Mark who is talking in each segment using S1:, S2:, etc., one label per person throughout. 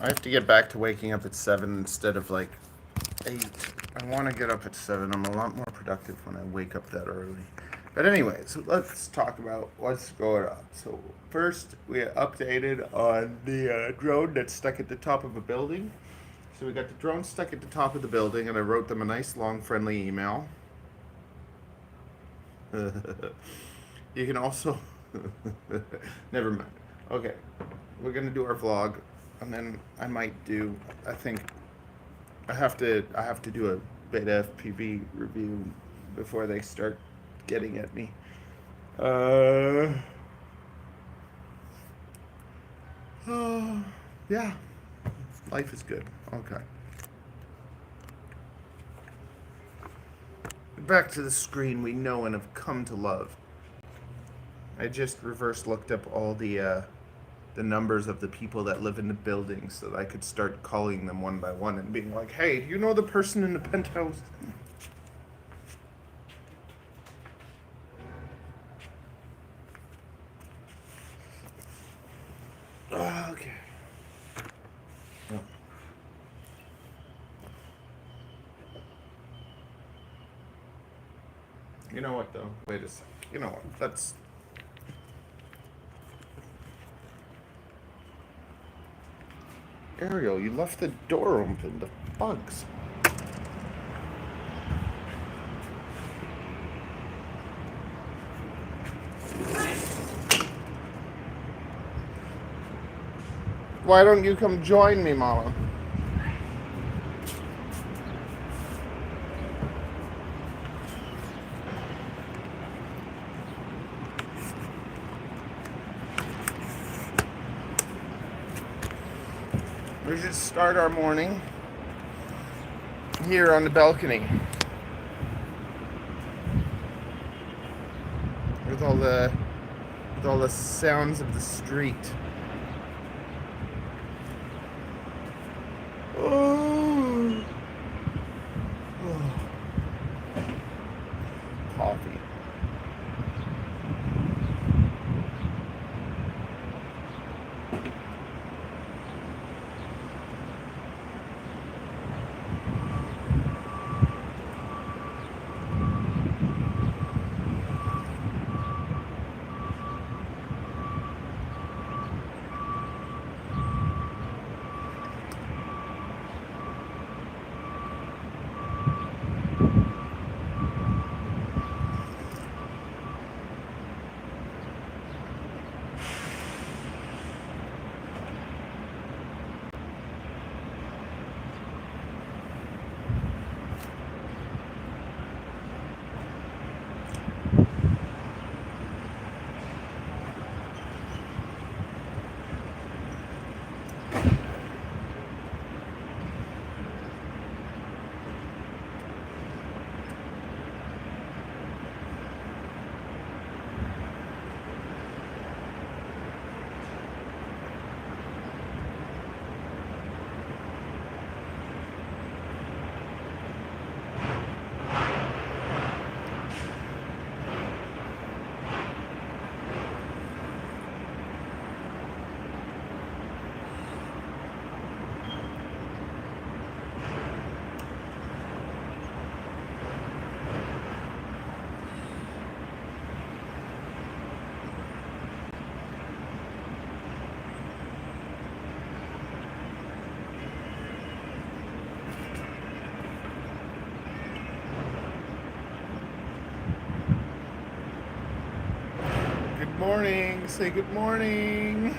S1: I have to get back to waking up at 7 instead of like 8. I want to get up at 7. I'm a lot more productive when I wake up that early. But anyways, let's talk about what's going on. So first, we updated on the drone that's stuck at the top of a building. So we got the drone stuck at the top of the building, and I wrote them a nice, long, friendly email. You can also... Never mind. Okay, we're gonna do our vlog, and then I might do... I think I have to do a beta FPV review before they start getting at me. Yeah, life is good. Okay. Back to the screen we know and have come to love. I just reverse looked up all the numbers of the people that live in the building so that I could start calling them one by one and being like, hey, do you know the person in the penthouse? Okay. Oh. You know what, though? Wait a sec. You know what? That's... Ariel, you left the door open. The bugs. Why don't you come join me, Mama? We should start our morning here on the balcony with all the sounds of the street. Oh. Coffee. Good morning. Say good morning.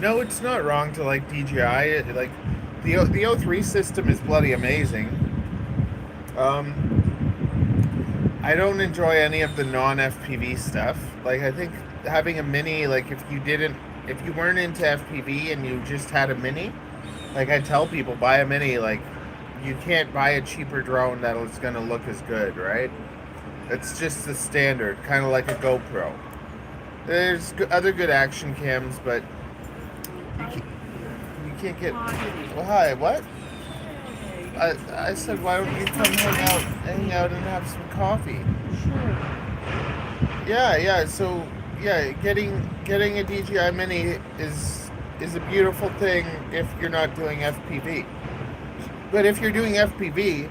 S1: No, it's not wrong to like DJI. Like the O3 system is bloody amazing. I don't enjoy any of the non-FPV stuff. Like I think having a mini, like if you weren't into FPV and you just had a mini, like I tell people buy a mini. Like you can't buy a cheaper drone that's gonna look as good, right? It's just the standard, kind of like a GoPro. There's other good action cams, but you can't get. Well, hi, what? I said, why don't you come hang out and have some coffee? Yeah. So yeah, getting a DJI Mini is a beautiful thing if you're not doing FPV. But if you're doing FPV,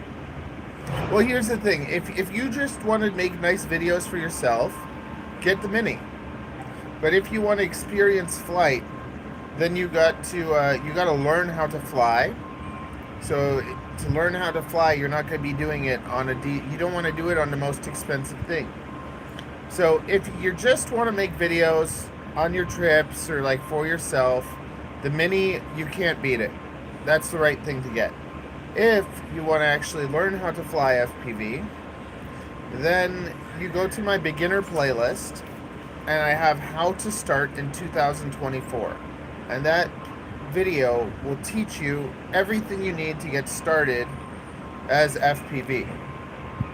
S1: well, here's the thing: if you just want to make nice videos for yourself, get the Mini. But if you want to experience flight, then you got to learn how to fly. So to learn how to fly, you're not going to be doing it on you don't want to do it on the most expensive thing. So if you just want to make videos on your trips or like for yourself, the Mini, you can't beat it. That's the right thing to get. If you want to actually learn how to fly FPV, then you go to my beginner playlist, and I have how to start in 2024. And that video will teach you everything you need to get started as FPV.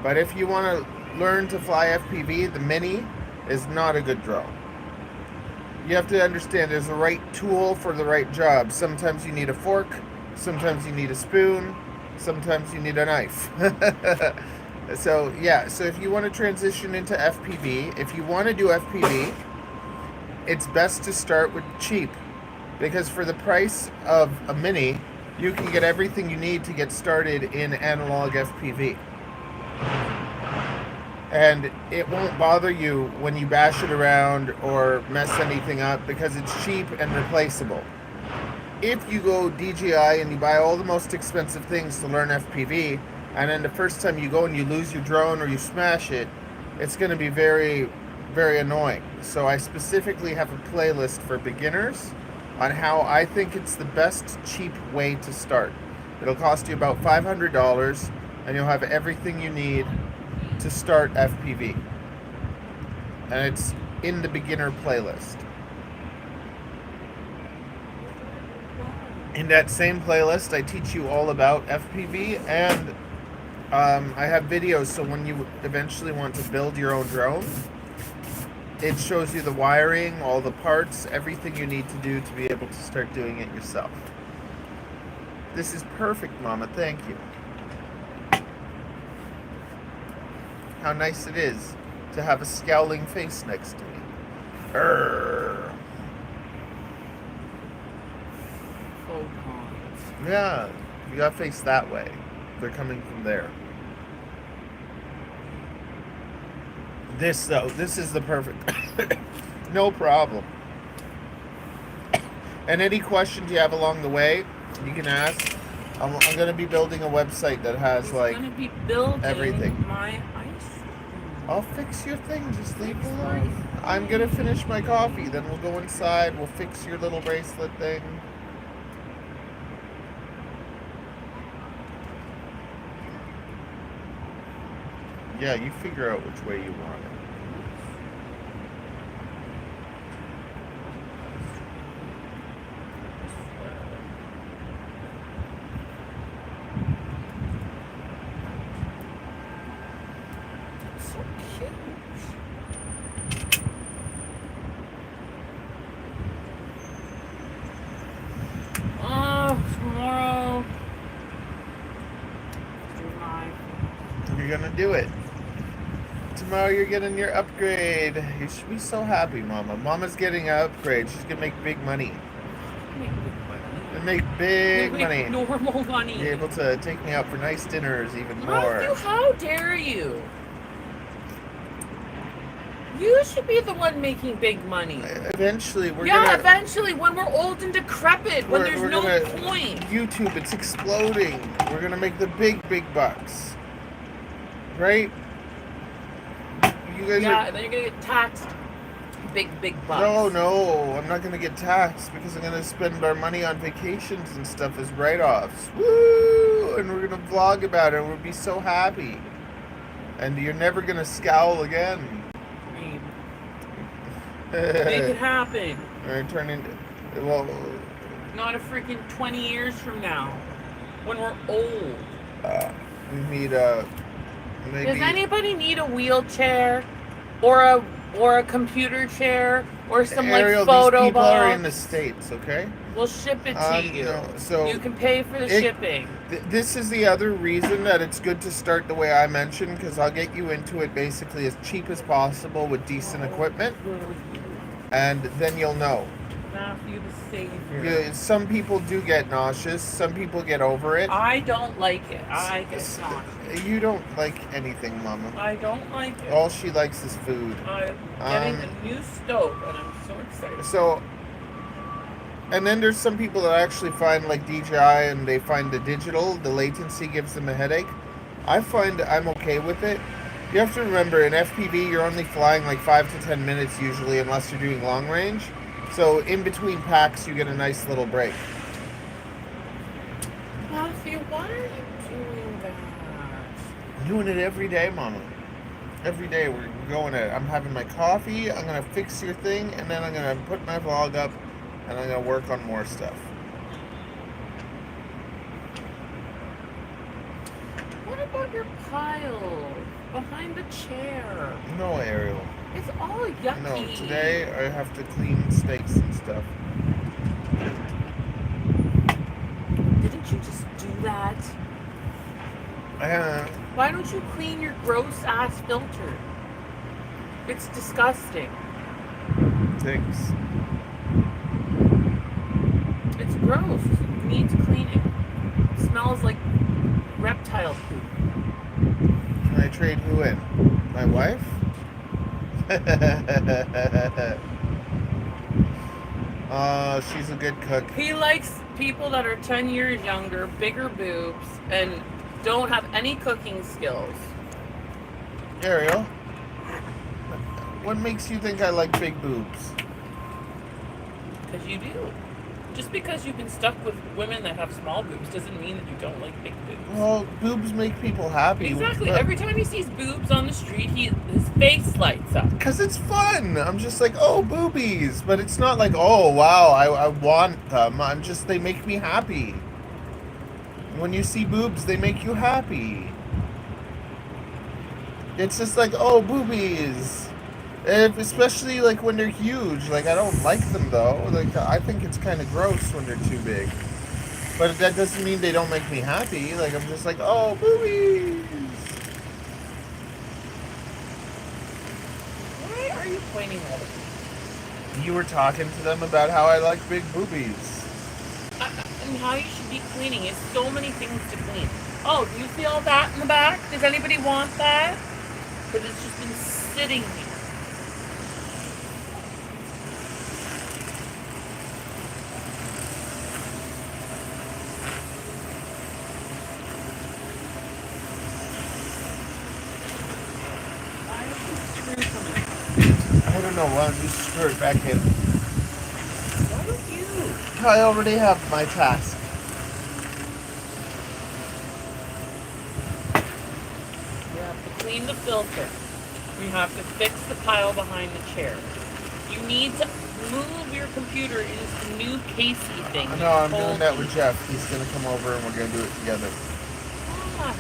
S1: But if you want to learn to fly FPV, the Mini is not a good drone. You have to understand there's a right tool for the right job. Sometimes you need a fork, sometimes you need a spoon, sometimes you need a knife. So if you want to transition into FPV, if you want to do FPV, it's best to start with cheap. Because for the price of a Mini, you can get everything you need to get started in analog FPV. And it won't bother you when you bash it around or mess anything up because it's cheap and replaceable. If you go DJI and you buy all the most expensive things to learn FPV, and then the first time you go and you lose your drone or you smash it, it's going to be very, very annoying. So I specifically have a playlist for beginners on how I think it's the best cheap way to start. It'll cost you about $500 and you'll have everything you need to start FPV. And it's in the beginner playlist. In that same playlist, I teach you all about FPV, and I have videos so when you eventually want to build your own drone, it shows you the wiring, all the parts, everything you need to do to be able to start doing it yourself. This is perfect, Mama. Thank you. How nice it is to have a scowling face next to me. Urgh. Yeah, you gotta face that way. They're coming from there. This is the perfect. No problem. And any questions you have along the way, you can ask. I'm going to be building a website that has like everything.
S2: My ice.
S1: I'll fix your thing. Just leave it alone. I'm going to finish my coffee. Then we'll go inside. We'll fix your little bracelet thing. Yeah, you figure out which way you want it.
S2: So cute. Tomorrow.
S1: You're gonna do it. Tomorrow you're getting your upgrade. You should be so happy, Mama. Mama's getting an upgrade. She's gonna make big money. Make big money.
S2: Normal money.
S1: Be able to take me out for nice dinners even more.
S2: Matthew, how dare you? You should be the one making big money.
S1: Eventually,
S2: eventually, when we're old and decrepit, when there's no point.
S1: YouTube, it's exploding. We're gonna make the big bucks, right? You guys
S2: and then you're gonna get taxed. big bucks.
S1: No, I'm not gonna get taxed because I'm gonna spend our money on vacations and stuff as write-offs. Woo! And we're gonna vlog about it and we'll be so happy. And you're never gonna scowl again.
S2: Make it happen.
S1: Or turn into, well...
S2: Not a freaking 20 years from now. When we're old.
S1: We need maybe...
S2: Does anybody need a wheelchair? Or a computer chair? Or some
S1: Ariel,
S2: like photo
S1: these people
S2: box?
S1: are in the States, okay?
S2: We'll ship it to you.
S1: No, so
S2: you can pay for the shipping.
S1: This is the other reason that it's good to start the way I mentioned, because I'll get you into it basically as cheap as possible with decent equipment, and then you'll know.
S2: Matthew the Savior.
S1: Yeah, some people do get nauseous. Some people get over it.
S2: I don't like it. I get nauseous.
S1: You don't like anything, Mama.
S2: I don't like it.
S1: All she likes is food.
S2: I'm getting a new stove, and I'm so excited.
S1: So, and then there's some people that actually find like DJI and they find the digital, the latency gives them a headache. I find I'm okay with it. You have to remember, in FPV, you're only flying like 5 to 10 minutes usually, unless you're doing long range. So in between packs, you get a nice little break.
S2: Matthew, why are you doing that?
S1: I'm doing it every day, Mama. Every day we're going at it. I'm having my coffee, I'm going to fix your thing, and then I'm going to put my vlog up, and I'm going to work on more stuff.
S2: What about your pile behind the chair?
S1: No, Ariel.
S2: It's all yucky.
S1: No, today I have to clean steaks and stuff.
S2: Didn't you just do that? Why don't you clean your gross ass filter? It's disgusting.
S1: Thanks.
S2: It's gross. You need to clean it. It smells like reptile poop.
S1: Can I trade who in? My wife? She's a good cook.
S2: He likes people that are 10 years younger, bigger boobs, and don't have any cooking skills.
S1: Ariel, what makes you think I like big boobs?
S2: Because you do. Just because you've been stuck with women that have small boobs doesn't mean that you don't like big boobs.
S1: Well, boobs make people happy.
S2: Exactly. Every time he sees boobs on the street, his face lights up.
S1: Because it's fun. I'm just like, oh, boobies. But it's not like, oh, wow, I want them. I'm just, they make me happy. When you see boobs, they make you happy. It's just like, oh, boobies. Especially like when they're huge. Like, I don't like them though. Like, I think it's kind of gross when they're too big. But that doesn't mean they don't make me happy. Like, I'm just like, oh, boobies.
S2: Why are you pointing at me?
S1: You were talking to them about how I like big boobies.
S2: And how you should be cleaning. It's so many things to clean. Oh, do you see all that in the back? Does anybody want that? Because it's just been sitting here.
S1: I don't know, why don't you screw it back in?
S2: Why don't you?
S1: I already have my task.
S2: You have to clean the filter. You have to fix the pile behind the chair. You need to move your computer into the new casey thing.
S1: No, I'm doing that with Jeff. He's going to come over and we're going to do it together.
S2: Why?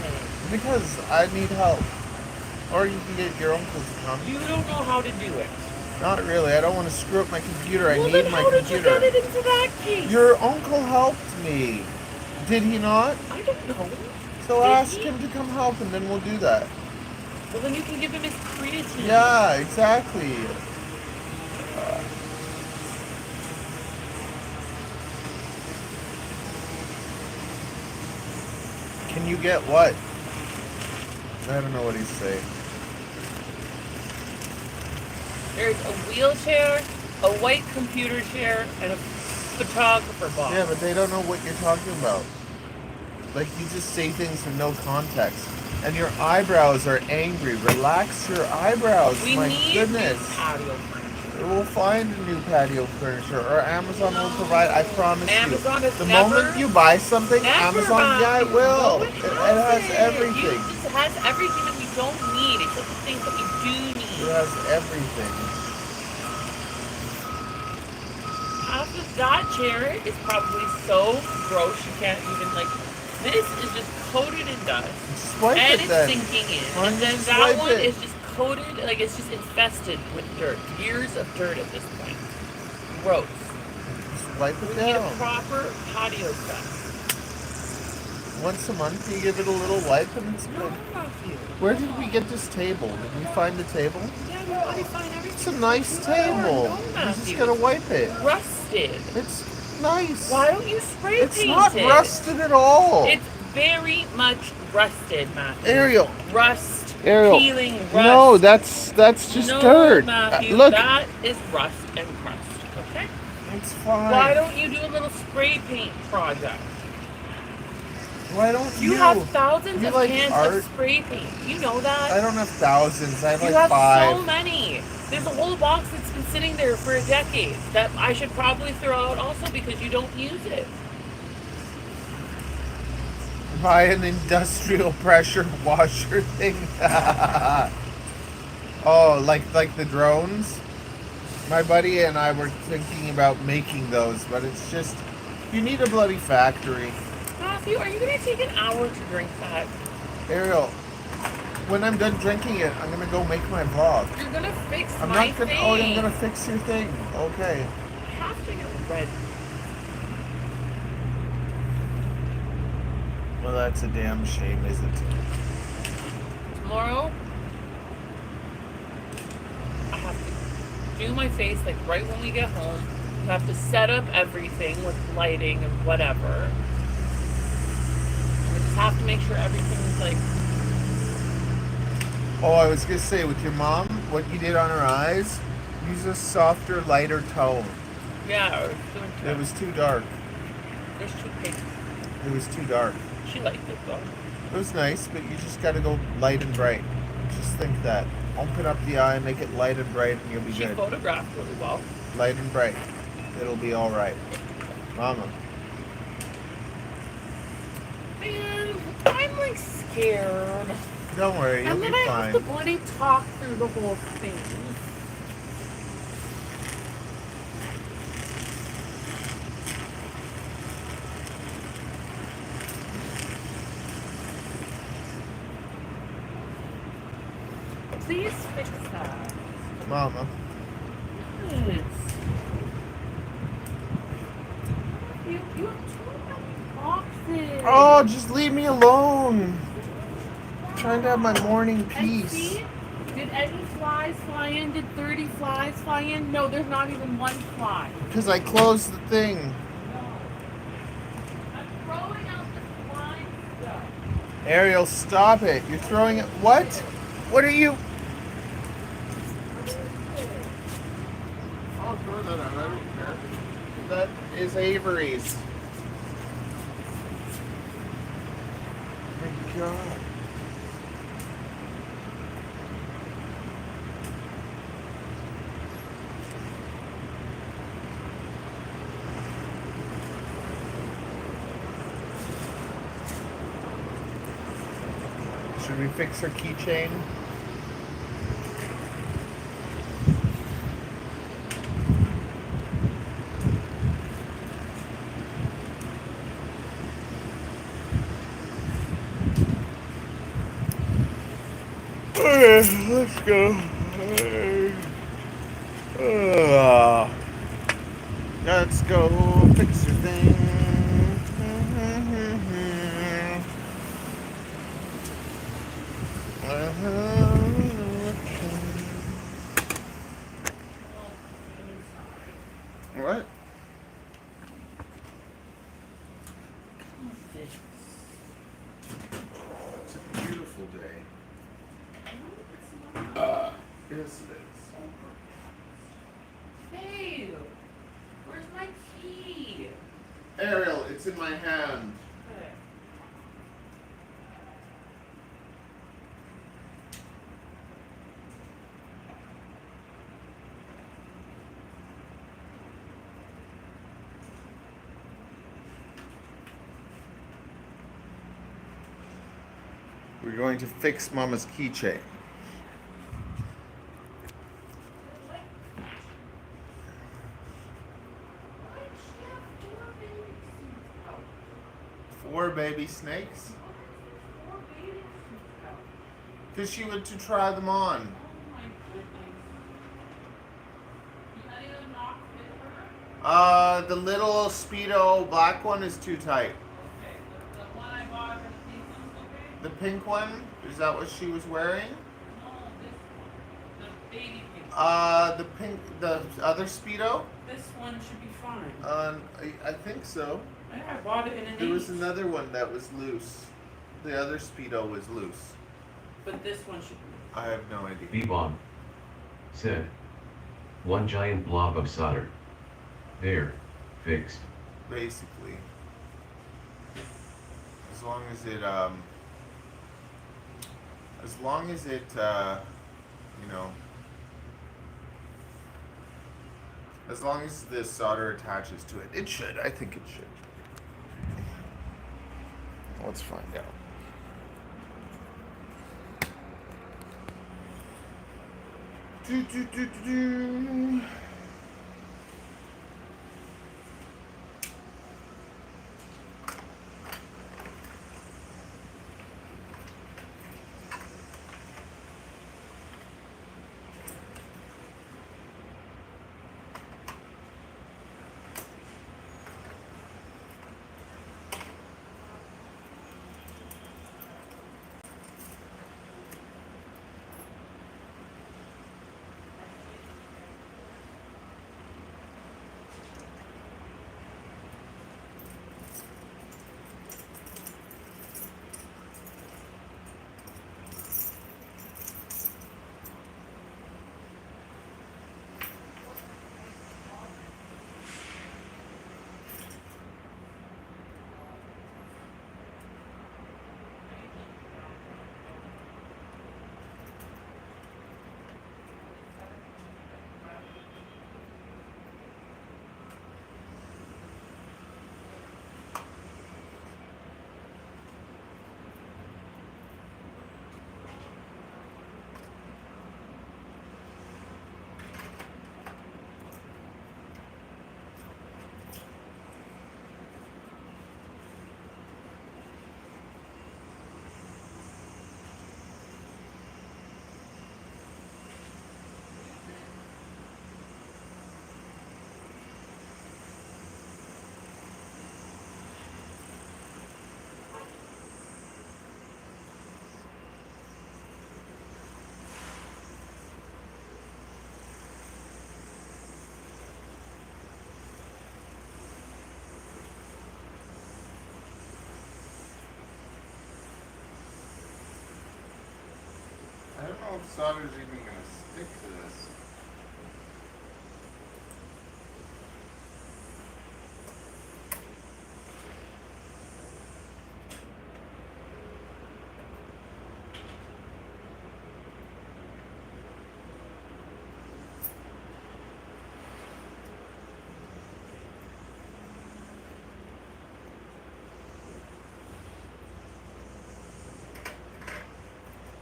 S1: Because I need help. Or you can get your uncle to come.
S2: You don't know how to do it.
S1: Not really. I don't want to screw up my computer. I
S2: Well,
S1: need
S2: then
S1: my
S2: how
S1: computer.
S2: did you get it into that case?
S1: Your uncle helped me. Did he not?
S2: I don't know.
S1: So
S2: Did
S1: ask
S2: he?
S1: him to come help and then we'll do that.
S2: Well, then you can give him his creatine.
S1: Yeah, exactly. Can you get what? I don't know what he's saying.
S2: There's a wheelchair, a white computer chair, and a photographer box.
S1: Yeah, but they don't know what you're talking about. Like, you just say things with no context. And your eyebrows are angry. Relax your eyebrows.
S2: We
S1: My
S2: need
S1: goodness.
S2: new patio furniture.
S1: We'll find a new patio furniture, or Amazon will provide. I promise
S2: Amazon
S1: you.
S2: has
S1: The
S2: never,
S1: moment you buy something,
S2: never,
S1: Amazon, yeah, it
S2: Matthew.
S1: will.
S2: No,
S1: It has
S2: hasn't.
S1: everything.
S2: It just has everything that we don't need, except the things that we do
S1: It
S2: need.
S1: has everything.
S2: After that chair is probably so gross you can't even like. This is just coated in dust,
S1: Just wipe
S2: and
S1: it
S2: it's
S1: then.
S2: sinking in.
S1: Why don't
S2: And
S1: you
S2: then
S1: just
S2: that
S1: wipe
S2: one
S1: it?
S2: is just coated, like it's just infested with dirt. Years of dirt at this point. Gross.
S1: Just wipe it
S2: We need a
S1: down.
S2: proper patio set.
S1: Once a month, you give it a little wipe, and it's
S2: No,
S1: good.
S2: Matthew.
S1: Where did we get this table? Did we find the table?
S2: Yeah, we already find everything.
S1: It's a nice
S2: Sure,
S1: table.
S2: no,
S1: You
S2: Matthew.
S1: just gotta wipe it.
S2: Rusted.
S1: It's nice.
S2: Why don't you spray
S1: It's
S2: paint
S1: not
S2: it?
S1: rusted at all.
S2: It's very much rusted, Matthew.
S1: Ariel.
S2: Rust.
S1: Ariel.
S2: Peeling rust.
S1: No, that's just
S2: no,
S1: dirt.
S2: Matthew,
S1: Look.
S2: that is rust and crust. Okay.
S1: It's fine.
S2: Why don't you do a little spray paint project?
S1: Why don't
S2: You have thousands
S1: You
S2: of
S1: like
S2: cans
S1: art?
S2: of spray paint. You know that.
S1: I don't have thousands. I have
S2: You
S1: like
S2: have
S1: 5.
S2: so many. There's a whole box that's been sitting there for a decade that I should probably throw out also because you don't use it.
S1: Buy an industrial pressure washer thing. Oh, like the drones? My buddy and I were thinking about making those, but it's just, you need a bloody factory.
S2: Matthew, are you going to take an hour to drink that?
S1: Ariel, when I'm done drinking it, I'm gonna go make my vlog.
S2: You're going to fix
S1: I'm
S2: my
S1: not gonna.
S2: thing.
S1: Oh, I'm gonna fix your thing. Okay.
S2: I have to get red.
S1: Well, that's a damn shame, isn't it?
S2: Tomorrow, I have to do my face like right when we get home. I have to set up everything with lighting and whatever. I just have to make sure everything's like.
S1: Oh, I was gonna say, with your mom, what you did on her eyes, use a softer, lighter tone.
S2: Yeah, I was doing too.
S1: It was too dark.
S2: There's too pink.
S1: It was too dark.
S2: She liked it though.
S1: It was nice, but you just gotta go light and bright. Just think that. Open up the eye, make it light and bright, and you'll be
S2: She
S1: good.
S2: photographed really well.
S1: Light and bright. It'll be alright. Mama.
S2: Man, I'm like scared.
S1: Don't worry, you'll
S2: And
S1: be
S2: then I
S1: fine.
S2: have to bloody talk through the whole thing. Please fix that.
S1: Mama.
S2: Yes. You have too many boxes.
S1: Oh, just leave me alone. I'm trying to have my morning
S2: And
S1: peace.
S2: see, did any flies fly in? Did 30 flies fly in? No, there's not even one fly.
S1: Because I closed the thing.
S2: No. I'm throwing out the fly stuff.
S1: Ariel, stop it. You're throwing it. What? What are you? I'll throw that out. I don't care. That is Avery's. Oh my God. Should we fix her keychain? Okay, let's go. Let's go fix your thing. What? It's a beautiful day. Yes, it is.
S2: Hey, where's my key?
S1: Ariel, it's in my hand.
S2: Okay.
S1: We're going to fix Mama's keychain. Four baby snakes? Because she went to try them on. The little Speedo black one is too tight. The pink one? Is that what she was wearing?
S2: No, this one. The baby pink.
S1: The other Speedo?
S2: This one should be fine.
S1: I think so.
S2: Yeah, I bought it in an
S1: There was
S2: 8.
S1: another one that was loose. The other Speedo was loose.
S2: But this one should be.
S1: I have no idea.
S3: B-bomb said, one giant blob of solder. There, fixed.
S1: Basically. As long as it, you know, as long as the solder attaches to it. It should. I think it should. Let's find out. Do. I don't know if solder's even going to stick to this.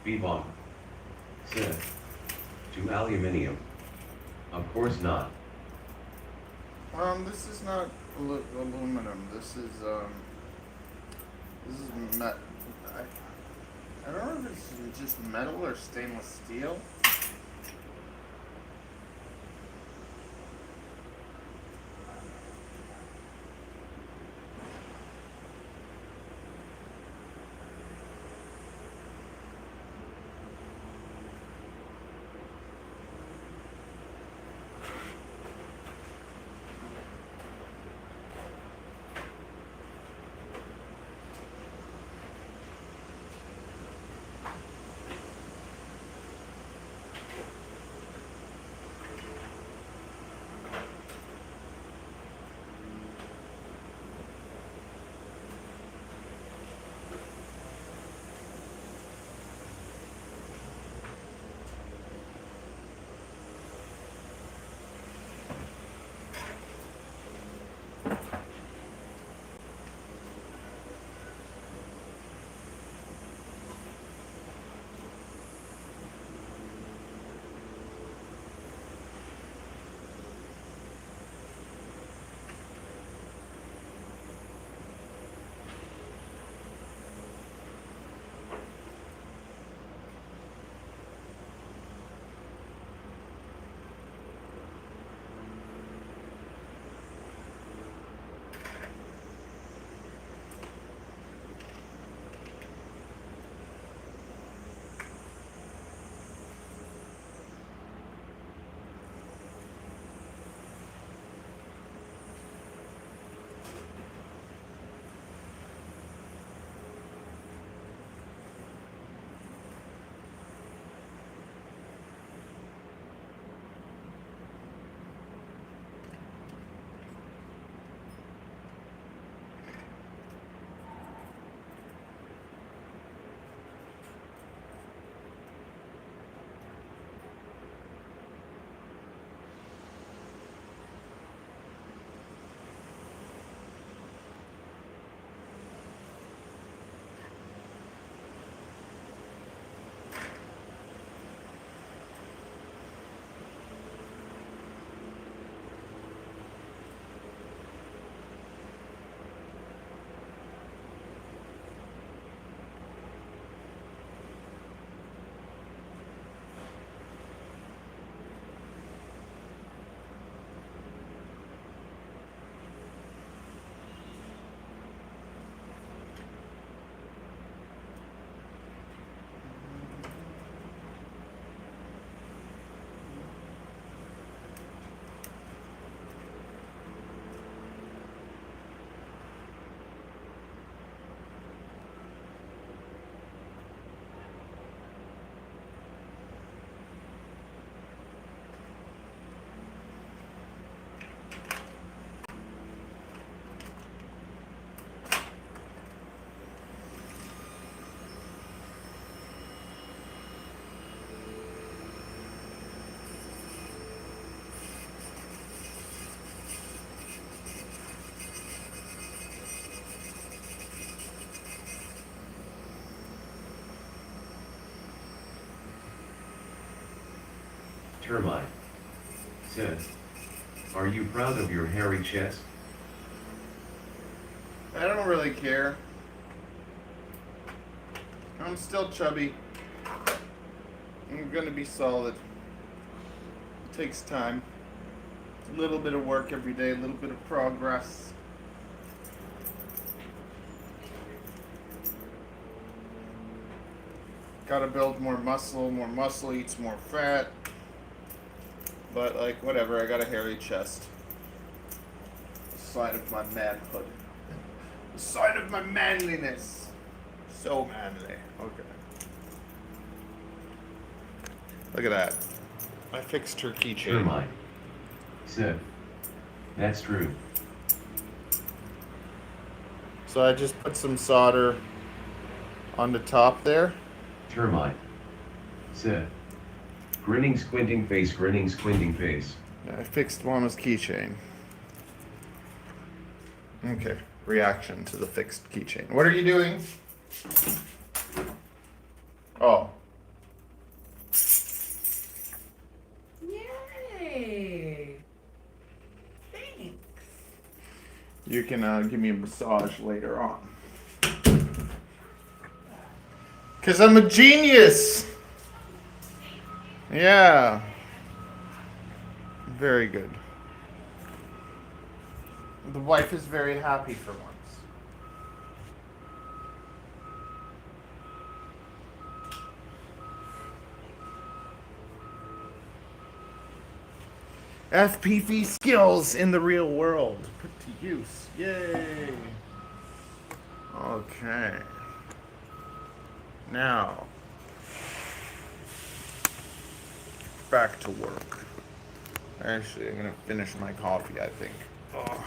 S3: B-bomb said, to aluminium. Of course not.
S1: This is not aluminum. This is met. I don't know if it's just metal or stainless steel.
S3: Termite. Sid, are you proud of your hairy chest?
S1: I don't really care. I'm still chubby. I'm gonna be solid. It takes time. A little bit of work every day, a little bit of progress. Gotta build more muscle eats more fat. But like, whatever, I got a hairy chest. The sign of my manhood. The sign of my manliness. So manly. Okay. Look at that. I fixed her keychain.
S3: Termite. Sid, that's true.
S1: So I just put some solder on the top there.
S3: Termite. Sid. Grinning squinting face, grinning squinting face.
S1: I fixed Mama's keychain. Okay. Reaction to the fixed keychain. What are you doing? Oh.
S2: Yay! Thanks.
S1: You can give me a massage later on. Because I'm a genius! Yeah. Very good. The wife is very happy for once. FPV skills in the real world put to use. Yay! Okay. Now, back to work. Actually, I'm gonna finish my coffee, I think. Oh.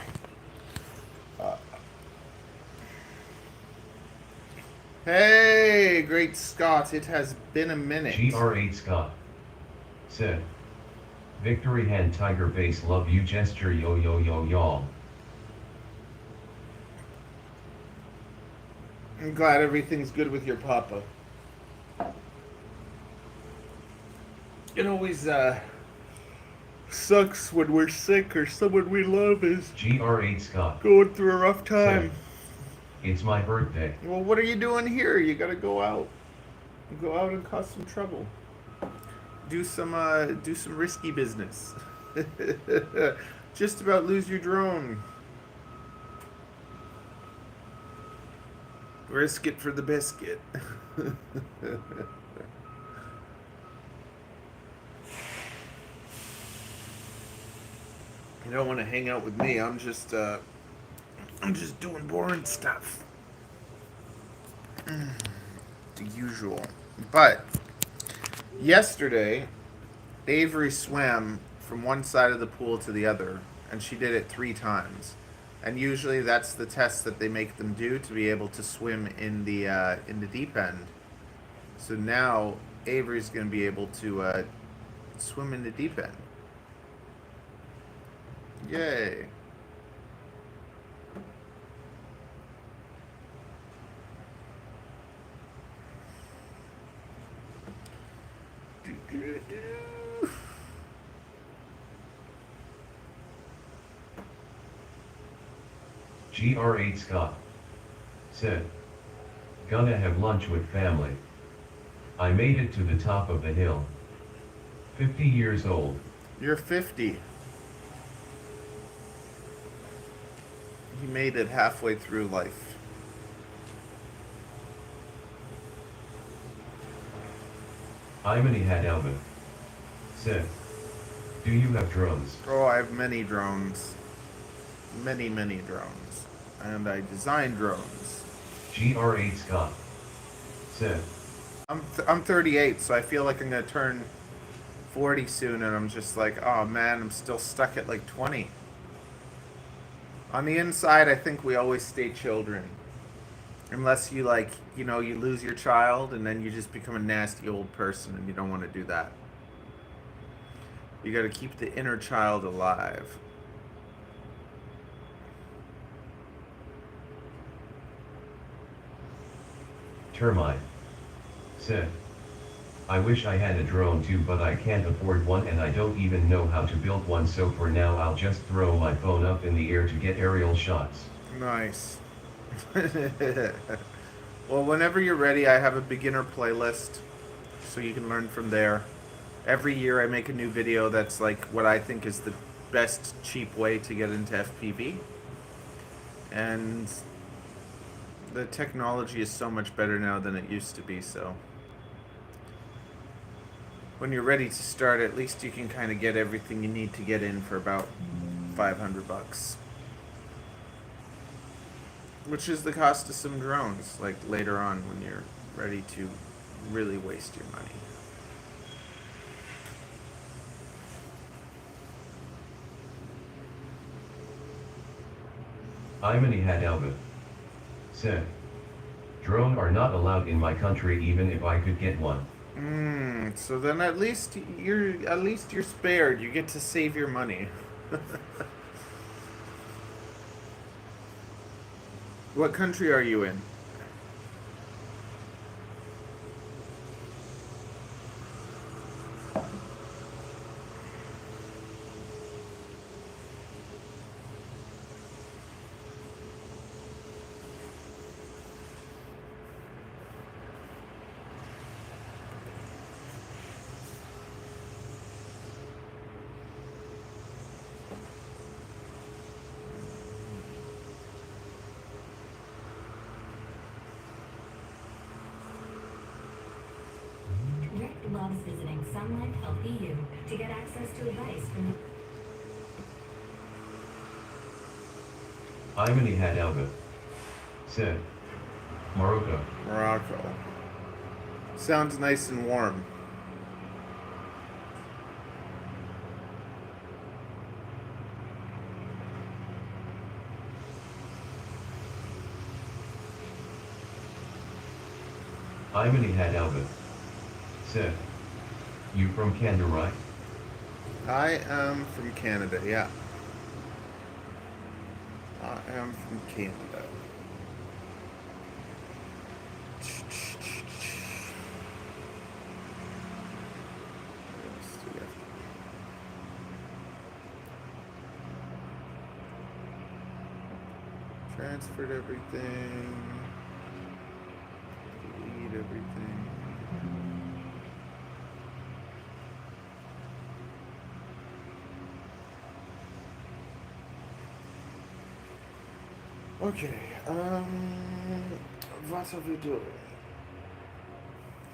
S1: Hey, great Scott, it has been a minute.
S3: GR8 Scott. Sid. Victory hand tiger face love you gesture yo yo yo y'all.
S1: I'm glad everything's good with your papa. It always sucks when we're sick or someone we love is
S3: GR8 Scott.
S1: going through a rough time.
S3: Sid. It's my birthday.
S1: Well, what are you doing here? You gotta go out. Go out and cause some trouble. Do some risky business. Just about lose your drone. Risk it for the biscuit. You don't want to hang out with me. I'm just doing boring stuff. The usual. But yesterday, Avery swam from one side of the pool to the other, and she did it 3 times. And usually that's the test that they make them do to be able to swim in the deep end. So now Avery's going to be able to swim in the deep end. Yay.
S3: GR8 Scott. Sid. Gonna have lunch with family. I made it to the top of the hill. 50 years old.
S1: You're 50. He made it halfway through life.
S3: Imani had Alvin. Sid. Do you have drones?
S1: Oh, I have many drones. Many drones. And I design drones.
S3: GR8 Scott. Sid.
S1: I'm 38, so I feel like I'm going to turn 40 soon, and I'm just like, oh man, I'm still stuck at like 20. On the inside, I think we always stay children. Unless you you lose your child, and then you just become a nasty old person, and you don't want to do that. You got to keep the inner child alive.
S3: Termite. Sid. I wish I had a drone too, but I can't afford one and I don't even know how to build one, so for now I'll just throw my phone up in the air to get aerial shots.
S1: Nice. Well, whenever you're ready, I have a beginner playlist, so you can learn from there. Every year I make a new video that's like what I think is the best cheap way to get into FPV. And the technology is so much better now than it used to be, so when you're ready to start, at least you can kind of get everything you need to get in for about 500 bucks. Which is the cost of some drones, like later on when you're ready to really waste your money.
S3: Imani Hadalba said, drone are not allowed in my country even if I could get one.
S1: So then at least you're spared. You get to save your money. What country are you in?
S4: Rick loves visiting Sunlight Health EU to get access to advice from
S3: Imani Hadalba said, Morocco.
S1: Morocco. Sounds nice and warm.
S3: Imani Hadalba said, you from Canada, right?
S1: I am from Canada, yeah. I am from Canada. Transferred everything. Delete everything. Okay, what are we doing?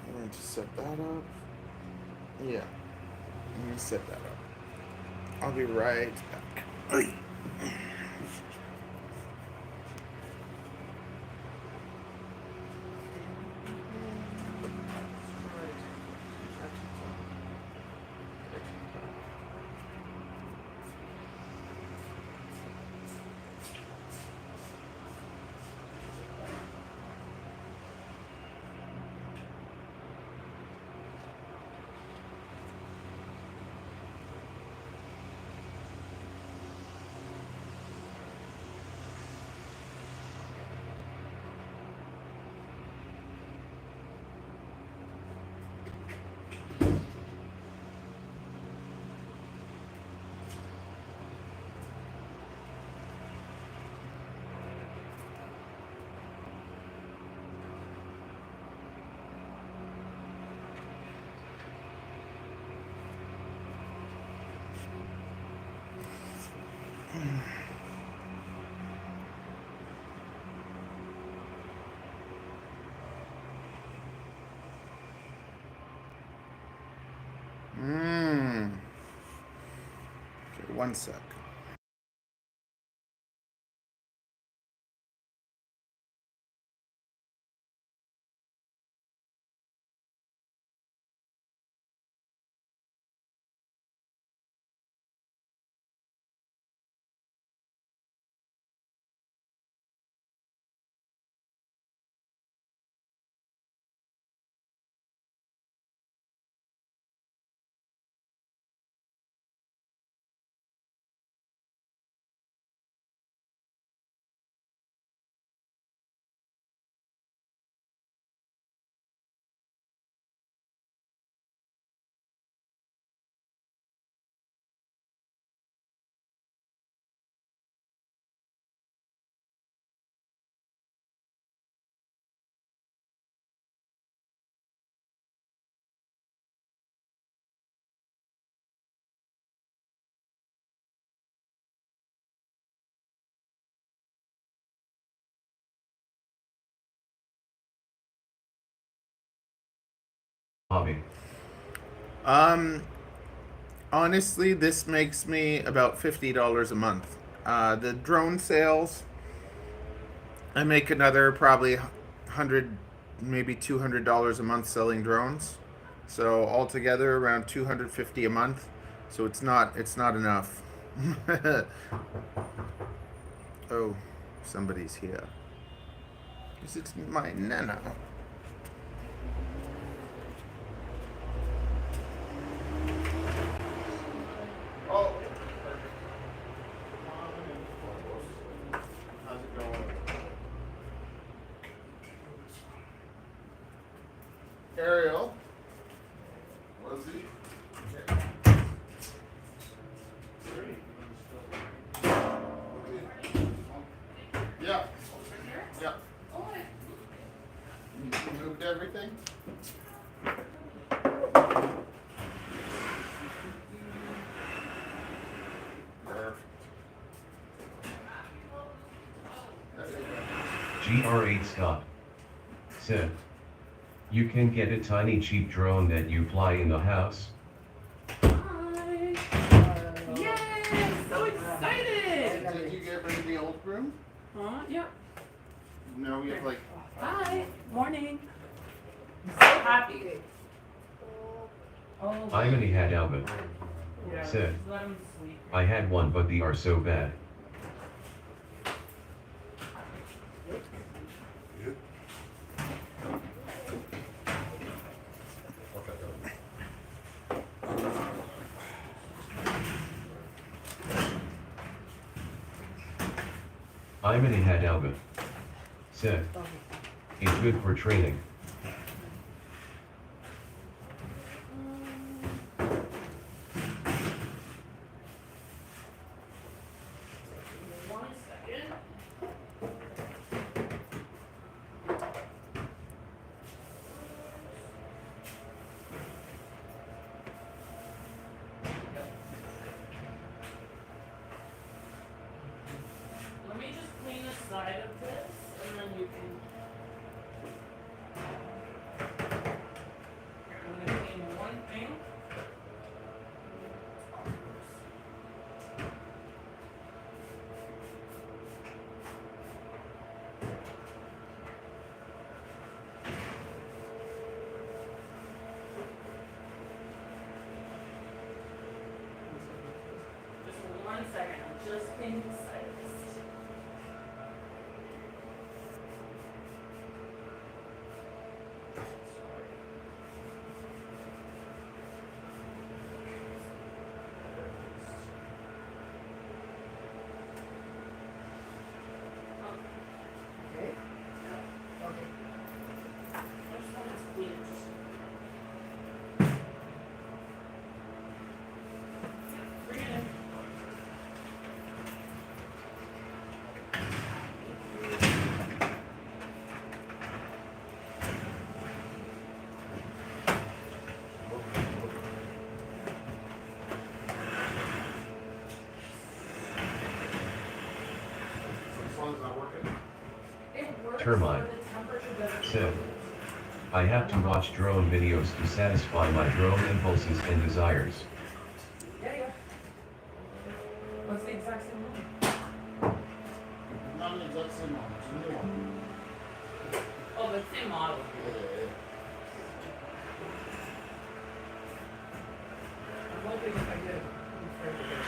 S1: I'm going to set that up. Yeah, I'm going to set that up. I'll be right back. Okay, 1 sec.
S3: hobby?
S1: Honestly, this makes me about $50 a month. The drone sales, I make another probably 100, maybe $200 a month selling drones. So altogether around 250 a month. So it's not enough. Oh, somebody's here. Is it my nana? Oh. How's it going? Ariel? Was he? Yeah. Yeah. You moved everything?
S3: GR8 Scott said, you can get a tiny cheap drone that you fly in the house.
S2: Hi. Yay! So excited!
S1: Did you get rid of the old room?
S2: Huh? Yeah.
S1: No, we have like.
S2: Hi. Morning. I'm so happy. Oh.
S3: Imani had Albert
S2: Yeah,
S3: said,
S2: just let him sleep.
S3: I had one but they are so bad. Imani had Albert said, it's good for training.
S2: One second. Let me just clean the side of this, and then you can. Here, I'm gonna clean one thing. Just 1 second, I'm just cleaning the side of this. Okay. Okay. I just want to clean it just. Bring it in. It works,
S3: Termite
S2: but the temperature doesn't
S3: said,
S2: change.
S3: I have to watch drone videos to satisfy my drone impulses and desires.
S2: Yeah, yeah. What's the exact same one?
S1: Not the exact same one. It's a new one.
S2: Oh, the same model. I'm hoping if I get it, I'm afraid to get it.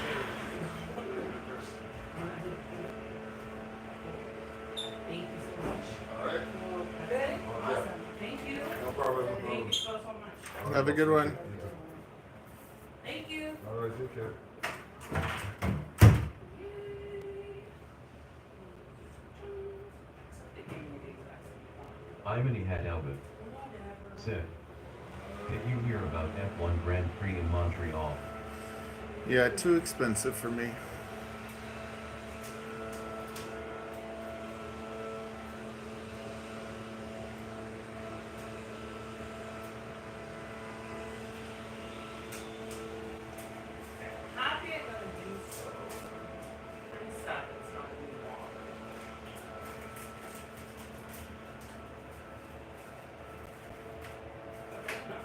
S2: Thank you so much.
S1: All right.
S2: Okay, awesome. Thank you.
S1: No problem.
S2: Thank you so much.
S1: Have a good one.
S2: Thank you.
S5: All right, take care.
S3: Imani had Albert said, did you hear about F1 Grand Prix in Montreal?
S1: Yeah, too expensive for me.
S2: Happy I'm gonna do so. Pretty sad it's not gonna be long. No.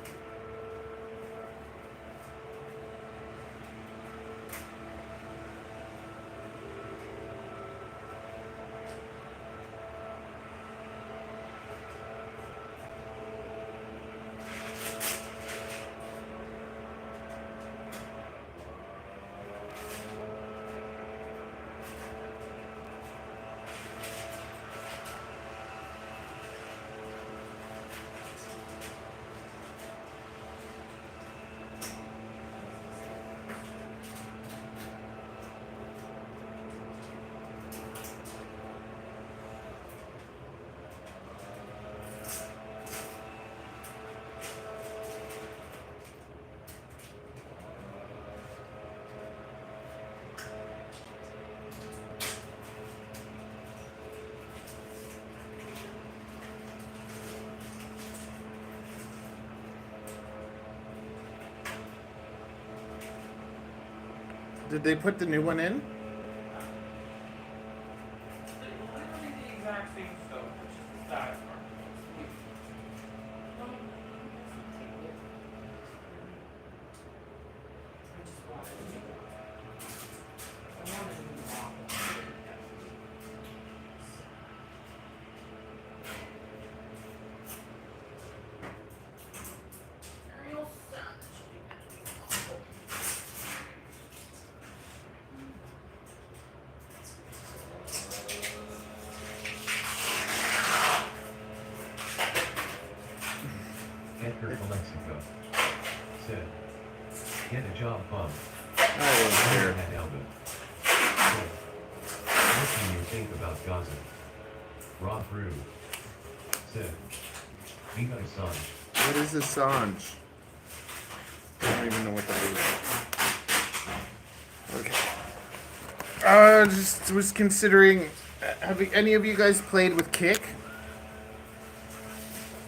S1: Did they put the new one in?
S2: Literally the exact same stove, which is the saddest part.
S3: Edgar Alexico said, get a job, bum.
S1: I don't care.
S3: At Albert. Said, what do you think about Gaza? Rob Brew said, Viva Assange.
S1: What is Assange? I don't even know what that is. Okay. Just was considering. Have any of you guys played with Kick?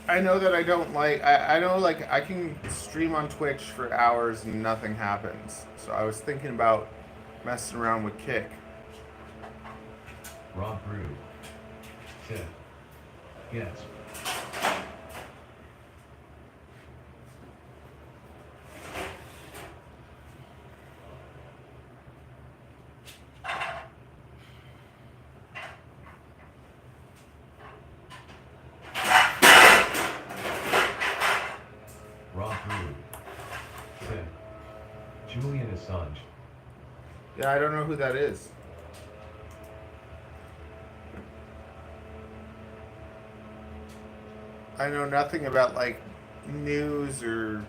S1: I know that I don't like. I know like I can stream on Twitch for hours and nothing happens. So I was thinking about messing around with Kick.
S3: Rob Brew said, yes. Rob Brew said, Julian Assange.
S1: Yeah, I don't know who that is. I know nothing about like news or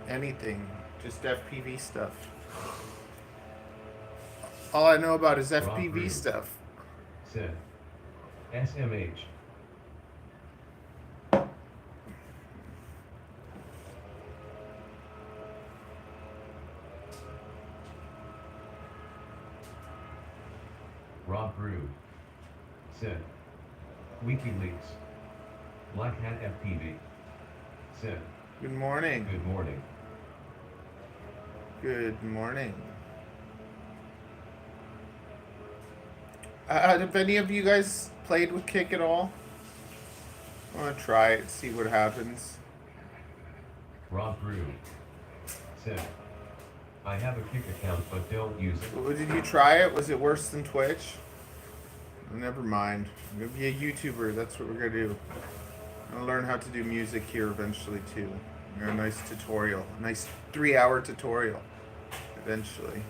S1: anything, just FPV stuff. All I know about is FPV
S3: Brew
S1: stuff.
S3: said, SMH. Rob Brew said, WikiLeaks. Black Hat FPV said,
S1: Good morning.
S3: good morning.
S1: Good morning. Have any of you guys played with Kick at all? I want to try it, see what happens.
S3: Rob Brew said, I have a Kick account but don't use it.
S1: Did you try it? Was it worse than Twitch? Never mind. I'm gonna be a YouTuber. That's what we're gonna do. I'm gonna learn how to do music here eventually too. A nice tutorial, a nice 3-hour tutorial. Eventually.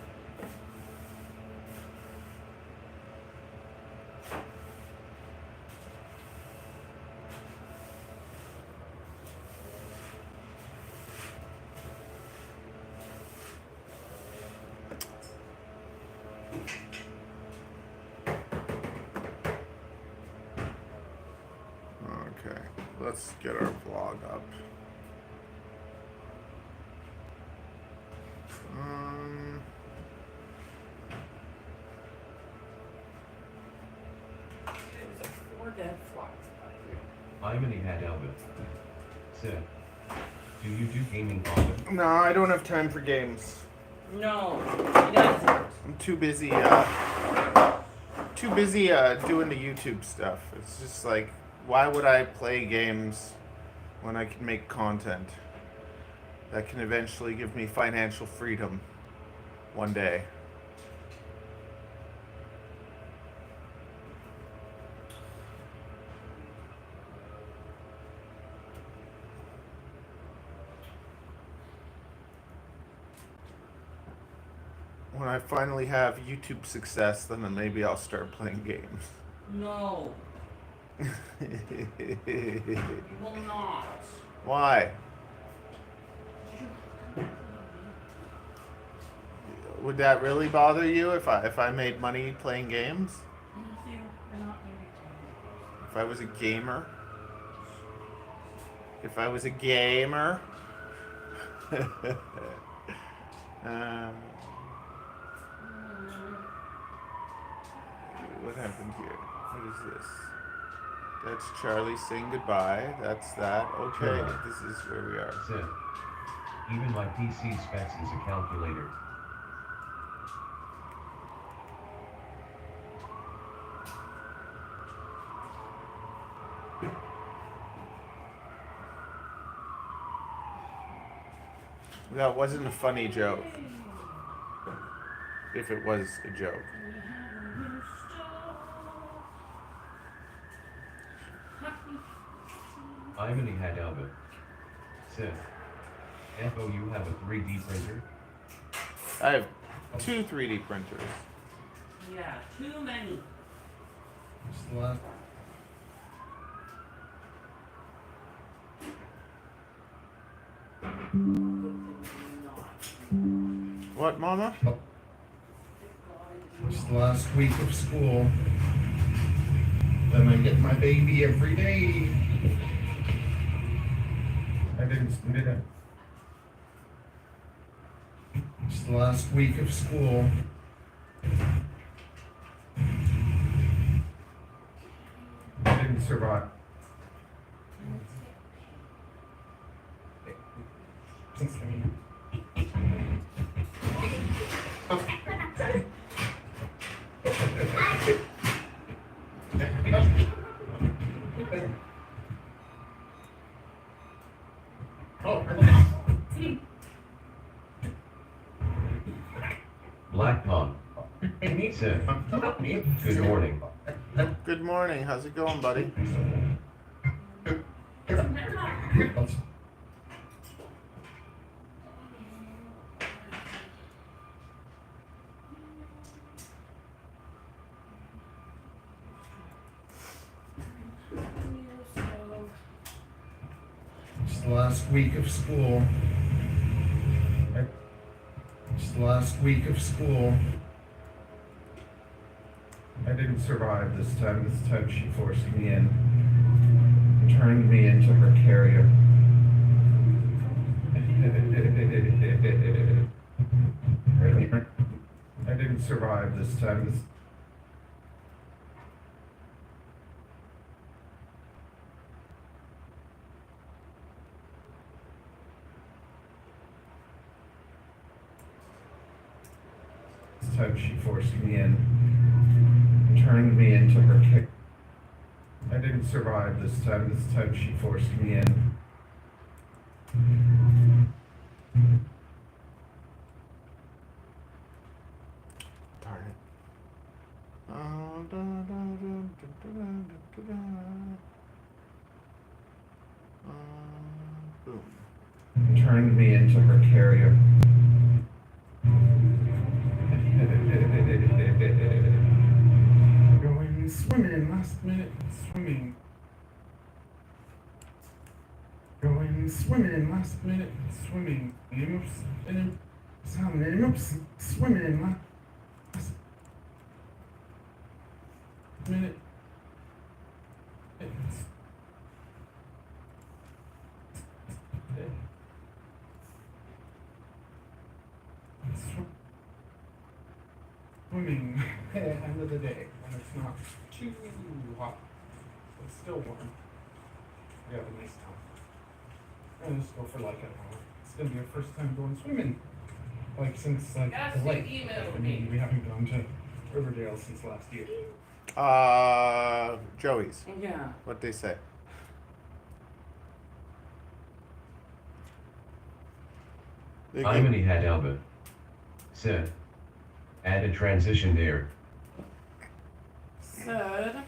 S1: Okay, let's get our vlog up.
S2: There's like 4 dead flies back here.
S3: Imani had Albert said, do you do gaming often?
S1: No, I don't have time for games.
S2: No, he doesn't.
S1: I'm too busy doing the YouTube stuff. It's just like, why would I play games when I can make content that can eventually give me financial freedom one day? When I finally have YouTube success, then maybe I'll start playing games.
S2: No, you will not.
S1: Why? Would that really bother you if I made money playing games?
S2: Matthew, you're not going to
S1: If I was a gamer? If I was a gamer? What happened here? What is this? That's Charlie saying goodbye. That's that. Okay,
S3: Charlie
S1: this is where we are.
S3: said, even my PC specs is a calculator.
S1: That wasn't a funny joke. If it was a joke.
S3: Imani Hadaba said, FO, you have a 3D printer?
S1: I have 2 3D printers.
S2: Yeah, too many.
S1: What, Mama?
S5: It's the last week of school. Then I get my baby every day. I didn't submit it. It's the last week of school. I didn't survive.
S3: Black Pond said, good morning.
S1: Good morning. How's it going, buddy?
S5: It's the last week of school. It's the last week of school. I didn't survive this time. This time she forced me in. Turned me into her carrier. I didn't survive this time. This time she forced me in. Turned me into her kick. I didn't survive this time. This time she forced me in.
S1: Darn it. Oh, da, da, da, da, da, da, da, da. Boom.
S5: Turned me into her carrier. Going swimming, last minute swimming. Going swimming, last minute swimming. Oops, swimming, last minute. Swimming end of the day when it's not too hot. It's still warm. We have a nice time. And just go for like an hour. It's gonna be our first time going swimming. Like since like
S2: Yes,
S5: the
S2: you
S5: lake.
S2: emailed
S5: I mean,
S2: me.
S5: we haven't gone to Riverdale since last year.
S1: Joey's.
S2: Yeah.
S1: What'd they say? They give-
S3: Imani Hadaba said, add a transition there.
S2: Said.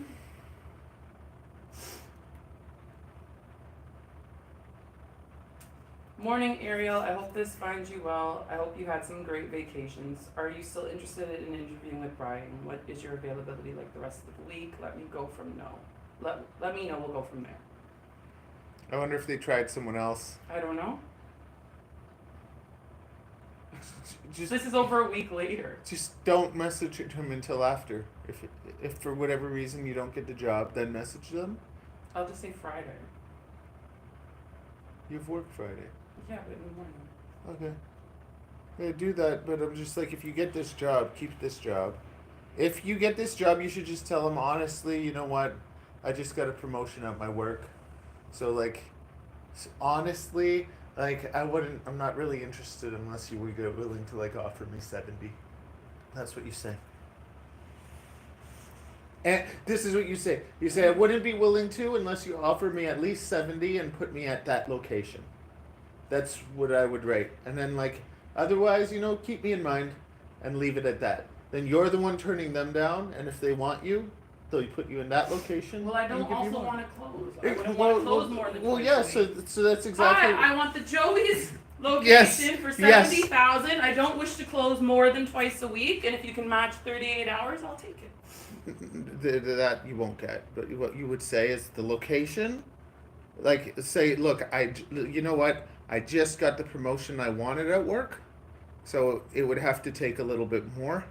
S2: Morning, Ariel. I hope this finds you well. I hope you had some great vacations. Are you still interested in interviewing with Brian? What is your availability like the rest of the week? Let me go from no. Let me know. We'll go from there.
S1: I wonder if they tried someone else.
S2: I don't know.
S1: Just,
S2: This is over a week later.
S1: just don't message him until after. If for whatever reason you don't get the job, then message them.
S2: I'll just say Friday.
S1: You've worked Friday.
S2: Yeah, but in the morning.
S1: Okay. Yeah, do that, but I'm just like, if you get this job, keep this job. If you get this job, you should just tell them honestly, you know what? I just got a promotion at my work. So, like, honestly, like, I'm not really interested unless you were willing to, like, offer me 70. That's what you say. And this is what you say. You say, I wouldn't be willing to unless you offer me at least 70 and put me at that location. That's what I would rate. And then like otherwise, keep me in mind and leave it at that. Then you're the one turning them down, and if they want you, they'll put you in that location.
S2: Well, I
S1: and
S2: don't
S1: give you
S2: also
S1: more.
S2: want to close. I wouldn't
S1: Well,
S2: want to close more than
S1: well,
S2: twice
S1: yeah.
S2: a
S1: So
S2: week.
S1: that's exactly.
S2: I want the Joey's location
S1: Yes,
S2: for
S1: yes.
S2: 70,000. I don't wish to close more than twice a week, and if you can match 38 hours, I'll take it.
S1: That you won't get. But what you would say is the location. Like say, look, you know what? I just got the promotion I wanted at work, so it would have to take a little bit more.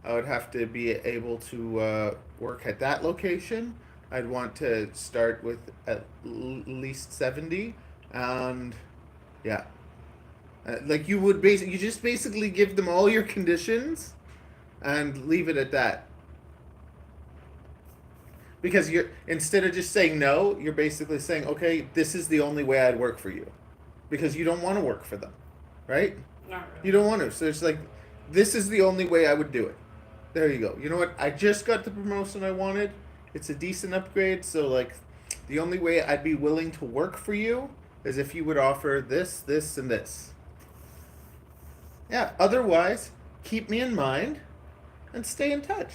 S1: I would have to be able to work at that location. I'd want to start with at least 70, and yeah, like you just basically give them all your conditions, and leave it at that. Because instead of just saying no, you're basically saying, okay, this is the only way I'd work for you, because you don't want to work for them, right?
S2: Not really.
S1: You don't want to. So it's like, this is the only way I would do it. There you go. You know what? I just got the promotion I wanted. It's a decent upgrade. So like, the only way I'd be willing to work for you is if you would offer this, this, and this. Yeah. Otherwise, keep me in mind and stay in touch.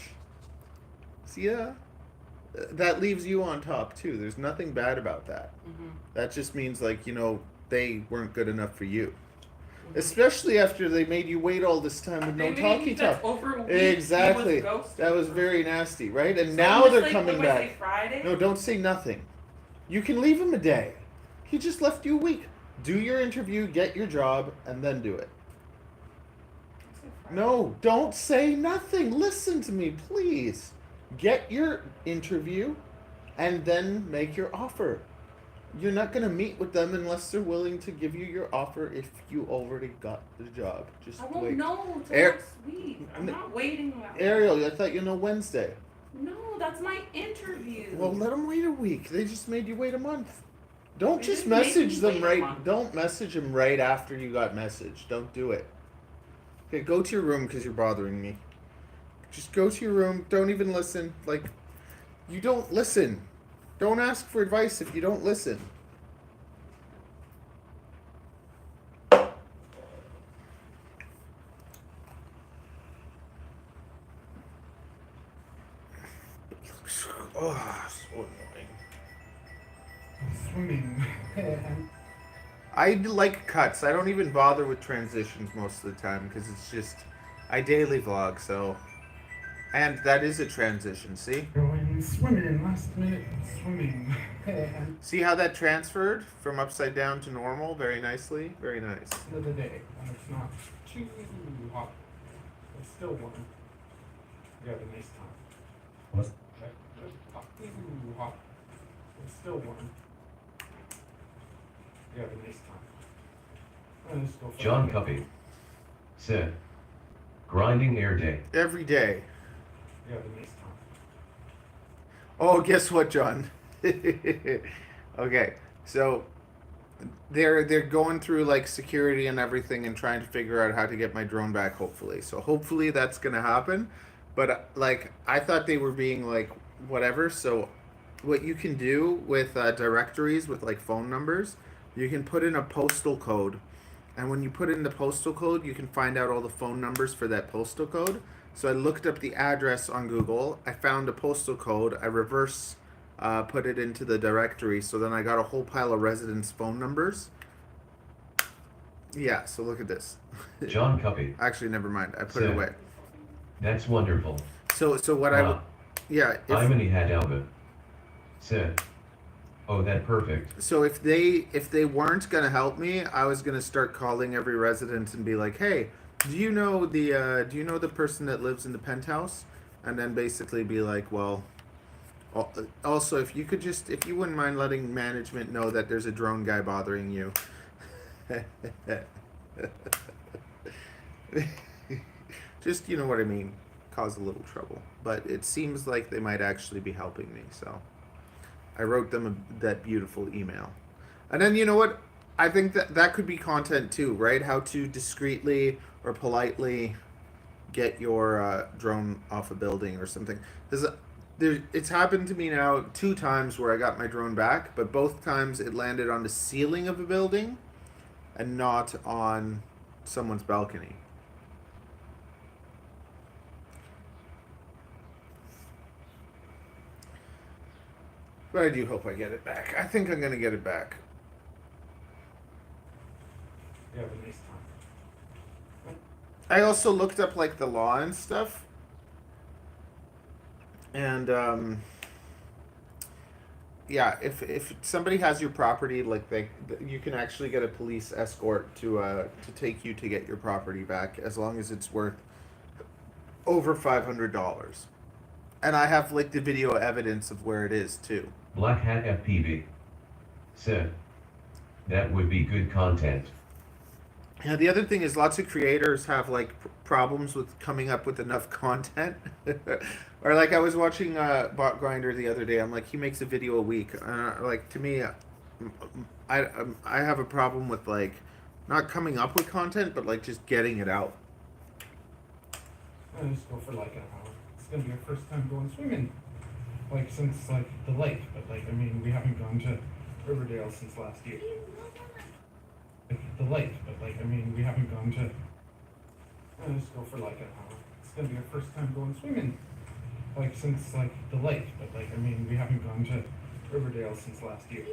S1: See ya. That leaves you on top too. There's nothing bad about that.
S2: Mm-hmm.
S1: That just means like, they weren't good enough for you. Especially after they made you wait all this time with no talkie talk.
S2: Over a week.
S1: Exactly.
S2: He was ghosted.
S1: That was very nasty, right? And
S2: So
S1: now
S2: just
S1: they're
S2: like,
S1: coming
S2: what do I say,
S1: back.
S2: Friday?
S1: No, don't say nothing. You can leave him a day. He just left you a week. Do your interview, get your job, and then do it.
S2: I said Friday.
S1: No, don't say nothing. Listen to me, please. Get your interview, and then make your offer. You're not going to meet with them unless they're willing to give you your offer if you already got the job. Just
S2: I won't
S1: wait.
S2: know till
S1: Air-
S2: next week. I'm not waiting that
S1: Ariel, I thought Wednesday.
S2: No, that's my interview.
S1: Well, let them wait a week. They just made you wait a month. Don't
S2: They
S1: just
S2: didn't make
S1: message
S2: me
S1: them
S2: wait a
S1: right.
S2: month.
S1: Don't message them right after you got messaged. Don't do it. Okay, go to your room because you're bothering me. Just go to your room. Don't even listen. Like, you don't listen. Don't ask for advice if you don't listen. Oh, so annoying.
S5: Swimming.
S1: I like cuts. I don't even bother with transitions most of the time because it's just I daily vlog, so and that is a transition. See?
S5: Going swimming, last minute swimming.
S1: See how that transferred from upside down to normal very nicely? Very nice.
S5: End of the day, when it's not too hot. It's still warm. You have a nice time.
S3: What?
S5: Not too hot. It's still warm. You have a nice time. And let's go for
S3: John
S5: it.
S3: Cuppy said, grinding air day.
S1: Every day.
S5: You have a nice time.
S1: Oh, guess what, John? Okay, so they're going through like security and everything and trying to figure out how to get my drone back. Hopefully, so hopefully that's gonna happen. But like I thought they were being like whatever. So what you can do with directories with like phone numbers, you can put in a postal code, and when you put in the postal code, you can find out all the phone numbers for that postal code. So I looked up the address on Google. I found a postal code. I reverse put it into the directory. So then I got a whole pile of residents' phone numbers. Yeah, so look at this.
S3: John Cuppy
S1: Actually, never mind. I put it
S3: said,
S1: away.
S3: that's wonderful.
S1: So what I would,
S3: Wow.
S1: yeah.
S3: Imani Hadalba said, oh, that perfect.
S1: So if they weren't gonna help me, I was gonna start calling every resident and be like, hey, do you know the person that lives in the penthouse? And then basically be like, well, also if you wouldn't mind letting management know that there's a drone guy bothering you. Just, you know what I mean, cause a little trouble. But it seems like they might actually be helping me, so I wrote them that beautiful email. And then, you know what? I think that could be content too, right? How to discreetly or politely get your drone off a building or something. It's happened to me now 2 times where I got my drone back, but both times it landed on the ceiling of a building. and not on someone's balcony. But I do hope I get it back. I think I'm gonna get it back.
S5: You have a nice time.
S1: I also looked up like the law and stuff. And yeah, if somebody has your property, like you can actually get a police escort to take you to get your property back, as long as it's worth over $500. And I have like the video evidence of where it is too.
S3: Black Hat FPV said, that would be good content.
S1: Yeah, the other thing is lots of creators have like problems with coming up with enough content. Or like I was watching Bot Grinder the other day. I'm like, he makes a video a week. Like to me, I have a problem with like not coming up with content, but like just getting it out.
S5: I just go for like an hour. It's gonna be our first time going swimming, like since like the lake. But like I mean, we haven't gone to Riverdale since last year. Like the lake, but like I mean, we haven't gone to. I just go for like an hour. It's gonna be our first time going swimming, like since like the lake. But like I mean, we haven't gone to Riverdale since last year.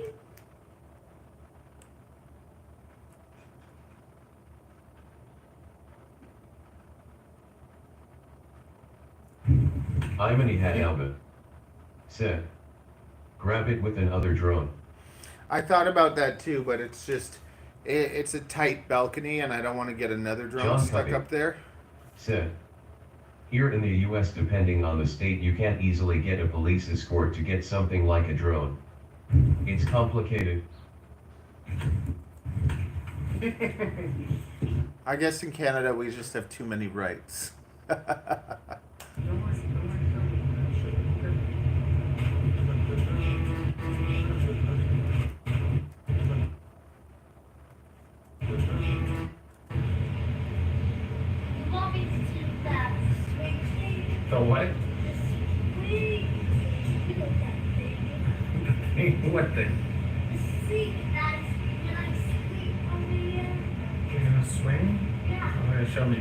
S3: Imani had Alba said, grab it with another drone.
S1: I thought about that too, but it's just it's a tight balcony, and I don't want to get another drone
S3: John
S1: stuck
S3: Covey
S1: up there.
S3: Said, here in the US, depending on the state, you can't easily get a police escort to get something like a drone. It's complicated.
S1: I guess in Canada we just have too many rights.
S5: The what? What thing? You're gonna swing?
S4: Yeah.
S5: Oh, yeah, show me.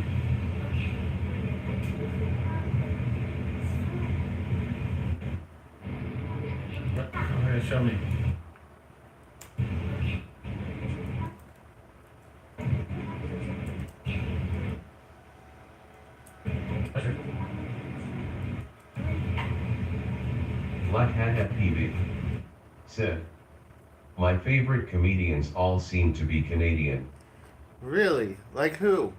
S5: Oh, yeah, show me.
S3: Black Hat FPV said, my favorite comedians all seem to be Canadian.
S1: Really? Like who?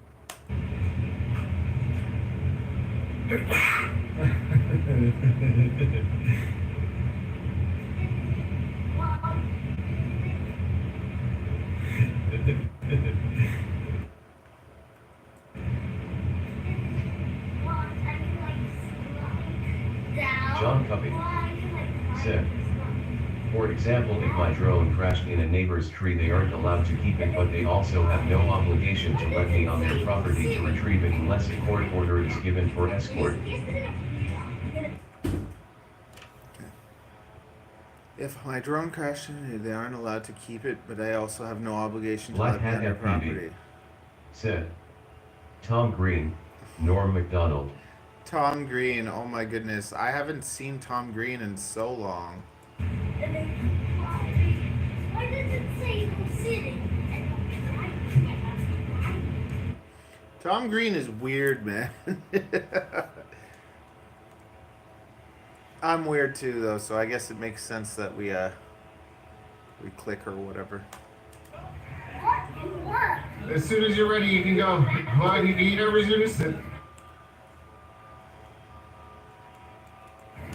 S3: John Covey said, for example, if my drone crashed in a neighbor's tree, they aren't allowed to keep it, but they also have no obligation to let me on their property to retrieve it unless a court order is given for escort.
S1: If my drone crashed in it, they aren't allowed to keep it, but I also have no obligation to
S3: Black
S1: let me on
S3: Hat
S1: their
S3: FPV
S1: property.
S3: said, Tom Green, Norm MacDonald.
S1: Tom Green, oh my goodness. I haven't seen Tom Green in so long.
S4: Why does it say who's sitting?
S1: Tom Green is weird, man. I'm weird too, though, so I guess it makes sense that we click or whatever.
S5: As soon as you're ready, you can go. Well, you never resume to sit.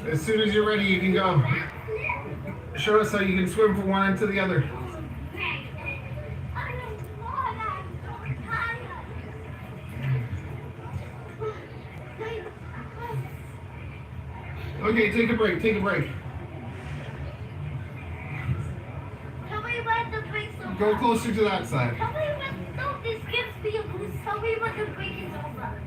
S5: As soon as you're ready, you can go. Show us how you can swim from one end to the other. Okay, take a break, take a break.
S4: Tell me when the break's over.
S5: Go closer to that side.
S4: Tell me when this gives me a boost. Tell me when the break is over.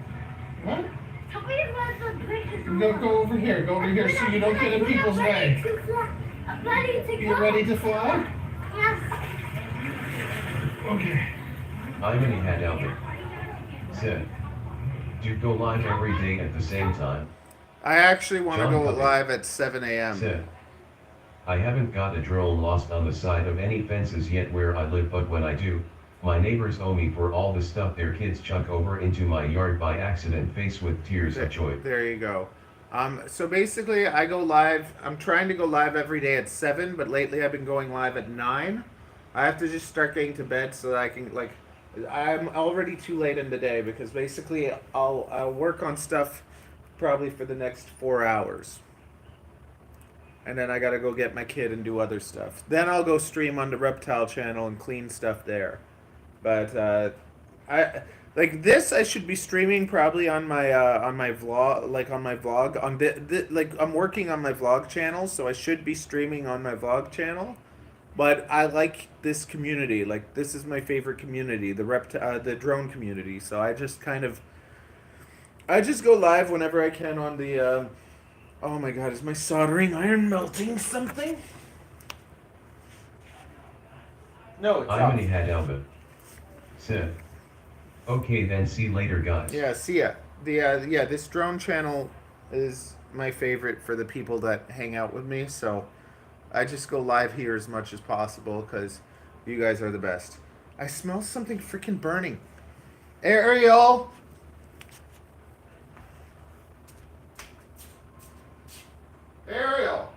S5: What?
S4: Tell me when the break is over.
S5: Go over here, go over here so you don't get in people's way.
S4: I'm ready to go.
S5: You ready to fly?
S4: Yes.
S5: Okay.
S3: Imani had Albert said, do go live every day at the same time.
S1: I actually want to
S3: John
S1: go
S3: Covey
S1: live at 7 a.m.
S3: said, I haven't got a drone lost on the side of any fences yet where I live, but when I do, my neighbors owe me for all the stuff their kids chuck over into my yard by accident, faced with tears of joy.
S1: There you go. So basically, I go live. I'm trying to go live every day at 7, but lately I've been going live at 9. I have to just start getting to bed so that I can, like, I'm already too late in the day because basically I'll work on stuff probably for the next 4 hours. And then I gotta go get my kid and do other stuff. Then I'll go stream on the Reptile channel and clean stuff there. But I like this. I should be streaming probably on my vlog, like on my vlog on like I'm working on my vlog channel, so I should be streaming on my vlog channel. But I like this community. Like this is my favorite community, the drone community. So I just go live whenever I can on the. Oh my God! Is my soldering iron melting something? No, it's
S3: Imani
S1: off.
S3: had Albert said, okay then, see you later guys.
S1: Yeah, see ya. This drone channel is my favorite for the people that hang out with me. So I just go live here as much as possible because you guys are the best. I smell something freaking burning. Ariel. Ariel.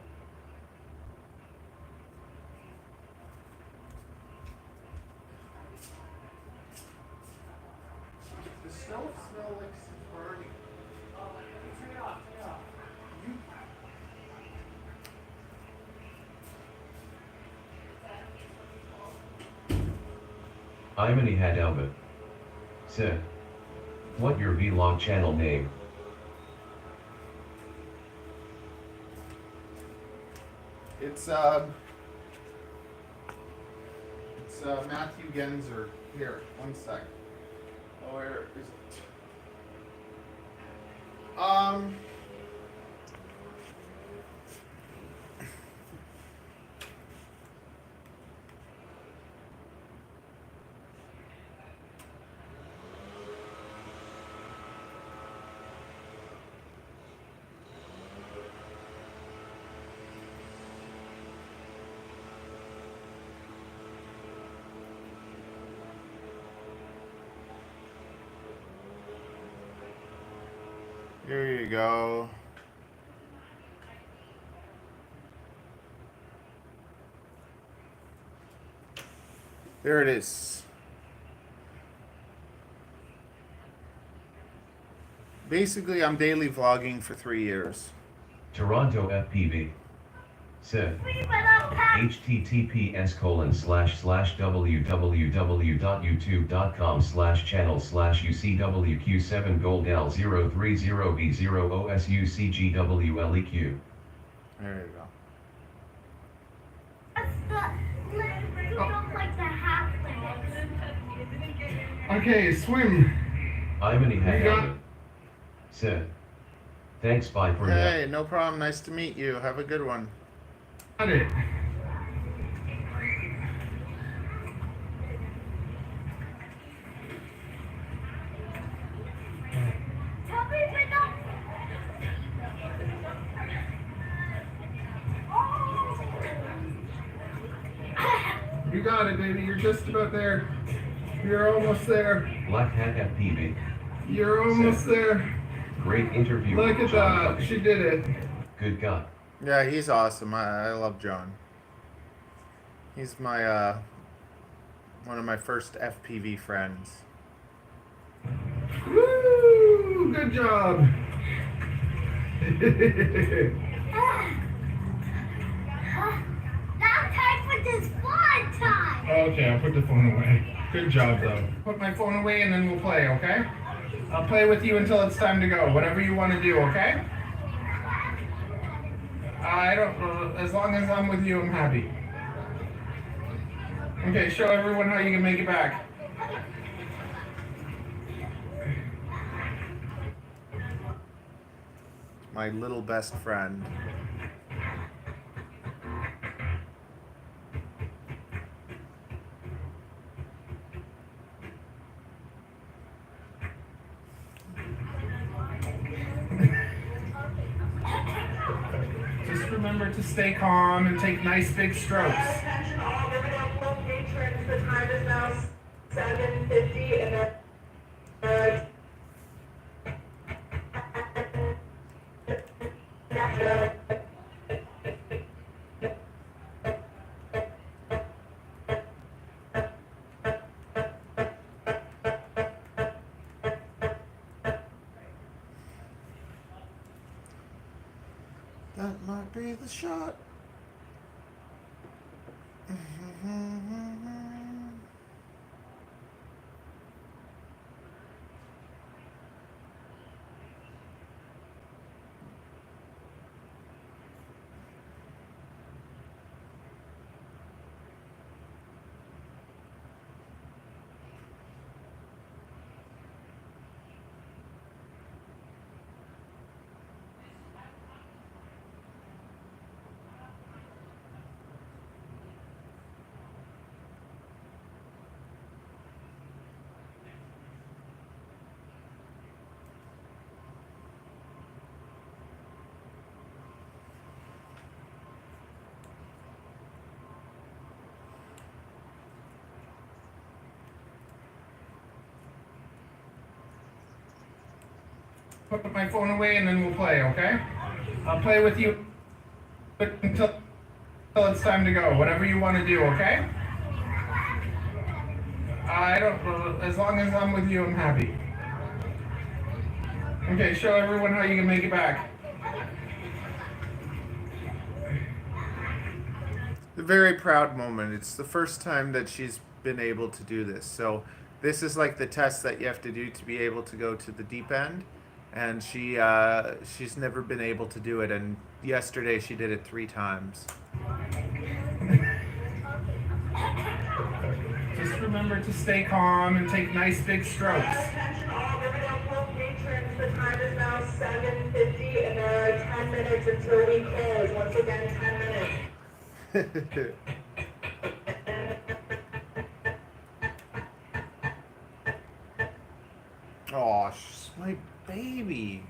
S1: The stove smells like it's burning. Turn it off, turn it off.
S3: Imani had Albert said, what your vlog channel name?
S1: It's Matthew Genzer. Here, one sec. Oh, where is it? Here you go. There it is. Basically, I'm daily vlogging for 3 years.
S3: Toronto FPV said, https://www.youtube.com/channel/ucwq7 goldl 030b0osucgwleq.
S1: There you go.
S5: Okay, swim.
S3: Imani
S5: You
S3: had
S5: got-
S3: Albert said, thanks, bye for now.
S1: Hey, no problem. Nice to meet you. Have a good one.
S5: Got it. You got it, baby. You're just about there. You're almost there.
S3: Black Hat FPV.
S5: You're almost there.
S3: Great interview.
S5: Look
S3: with
S5: at
S3: John
S5: that.
S3: Covey.
S5: She did it.
S3: Good God.
S1: Yeah, he's awesome. I love John. He's my one of my first FPV friends.
S5: Woo! Good job.
S6: Now time for this fun time!
S5: Okay, I'll put the phone away. Good job, though. Put my phone away and then we'll play, okay? I'll play with you until it's time to go. Whatever you want to do, okay? I don't. As long as I'm with you, I'm happy. Okay, show everyone how you can make it back.
S1: My little best friend.
S5: remember to stay calm and take nice big strokes.
S7: Attention all Riverdale patrons, the time is now 7:50 and
S1: That might be the shot.
S5: Put my phone away and then we'll play, okay? I'll play with you until it's time to go. Whatever you want to do, okay? I don't, as long as I'm with you, I'm happy. Okay, show everyone how you can make it back.
S1: A very proud moment. It's the first time that she's been able to do this. So this is like the test that you have to do to be able to go to the deep end. And she's never been able to do it. And yesterday she did it 3 times.
S5: Just remember to stay calm and take nice big strokes.
S7: attention all Riverdale patrons, the time is now 7:50 and there are 10 minutes until we close. Once again, 10 minutes.
S1: Oh, she's my baby.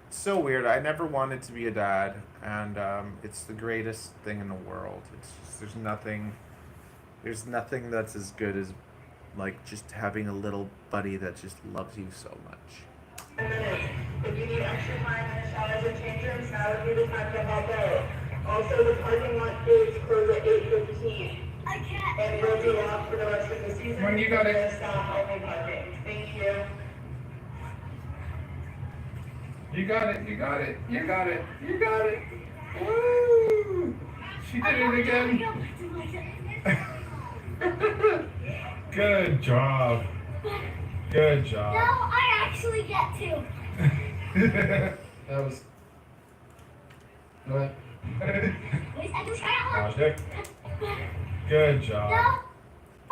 S1: It's so weird. I never wanted to be a dad, and it's the greatest thing in the world. It's just, there's nothing that's as good as like just having a little buddy that just loves you so much.
S7: 10 minutes. If you need extra time in the showers or change rooms, now would be the time to help out. Also, the parking lot gates close at 8:15.
S6: I can't.
S7: And will be locked for the rest of the season.
S5: When you got it.
S7: For staff only parking. Thank you.
S5: You got it, you got it, you got it, you got it. Woo! She did it again. Good job. Good
S6: No,
S5: job.
S6: I actually get to.
S5: That was. What?
S6: Wait, I can try it one.
S5: Logic. Good job.
S6: No,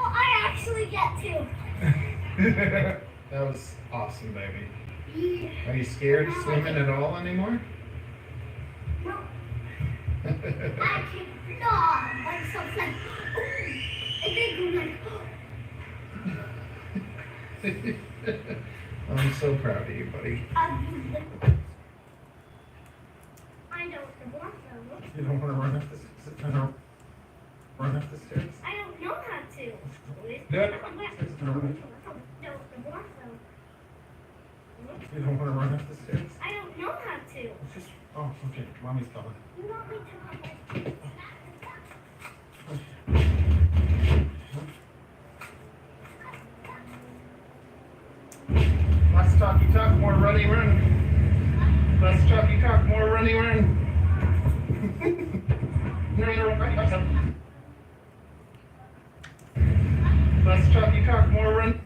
S6: I actually get to.
S5: That was awesome, baby. Are you scared of swimming at all anymore?
S6: No, I can fly like something. And then go like.
S5: I'm so proud of you, buddy.
S6: I don't want to.
S5: You don't want to run up the stairs? Run up the stairs?
S6: I don't know how to.
S5: Good.
S6: I don't want to.
S5: You don't want to run up the stairs?
S6: I don't know how to.
S5: Just, oh, okay. Mommy's coming.
S6: You want me to?
S5: Less talky talk, more runny run. Less talky talk, more runny run. Less talky talk, more run.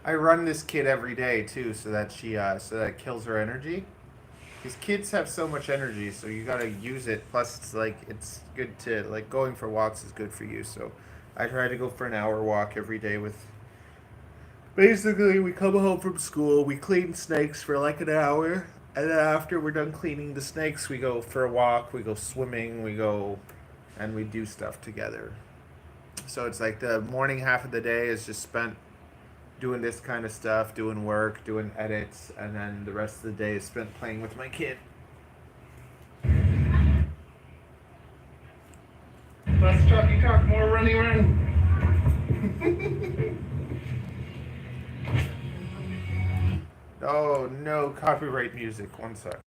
S1: I run this kid every day too, so that so that it kills her energy. Because kids have so much energy, so you gotta use it. Plus, it's good to going for walks is good for you. So, I try to go for an hour walk every day with. Basically, we come home from school, we clean snakes for like an hour, and then after we're done cleaning the snakes, we go for a walk, we go swimming, and we do stuff together. So it's like the morning half of the day is just spent doing this kind of stuff, doing work, doing edits, and then the rest of the day is spent playing with my kid. Oh no, copyright music. One sec.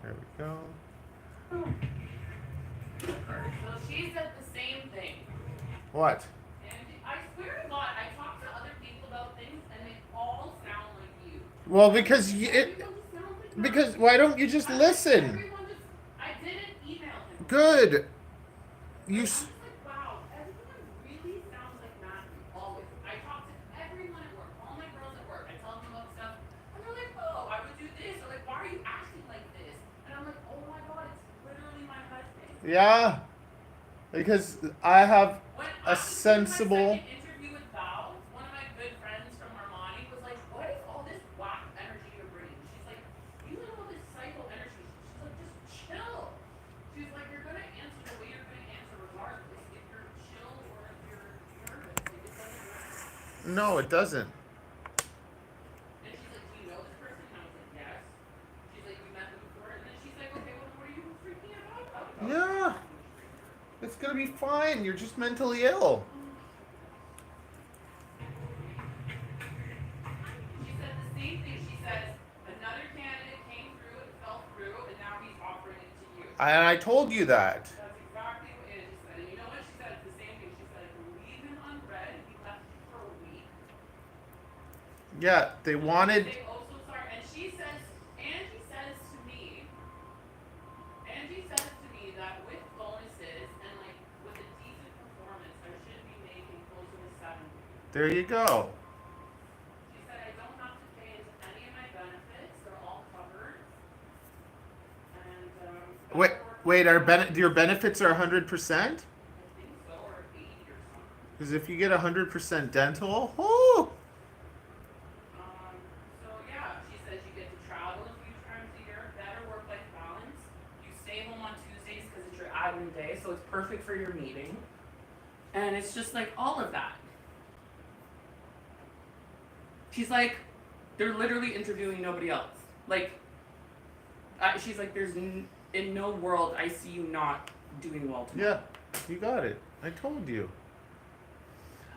S1: There we go.
S2: So she said the same thing.
S1: What?
S2: And I swear to God, I talk to other people about things and they all sound like you.
S1: Well, because
S2: Everyone just sounds like
S1: because why don't you just listen?
S2: Everyone just, I didn't email him.
S1: Good. You.
S2: I'm just like, wow, everyone really sounds like Matthew, always. I talk to everyone at work, all my girls at work. I tell them about stuff, and they're like, oh, I would do this. Or like, why are you acting like this? And I'm like, oh my God, it's literally my husband.
S1: Yeah. Because I have
S2: When
S1: a
S2: I was doing
S1: sensible.
S2: my second interview with Val, one of my good friends from Armani was like, what is all this whack energy you're bringing? She's like, you and all this psycho energy. She's like, just chill. She's like, you're going to answer the way you're going to answer regardless if you're chill or if you're nervous. Like, it doesn't matter.
S1: No, it doesn't.
S2: And she's like, do you know this person? And I was like, yes. She's like, you met them before? And then she's like, okay, well, what are you freaking out about?
S1: Yeah. It's gonna be fine. You're just mentally ill.
S2: She said the same thing. She says, another candidate came through, it fell through, and now he's offering it to you.
S1: And I told you that.
S2: That's exactly what Angie said. And you know what she said? It's the same thing. She said, I can leave him unread. He left for a week.
S1: Yeah, they wanted.
S2: They also sorry. And she says, Angie says to me that with bonuses and like with a decent performance, I should be making closer to 70.
S1: There you go.
S2: She said, I don't have to pay into any of my benefits. They're all covered. And,
S1: Your benefits are 100%?
S2: I think so, or 80 or something.
S1: Because if you get 100% dental, oh,
S2: So yeah, she says you get to travel a few times a year, better work-life balance. You stay home on Tuesdays because it's your admin day, so it's perfect for your meeting. And it's just like all of that. She's like, they're literally interviewing nobody else. Like, she's like, in no world I see you not doing well tomorrow.
S1: yeah, you got it. I told you.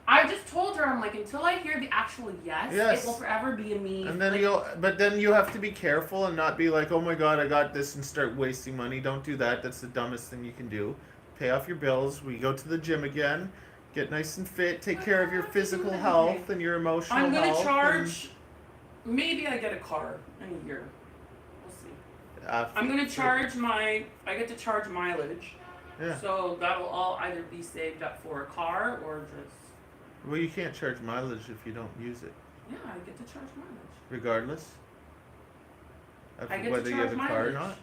S2: I just told her, I'm like, until I hear the actual yes.
S1: Yes.
S2: It will forever be a me.
S1: And then
S2: like,
S1: but then you have to be careful and not be like, oh my God, I got this and start wasting money. Don't do that. That's the dumbest thing you can do. Pay off your bills. We go to the gym again. Get nice and fit. Take care of your physical health and your emotional
S2: I'm
S1: health.
S2: gonna charge. Maybe I get a car in a year. We'll see. I'm gonna charge I get to charge mileage.
S1: Yeah.
S2: So that'll all either be saved up for a car or just.
S1: Well, you can't charge mileage if you don't use it,
S2: Yeah, I get to charge mileage.
S1: regardless of
S2: I get to
S1: whether you have a
S2: charge
S1: car or
S2: mileage.
S1: not.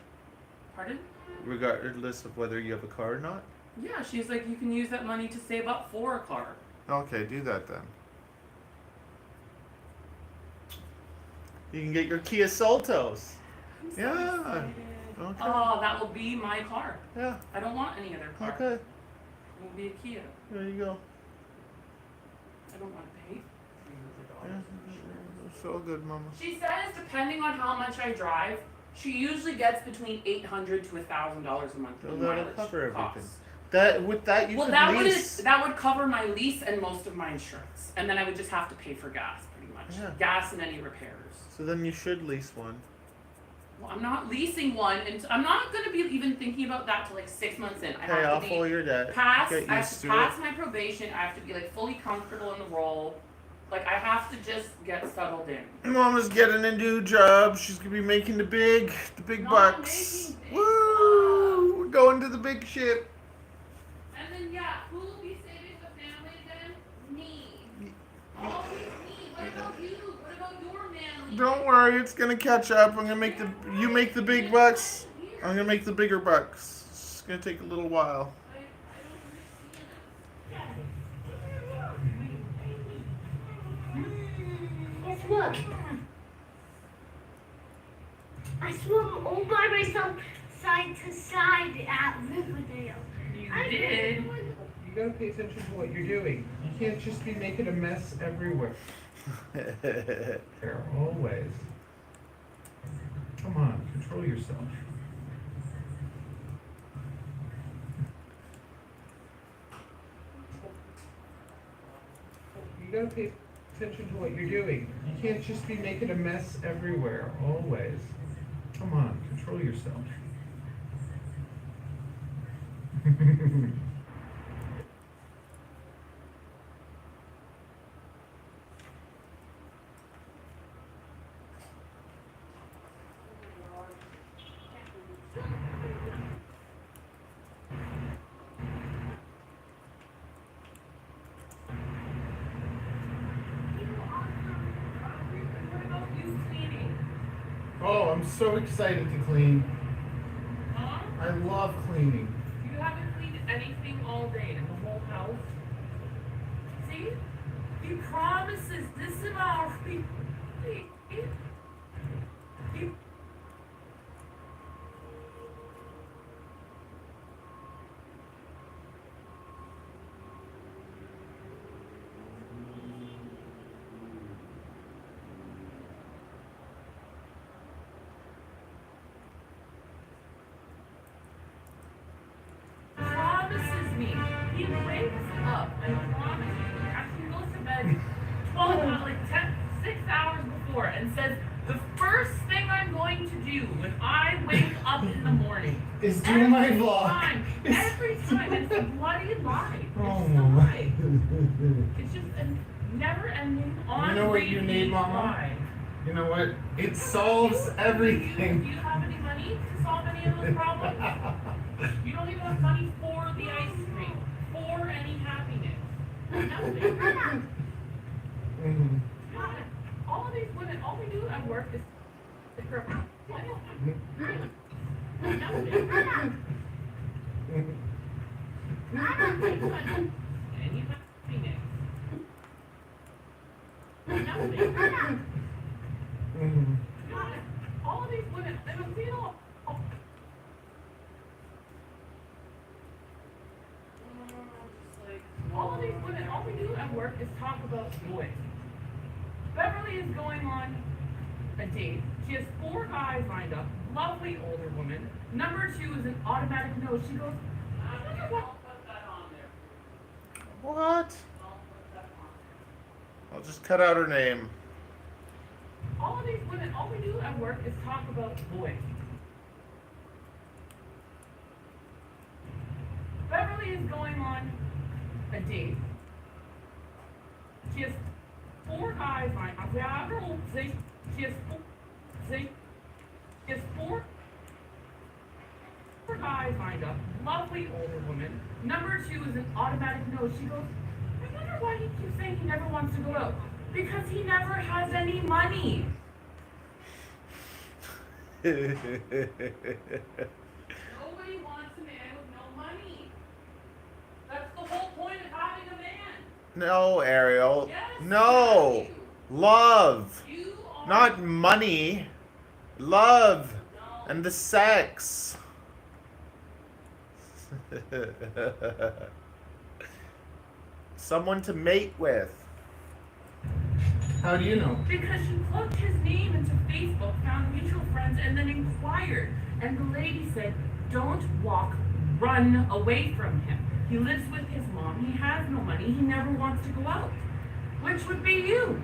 S2: Pardon?
S1: Regardless of whether you have a car or not.
S2: Yeah, she's like, you can use that money to save up for a car.
S1: Okay, do that then. You can get your Kia Seltos.
S2: I'm so
S1: Yeah.
S2: excited.
S1: Okay.
S2: Oh, that will be my car.
S1: Yeah.
S2: I don't want any other car.
S1: Okay.
S2: It will be a Kia.
S1: There you go.
S2: I don't want to pay $300
S1: Yeah.
S2: in insurance.
S1: It's all good, Mama.
S2: She says, depending on how much I drive, she usually gets between $800 to $1,000 a month
S1: So
S2: in
S1: that'll
S2: mileage
S1: cover everything.
S2: costs.
S1: With that you
S2: Well,
S1: can lease.
S2: that would cover my lease and most of my insurance, and then I would just have to pay for gas, pretty much.
S1: Yeah.
S2: Gas and any repairs.
S1: So then you should lease one.
S2: Well, I'm not leasing one, and I'm not going to be even thinking about that till like 6 months in. I
S1: Pay
S2: have
S1: off
S2: to be
S1: all your debt.
S2: pass.
S1: Get
S2: I have
S1: used
S2: to
S1: to
S2: pass
S1: it.
S2: my probation. I have to be like fully comfortable in the role. Like I have to just get settled in.
S1: Mama's getting a new job. She's gonna be making the big
S2: Not
S1: bucks.
S2: making big
S1: Woo! We're going to the big ship.
S2: And then yeah, who will be saving the
S1: Don't worry, it's gonna catch up. I'm gonna make you make the big bucks. I'm gonna make the bigger bucks. It's gonna take a little while.
S6: Guess what? I swam all by myself side to side at Riverdale.
S5: You
S6: I
S5: did? You gotta pay attention to what you're doing. You can't just be making a mess everywhere. There always. Come on, control yourself. You gotta pay attention to what you're doing. You can't just be making a mess everywhere, always. Come on, control yourself. Oh, I'm so excited to clean.
S2: Huh?
S5: I love cleaning.
S2: You haven't cleaned anything all day in the whole house. See? He promises this amount. He promises me. He wakes up and promises me after he goes to bed 6 hours before and says, the first thing I'm going to do when I wake up in the morning
S5: Is do my vlog.
S2: Every time. It's a bloody lie. It's
S5: Oh
S2: a
S5: my.
S2: lie. It's just a never-ending on.
S5: You know what you need, Mama?
S2: Lie.
S5: You know what? It solves everything.
S2: Do you have any money to solve any of those problems? You don't even have money for the ice cream, for any happiness. Nothing.
S5: Mhm.
S2: God, all of these women, all we do at work is nothing. Any happiness. Nothing.
S5: Mhm.
S2: God, all of these women, they don't see it all. All of these women, all we do at work is talk about boys. Beverly is going on a date. She has 4 guys lined up. Lovely older woman. Number 2 is an automatic no. She goes, I wonder what. I'll put that on there.
S1: What?
S2: I'll put that on there.
S1: I'll just cut out her name.
S2: All of these women, all we do at work is talk about boys. Beverly is going on a date. She has 4 guys lined up. She has 4 guys lined up. Lovely older woman. Number 2 is an automatic no. She goes, I wonder why he keeps saying he never wants to go out. Because he never has any money. Nobody wants a man with no money. That's the whole point of having a man.
S1: No, Ariel.
S2: Yes,
S1: No.
S2: you.
S1: Love.
S2: You are
S1: Not money. Love.
S2: no.
S1: And the sex. Someone to mate with.
S5: How do you know?
S2: Because she plugged his name into Facebook, found mutual friends, and then inquired. And the lady said, don't walk, run away from him. He lives with his mom, he has no money, he never wants to go out. Which would be you.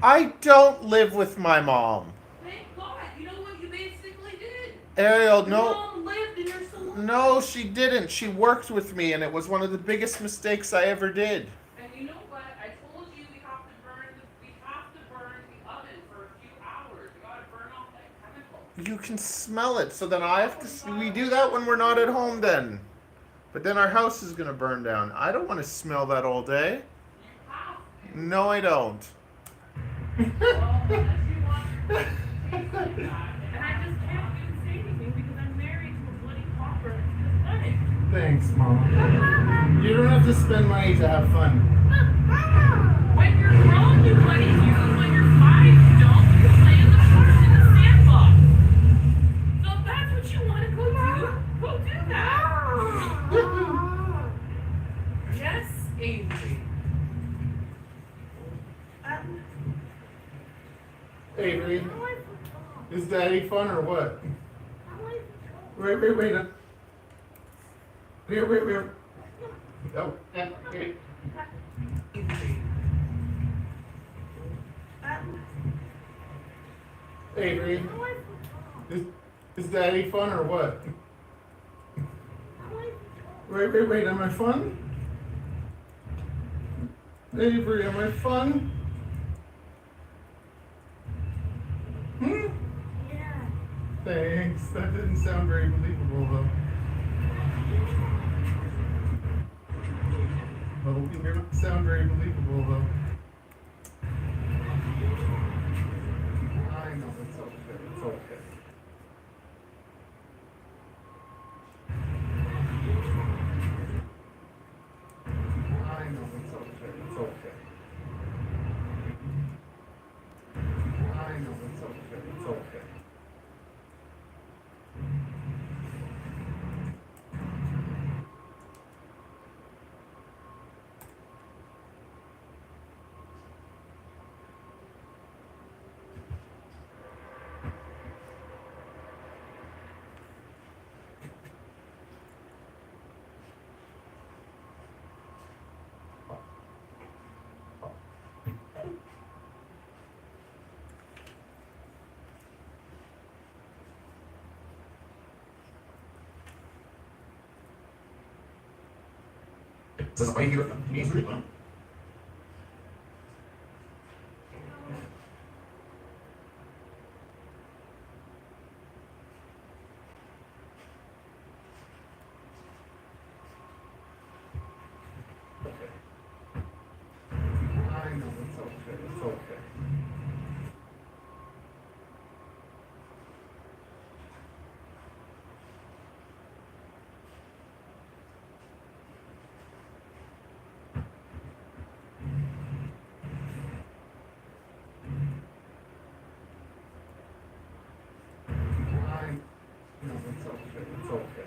S1: I don't live with my mom.
S2: Thank God, you know what you basically did?
S1: Ariel,
S2: Your
S1: no.
S2: mom lived in your salon.
S1: No, she didn't. She worked with me, and it was one of the biggest mistakes I ever did.
S2: And you know what? I told you we have to burn the oven for a few hours. We gotta burn off that chemical.
S1: You can smell it, so then I have to. We do that when we're not at home, then. But then our house is gonna burn down. I don't want to smell that all day.
S2: You have to.
S1: No, I don't.
S2: Well, unless you And I just can't even say anything because I'm married to a bloody pauper that's pathetic.
S5: Thanks, Mom. You don't have to spend money to have fun.
S2: When you're grown, you bloody do. When you're 5, you don't. You play in the park in the sandbox. So if that's what you want to go do that. Yes, Avery.
S5: Avery, is Daddy fun or what? Wait. Wait. Oh, wait. Avery, is Daddy fun or what? Wait, am I fun? Avery, am I fun?
S6: Yeah.
S5: Thanks, that didn't sound very believable though. Well, it didn't sound very believable though. I know, it's okay. I know, it's okay. I know, it's okay.
S8: Das ist eigentlich
S5: I know, it's okay. I know, it's okay.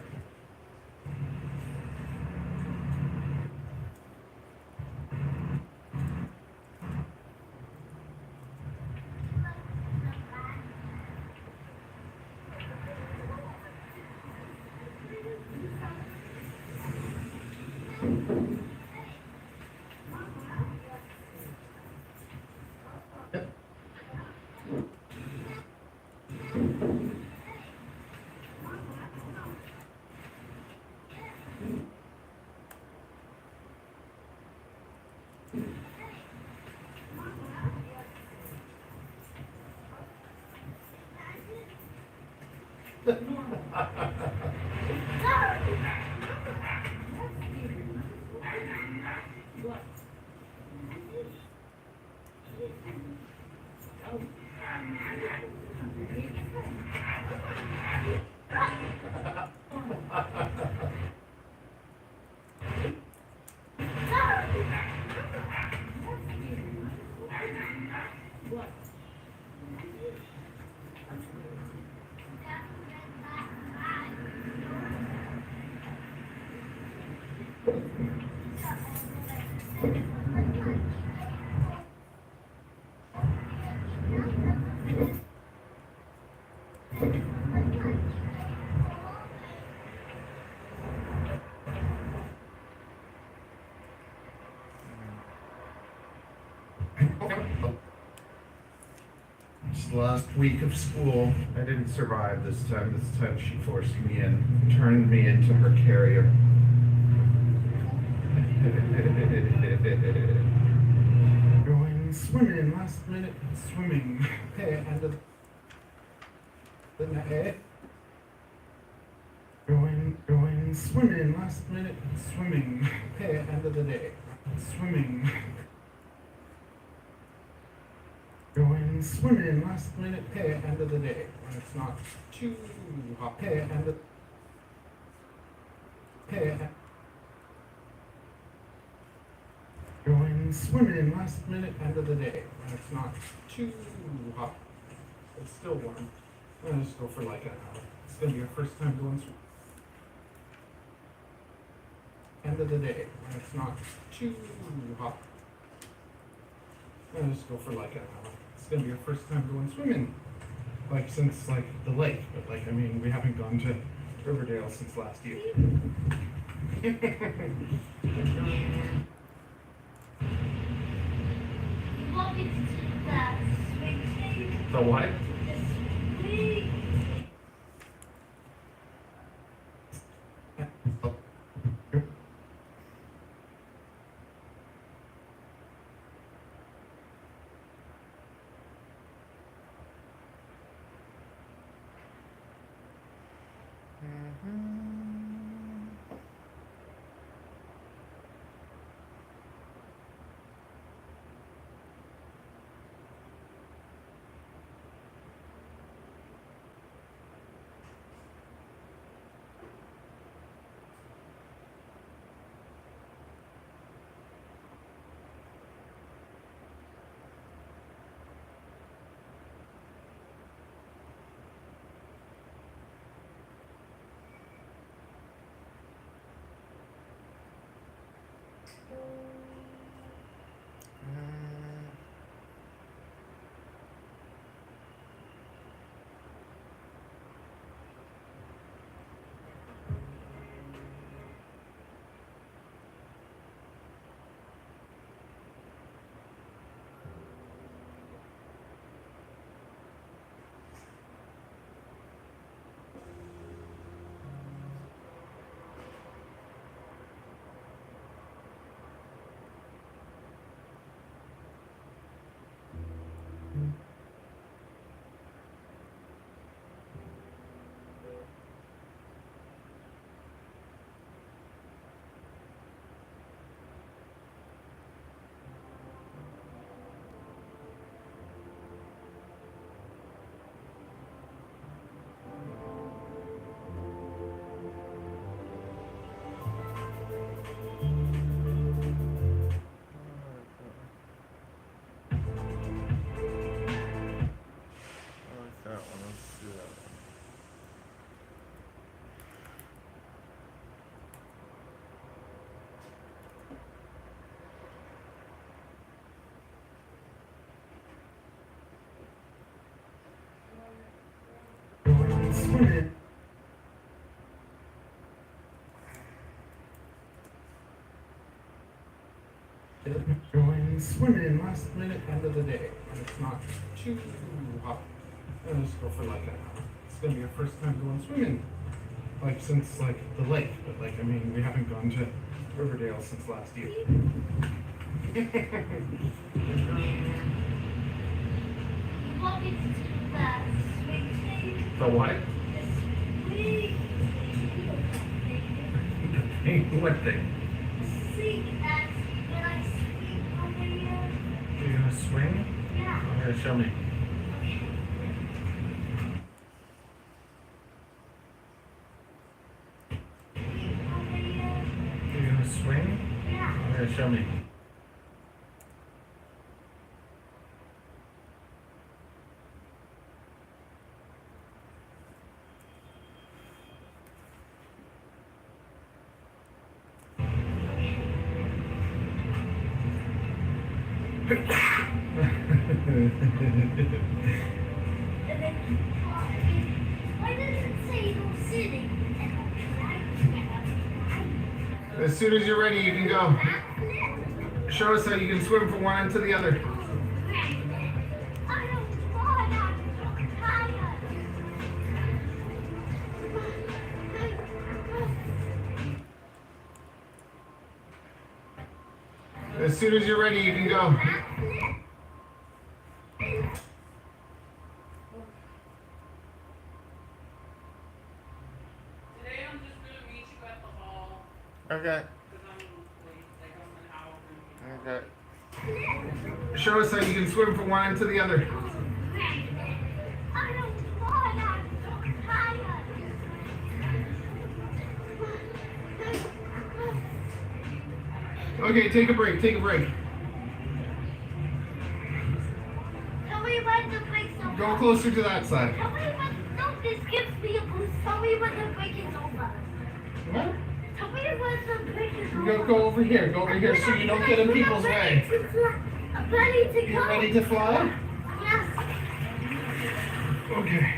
S1: It's the last week of school. I didn't survive this time. This time she forced me in, turned me into her carrier.
S5: Going swimming, last minute swimming. Hey, end of the night. Going swimming, last minute swimming. Hey, end of the day. Swimming. Going Going swimming, last minute pay at end of the day, when it's not too hot. Pay at end of Going swimming, last minute end of the day, when it's not too hot. It's still warm. I'm gonna just go for like an hour. It's gonna be your first time going swimming. End of the day, when it's not too hot. I'm gonna just go for like an hour. It's gonna be your first time going swimming. Like since like the lake, but like I mean we haven't gone to Riverdale since last year.
S6: You want me to do that swing thing?
S5: The what?
S6: The swing.
S5: Swimming. Going swimming, last minute end of the day, when it's not too hot. I'm gonna just go for like an hour. It's gonna be your first time going swimming. Like since like the lake, but like I mean we haven't gone to Riverdale since last year.
S6: You want me to do that swing thing?
S5: The what?
S6: The swing thing.
S5: What thing?
S6: Swing as when I swing over here.
S5: You're gonna swing?
S6: Yeah.
S5: I'm gonna show me.
S6: Over here.
S5: You're gonna swing?
S6: Yeah.
S5: I'm gonna show me.
S6: And then, why does it say no sitting?
S5: As soon as you're ready, you can go. Show us how you can swim from one end to the other.
S6: I don't want
S5: As soon as you're ready, you can go.
S2: Today I'm just gonna meet you at the hall,
S1: Okay.
S2: cause I'm late, like I'm an hour from here.
S1: Okay.
S5: Show us how you can swim from one end to the other. Okay, take a break, take a break.
S6: Tell me when the break's over.
S5: Go closer to that side.
S6: Tell me when, no, this gives me a boost. Tell me when the break is over.
S5: What?
S6: Tell me when the break is over.
S5: Go over here so you don't get in people's way.
S6: I'm ready to go.
S5: You ready to fly?
S6: Yes.
S5: Okay.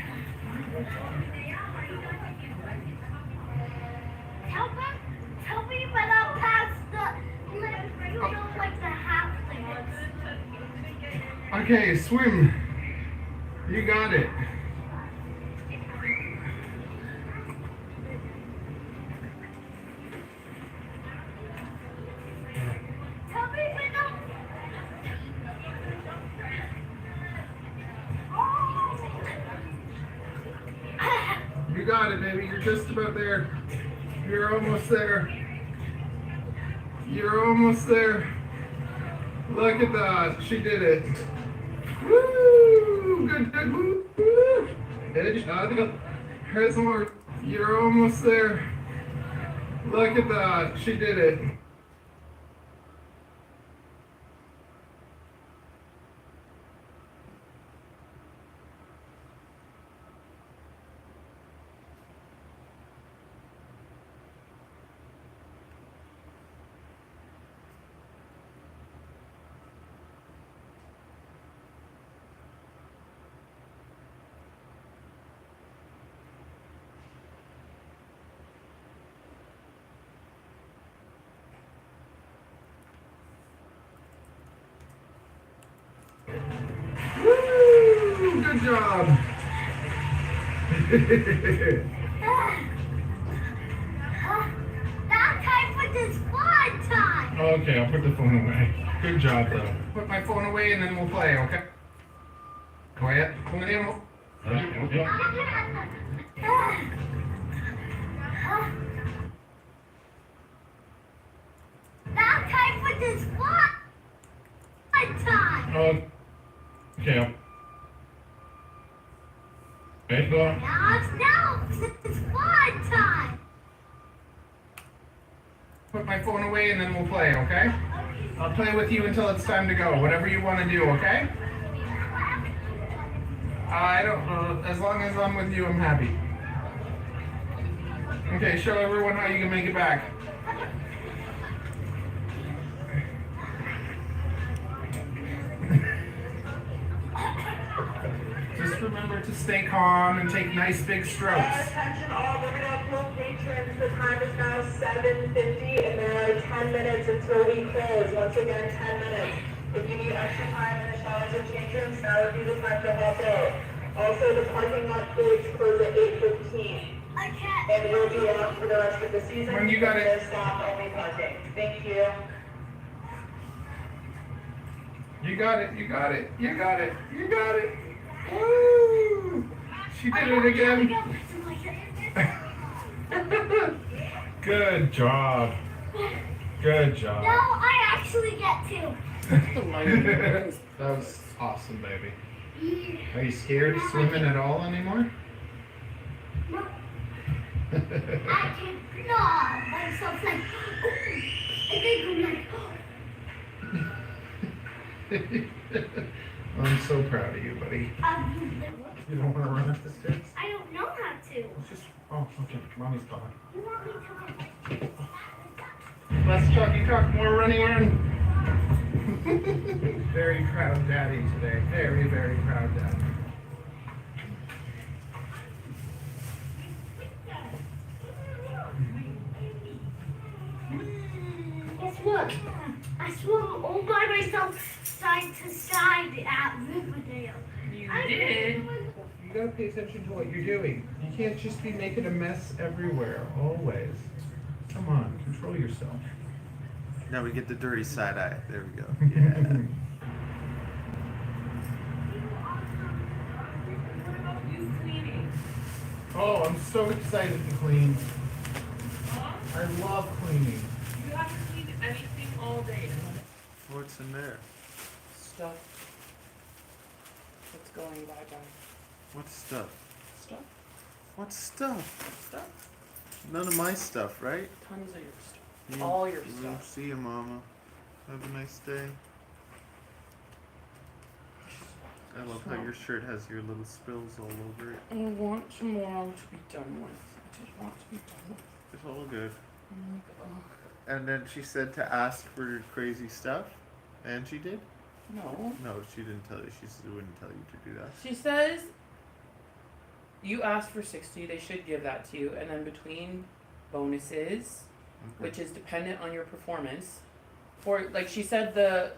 S6: Tell me when I'm past the limit, you know, like the half limit.
S5: Okay, swim. You got it.
S6: Tell me when I'm...
S5: You got it, baby. You're just about there. You're almost there. You're almost there. Look at that. She did it. Woo! Good. Woo! Here's more. You're almost there. Look at that. She did it. Woo! Good job.
S6: Now time for this fun time.
S5: Okay, I'll put the phone away. Good job, though. Put my phone away and then we'll play, okay? Quiet.
S6: Now time for this fun time.
S5: Okay. Okay, go.
S6: Now it's fun time.
S5: Put my phone away and then we'll play, okay? I'll play with you until it's time to go. Whatever you want to do, okay? I don't. As long as I'm with you, I'm happy. Okay, show everyone how you can make it back. Just remember to stay calm and take nice big strokes.
S7: Attention all Liverpool patrons, the time is now 7:50 and there are 10 minutes until we close. Once again, 10 minutes. If you need extra time in the showers or change rooms, now would be the time to hop out. Also, the parking lot gates close at 8:15.
S6: I can't.
S7: And will be out for the rest of the season.
S5: When you got it.
S7: There's staff only parking. Thank you.
S5: You got it. You got it. You got it. You got it. Woo! She did it again. Good job. Good job.
S6: No, I actually get to.
S5: That was awesome, baby. Are you scared of swimming at all anymore?
S6: I can gnaw myself like, and then go like,
S5: I'm so proud of you, buddy. You don't want to run up the stairs?
S6: I don't know how to.
S5: Let's just. Oh, okay. Mommy's calling.
S6: You want me to?
S5: Less talky talk, more running around. Very proud daddy today. Very, very proud daddy.
S6: Guess what? I swam all by myself side to side at Riverdale.
S2: You did?
S5: You gotta pay attention to what you're doing. You can't just be making a mess everywhere, always. Come on, control yourself.
S1: Now we get the dirty side eye. There we go. Yeah.
S5: Oh, I'm so excited to clean. I love cleaning.
S2: You haven't cleaned anything all day.
S1: What's in there?
S2: Stuff. It's going bye-bye.
S1: What stuff?
S2: Stuff?
S1: What stuff?
S2: Stuff?
S1: None of my stuff, right?
S2: Tons of your stuff.
S1: You-
S2: All your
S1: you
S2: stuff.
S1: See you, Mama. Have a nice day. I love how your shirt has your little spills all over it.
S2: I want tomorrow to be done with. I just want to be done with.
S1: It's all good.
S2: I'm like, oh.
S1: And then she said to ask for crazy stuff, and she did?
S2: No.
S1: No, she didn't tell you. She said wouldn't tell you to do that.
S2: She says you asked for 60, they should give that to you, and then between bonuses,
S1: Okay.
S2: which is dependent on your performance, for like she said the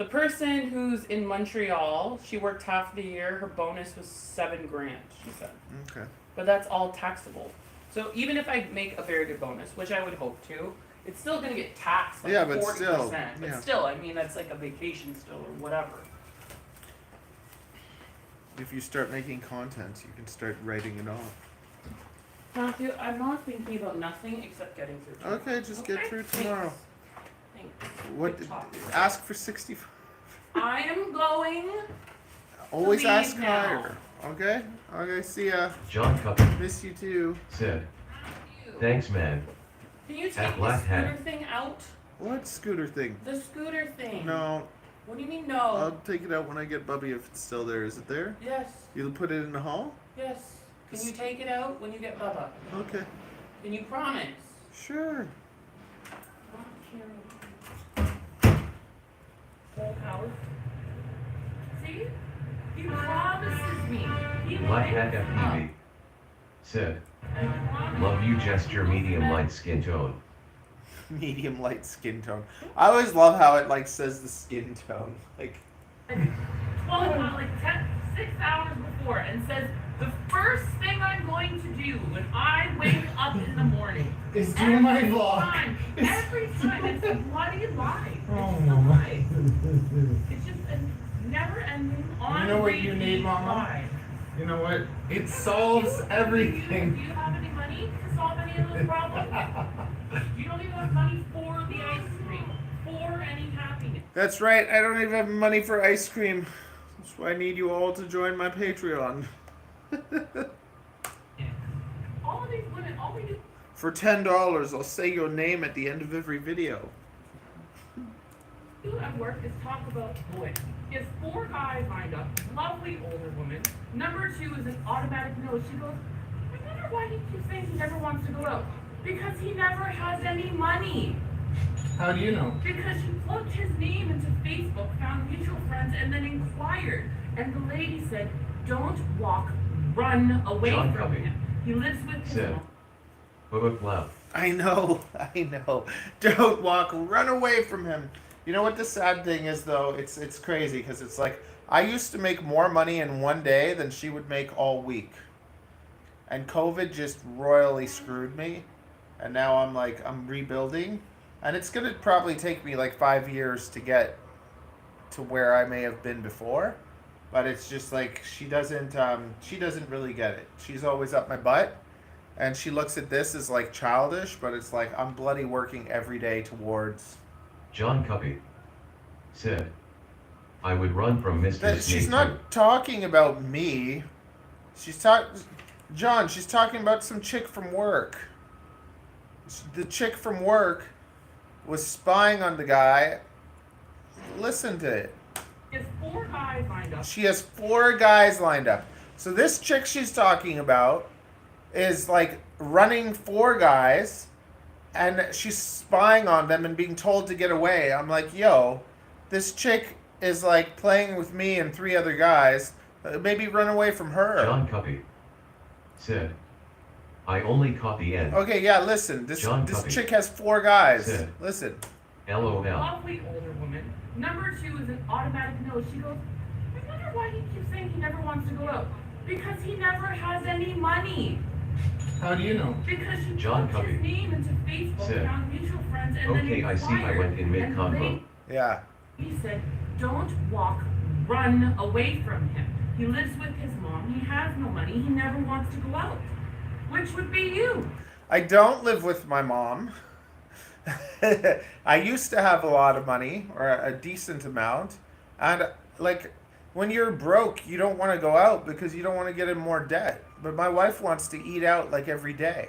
S2: person who's in Montreal, she worked half the year, her bonus was $7,000, she said.
S1: Okay.
S2: But that's all taxable. So even if I make a very good bonus, which I would hope to, it's still gonna get taxed like
S1: Yeah, but
S2: 40%.
S1: still,
S2: But
S1: yeah.
S2: still, I mean that's like a vacation still or whatever.
S1: If you start making content, you can start writing it off.
S2: Matthew, I'm not thinking about nothing except getting through tomorrow.
S1: Okay, just get through tomorrow.
S2: Thanks.
S1: What?
S2: Good talk.
S1: Ask for 65.
S2: I am going.
S1: Always
S2: leave
S1: ask
S2: now.
S1: higher. Okay? Okay, see ya.
S3: John Cuppy
S1: Miss you too.
S3: said,
S2: Matthew,
S3: thanks man.
S2: can you
S3: At
S2: take the
S3: Black
S2: scooter
S3: Hat.
S2: thing out?
S1: What scooter thing?
S2: The scooter thing.
S1: No,
S2: What do you mean no?
S1: I'll take it out when I get Bubby if it's still there. Is it there?
S2: Yes.
S1: You'll put it in the hall?
S2: Yes. Can you take it out when you get Bubba?
S1: Okay.
S2: Can you promise?
S1: Sure.
S2: Old Howard. See? He promises me. He
S3: Black
S2: will
S3: Hat
S2: pick us
S3: FPV said, love you gesture medium light skin tone.
S1: Medium light skin tone. I always love how it like says the skin tone. Like
S2: 6 hours before and says, the first thing I'm going to do when I wake up in the morning
S5: Is doing my
S2: every
S5: vlog.
S2: time, every time, it's a bloody lie.
S5: Oh,
S2: It's a
S5: Mama.
S2: lie. It's just a never-ending,
S5: You know what you need, Mama?
S2: lie.
S5: You know what? It solves
S2: Do
S5: everything.
S2: you have any money to solve any of those problems? You don't even have money for the ice cream, for any happiness.
S1: that's right. I don't even have money for ice cream. That's why I need you all to join my Patreon.
S2: All of these women, all we do
S1: For $10, I'll say your name at the end of every video.
S2: at work is talk about boys. He has 4 guys lined up, lovely older woman. Number 2 is an automatic no. She goes, I wonder why he keeps saying he never wants to go out. Because he never has any money.
S5: How do you know?
S2: Because she plugged his name into Facebook, found mutual friends, and then inquired. And the lady said, don't walk, run away
S3: John
S2: from
S3: Covey
S2: him. He lives with his
S3: said,
S2: mom.
S3: Book love.
S1: I know. Don't walk, run away from him. You know what the sad thing is though? It's crazy because it's like I used to make more money in one day than she would make all week. And COVID just royally screwed me. And now I'm rebuilding. And it's gonna probably take me like 5 years to get to where I may have been before. But it's just like she doesn't really get it. She's always up my butt. And she looks at this as like childish, but it's like I'm bloody working every day towards
S3: John Cuppy said, I would run from Mr.
S1: that.
S3: Snake
S1: She's
S3: too.
S1: not talking about me. She's talking about some chick from work. The chick from work was spying on the guy. Listen to it.
S2: He has 4 guys lined up.
S1: She has 4 guys lined up. So this chick she's talking about is like running 4 guys and she's spying on them and being told to get away. I'm like, yo, this chick is like playing with me and 3 other guys. Maybe run away from her.
S3: John Cuppy said, I only caught the end.
S1: Okay, yeah, listen. This
S3: John Covey
S1: chick has 4 guys.
S3: said,
S1: Listen.
S3: LOL.
S2: Lovely older woman. Number 2 is an automatic no. She goes, I wonder why he keeps saying he never wants to go out. Because he never has any money.
S5: How do you know?
S2: Because she
S3: John
S2: plugged his
S3: Covey
S2: name into Facebook,
S3: said,
S2: found mutual friends, and then
S3: Okay, I see I went in
S2: inquired. And the
S3: mid-convo.
S1: Yeah.
S2: lady said, don't walk, run away from him. He lives with his mom. He has no money. He never wants to go out. Which would be you.
S1: I don't live with my mom. I used to have a lot of money, or a decent amount. And, like, when you're broke, you don't want to go out because you don't want to get in more debt. But my wife wants to eat out, like, every day.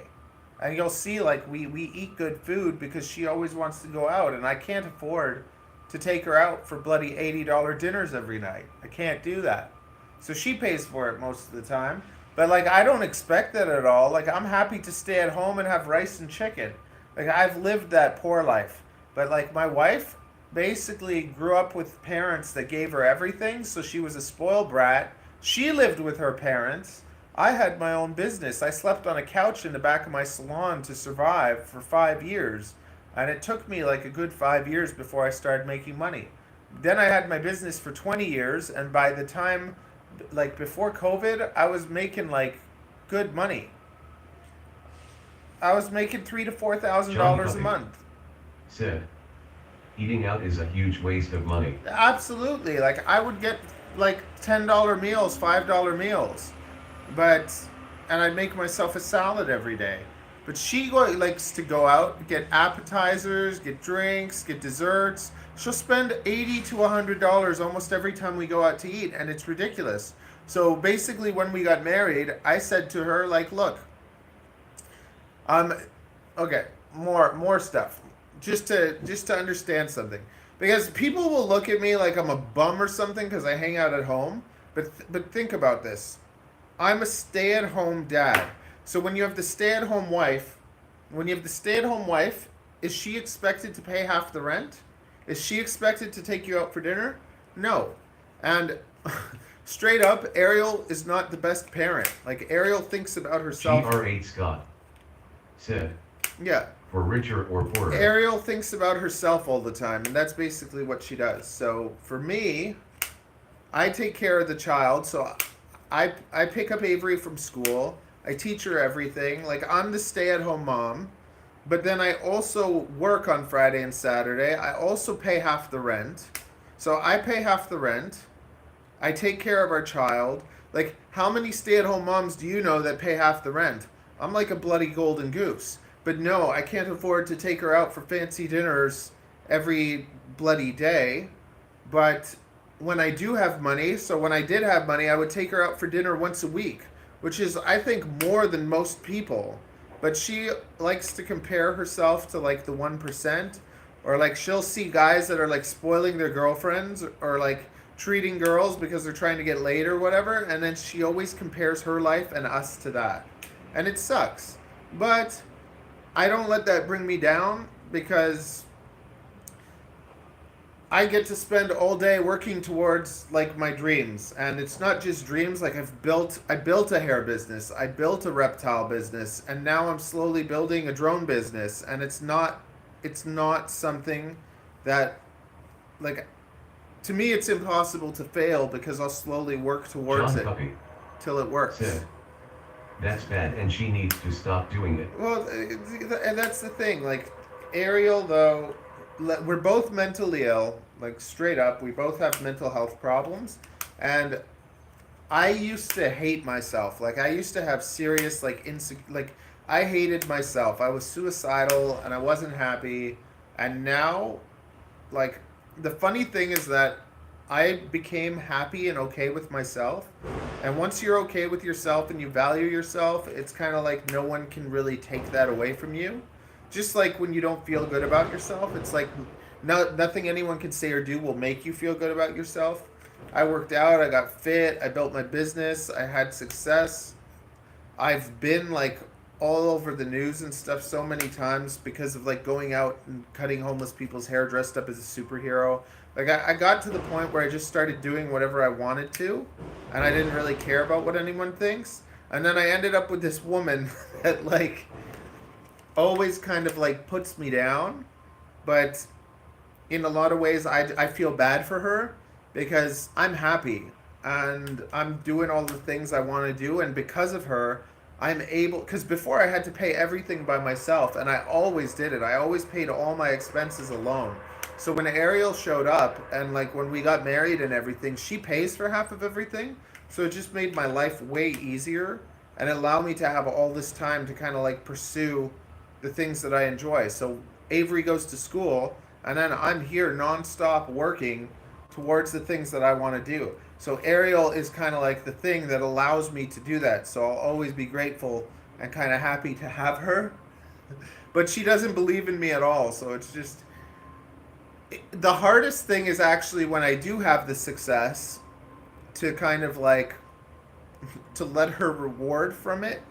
S1: And you'll see, like, we eat good food because she always wants to go out, and I can't afford to take her out for bloody $80 dinners every night. I can't do that. So she pays for it most of the time. But, like, I don't expect that at all. Like, I'm happy to stay at home and have rice and chicken. Like, I've lived that poor life. But, like, my wife basically grew up with parents that gave her everything, so she was a spoiled brat. She lived with her parents. I had my own business. I slept on a couch in the back of my salon to survive for 5 years. And it took me like a good 5 years before I started making money. Then I had my business for 20 years, and by the time, like before COVID, I was making like good money. I was making $3,000 to $4,000 a month.
S3: Said, eating out is a huge waste of money.
S1: Absolutely. Like I would get like $10 meals, $5 meals, and I'd make myself a salad every day. But she likes to go out, get appetizers, get drinks, get desserts. She'll spend $80 to $100 almost every time we go out to eat, and it's ridiculous. So basically, when we got married, I said to her, like, look, okay, more stuff, just to understand something, because people will look at me like I'm a bum or something because I hang out at home. But think about this. I'm a stay-at-home dad. So when you have the stay-at-home wife, is she expected to pay half the rent? Is she expected to take you out for dinner? No. And straight up, Ariel is not the best parent. Like, Ariel thinks about herself.
S3: GR8 Scott said,
S1: Yeah.
S3: for richer or poorer.
S1: Ariel thinks about herself all the time, and that's basically what she does. So for me, I take care of the child. So I pick up Avery from school. I teach her everything. Like, I'm the stay-at-home mom. But then I also work on Friday and Saturday. I also pay half the rent. So I pay half the rent. I take care of our child. Like, how many stay-at-home moms do you know that pay half the rent? I'm like a bloody golden goose. But no, I can't afford to take her out for fancy dinners every bloody day. But when I do have money, so when I did have money, I would take her out for dinner once a week, which is, I think, more than most people. But she likes to compare herself to like the 1%, or like she'll see guys that are like spoiling their girlfriends or like treating girls because they're trying to get laid or whatever, and then she always compares her life and us to that. And it sucks. But I don't let that bring me down, because I get to spend all day working towards like my dreams. And it's not just dreams. Like, I built a hair business, I built a reptile business, and now I'm slowly building a drone business. And it's not something that, like, to me it's impossible to fail, because I'll slowly work towards
S3: John
S1: it
S3: Puppy
S1: till it works.
S3: said, that's bad and she needs to stop doing it.
S1: Well, and that's the thing. Like, Ariel, though, we're both mentally ill. Like, straight up, we both have mental health problems. And I used to hate myself. Like, I used to have serious, like, I hated myself. I was suicidal, and I wasn't happy. And now, like, the funny thing is that I became happy and okay with myself. And once you're okay with yourself and you value yourself, it's kind of like no one can really take that away from you. Just like when you don't feel good about yourself, it's like nothing anyone can say or do will make you feel good about yourself. I worked out, I got fit, I built my business, I had success. I've been like all over the news and stuff so many times because of like going out and cutting homeless people's hair dressed up as a superhero. Like, I got to the point where I just started doing whatever I wanted to, and I didn't really care about what anyone thinks. And then I ended up with this woman that like always kind of like puts me down, but in a lot of ways I feel bad for her, because I'm happy and I'm doing all the things I want to do, and because of her I'm able, because before I had to pay everything by myself, and I always did it. I always paid all my expenses alone. So when Ariel showed up, and like when we got married and everything, she pays for half of everything. So it just made my life way easier and allowed me to have all this time to kind of like pursue the things that I enjoy. So Avery goes to school, and then I'm here nonstop working towards the things that I want to do. So Ariel is kind of like the thing that allows me to do that. So I'll always be grateful and kind of happy to have her. but she doesn't believe in me at all. So it's just the hardest thing is actually when I do have the success to kind of like to let her reward from it,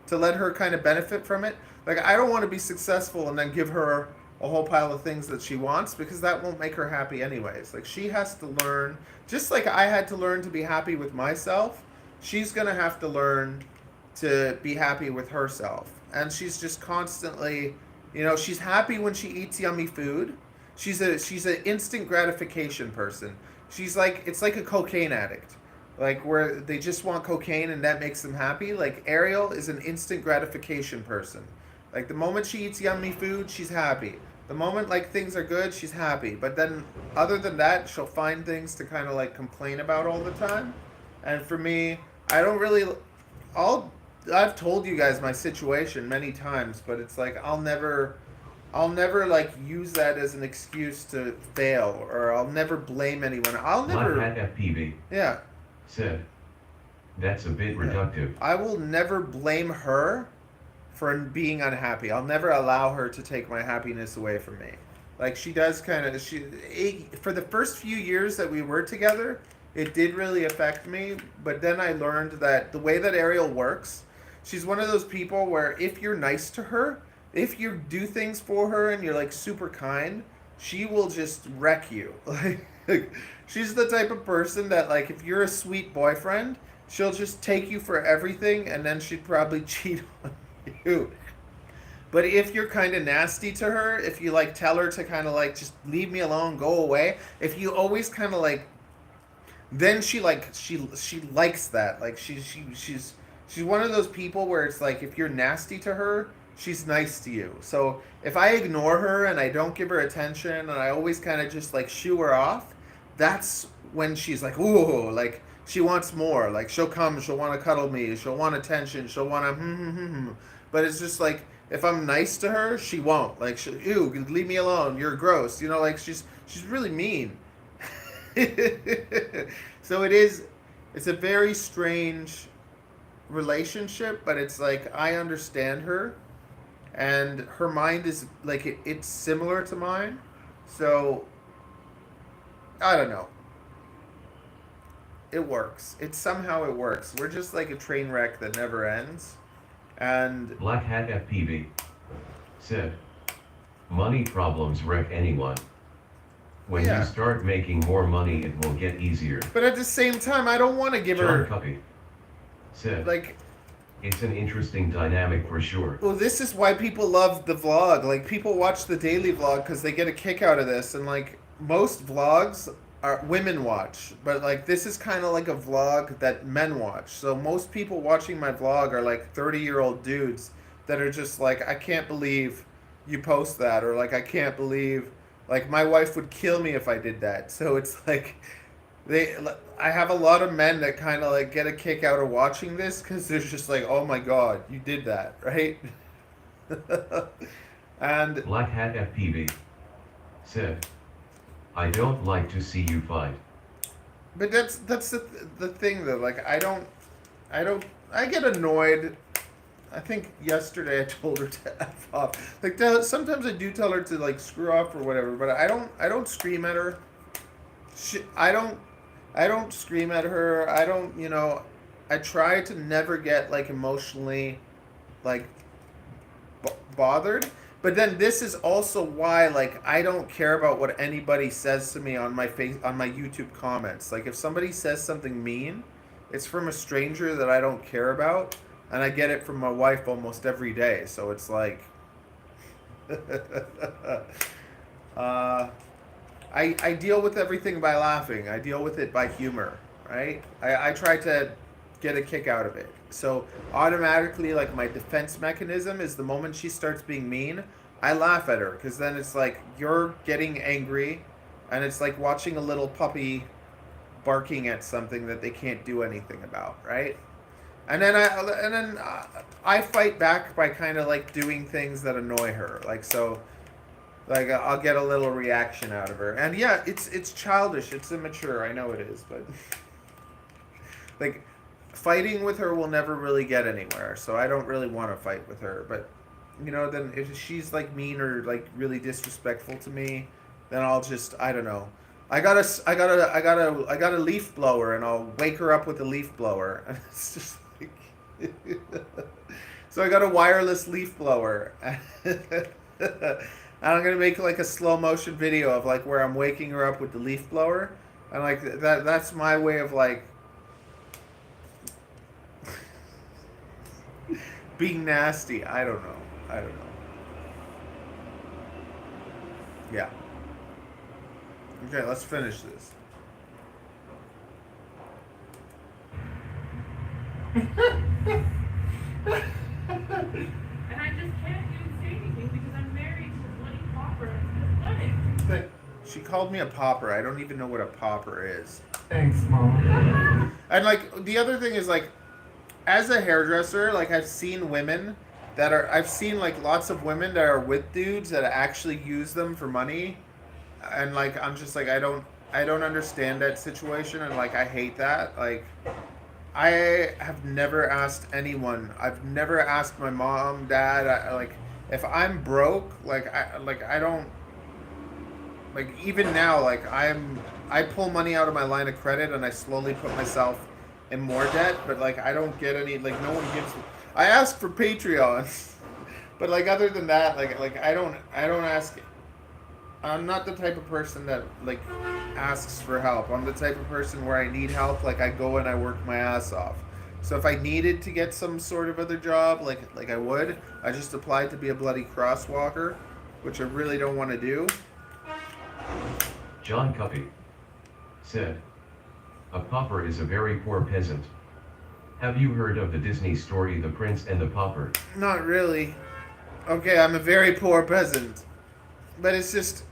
S1: to let her kind of benefit from it. Like I don't want to be successful and then give her a whole pile of things that she wants because that won't make her happy anyways. Like she has to learn, just like I had to learn to be happy with myself, she's going to have to learn to be happy with herself. And she's just constantly, you know, she's happy when she eats yummy food. She's an instant gratification person. She's like, it's like a cocaine addict. Like where they just want cocaine and that makes them happy. Like Ariel is an instant gratification person. Like the moment she eats yummy food, she's happy. The moment like things are good, she's happy. But then other than that, she'll find things to kind of like complain about all the time. And for me, I don't really I've told you guys my situation many times, but it's like I'll never like use that as an excuse to fail, or I'll never blame anyone. I'll never.
S3: Not at FPV.
S1: Yeah.
S3: Said. That's a bit reductive.
S1: I will never blame her for being unhappy. I'll never allow her to take my happiness away from me. Like she does kind of, for the first few years that we were together, it did really affect me. But then I learned that the way that Ariel works, she's one of those people where if you're nice to her, if you do things for her and you're like super kind, she will just wreck you. Like she's the type of person that like if you're a sweet boyfriend, she'll just take you for everything and then she'd probably cheat on you. But if you're kind of nasty to her, if you like tell her to kind of like just leave me alone, go away, if you always kind of like, then she likes that. Like she's one of those people where it's like if you're nasty to her, she's nice to you. So if I ignore her and I don't give her attention and I always kind of just like shoo her off, that's when she's like, ooh, like she wants more. Like she'll come, she'll want to cuddle me, she'll want attention, she'll want to But it's just like if I'm nice to her, she won't. Like ew, leave me alone. You're gross. You know, like she's really mean. So it's a very strange relationship, but it's like I understand her and her mind is like it's similar to mine. So I don't know. It works. Somehow it works. We're just like a train wreck that never ends. And
S3: Black Hat FPV. Said. Money problems wreck anyone. When
S1: Yeah.
S3: you start making more money, it will get easier.
S1: but at the same time, I don't want to give
S3: John
S1: her
S3: Cuppy. Said.
S1: like.
S3: It's an interesting dynamic for sure.
S1: Well, this is why people love the vlog. Like people watch the daily vlog because they get a kick out of this, and like most vlogs are women watch, but like this is kind of like a vlog that men watch. So most people watching my vlog are like 30-year-old dudes that are just like, I can't believe you post that, or like I can't believe, like my wife would kill me if I did that. So it's like I have a lot of men that kind of like get a kick out of watching this because they're just like, oh my god, you did that, right? And
S3: Black Hat FPV. Said. I don't like to see you fight.
S1: but that's the thing though. Like I get annoyed. I think yesterday I told her to F off. Like sometimes I do tell her to like screw off or whatever, but I don't scream at her. I don't scream at her. I don't, you know, I try to never get like emotionally like bothered. But then this is also why like I don't care about what anybody says to me on my YouTube comments. Like if somebody says something mean, it's from a stranger that I don't care about, and I get it from my wife almost every day. So it's like I deal with everything by laughing. I deal with it by humor, right? I try to get a kick out of it. So automatically, like my defense mechanism is the moment she starts being mean, I laugh at her, because then it's like you're getting angry, and it's like watching a little puppy barking at something that they can't do anything about, right? And then I fight back by kind of like doing things that annoy her, like so. Like I'll get a little reaction out of her, and yeah, it's childish, it's immature. I know it is, but like fighting with her will never really get anywhere. So I don't really want to fight with her. But you know, then if she's like mean or like really disrespectful to me, then I'll just, I don't know. I got a leaf blower, and I'll wake her up with a leaf blower, and it's just like, so I got a wireless leaf blower, and I'm gonna make like a slow motion video of like where I'm waking her up with the leaf blower, and like that's my way of like being nasty. I don't know. Yeah. Okay, let's finish this.
S2: And I just can't even say anything because I'm married to a bloody pauper. It's pathetic.
S1: She called me a pauper. I don't even know what a pauper is.
S5: Thanks, Mom.
S1: And like the other thing is like, as a hairdresser, like I've seen like lots of women that are with dudes that actually use them for money, and like I'm just like I don't understand that situation, and like I hate that. Like I have never asked anyone. I've never asked my mom, dad. Like if I'm broke, I don't. Like even now, like I pull money out of my line of credit and I slowly put myself in more debt, but like I don't get any, like no one gives. I ask for Patreon, but like other than that, like I don't ask. I'm not the type of person that like asks for help. I'm the type of person where I need help, like I go and I work my ass off. So if I needed to get some sort of other job, like I would, I just applied to be a bloody crosswalker, which I really don't want to do.
S3: John Cuppy said, "A pauper is a very poor peasant. Have you heard of the Disney story The Prince and the Pauper?"
S1: Not really. Okay, I'm a very poor peasant. But it's just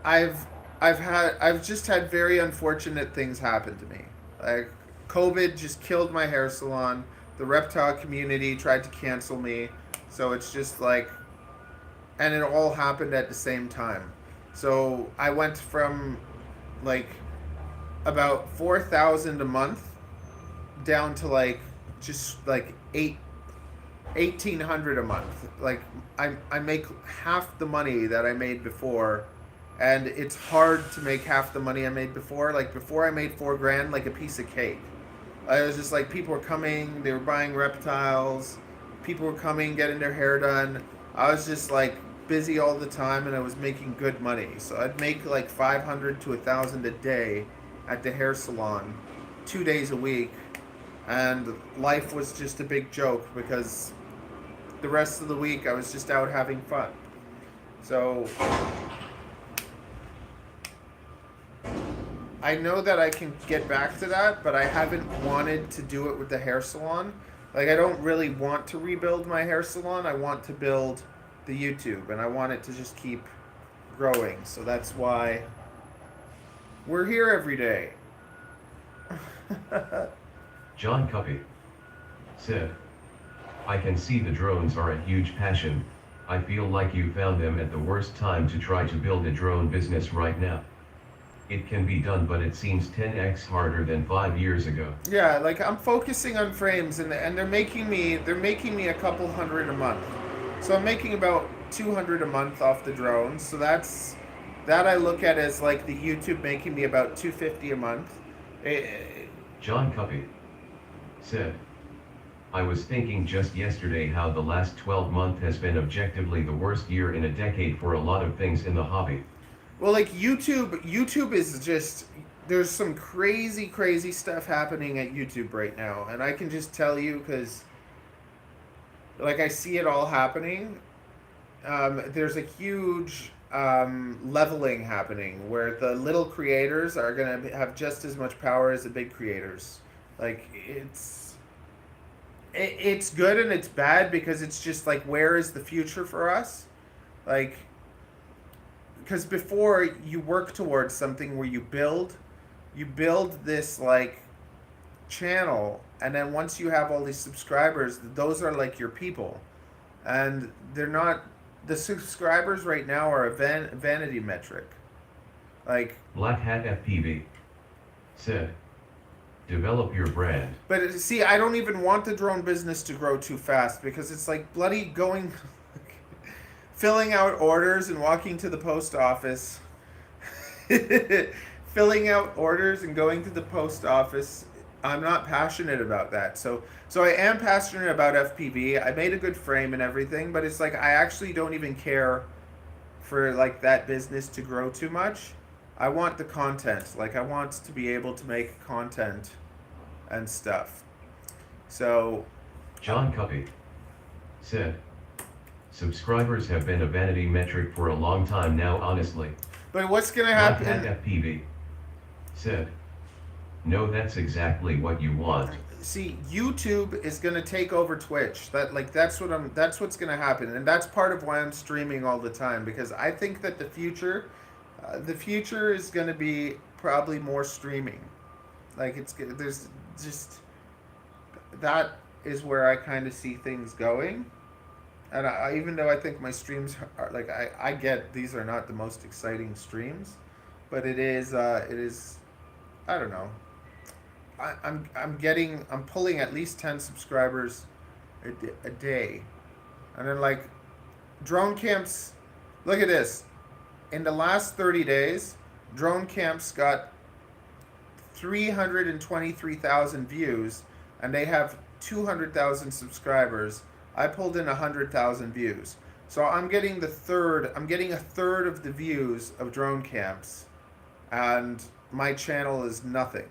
S1: I've just had very unfortunate things happen to me. Like COVID just killed my hair salon. The reptile community tried to cancel me. So it's just like, and it all happened at the same time. So I went from like about 4,000 a month down to like just like 1,800 a month. Like I make half the money that I made before, and it's hard to make half the money I made before. Like before I made $4,000 like a piece of cake. I was just like, people were coming, they were buying reptiles, people were coming, getting their hair done. I was just like busy all the time, and I was making good money. So I'd make like 500 to 1,000 a day at the hair salon, 2 days a week, and life was just a big joke because the rest of the week I was just out having fun. So I know that I can get back to that, but I haven't wanted to do it with the hair salon. Like I don't really want to rebuild my hair salon. I want to build the YouTube, and I want it to just keep growing. So that's why we're here every day.
S3: John Cuppy said, "I can see the drones are a huge passion. I feel like you found them at the worst time to try to build a drone business right now. It can be done, but it seems 10x harder than 5 years ago."
S1: Yeah, like I'm focusing on frames, and they're making me a couple hundred a month. So I'm making about 200 a month off the drones. So that I look at as like the YouTube making me about 250 a month.
S3: John Cuppy said, "I was thinking just yesterday how the last 12 months has been objectively the worst year in a decade for a lot of things in the hobby."
S1: Well, like YouTube is just, there's some crazy stuff happening at YouTube right now, and I can just tell you because like I see it all happening. There's a huge leveling happening where the little creators are going to have just as much power as the big creators. Like it's good and it's bad because it's just like, where is the future for us? Like, because before you work towards something where you build this like channel, and then once you have all these subscribers, those are like your people, and they're not, the subscribers right now are a vanity metric. Like
S3: Black Hat FPV said, Develop your brand.
S1: But see, I don't even want the drone business to grow too fast because it's like bloody going, filling out orders and walking to the post office, filling out orders and going to the post office. I'm not passionate about that. So I am passionate about FPV. I made a good frame and everything, but it's like I actually don't even care for like that business to grow too much. I want the content. Like I want to be able to make content and stuff. So
S3: John Cuppy said, subscribers have been a vanity metric for a long time now, honestly.
S1: but what's gonna
S3: Not
S1: happen?
S3: at FPV said, no, that's exactly what you want.
S1: See, YouTube is gonna take over Twitch. That's what's gonna happen, and that's part of why I'm streaming all the time, because I think that the future is gonna be probably more streaming. Like there's just that is where I kind of see things going, and even though I think my streams are like I get these are not the most exciting streams, but it is I don't know. I'm pulling at least 10 subscribers a day. And then like drone camps, look at this. In the last 30 days, drone camps got 323,000 views and they have 200,000 subscribers. I pulled in 100,000 views. So I'm getting a third of the views of drone camps, and my channel is nothing.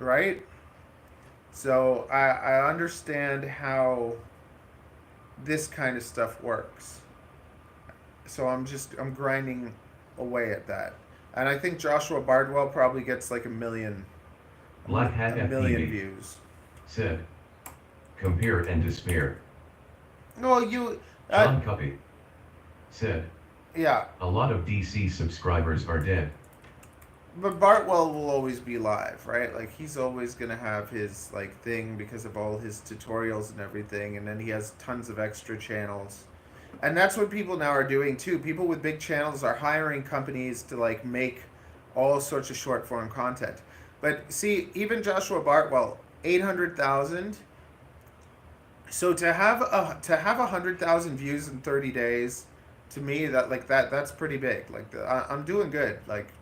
S1: Right? So I understand how this kind of stuff works. So I'm grinding away at that. And I think Joshua Bardwell probably gets like a million views.
S3: Said, compare and despair.
S1: No,
S3: John Cuppy said,
S1: yeah.
S3: a lot of DC subscribers are dead.
S1: But Bartwell will always be live, right? Like he's always gonna have his like thing because of all his tutorials and everything, and then he has tons of extra channels. And that's what people now are doing too. People with big channels are hiring companies to like make all sorts of short form content. But see, even Joshua Bartwell, 800,000. So to have 100,000 views in 30 days, to me that's pretty big. Like I'm doing good. Like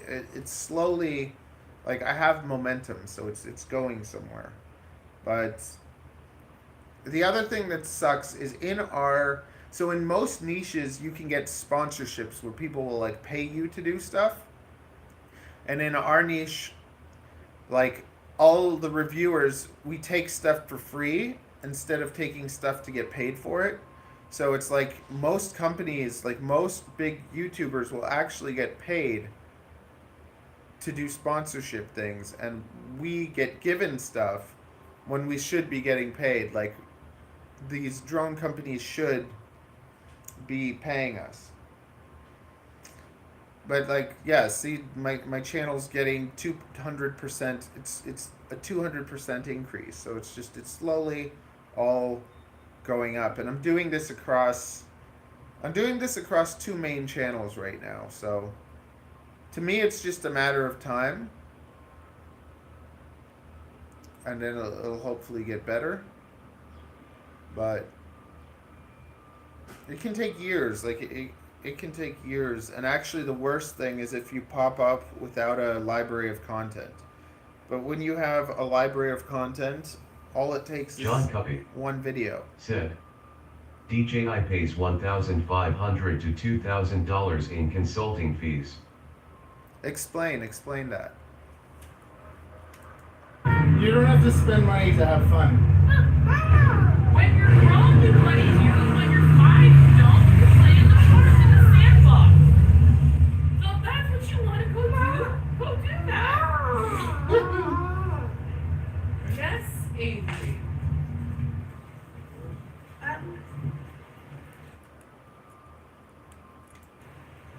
S1: it's slowly, like I have momentum, so it's going somewhere. But the other thing that sucks is in most niches you can get sponsorships where people will like pay you to do stuff, and in our niche, like all the reviewers, we take stuff for free instead of taking stuff to get paid for it. So it's like most companies, like most big YouTubers will actually get paid to do sponsorship things, and we get given stuff when we should be getting paid. Like these drone companies should be paying us. But like, yeah, see, my channel's getting 200%. It's a 200% increase. So it's slowly all going up, and I'm doing this across 2 main channels right now. So to me, it's just a matter of time, and then it'll hopefully get better. But it can take years. Like it can take years. And actually, the worst thing is if you pop up without a library of content. But when you have a library of content, all it takes is one video.
S3: Said, DJI pays $1,500 to $2,000 in consulting fees.
S1: Explain that.
S5: You don't have to spend money to have fun.
S9: When you're grown, you money you. When you're 5, you don't. You play in the park in the sandbox. So if that's what you want to go do that. Yes, Avery.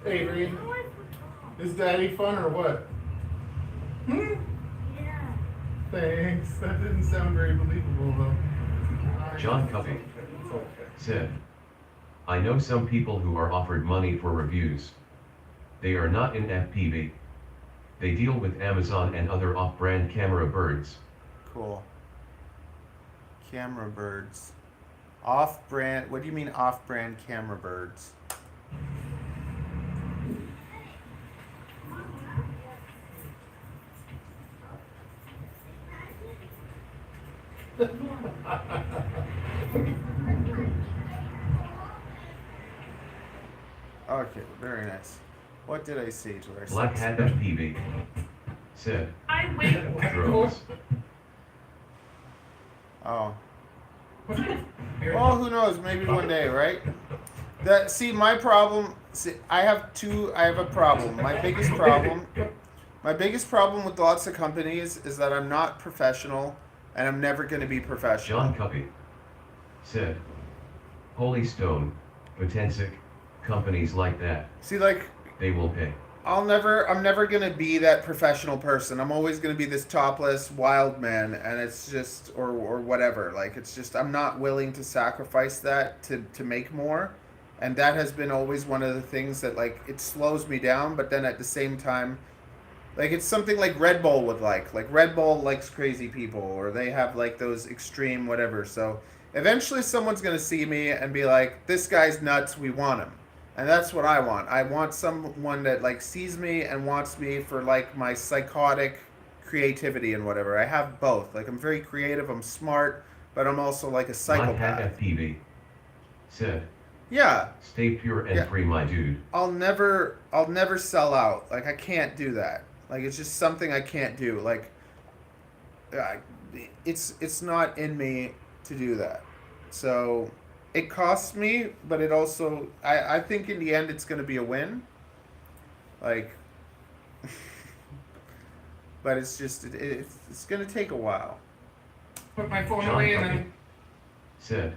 S5: Avery, is daddy fun or what?
S6: Yeah.
S5: Thanks. That didn't sound very believable though.
S3: John Cuppy
S5: It's okay.
S3: said, I know some people who are offered money for reviews. They are not in FPV. They deal with Amazon and other off-brand camera birds.
S1: Cool. Camera birds. Off-brand, what do you mean off-brand camera birds? Okay, very nice. What did I say to our
S3: Black Hat FPV said,
S9: I wait.
S3: drones.
S1: Oh. Well, who knows? Maybe one day, right? That see my problem. See, I have a problem. My biggest problem with lots of companies is that I'm not professional, and I'm never going to be professional.
S3: John Cuppy said, Holy Stone, Potensic, companies like that,
S1: See, like
S3: they will pay.
S1: I'm never gonna be that professional person. I'm always gonna be this topless wild man, and it's just or whatever. Like it's just I'm not willing to sacrifice that to make more, and that has been always one of the things that like it slows me down. But then at the same time, like it's something like Red Bull would like. Like Red Bull likes crazy people, or they have like those extreme whatever. So eventually, someone's gonna see me and be like, "This guy's nuts. We want him." And that's what I want. I want someone that like sees me and wants me for like my psychotic creativity and whatever. I have both. Like I'm very creative, I'm smart, but I'm also like a
S3: Black Hat
S1: psychopath.
S3: FPV said,
S1: Yeah.
S3: Stay pure and
S1: Yeah.
S3: free, my dude.
S1: I'll never sell out. Like I can't do that. Like it's just something I can't do. Like it's not in me to do that. So it costs me, but it also I think in the end it's going to be a win. Like but it's just it's going to take a while.
S5: Put my phone
S3: John
S5: away and
S3: Cuppy
S5: then
S3: said,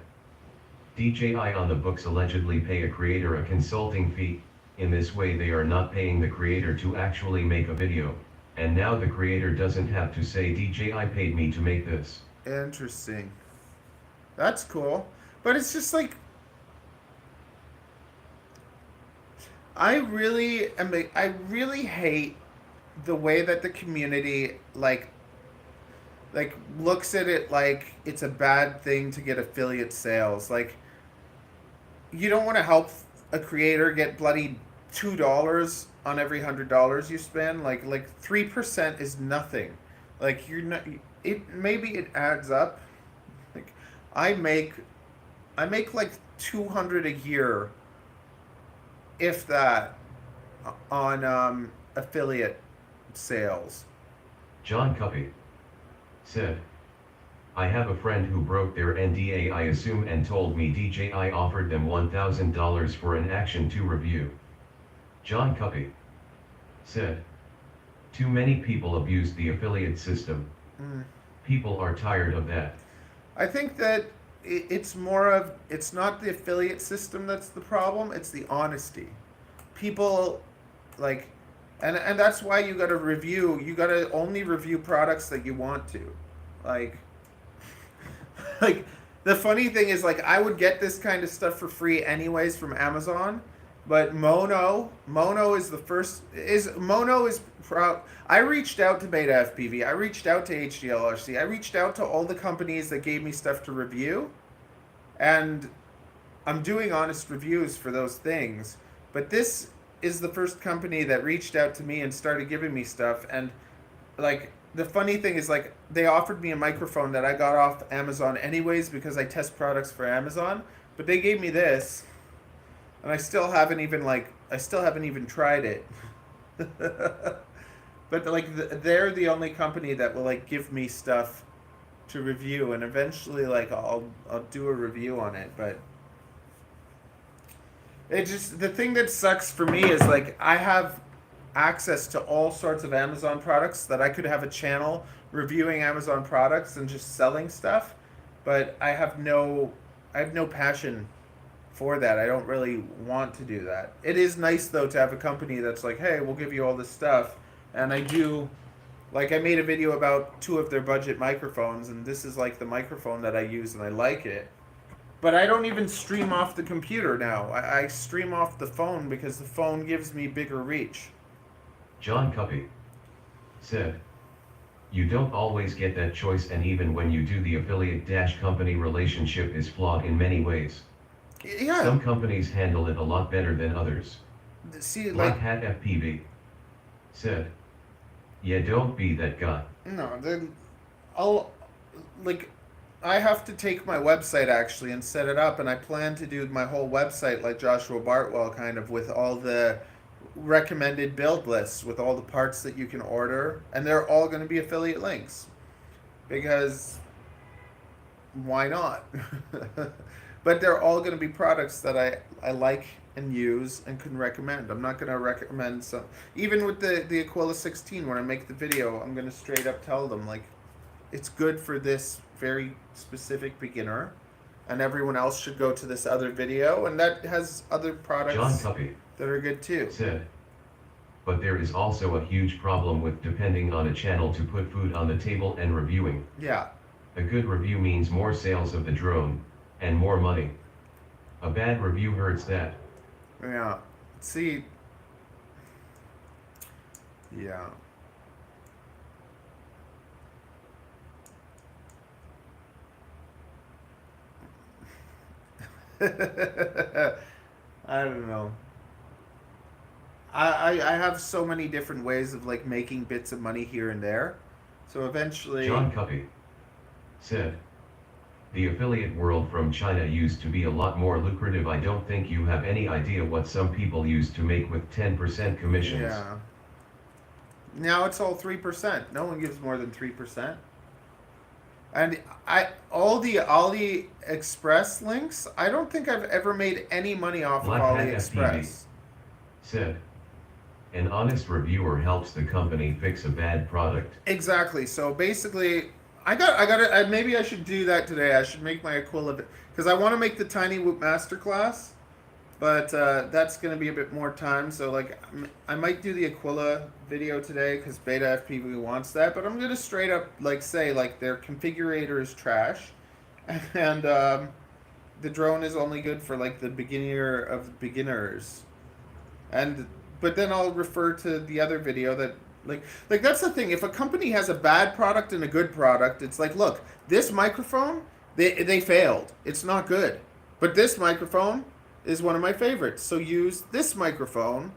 S3: DJI on the books allegedly pay a creator a consulting fee. In this way they are not paying the creator to actually make a video. And now the creator doesn't have to say DJI paid me to make this.
S1: Interesting. That's cool. But it's just like I really hate the way that the community like looks at it like it's a bad thing to get affiliate sales. Like you don't want to help a creator get bloody $2 on every $100 you spend. Like 3% is nothing. Like you're not maybe it adds up. Like I make like 200 a year, if that, on affiliate sales.
S3: John Cuppy said, I have a friend who broke their NDA I assume and told me DJI offered them $1,000 for an Action 2 review. John Cuppy said, too many people abuse the affiliate system. People are tired of that.
S1: I think that it's more of, it's not the affiliate system that's the problem, it's the honesty. People, like, and that's why you gotta only review products that you want to. Like, the funny thing is, like, I would get this kind of stuff for free anyways from Amazon, but Mono is the first, I reached out to Beta FPV, I reached out to HDLRC, I reached out to all the companies that gave me stuff to review, and I'm doing honest reviews for those things, but this is the first company that reached out to me and started giving me stuff, and, like, the funny thing is, like, they offered me a microphone that I got off Amazon anyways because I test products for Amazon, but they gave me this, and I still haven't even tried it. But like they're the only company that will like give me stuff to review, and eventually like I'll do a review on it. But it just, the thing that sucks for me is like I have access to all sorts of Amazon products that I could have a channel reviewing Amazon products and just selling stuff, but I have no passion for that. I don't really want to do that. It is nice though to have a company that's like, hey, we'll give you all this stuff. And I do, like I made a video about 2 of their budget microphones, and this is like the microphone that I use and I like it. But I don't even stream off the computer now. I stream off the phone because the phone gives me bigger reach.
S3: John Cuppy said. You don't always get that choice, and even when you do, the affiliate-company relationship is flawed in many ways.
S1: Yeah.
S3: Some companies handle it a lot better than others.
S1: See,
S3: Black
S1: like,
S3: Hat FPV said. Yeah, don't be that guy.
S1: no, then I have to take my website actually and set it up, and I plan to do my whole website like Joshua Bartwell, kind of with all the recommended build lists with all the parts that you can order, and they're all going to be affiliate links because why not? But they're all going to be products that I like and use and can recommend. I'm not going to recommend some, even with the Aquila 16, when I make the video, I'm going to straight up tell them, like, it's good for this very specific beginner, and everyone else should go to this other video, and that has other products
S3: John Cuppy
S1: that are good too.
S3: said. But there is also a huge problem with depending on a channel to put food on the table and reviewing.
S1: Yeah.
S3: A good review means more sales of the drone, and more money. A bad review hurts that.
S1: Yeah. See. Yeah. I don't know. I have so many different ways of like making bits of money here and there. So eventually
S3: John Cuppy said. The affiliate world from China used to be a lot more lucrative. I don't think you have any idea what some people used to make with 10% commissions.
S1: Yeah. Now it's all 3%. No one gives more than 3%. And all the AliExpress links, I don't think I've ever made any money off
S3: Black
S1: of
S3: Hat
S1: AliExpress.
S3: FPV said. An honest reviewer helps the company fix a bad product.
S1: Exactly. So basically, I got it. Maybe I should do that today. I should make my Aquila, because I want to make the Tiny Whoop Masterclass, but that's going to be a bit more time. So like, I might do the Aquila video today because Beta FPV wants that. But I'm going to straight up like say like their configurator is trash, and the drone is only good for like the beginner of beginners, but then I'll refer to the other video that. Like that's the thing. If a company has a bad product and a good product, it's like, look, this microphone, they failed. It's not good. But this microphone is one of my favorites. So use this microphone,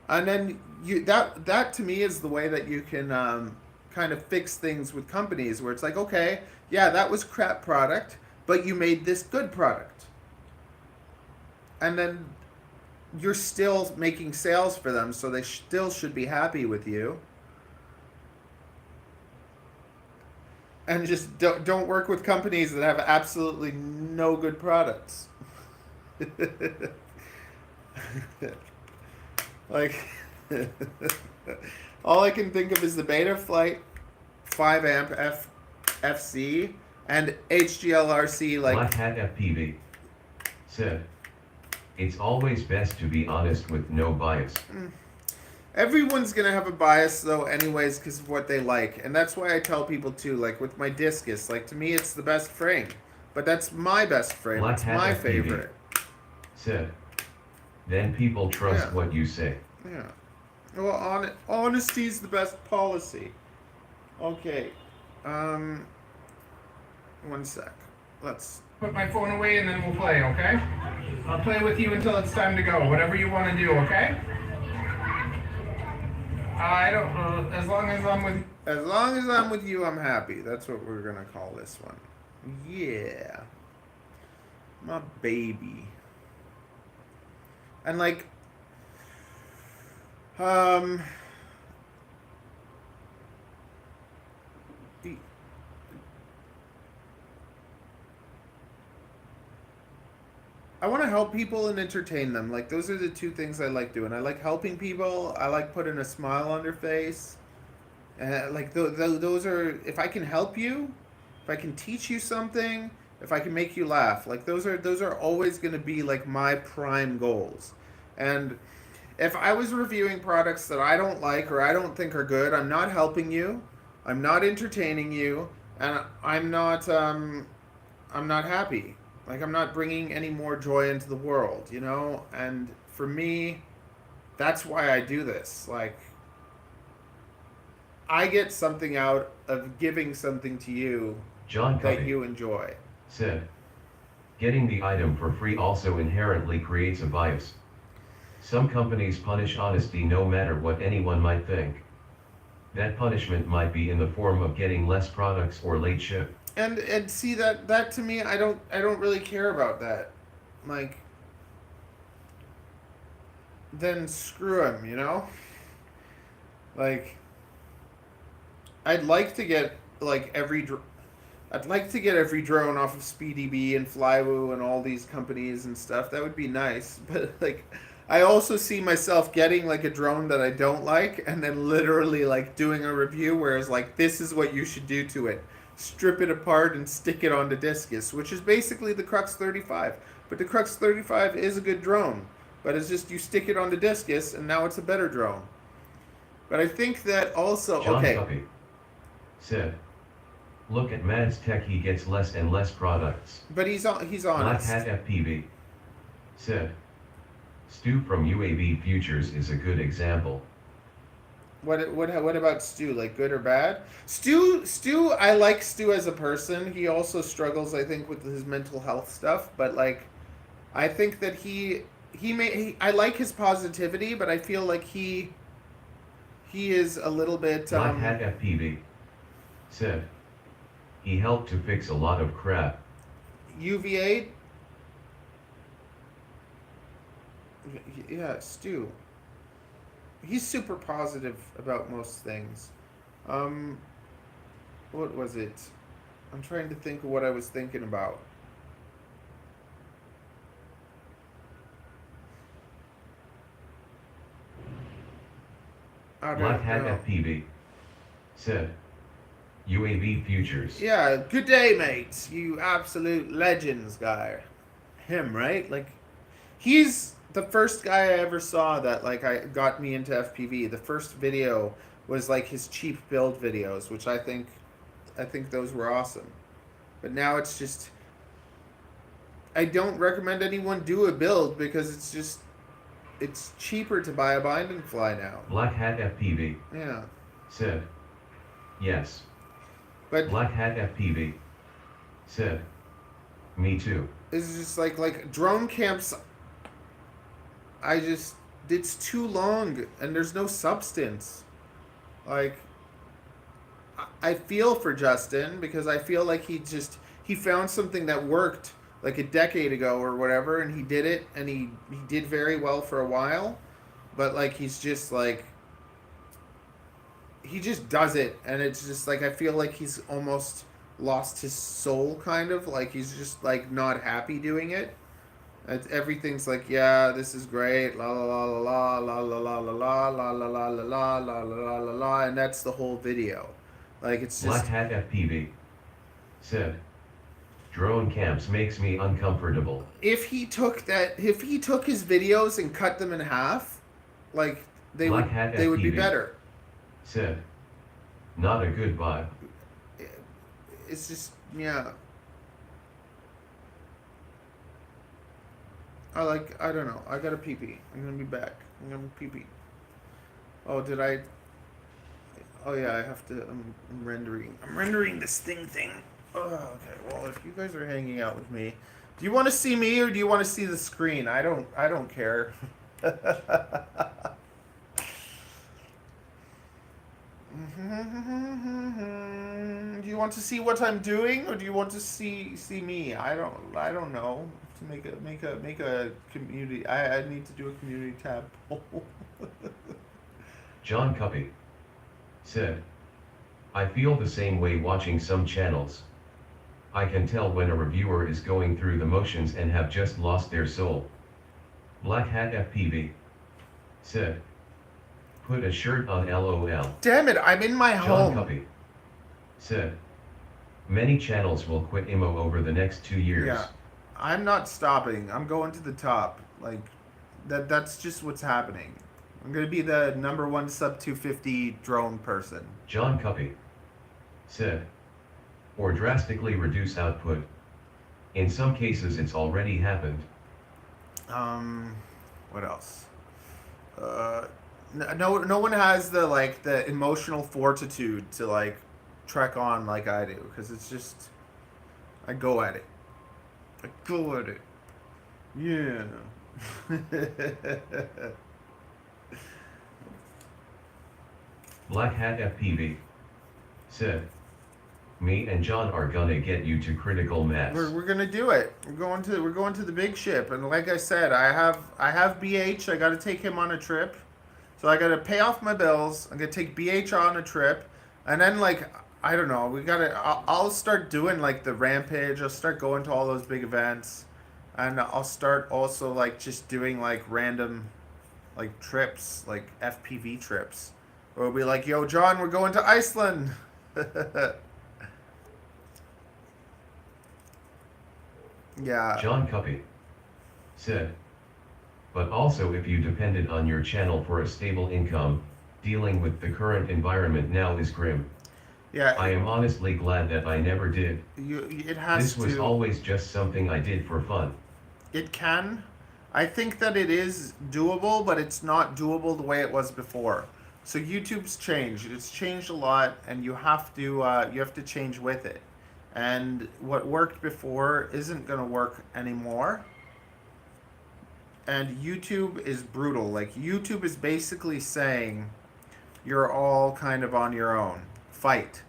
S1: and then that to me is the way that you can kind of fix things with companies, where it's like, okay, yeah, that was crap product, but you made this good product, and then you're still making sales for them, so they still should be happy with you. And just don't work with companies that have absolutely no good products. Like, all I can think of is the Betaflight 5 amp FC and HGLRC. Like,
S3: Black Hat FPV said. It's always best to be honest with no bias.
S1: Everyone's gonna have a bias though anyways because of what they like, and that's why I tell people too, like with my discus, like to me it's the best frame, but that's my best frame.
S3: Black
S1: It's
S3: Hat
S1: my
S3: FPV
S1: favorite.
S3: said. Then people trust
S1: Yeah.
S3: what you say.
S1: Yeah. Well, honesty's the best policy. Okay. One sec. Let's.
S5: Put my phone away and then we'll play, okay? I'll play with you until it's time to go. Whatever you want to do, okay? I don't. As long as I'm with
S1: you, I'm happy. That's what we're gonna call this one. Yeah. My baby. And like, I want to help people and entertain them. Like, those are the two things I like doing. I like helping people. I like putting a smile on their face. Like, those are, if I can help you, if I can teach you something, if I can make you laugh, like, those are always going to be, like, my prime goals. And if I was reviewing products that I don't like or I don't think are good, I'm not helping you, I'm not entertaining you, and I'm not happy. Like, I'm not bringing any more joy into the world, you know? And for me, that's why I do this. Like, I get something out of giving something to you
S3: John
S1: that
S3: Covey
S1: you enjoy.
S3: said, getting the item for free also inherently creates a bias. Some companies punish honesty no matter what anyone might think. That punishment might be in the form of getting less products or late ship.
S1: And see that to me, I don't really care about that. Like, then screw him, you know? Like, I'd like to get like I'd like to get every drone off of SpeedyBee and Flywoo and all these companies and stuff. That would be nice. But like, I also see myself getting like a drone that I don't like and then literally like doing a review where it's like, this is what you should do to it. Strip it apart and stick it onto discus, which is basically the Crux 35. But the Crux 35 is a good drone. But it's just you stick it onto discus and now it's a better drone. But I think that also,
S3: John
S1: okay.
S3: Covey said, look at Mads Tech, he gets less and less products.
S1: But he's
S3: Black
S1: honest.
S3: Hat FPV said, Stu from UAV Futures is a good example.
S1: What about Stu? Like, good or bad? Stu, I like Stu as a person. He also struggles, I think, with his mental health stuff. But like, I think that I like his positivity, but I feel like he is a little bit.
S3: Black Hat FPV said, he helped to fix a lot of crap.
S1: UVA. Yeah, Stu. He's super positive about most things. What was it? I'm trying to think of what I was thinking about. I don't
S3: Black Hat
S1: know.
S3: FPV said, UAV Futures.
S1: Yeah, good day, mates. You absolute legends guy. Him, right? Like, he's the first guy I ever saw that like I got me into FPV. The first video was like his cheap build videos, which I think those were awesome. But now it's just, I don't recommend anyone do a build because it's cheaper to buy a bind and fly now.
S3: Black Hat FPV
S1: Yeah.
S3: said, yes.
S1: But
S3: Black Hat FPV said, me too.
S1: it's just like drone camps, it's too long and there's no substance. Like, I feel for Justin because I feel like he found something that worked like a decade ago or whatever, and he did it, and he did very well for a while, but like he just does it, and it's just like I feel like he's almost lost his soul, kind of like he's just like not happy doing it. Everything's like, yeah, this is great, la la la la la la la la la la la la la la la la la la, and that's the whole video. Like, it's
S3: Black
S1: just
S3: Hat FPV said, drone camps makes me uncomfortable.
S1: if he took his videos and cut them in half, like they
S3: Black
S1: would
S3: Hat
S1: they would be
S3: FPV
S1: better.
S3: said, not a good vibe.
S1: It's just, yeah. I don't know. I got a pee-pee. I'm gonna be back. I'm gonna pee-pee. Oh, did I? Oh yeah, I have to. I'm rendering this thing. Oh, okay. Well, if you guys are hanging out with me, do you want to see me or do you want to see the screen? I don't care. Do you want to see what I'm doing, or do you want to see me? I don't know. To make a community, I need to do a community tab poll.
S3: John Covey said, I feel the same way watching some channels. I can tell when a reviewer is going through the motions and have just lost their soul. Black Hat FPV said, put a shirt on LOL.
S1: Damn it! I'm in my
S3: John
S1: home.
S3: Covey said, many channels will quit IMO over the next 2 years.
S1: Yeah, I'm not stopping. I'm going to the top. Like, that's just what's happening. I'm gonna be the #1 sub 250 drone person.
S3: John Covey said, or drastically reduce output. In some cases it's already happened.
S1: What else? No one has the like the emotional fortitude to like trek on like I do, because it's just I go at it. I go at it. Yeah.
S3: Black Hat FPV said, me and John are gonna get you to critical mass.
S1: We're gonna do it. We're going to the big ship, and like I said, I have BH. I got to take him on a trip, so I got to pay off my bills. I'm gonna take BH on a trip, and then like I don't know. I'll start doing like the rampage. I'll start going to all those big events, and I'll start also like just doing like random, like trips, like FPV trips, where we'll be like, "Yo, John, we're going to Iceland." Yeah.
S3: John Cuppy said, but also if you depended on your channel for a stable income, dealing with the current environment now is grim.
S1: Yeah.
S3: I am honestly glad that I never did.
S1: It has
S3: This was
S1: to.
S3: always just something I did for fun.
S1: It can. I think that it is doable, but it's not doable the way it was before. So YouTube's changed. It's changed a lot, and you have to change with it. And what worked before isn't going to work anymore. And YouTube is brutal. Like YouTube is basically saying you're all kind of on your own. Fight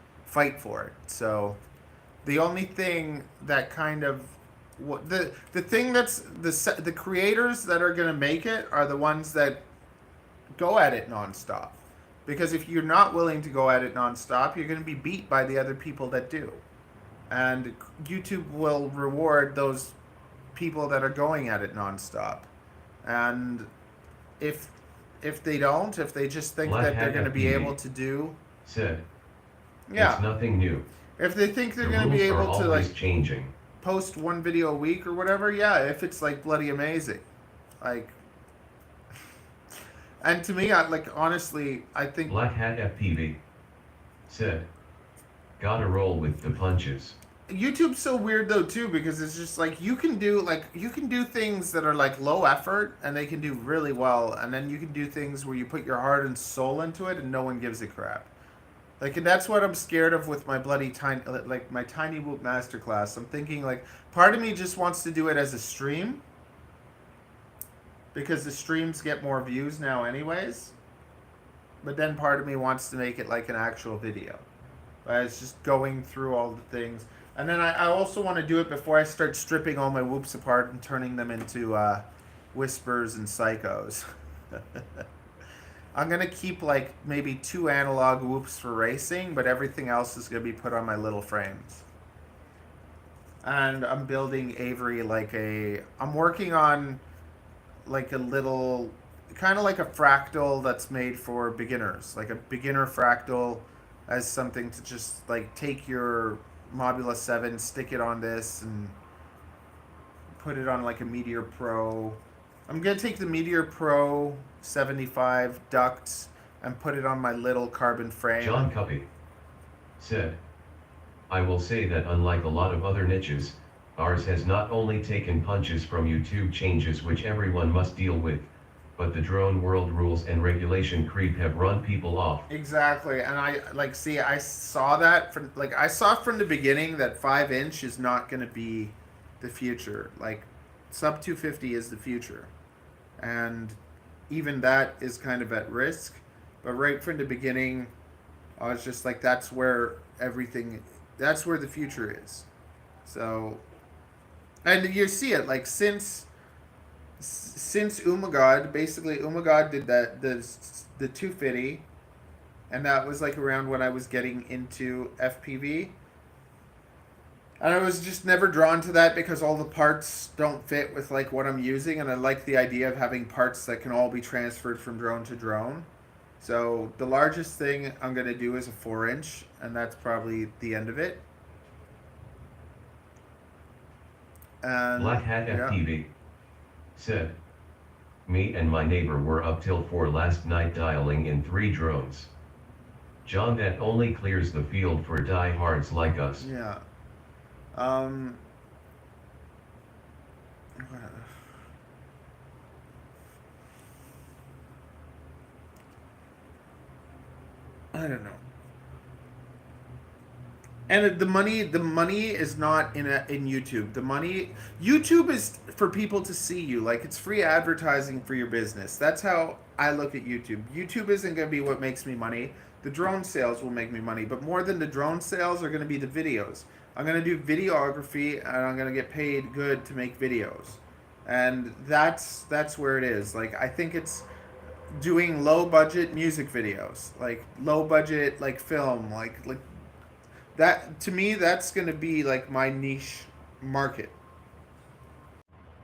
S1: for it. So the only thing that kind of the thing that's the creators that are going to make it are the ones that go at it nonstop. Because if you're not willing to go at it nonstop, you're going to be beat by the other people that do. And YouTube will reward those people that are going at it nonstop. And if they don't, if they just think
S3: Black
S1: that they're
S3: Hat
S1: going to be
S3: FPV
S1: able to do,
S3: said,
S1: yeah,
S3: it's nothing new.
S1: if they think they're
S3: The
S1: going to be
S3: rules are
S1: able to
S3: always
S1: like
S3: changing.
S1: post one video a week or whatever, yeah, if it's like bloody amazing, like, and to me, honestly, I think
S3: Black Hat FPV said, gotta roll with the punches.
S1: YouTube's so weird though too, because it's just like you can do things that are like low effort and they can do really well, and then you can do things where you put your heart and soul into it and no one gives a crap. Like, and that's what I'm scared of with my bloody tiny, like my Tiny Whoop Masterclass. I'm thinking like part of me just wants to do it as a stream, because the streams get more views now anyways. But then part of me wants to make it like an actual video. It's just going through all the things. And then I also want to do it before I start stripping all my whoops apart and turning them into whispers and psychos. I'm going to keep like maybe 2 analog whoops for racing, but everything else is going to be put on my little frames. And I'm building Avery I'm working on like a little, kind of like a fractal that's made for beginners. Like a beginner fractal as something to just like take your Mobula 7, stick it on this, and put it on like a Meteor Pro. I'm going to take the Meteor Pro 75 ducts and put it on my little carbon frame.
S3: John Cuppy said, I will say that unlike a lot of other niches, ours has not only taken punches from YouTube changes which everyone must deal with, but the drone world rules and regulation creep have run people off.
S1: Exactly, and I saw that from the beginning that 5-inch is not going to be the future. Like, sub 250 is the future, and even that is kind of at risk. But right from the beginning, I was just like, that's where the future is. So, and you see it like since Umagod, basically Umagod did the 250, and that was like around when I was getting into FPV, and I was just never drawn to that because all the parts don't fit with like what I'm using, and I like the idea of having parts that can all be transferred from drone to drone. So the largest thing I'm going to do is a 4-inch, and that's probably the end of it. And
S3: Black Hat FPV said, me and my neighbor were up till 4 last night dialing in 3 drones. John, that only clears the field for diehards like us.
S1: Yeah. I don't know. And the money is not in YouTube. YouTube is for people to see you. Like, it's free advertising for your business. That's how I look at YouTube. YouTube isn't going to be what makes me money. The drone sales will make me money, but more than the drone sales are going to be the videos. I'm going to do videography, and I'm going to get paid good to make videos. And that's where it is. Like, I think it's doing low budget music videos, like low budget like film, like that. To me, that's going to be like my niche market.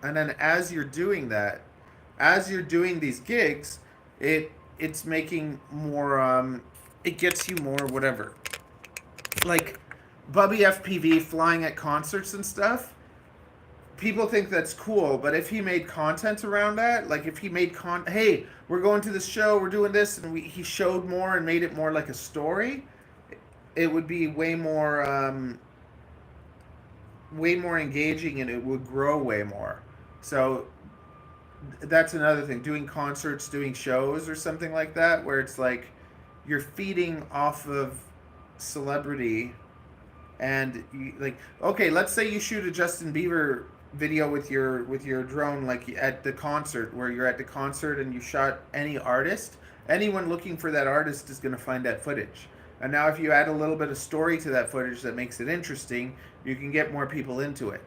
S1: And then as you're doing that, as you're doing these gigs, it's making more it gets you more whatever. Like Bubby FPV flying at concerts and stuff. People think that's cool, but if he made content around that, like if he made hey, we're going to this show, we're doing this, and he showed more and made it more like a story, it would be way more engaging, and it would grow way more. So that's another thing. Doing concerts, doing shows, or something like that, where it's like you're feeding off of celebrity, and you, like, okay, let's say you shoot a Justin Bieber video with your drone, like at the concert, where you're at the concert and you shot any artist. Anyone looking for that artist is going to find that footage. And now if you add a little bit of story to that footage that makes it interesting, you can get more people into it.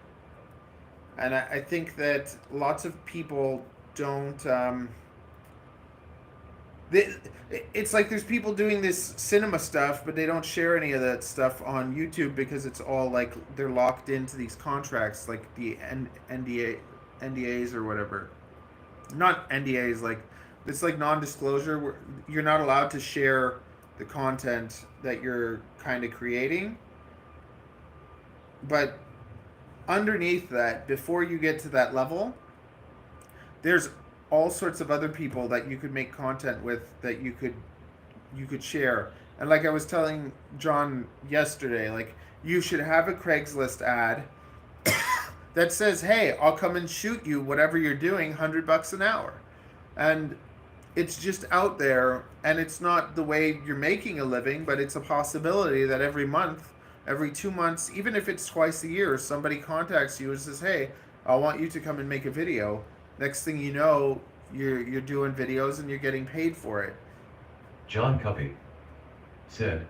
S1: And I think that lots of people don't it's like there's people doing this cinema stuff, but they don't share any of that stuff on YouTube because it's all like they're locked into these contracts, like the NDAs or whatever. Not NDAs, like it's like non-disclosure, where you're not allowed to share the content that you're kind of creating. But underneath that, before you get to that level, there's all sorts of other people that you could make content with, that you could share. And like I was telling John yesterday, like you should have a Craigslist ad that says, hey, I'll come and shoot you whatever you're doing, $100 an hour. And it's just out there, and it's not the way you're making a living, but it's a possibility that every month, every 2 months, even if it's twice a year, somebody contacts you and says, hey, I want you to come and make a video. Next thing you know, you're doing videos and you're getting paid for it.
S3: John Cuppy said,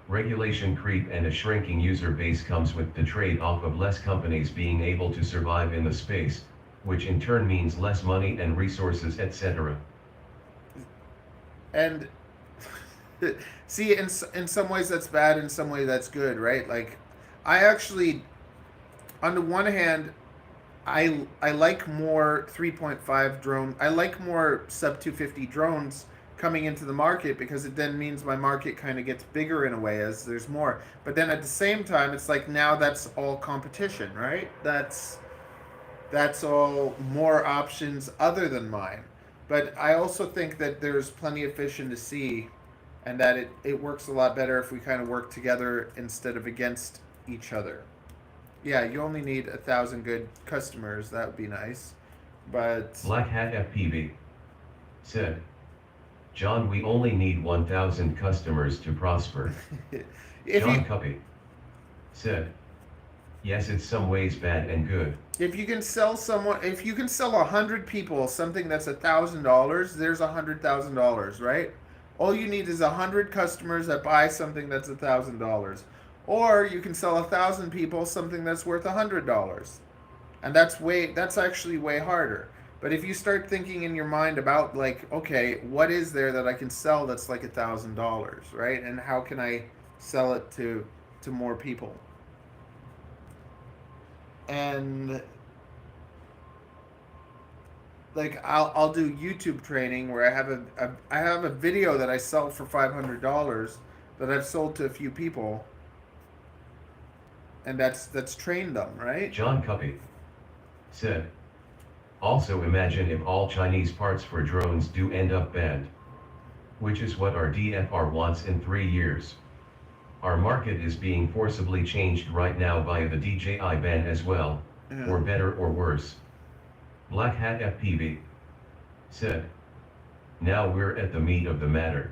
S3: regulation creep and a shrinking user base comes with the trade-off of less companies being able to survive in the space, which in turn means less money and resources, etc.
S1: And see, in some ways that's bad, in some way that's good, right? Like, I actually, on the one hand, I like more 3.5 drone. I like more sub 250 drones coming into the market, because it then means my market kind of gets bigger in a way as there's more. But then at the same time, it's like now that's all competition, right? That's all more options other than mine. But I also think that there's plenty of fish in the sea, and that it works a lot better if we kind of work together instead of against each other. Yeah, you only need 1,000 good customers. That would be nice. But
S3: Black Hat FPV said, John, we only need 1,000 customers to prosper. John Cuppy said, yes, it's some ways bad and good.
S1: If you can sell 100 people something that's $1,000, there's $100,000, right? All you need is 100 customers that buy something that's $1,000. Or you can sell 1,000 people something that's worth $100. And that's actually way harder. But if you start thinking in your mind about, like, okay, what is there that I can sell that's like $1,000, right? And how can I sell it to more people? And like I'll do YouTube training where I have a video that I sell for $500 that I've sold to a few people. And that's trained them, right?
S3: John Cuppy said, also imagine if all Chinese parts for drones do end up banned, which is what our DFR wants in 3 years. Our market is being forcibly changed right now via the DJI ban as well, or better or worse. Black Hat FPV said, now we're at the meat of the matter.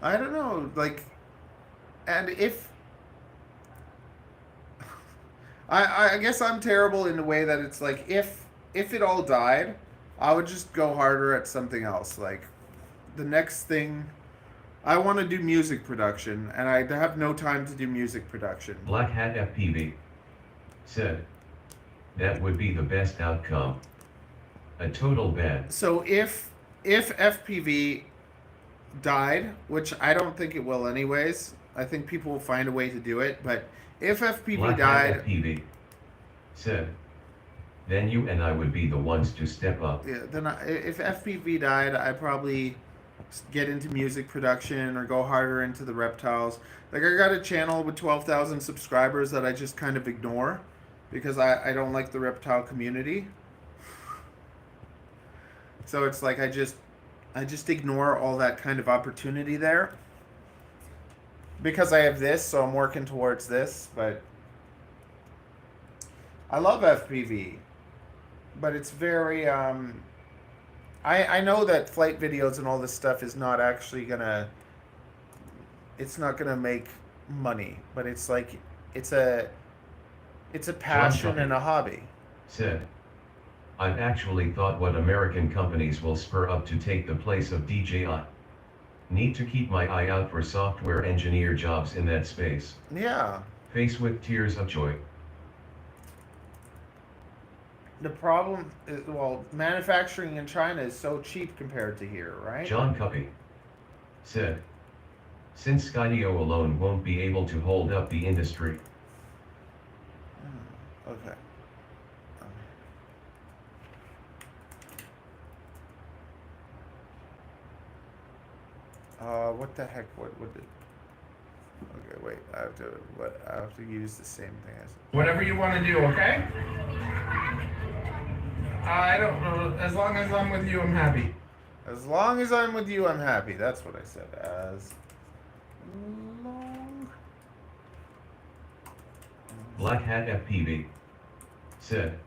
S1: I don't know, like, and if I guess I'm terrible in the way that it's like if it all died, I would just go harder at something else. Like the next thing, I want to do music production, and I have no time to do music production.
S3: Black Hat FPV said, that would be the best outcome. A total ban.
S1: So if FPV died, which I don't think it will anyways, I think people will find a way to do it, but if FPV
S3: Black
S1: died,
S3: Hat FPV said, then you and I would be the ones to step up.
S1: yeah, then if FPV died, I'd probably get into music production or go harder into the reptiles. Like I got a channel with 12,000 subscribers that I just kind of ignore because I don't like the reptile community. So it's like I just ignore all that kind of opportunity there. Because I have this, so I'm working towards this, but I love FPV. But it's very I know that flight videos and all this stuff is not actually it's not gonna make money, but it's like it's a passion and a hobby.
S3: Said, I've actually thought what American companies will spur up to take the place of DJI. Need to keep my eye out for software engineer jobs in that space.
S1: Yeah.
S3: Face with tears of joy.
S1: The problem is, well, manufacturing in China is so cheap compared to here, right?
S3: John Cuppy said, since Skydio alone won't be able to hold up the industry.
S1: Okay. What the heck? What did? Okay, wait. I have to use the same thing as.
S5: Whatever you want to do, okay? I don't know. As long as I'm with you, I'm happy.
S1: As long as I'm with you, I'm happy. That's what I said. As long.
S3: Black Hat FPV said,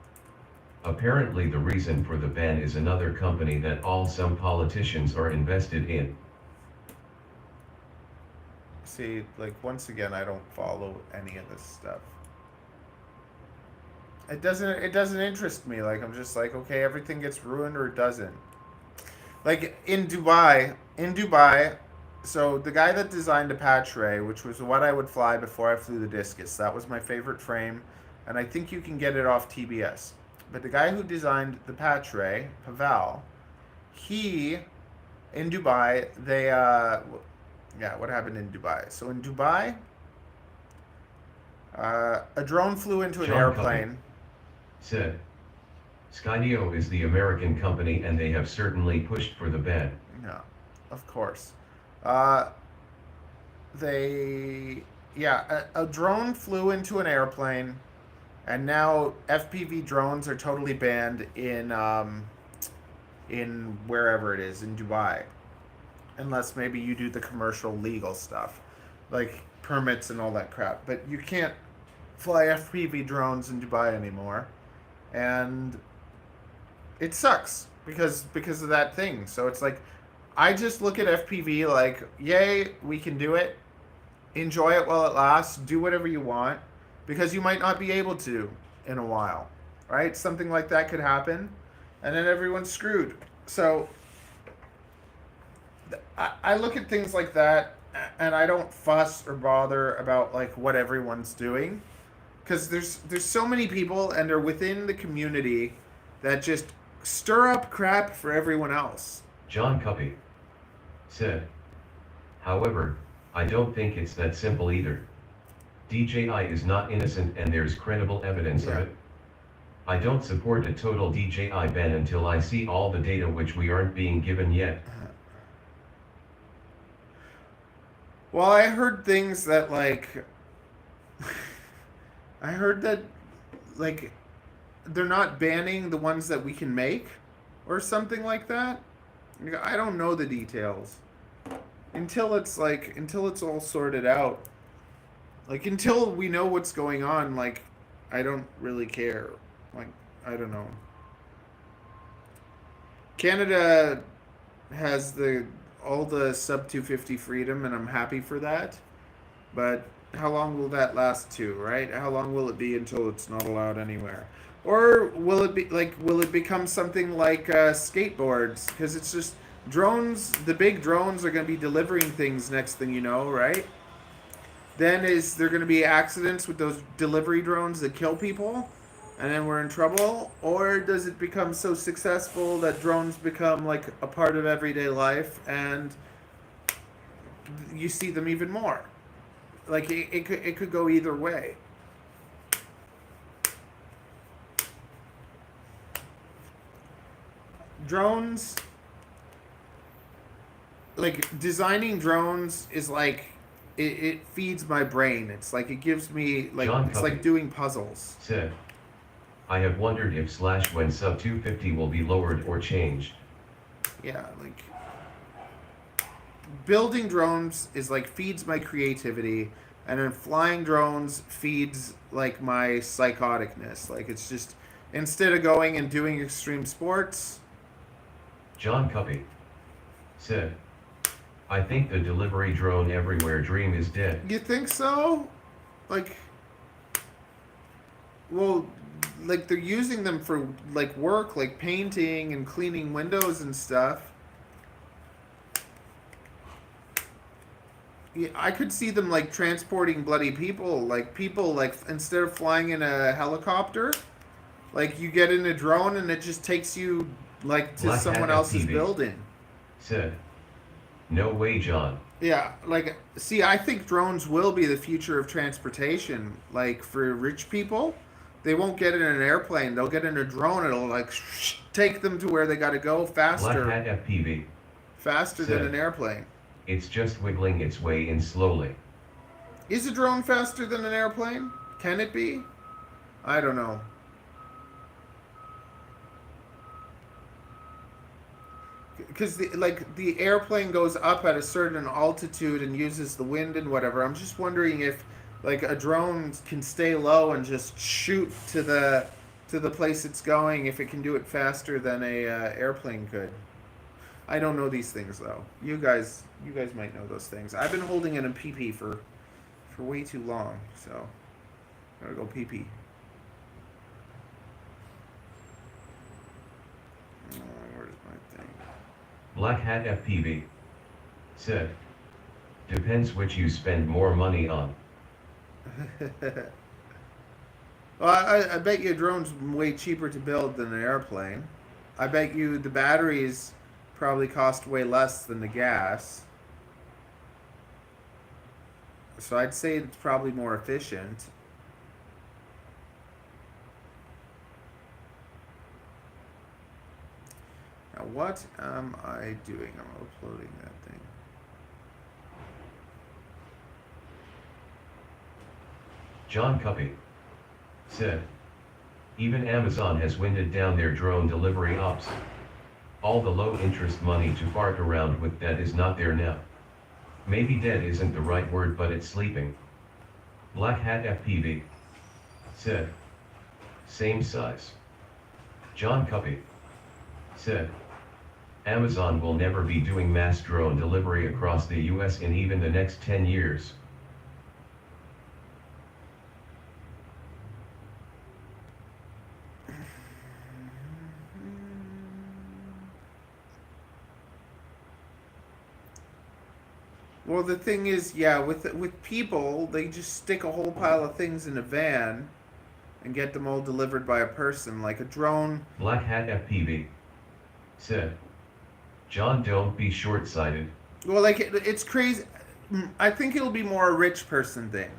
S3: apparently the reason for the ban is another company that some politicians are invested in.
S1: See, like once again, I don't follow any of this stuff. It doesn't interest me. Like I'm just like, okay, everything gets ruined or it doesn't. Like in Dubai, so the guy that designed the patch ray, which was what I would fly before I flew the Discus, that was my favorite frame, and I think you can get it off TBS. But the guy who designed the patch ray, Paval, he in Dubai, they yeah, what happened in Dubai? So in Dubai, a drone flew into an
S3: John
S1: airplane.
S3: Cuppy said, Skydio is the American company and they have certainly pushed for the ban.
S1: No, of course. A drone flew into an airplane, and now FPV drones are totally banned in wherever it is in Dubai, unless maybe you do the commercial legal stuff, like permits and all that crap. But you can't fly FPV drones in Dubai anymore, and it sucks because of that thing. So it's like, I just look at FPV like, yay, we can do it. Enjoy it while it lasts. Do whatever you want, because you might not be able to in a while, right? Something like that could happen, and then everyone's screwed. So I look at things like that, and I don't fuss or bother about like what everyone's doing, because there's so many people, and they're within the community that just stir up crap for everyone else.
S3: John Cuppy said, however, I don't think it's that simple either. DJI is not innocent and there's credible evidence of it. I don't support a total DJI ban until I see all the data which we aren't being given yet.
S1: Well, I heard things that like, I heard that like, they're not banning the ones that we can make or something like that. I don't know the details until it's all sorted out. Like until we know what's going on, like I don't really care. Like I don't know. Canada has all the sub 250 freedom, and I'm happy for that. But how long will that last to, right? How long will it be until it's not allowed anywhere? Or will it be like, will it become something like skateboards? Because it's just drones, the big drones are going to be delivering things next thing you know, right? Then is there going to be accidents with those delivery drones that kill people? And then we're in trouble? Or does it become so successful that drones become like a part of everyday life and you see them even more? Like it could go either way. Drones, like designing drones is like it feeds my brain. It's like it gives me like
S3: John
S1: it's
S3: Covey
S1: like doing puzzles.
S3: said, I have wondered if / when sub 250 will be lowered or changed.
S1: Yeah, like building drones is like feeds my creativity, and then flying drones feeds like my psychoticness. Like it's just instead of going and doing extreme sports.
S3: John Cuppy said, I think the delivery drone everywhere dream is dead.
S1: You think so? Like, well, like they're using them for like work, like painting and cleaning windows and stuff. Yeah, I could see them like transporting bloody people, like instead of flying in a helicopter, like you get in a drone and it just takes you like to
S3: Black
S1: someone
S3: Hat
S1: else's
S3: FTV
S1: building.
S3: said, no way, John.
S1: Yeah, like see, I think drones will be the future of transportation. Like for rich people, they won't get in an airplane; they'll get in a drone. It'll like take them to where they got to go faster,
S3: Black Hat FPV
S1: faster than an airplane.
S3: It's just wiggling its way in slowly.
S1: Is a drone faster than an airplane? Can it be? I don't know. Because the airplane goes up at a certain altitude and uses the wind and whatever. I'm just wondering if like a drone can stay low and just shoot to the place it's going, if it can do it faster than a airplane could. I don't know these things though. You guys might know those things. I've been holding in a pee for way too long, so gotta go pee. Where's my thing?
S3: Black Hat FPV said, depends which you spend more money on.
S1: Well, I bet you a drone's way cheaper to build than an airplane. I bet you the batteries probably cost way less than the gas. So I'd say it's probably more efficient. Now what am I doing? I'm uploading that thing.
S3: John Cuppy said, even Amazon has winded down their drone delivery ops. All the low interest money to fart around with that is not there now. Maybe dead isn't the right word, but it's sleeping. Black Hat FPV said, same size. John Cuppy said, Amazon will never be doing mass drone delivery across the US in even the next 10 years.
S1: Well, the thing is, yeah, with people, they just stick a whole pile of things in a van and get them all delivered by a person, like a drone.
S3: Black Hat FPV said, John, don't be short-sighted.
S1: Well, like, it's crazy. I think it'll be more a rich person thing.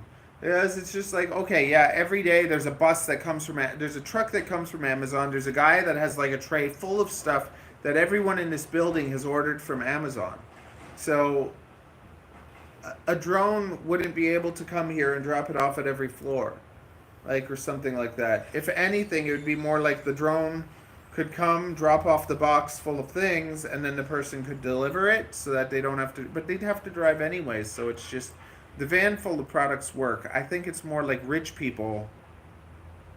S1: Because it's just like, okay, yeah, every day there's a bus that comes from, there's a truck that comes from Amazon, there's a guy that has like a tray full of stuff that everyone in this building has ordered from Amazon. So a drone wouldn't be able to come here and drop it off at every floor, like, or something like that. If anything, it would be more like the drone could come, drop off the box full of things, and then the person could deliver it so that they don't have to, but they'd have to drive anyways, so it's just, the van full of products work. I think it's more like rich people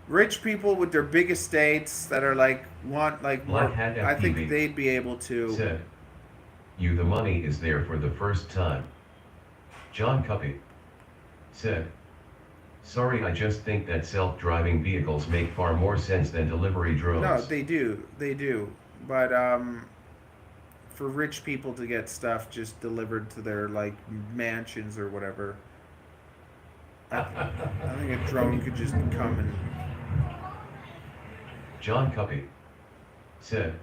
S1: with their big estates that are like, want like more,
S3: Black Hat
S1: I think
S3: FPV
S1: they'd be able to.
S3: said, You the money is there for the first time. John Cuppy said, sorry, I just think that self-driving vehicles make far more sense than delivery drones.
S1: No, they do. But for rich people to get stuff just delivered to their like mansions or whatever, I think a drone could just come and.
S3: John Cuppy said,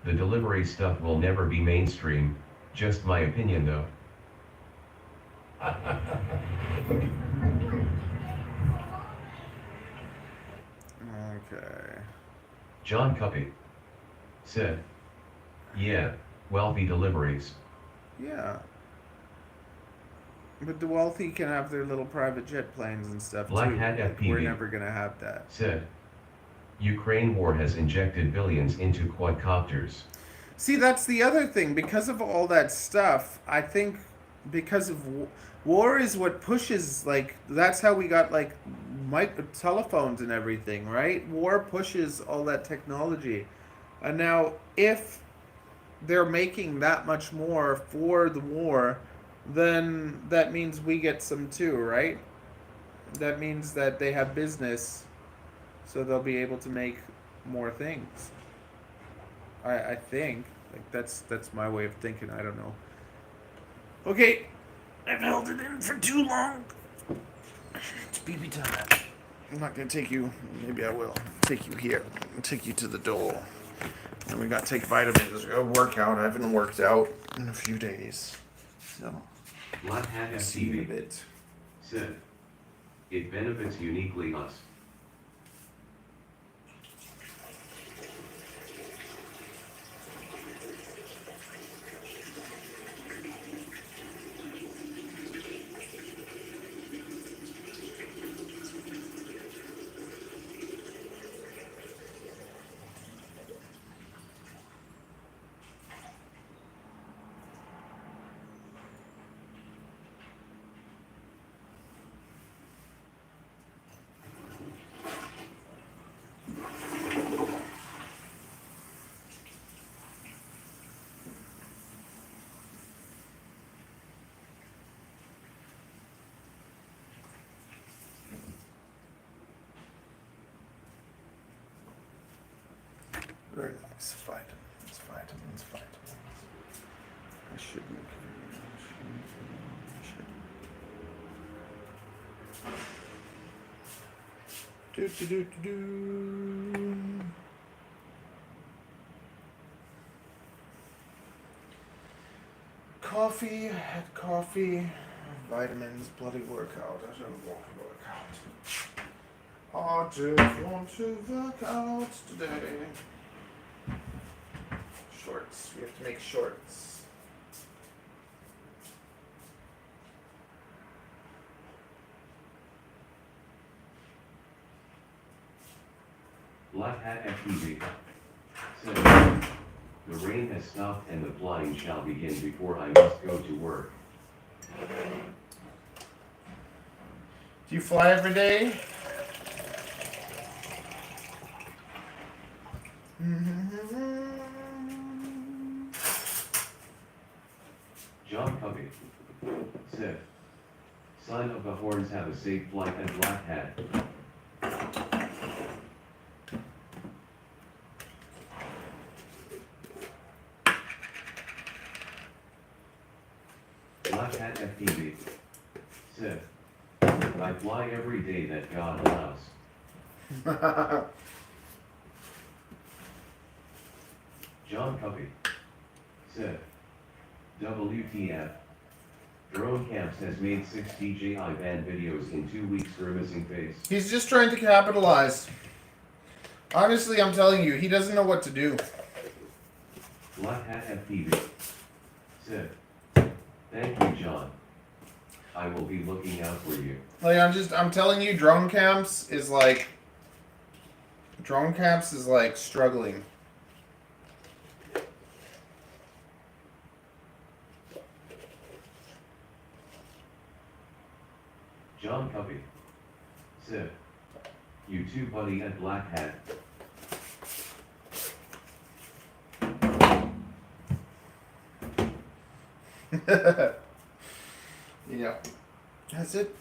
S3: the delivery stuff will never be mainstream, just my opinion though.
S1: Okay.
S3: John Cuppy said, yeah, wealthy deliveries.
S1: Yeah. But the wealthy can have their little private jet planes and stuff
S3: Black
S1: too.
S3: Hat
S1: Like,
S3: FPV
S1: we're never gonna have that.
S3: said, Ukraine war has injected billions into quadcopters.
S1: See, that's the other thing. Because of all that stuff, I think because of war is what pushes, like, that's how we got, like, telephones and everything, right? War pushes all that technology. And now, if they're making that much more for the war, then that means we get some too, right? That means that they have business, so they'll be able to make more things. I think. Like that's my way of thinking. I don't know. Okay, I've held it in for too long. It's BB time. I'm not gonna take you. Maybe I will take you here. I'll take you to the door. And we got to take vitamins. We got to work out. I haven't worked out in a few days. So
S3: Black Hat
S1: see you in a
S3: FPV
S1: bit.
S3: said, it benefits uniquely us.
S1: Very nice. Vitamins. I should make do. Coffee, had coffee, vitamins, bloody workout. I don't want to work out. I just want to work out today. Shorts. We have to make shorts.
S3: Black Hat FPV said, the rain has stopped and the flying shall begin before I must go to work.
S1: Do you fly every day?
S3: John Covey said, sign of the horns, have a safe flight and Black Hat. Black Hat FPV said, I fly every day that God allows. John Covey said, WTF, Drone Camps has made 6 DJI band videos in 2 weeks for a missing face.
S1: He's just trying to capitalize. Honestly, I'm telling you, he doesn't know what to do.
S3: Black Hat FPV said, thank you, John. I will be looking out for you.
S1: Like, I'm telling you, drone camps is like struggling.
S3: John Covey said, you too, buddy, at Black Hat.
S1: Yeah. That's it.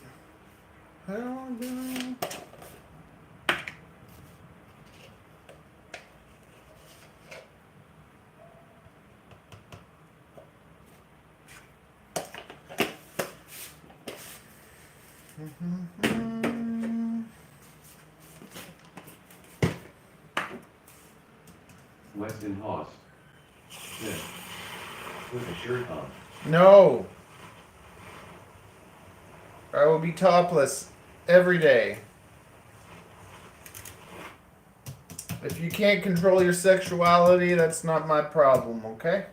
S3: Weston Haas. Said. Put a shirt on.
S1: No. I will be topless every day. If you can't control your sexuality, that's not my problem, okay?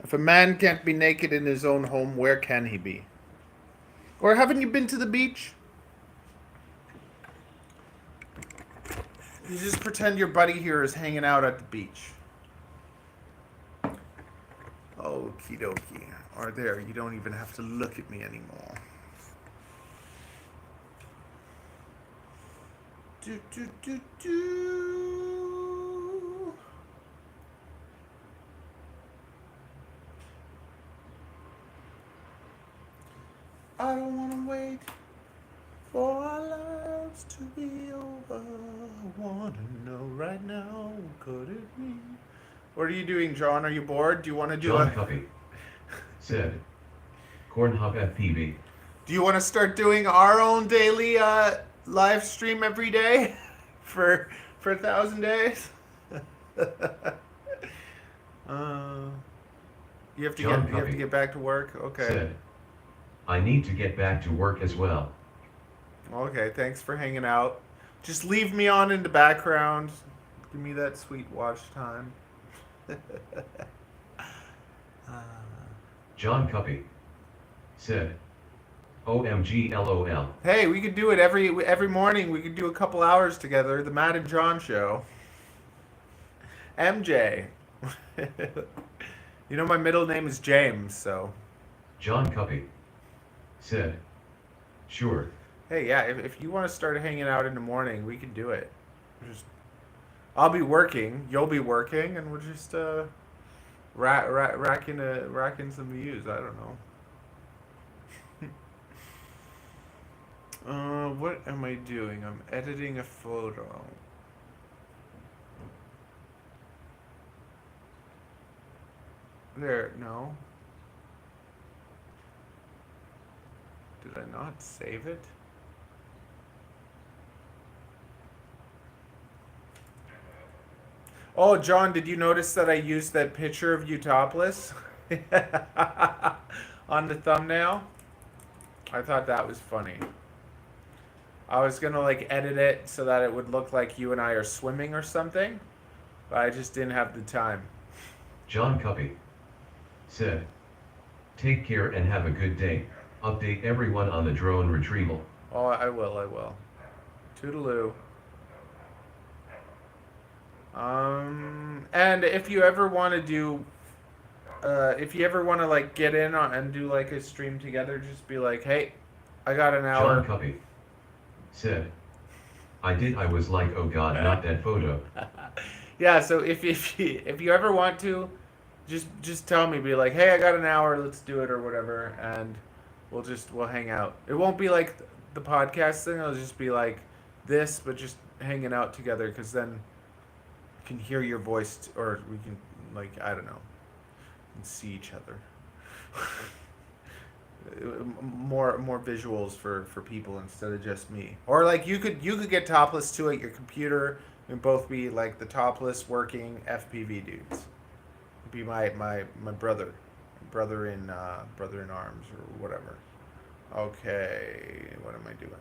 S1: If a man can't be naked in his own home, where can he be? Or haven't you been to the beach? You just pretend your buddy here is hanging out at the beach. Okie dokie. Or there, you don't even have to look at me anymore. Do, do, do, do. I don't want to wait for our lives to be over. I want to know right now, could it be? What are you doing, John? Are you bored? Do you want to do
S3: John Copy. Said. Cornhub FPV.
S1: Do you want to start doing our own daily live stream every day for 1,000 days? You have to get back to work. Okay.
S3: Said. I need to get back to work as well.
S1: Okay, thanks for hanging out. Just leave me on in the background. Give me that sweet watch time.
S3: John Cuppy. Said. OMG LOL.
S1: Hey, we could do it every morning. We could do a couple hours together. The Matt and John show. MJ. You know my middle name is James, so.
S3: John Cuppy. Said. Sure.
S1: Hey, yeah, if you want to start hanging out in the morning, we can do it. I'll be working, you'll be working, and we'll just racking some views. I don't know. What am I doing? I'm editing a photo. There, no. Did I not save it? Oh, John, did you notice that I used that picture of you topless on the thumbnail? I thought that was funny. I was gonna like edit it so that it would look like you and I are swimming or something, but I just didn't have the time.
S3: John Cuppy. Said. Take care and have a good day. Update everyone on the drone retrieval.
S1: Oh, I will. Toodaloo. And if you ever want to do, if you ever want to like get in on and do like a stream together, just be like, hey, I got an hour.
S3: John Cuppy. Said. I was like, oh god, not that photo.
S1: Yeah, so if you ever want to, just tell me, be like, hey, I got an hour, let's do it or whatever, and we'll hang out. It won't be like the podcast thing, it'll just be like this, but just hanging out together, because then I can hear your voice, or we can, like, I don't know, see each other. more visuals for people instead of just me. Or like you could get topless too at your computer and both be like the topless working FPV dudes. Be my brother brother in arms or whatever. Okay, what am I doing?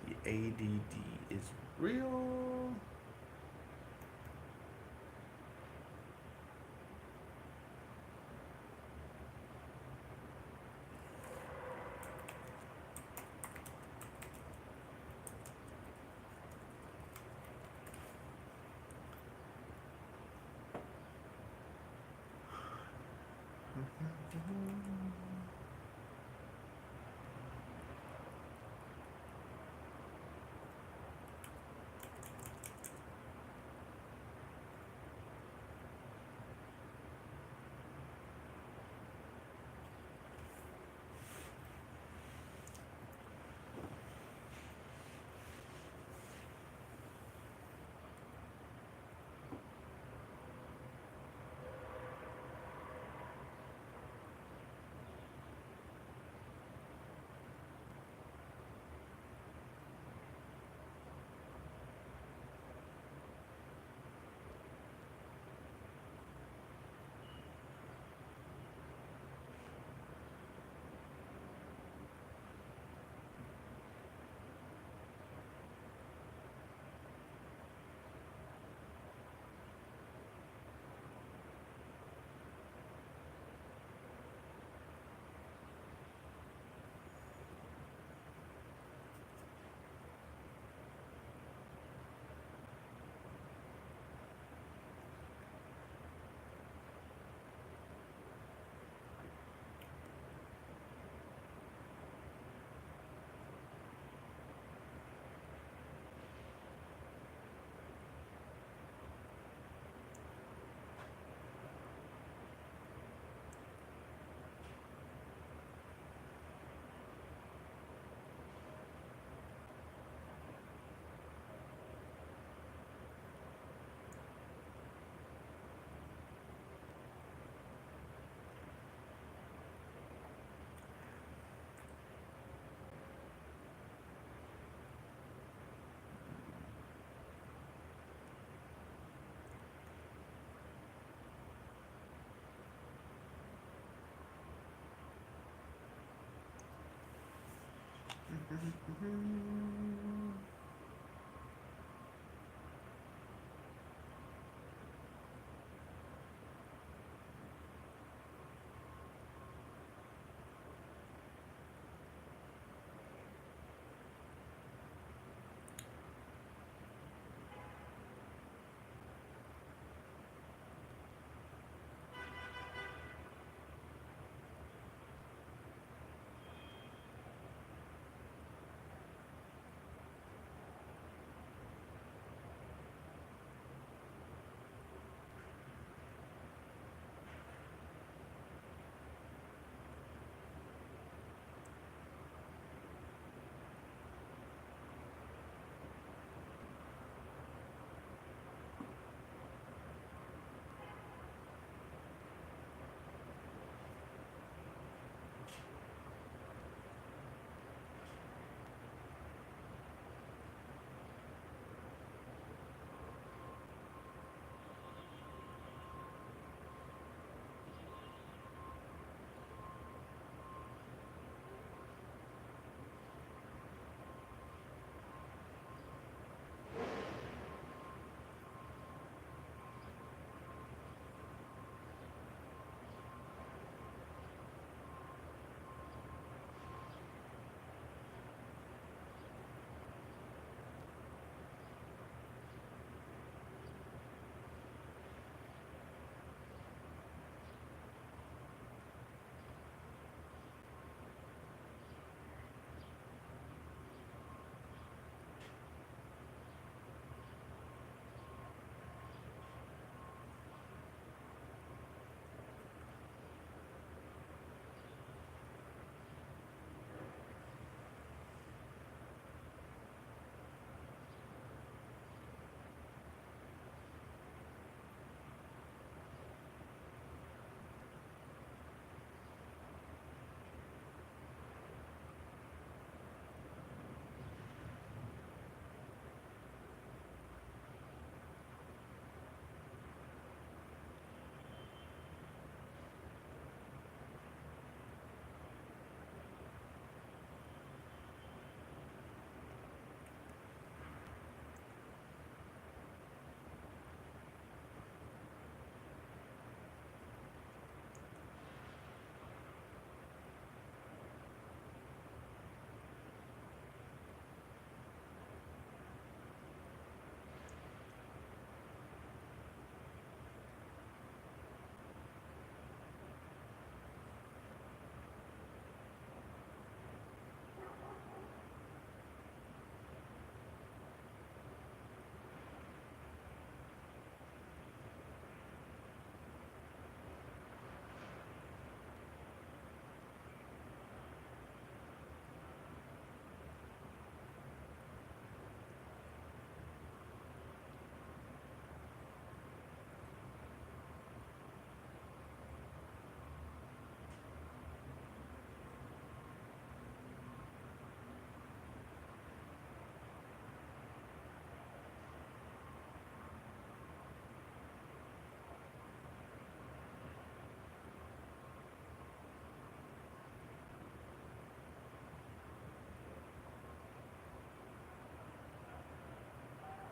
S1: The ADD is real.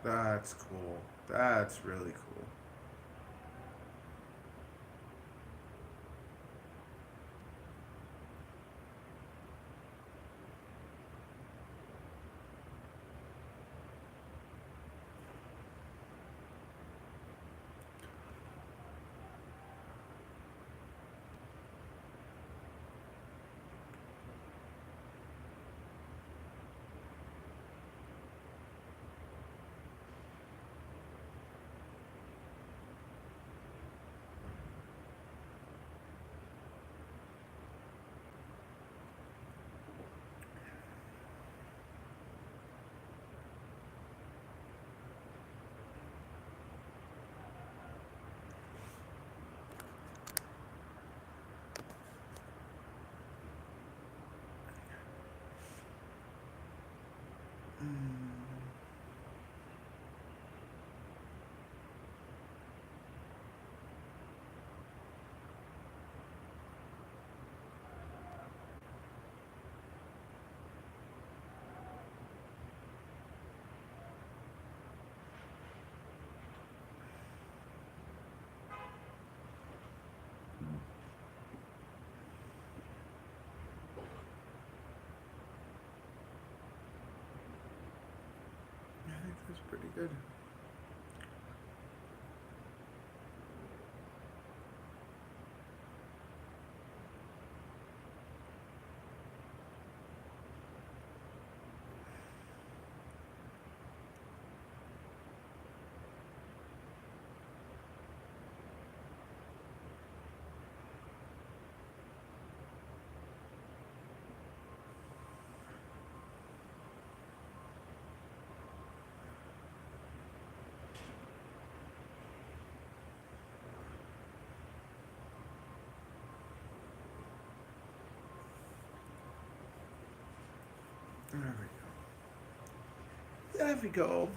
S1: That's cool. That's really cool. I think that's pretty good. There we go. There we go.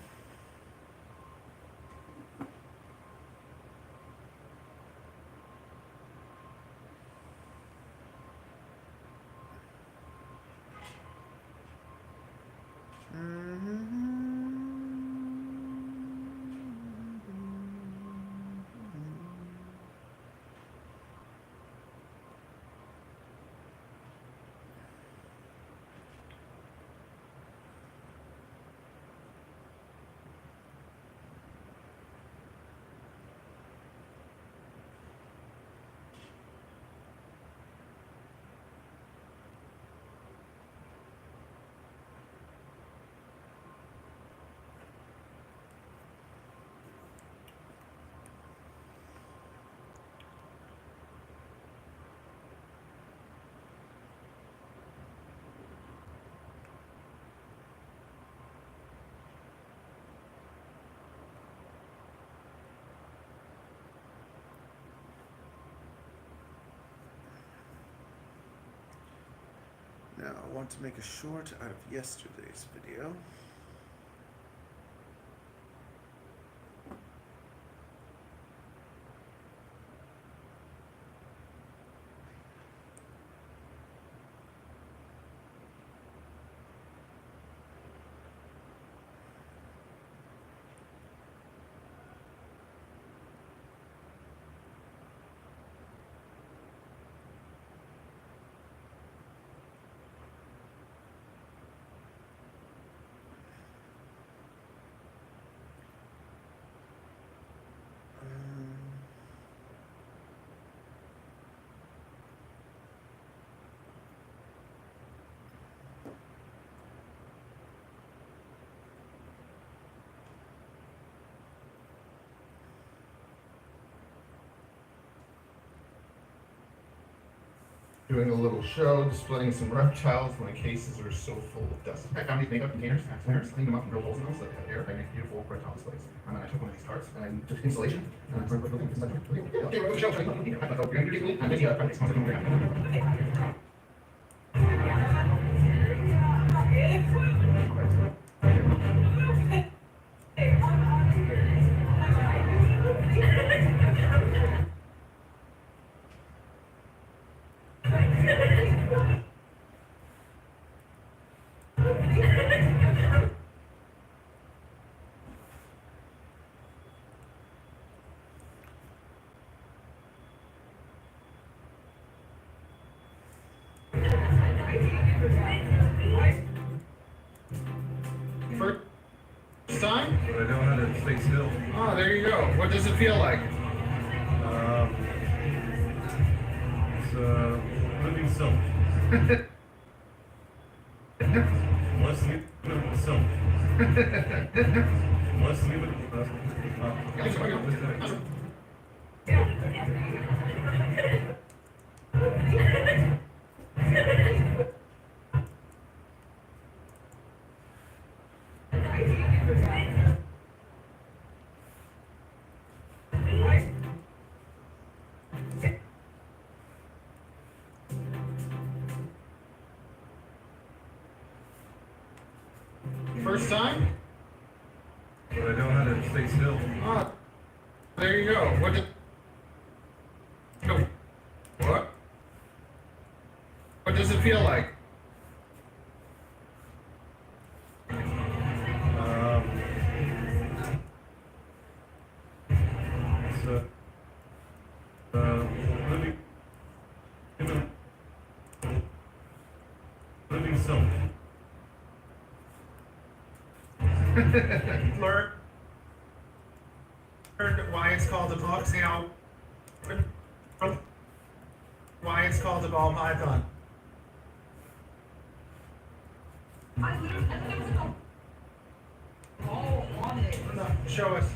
S1: Now, I want to make a short out of yesterday's video.
S8: Doing a little show, displaying some reptiles. My cases are so full of dust. I found these makeup containers, cleaners, cleaned them up and drilled holes in them so that air. I make beautiful reptile displays. And then I took one of these cards and I took insulation. And I put it in the center. Okay, we're going to show. I thought, you're going to do it.
S5: but I know how to stay still.
S8: Oh, there you go. What does it feel like?
S5: It's living silk. Let's leave it with silk. Let's leave it.
S8: First time?
S5: But I know how to stay still.
S8: Oh, there you go. What what? What does it feel like?
S5: It's living silk.
S8: Learn why it's called a ball. See how? Why it's called a ball python. No, show us.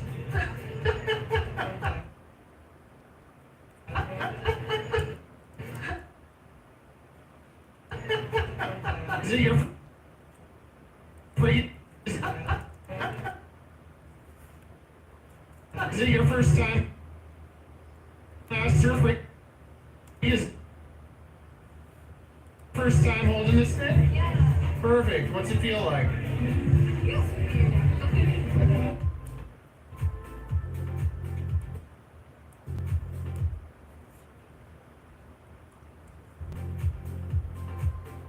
S8: Is it your? Wait. Is it your first time? Surfing? Is first time holding this thing?
S6: Yes.
S8: Perfect. What's it feel like?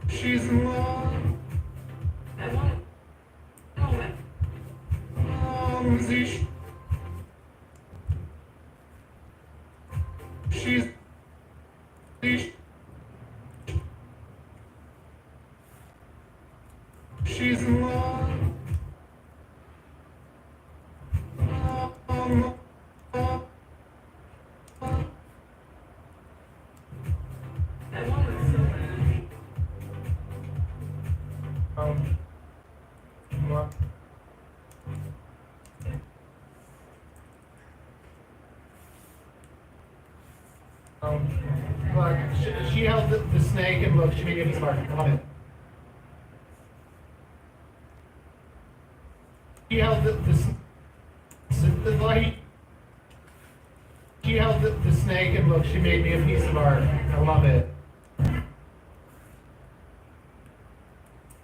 S8: She's in love. She's she's in love. What? Look, she held the snake and look, she made it smart. Come on in. She held the light. She held the snake and look, she made me a piece of art. I love it.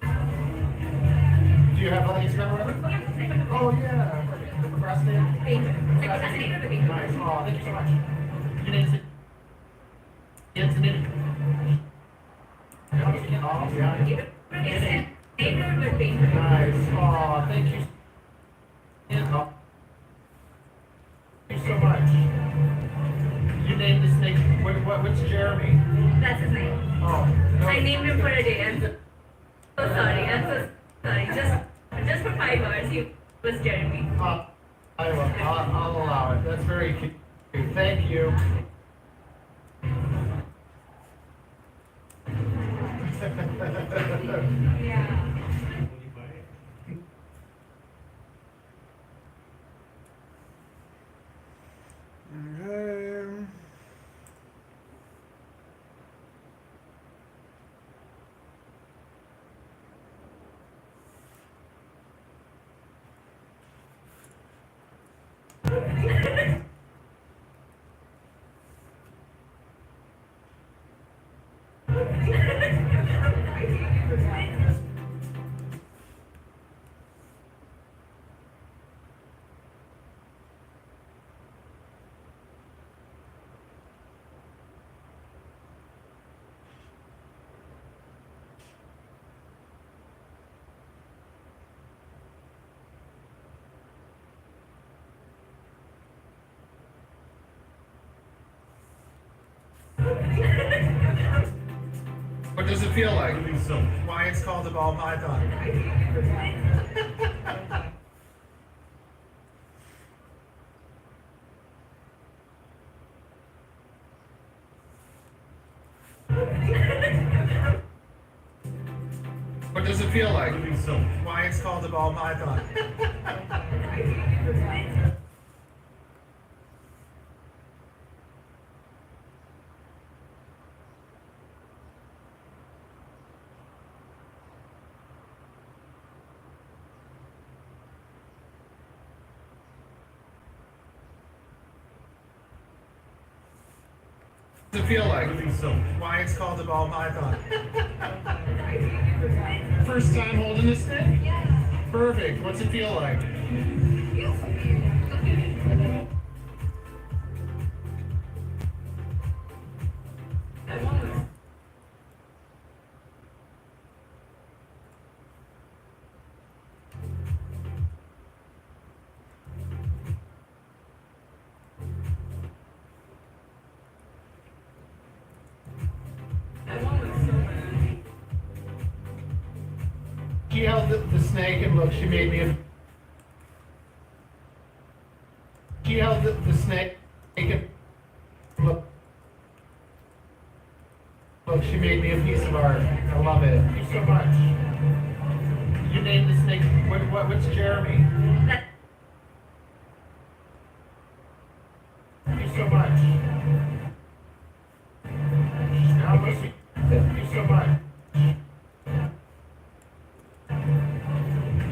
S8: Do you have any Instagram or whatever? Oh yeah. The procrastinator? Nice. Oh, thank you so much. Your name's Anthony. Oh, yeah. Nice. Oh, thank you. Oh. Thank you so much. You named the snake. What's Jeremy?
S6: That's his name.
S8: Oh. No.
S6: I named him for a day. I'm so sorry. I'm so sorry. Just for 5 hours, he was Jeremy.
S8: I'll allow it. That's very cute. Thank you.
S6: Yeah.
S1: Okay.
S8: What does it feel like?
S5: Living silk.
S8: Why it's called a ball python.
S5: feel like? Why it's called a ball python? Does it feel like? Why it's called a ball python? First time holding this thing? Perfect. What's it feel like? She held the snake and look, she made me a... She held the snake and look, she made me a piece of art. I love it. Thank you so much. You named the snake, what's Jeremy? Thank you so much. Thank you so much.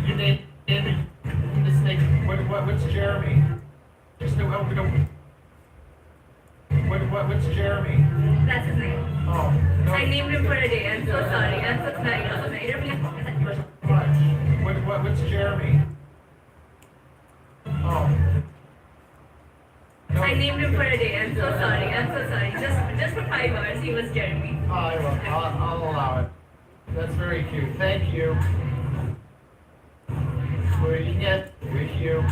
S5: You named the snake. What's Jeremy? Just no. What's Jeremy?
S10: That's his name.
S5: Oh no.
S10: I named him for today. I'm so sorry. I'm so sorry.
S5: Much. What's Jeremy? Oh. No.
S10: I named him for today. I'm so sorry. I'm so sorry. Just for 5 hours, he was Jeremy.
S5: Oh, I'll allow it. That's very cute. Thank you. Where you get with you.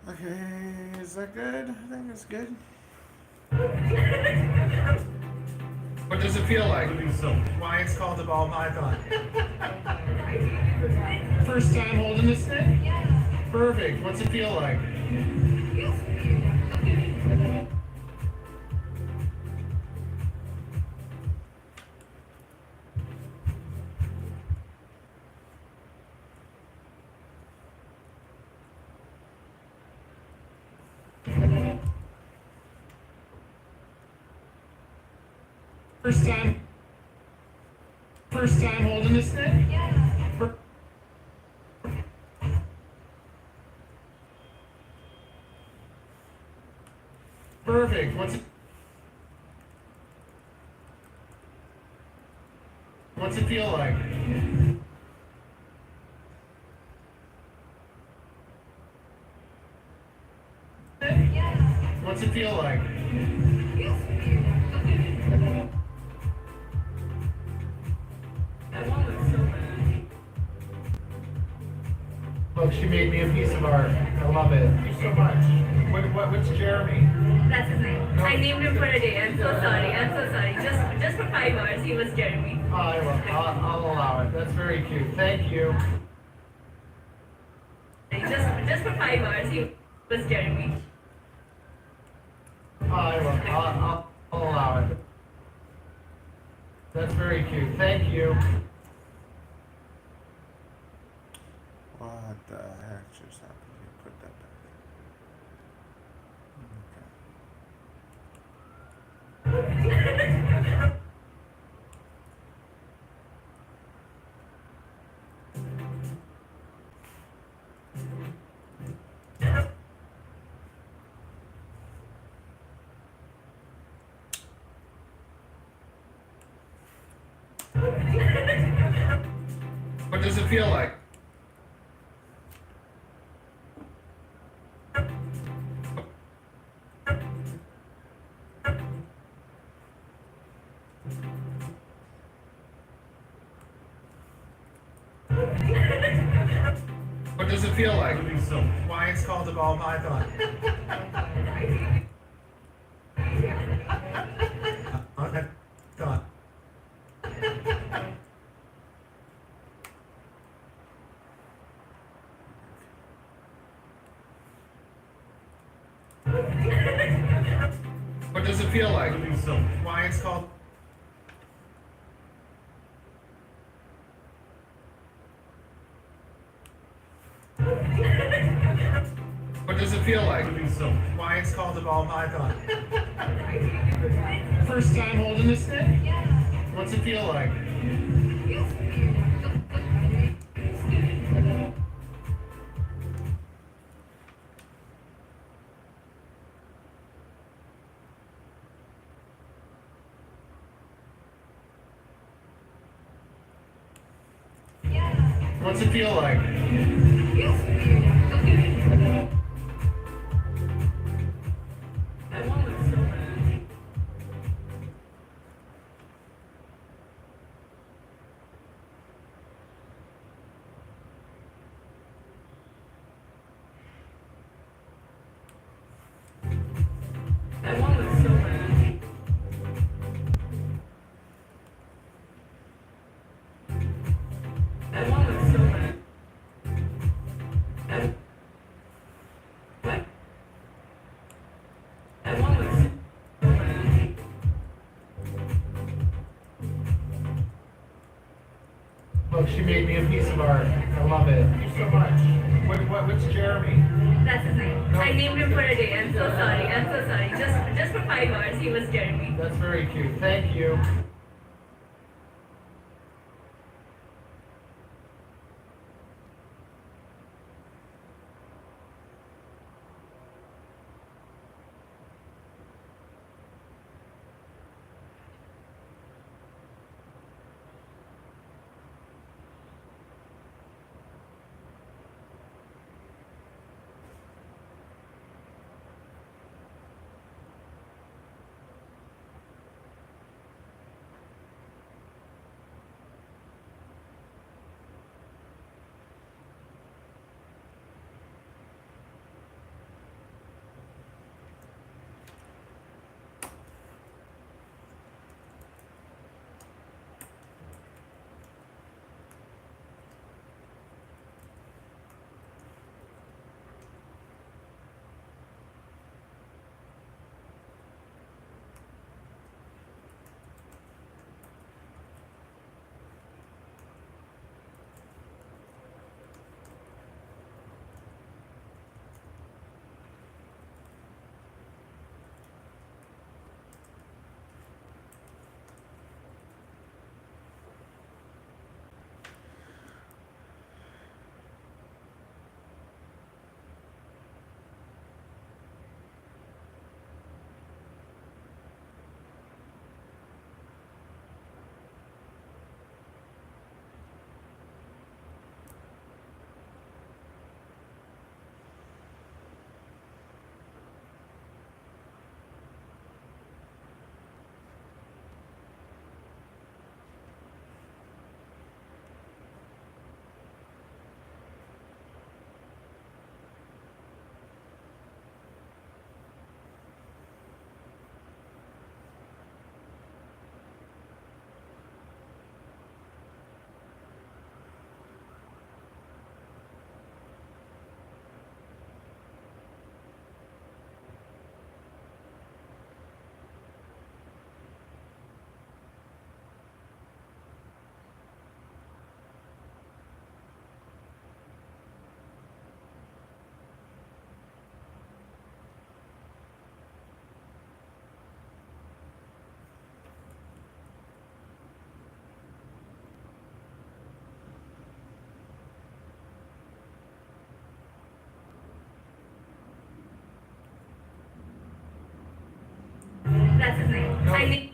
S1: Okay, is that good? I think it's good.
S5: What does it feel like? Why it's called a ball python? First time holding this thing? Perfect. What's it feel like? First time holding this thing? Perfect. What's it feel like? What's it feel like? Look, she made me a piece of art. I love it. Thank you so much. What's Jeremy?
S10: That's his name.
S5: No.
S10: I named him for today. I'm so sorry. I'm so sorry. Just for 5 hours, he was Jeremy.
S5: Oh, I'll allow it. That's very cute. Thank you.
S10: Just for 5 hours, he was Jeremy.
S5: Oh, I'll allow it. That's very cute. Thank you.
S1: What the heck just happened? You put that back.
S5: What does it feel like? What does it feel like? Why it's called a ball python? Okay, done.
S8: does it feel like?
S5: So,
S8: Why it's called? What does it feel like?
S5: so.
S8: Why it's called a ball python? First time holding this thing? What's it feel like? What's it feel like?
S2: I want it so bad. I want it so bad. I want it so bad. I want it so bad.
S8: Look, she made me a piece of art. I love it. Thank you so much. Which Jeremy?
S10: That's his name. I named him for a day. I'm so sorry. I'm so sorry. Just for 5 hours, he was Jeremy.
S8: That's very cute. Thank you.
S10: That's his name. I named.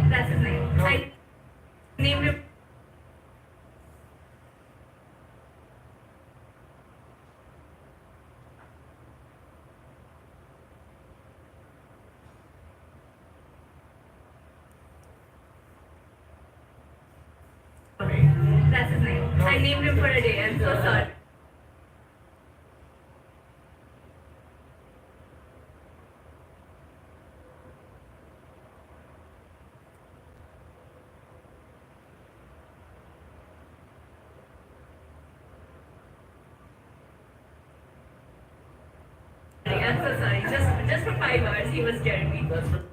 S10: That's his name. I named him. That's his name. I named him for a day. I'm so sorry. I'm so sorry. Just for 5 hours, he was Jeremy.
S5: That's for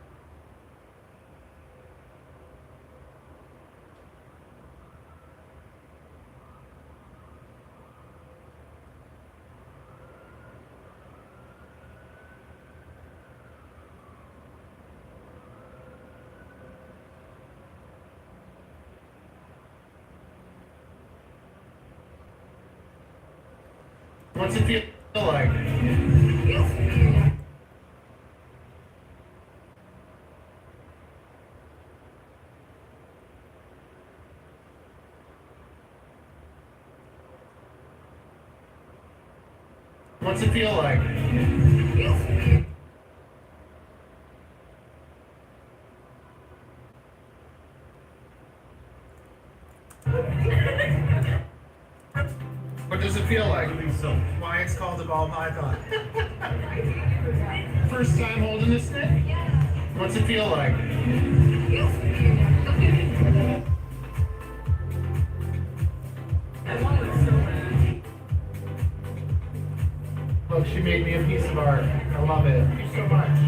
S5: What's it feel like? What's it feel like? What does it feel like? Why it's called a ball python? First time holding this thing? What's it feel like?
S2: I want it so bad.
S5: Look, she made me a piece of art. I love it. Thank you so much.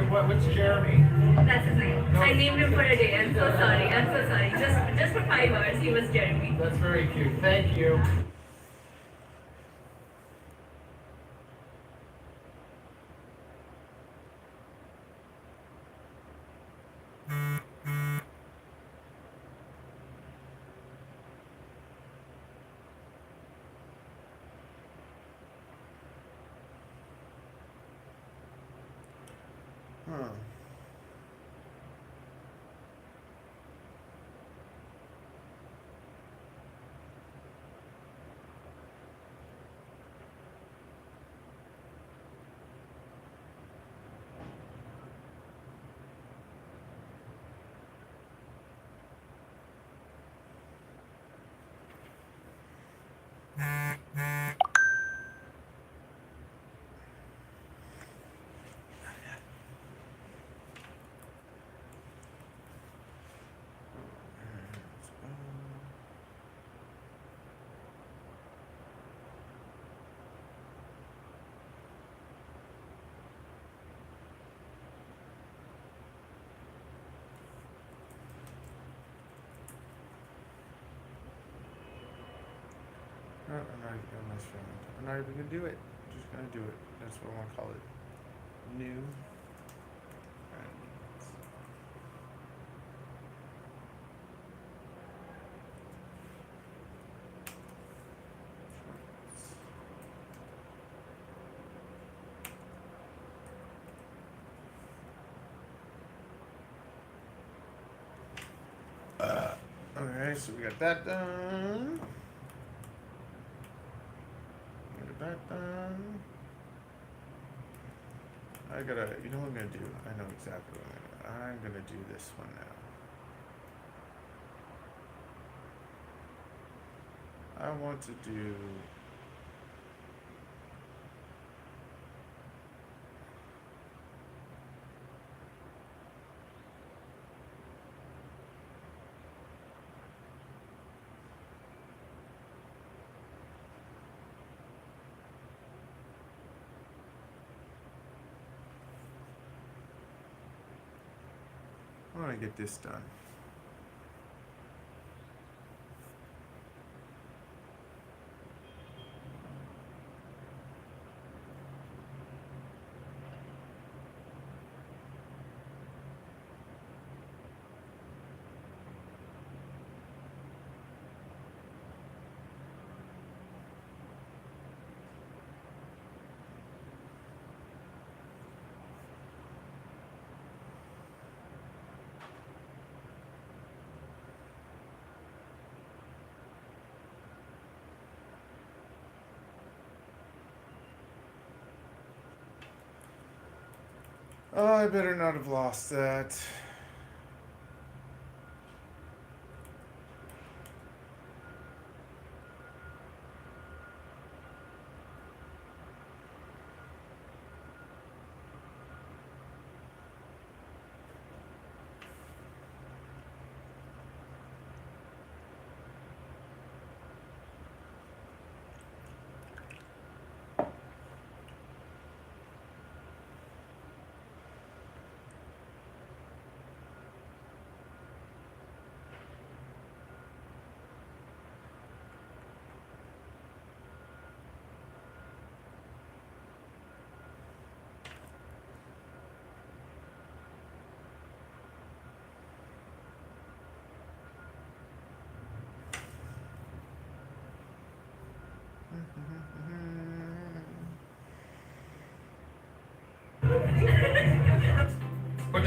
S5: What's Jeremy?
S10: That's his name.
S5: No.
S10: I named him for a day. I'm so sorry. I'm so sorry. Just for 5 hours, he was Jeremy.
S5: That's very cute. Thank you.
S1: Huh. No, I'm not even gonna do it. I'm just gonna do it. That's what I want to call it. New. Friends. Okay, so we got that done. Get that done. I gotta, you know what I'm gonna do? I know exactly what I'm gonna do this one now. I want to do I want to get this done. Oh, I better not have lost that.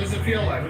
S8: does it feel like?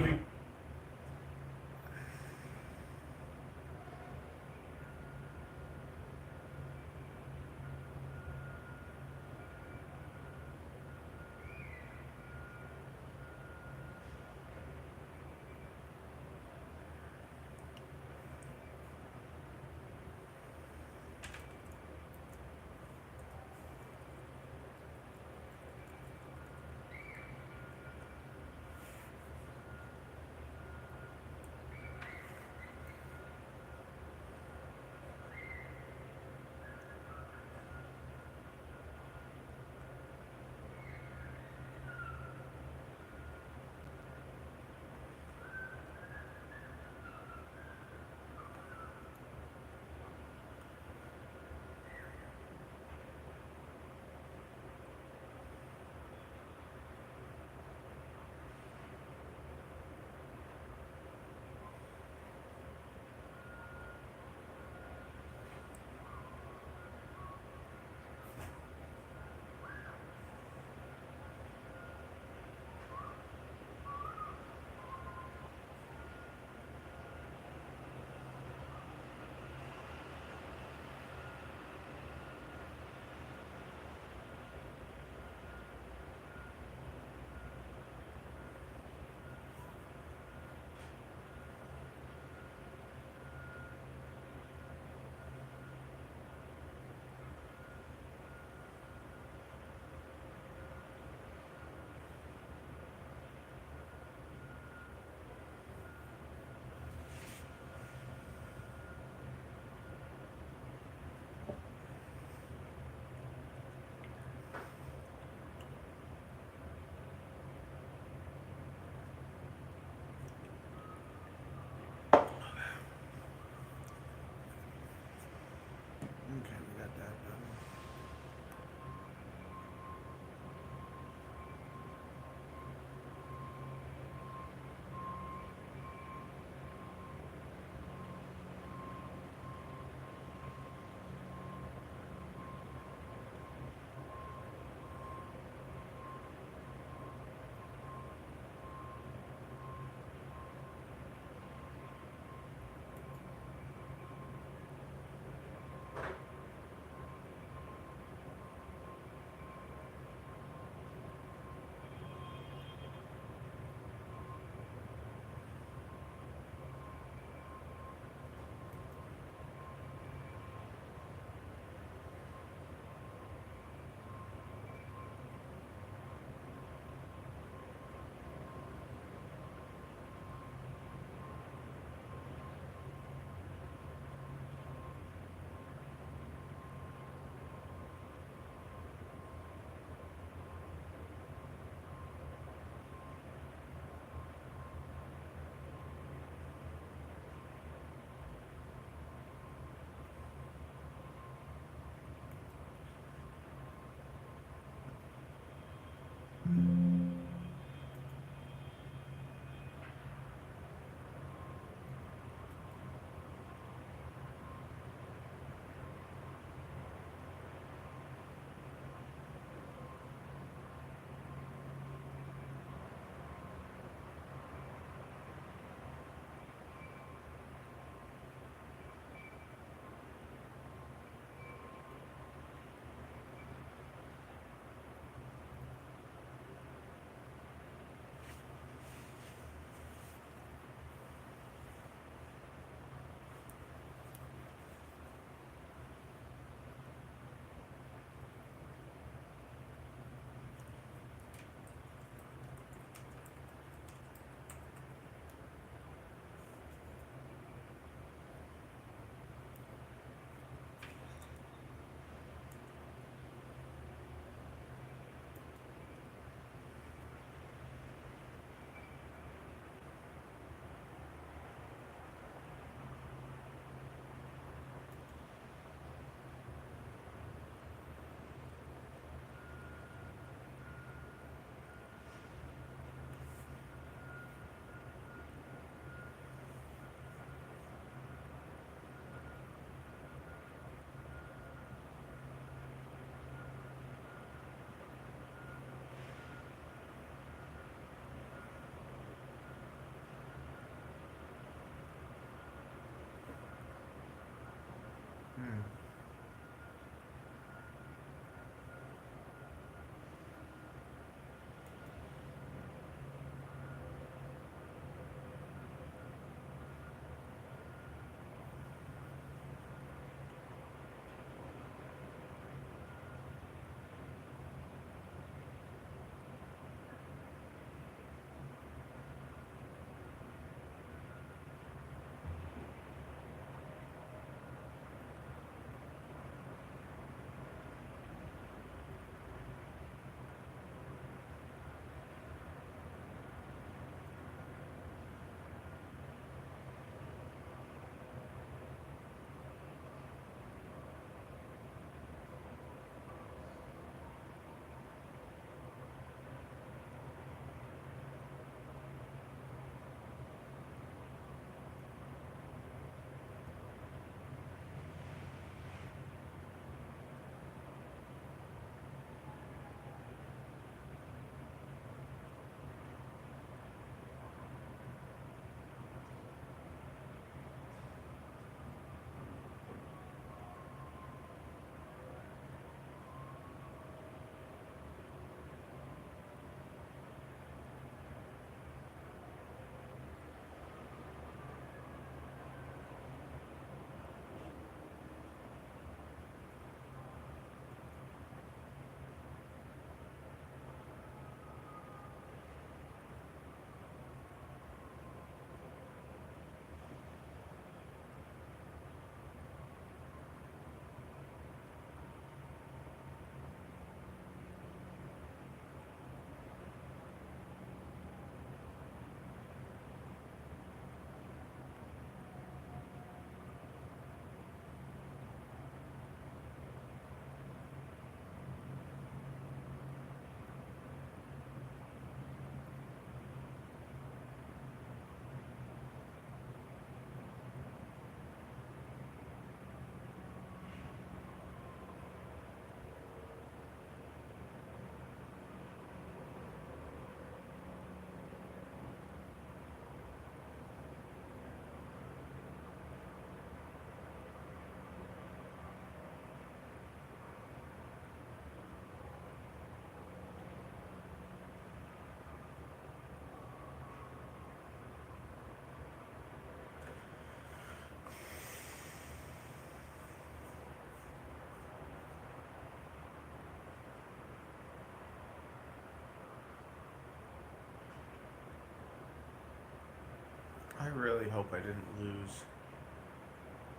S1: really hope I didn't lose.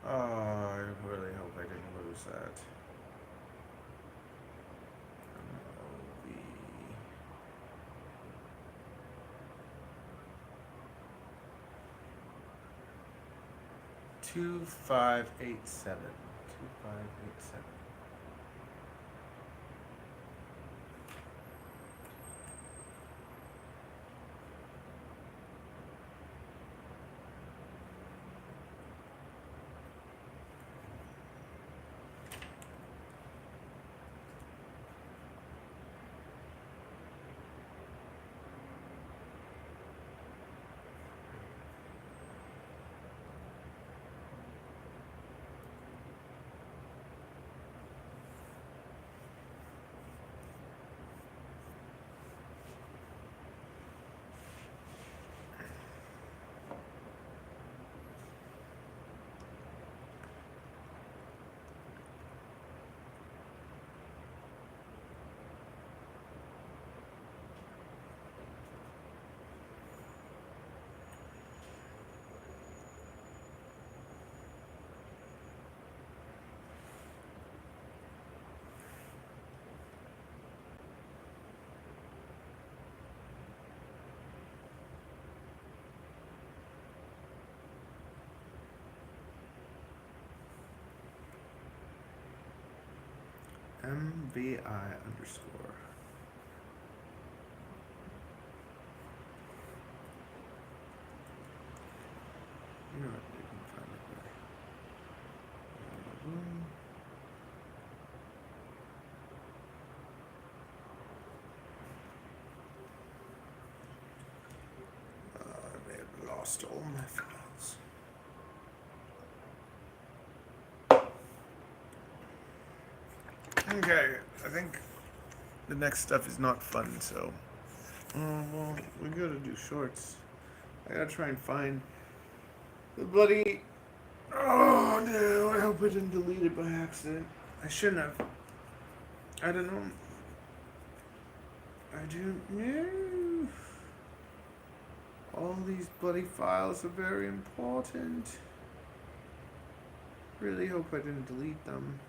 S1: Oh, I really hope I didn't lose that. MOV. 2587. 2587. MVI underscore. You know what? You can find it there. I may have lost all my files. Okay, I think the next stuff is not fun, so. Well, we gotta do shorts. I gotta try and find the bloody. Oh no, I hope I didn't delete it by accident. I shouldn't have. I don't know. I don't know. All these bloody files are very important. Really hope I didn't delete them.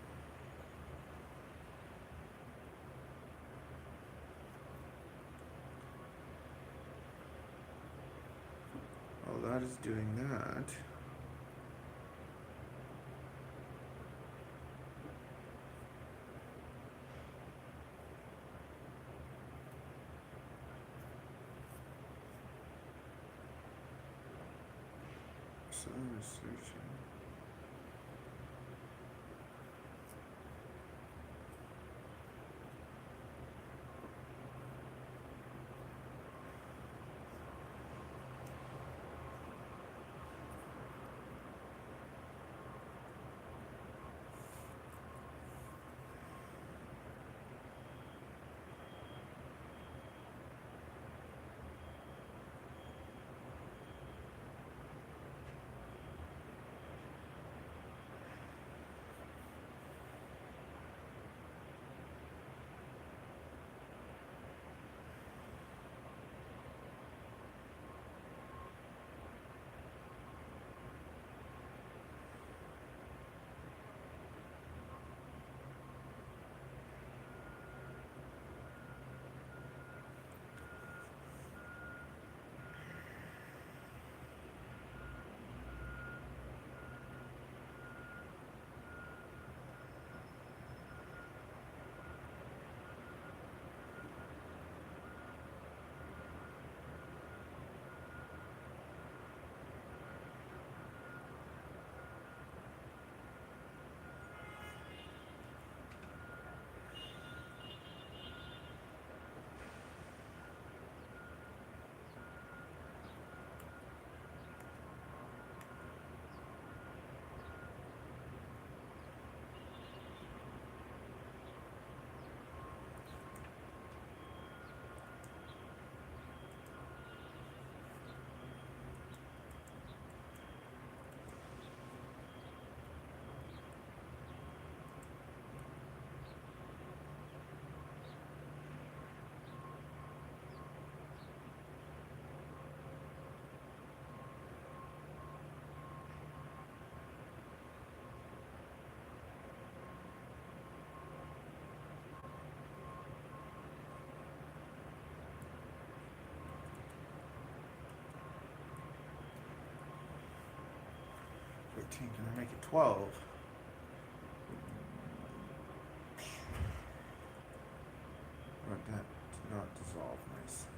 S1: Oh, that is doing that. So searching. 13. Can I make it 12? Or that did not dissolve nicely.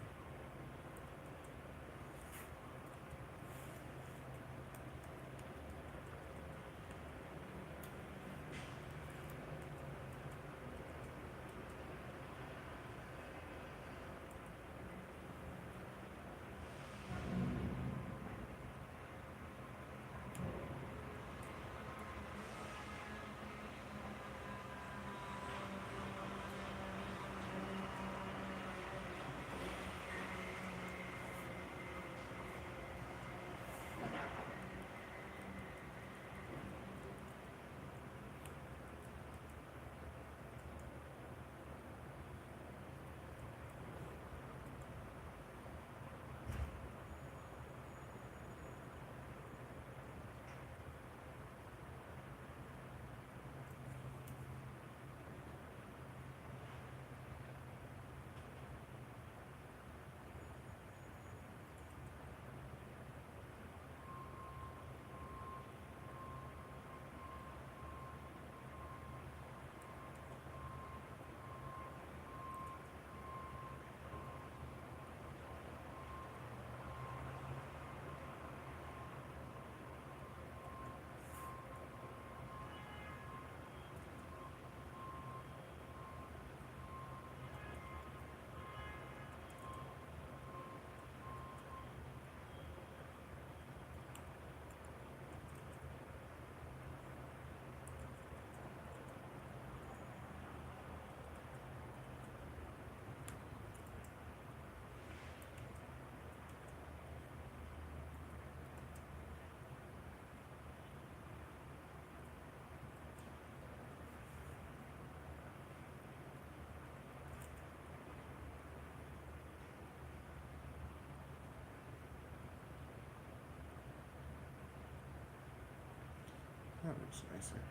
S1: That looks nicer.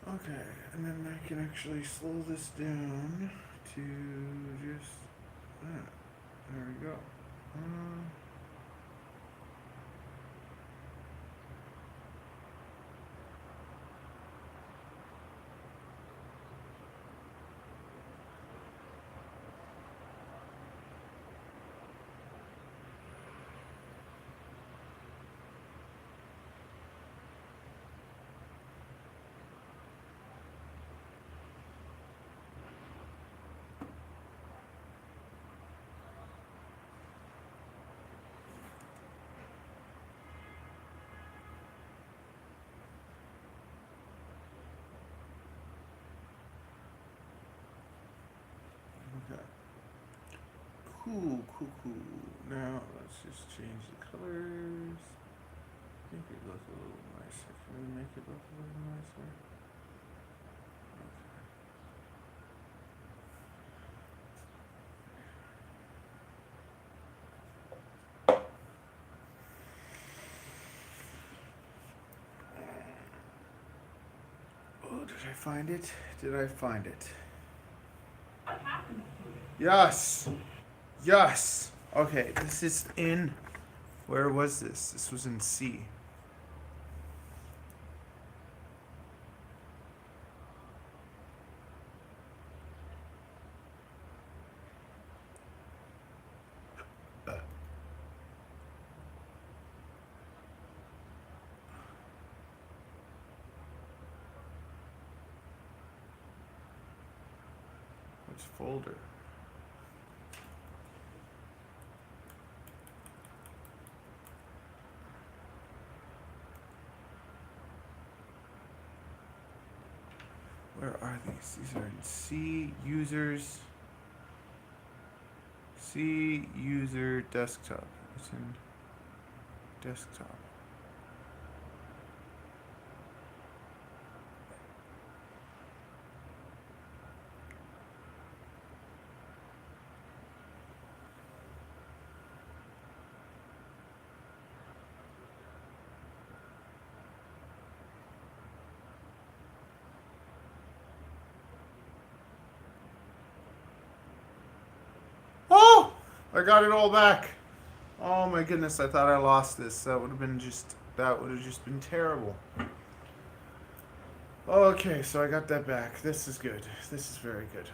S1: Okay, and then I can actually slow this down to just that. There we go. Okay. Cool. Now let's just change the colors. Make it look a little nicer. Can we make it look a little nicer? Okay. Oh, did I find it? Did I find it?
S2: What happened to it?
S1: Yes. Okay, this is in. Where was this? This was in C. Which folder? Where are these? These are in C users. C user desktop. It's in desktop. I got it all back. Oh my goodness, I thought I lost this. That would have been just That would have just been terrible. Okay, so I got that back. This is good. This is very good.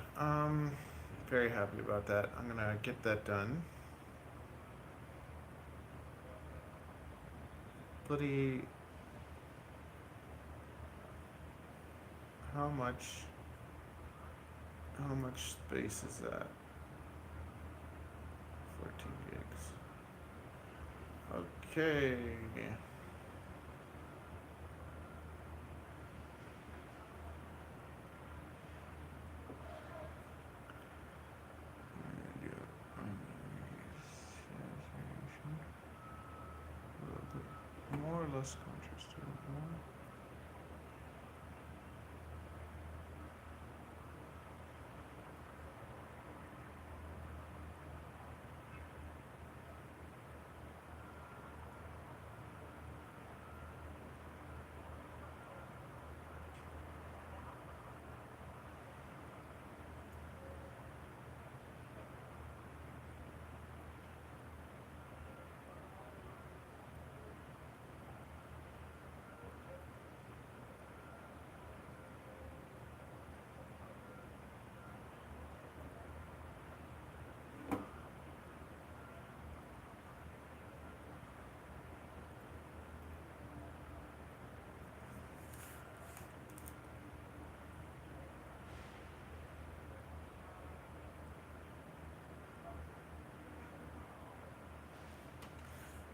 S1: Very happy about that. I'm gonna get that done. Bloody... How much space is that? 14 gigs. Okay. More or less contrast to more.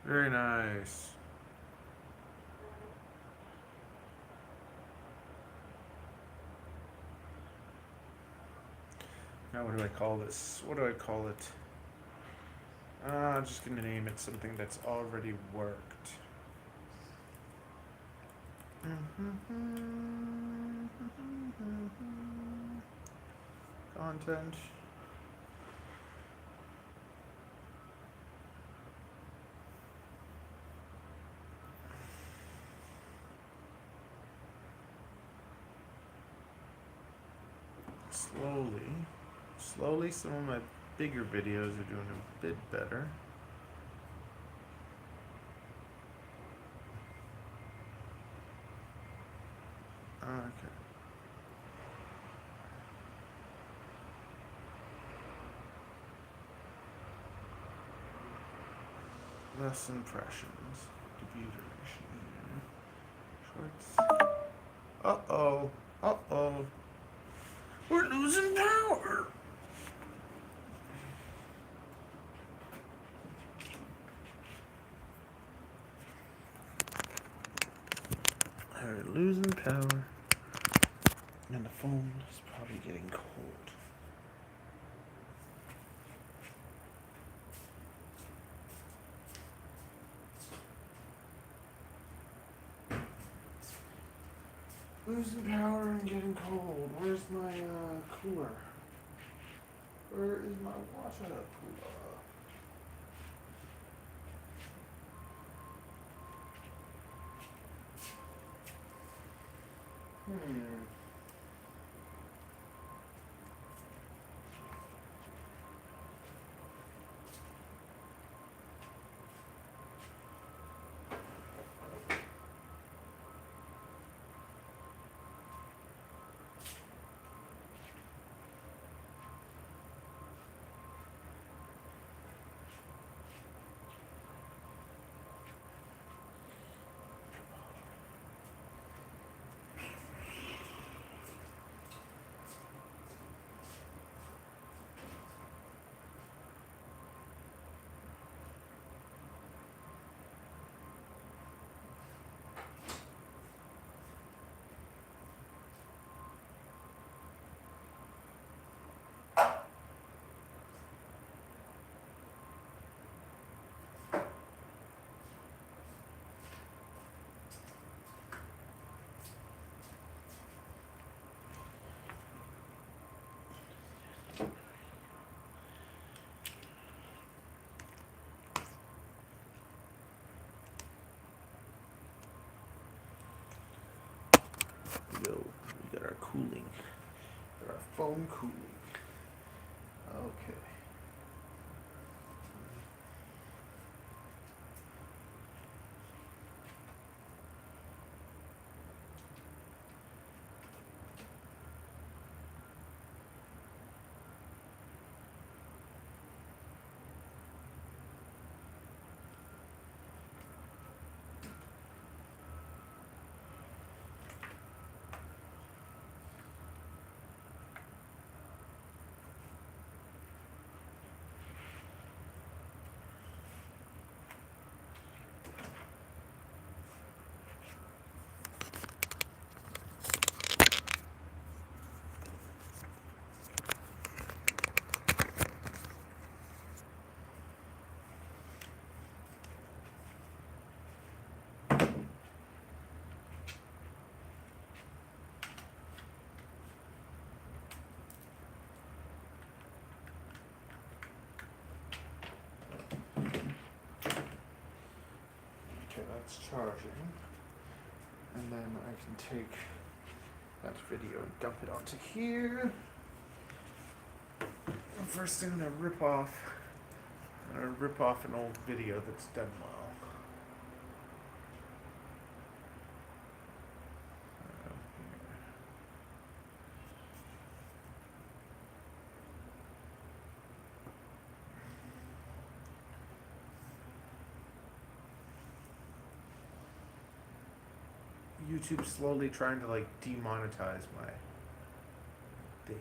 S1: Very nice. Now what do I call this? What do I call it? I'm just gonna name it something that's already worked. Content. Slowly, some of my bigger videos are doing a bit better. Okay. Less impressions. Debut duration. Shorts. Uh-oh. Uh-oh. We're losing power. We're losing power. And the phone is probably getting cold. Losing power and getting cold. Where's my cooler? Where is my water cooler? Go. We got our cooling. Got our phone cooling. Okay. it's charging. And then I can take that video and dump it onto here. First thing I'm gonna rip off an old video that's done well. YouTube's slowly trying to like demonetize my things.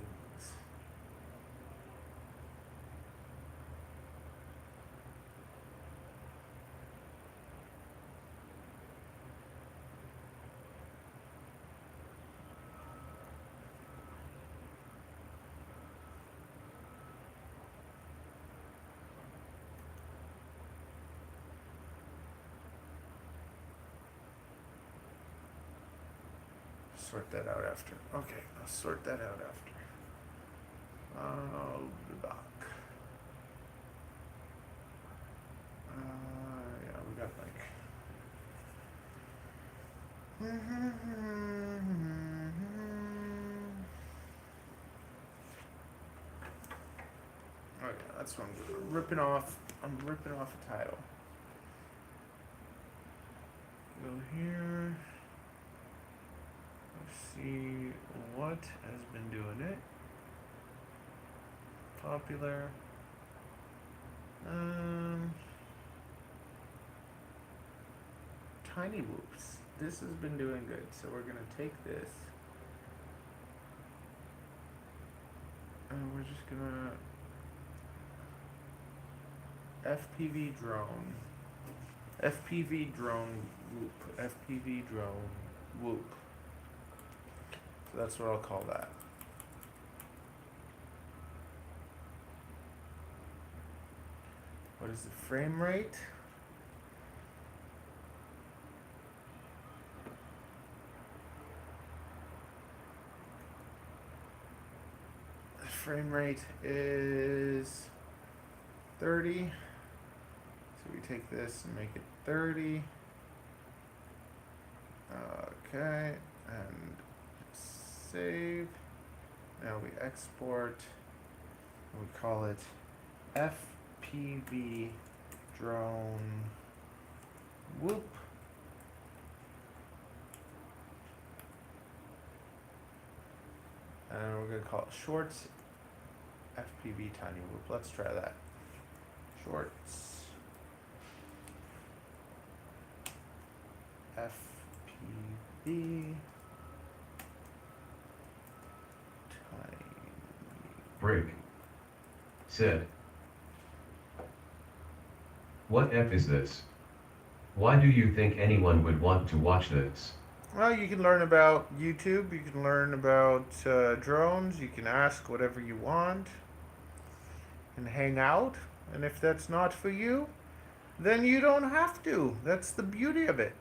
S1: Sort that out after. Okay, I'll sort that out after. I'll be back. Yeah, we got okay, that's what I'm doing. I'm ripping off a title. Go here. See what has been doing it. Popular. Tiny Whoops. This has been doing good. So we're gonna take this and we're just gonna FPV drone. FPV drone whoop. FPV drone whoop. So that's what I'll call that. What is the frame rate? The frame rate is 30. So we take this and make it 30. Okay, and save. Now we export. We call it FPV drone whoop. And we're going to call it shorts FPV tiny whoop. Let's try that. Shorts FPV
S3: Break. Said. What F is this? Why do you think anyone would want to watch this?
S1: Well, you can learn about YouTube, you can learn about drones, you can ask whatever you want, and hang out. And if that's not for you, then you don't have to. That's the beauty of it.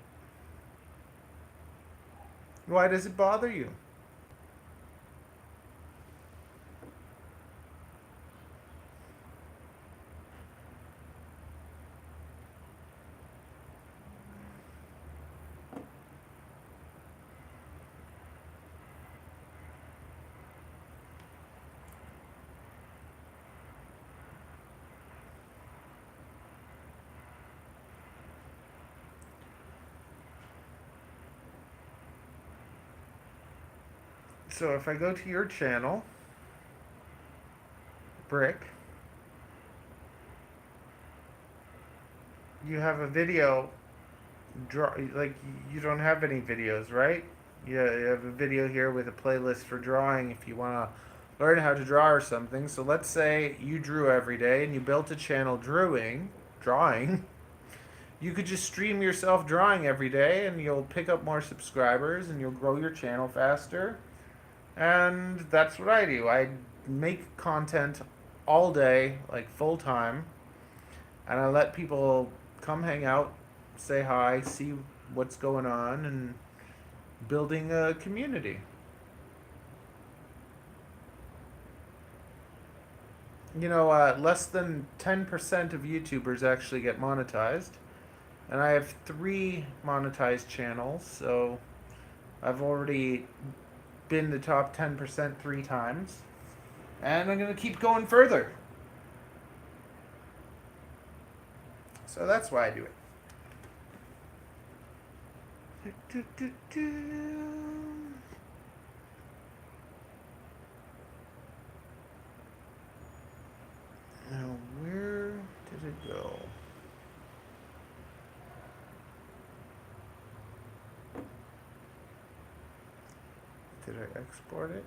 S1: Why does it bother you? So if I go to your channel, Brick, you have a video, like you don't have any videos, right? You have a video here with a playlist for drawing if you want to learn how to draw or something. So let's say you drew every day and you built a channel drawing. You could just stream yourself drawing every day and you'll pick up more subscribers and you'll grow your channel faster. And that's what I do. I make content all day, like full time, and I let people come hang out, say hi, see what's going on, and building a community. You know, less than 10% of YouTubers actually get monetized. And I have 3 monetized channels, so I've already been the top 10% 3 times. And I'm going to keep going further. So that's why I do it. Now, where did it go? Did I export it?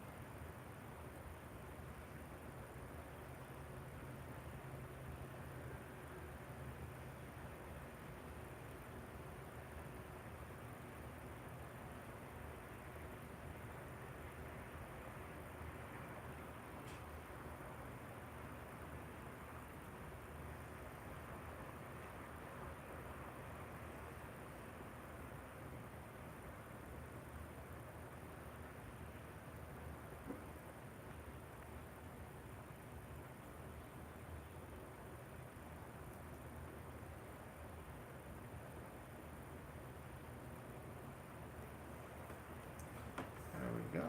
S1: There we go.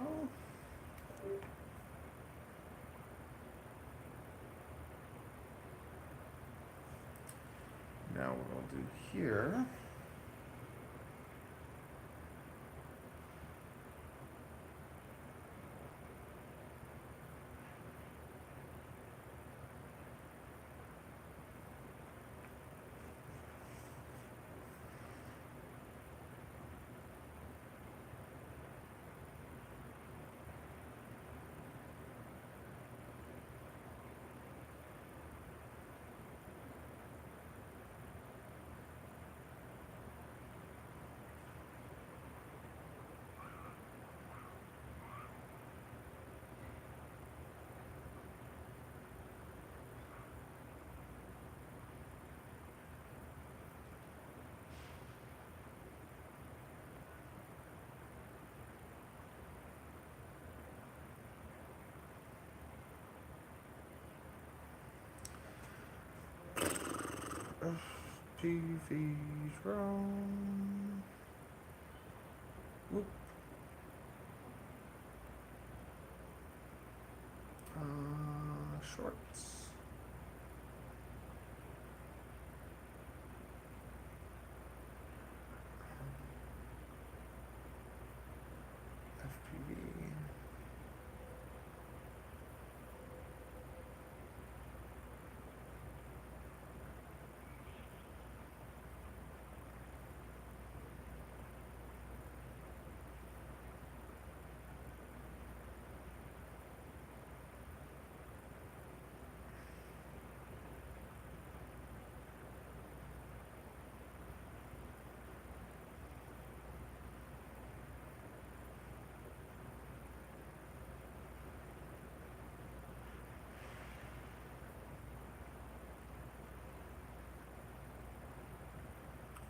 S1: Now what we'll do here. TV's wrong. Whoop. Shorts. FPV.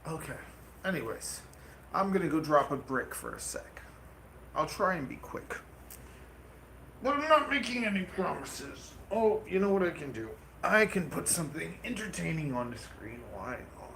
S1: Okay. Anyways, I'm gonna go drop a brick for a sec. I'll try and be quick. But I'm not making any promises. Oh, you know what I can do? I can put something entertaining on the screen. Why not?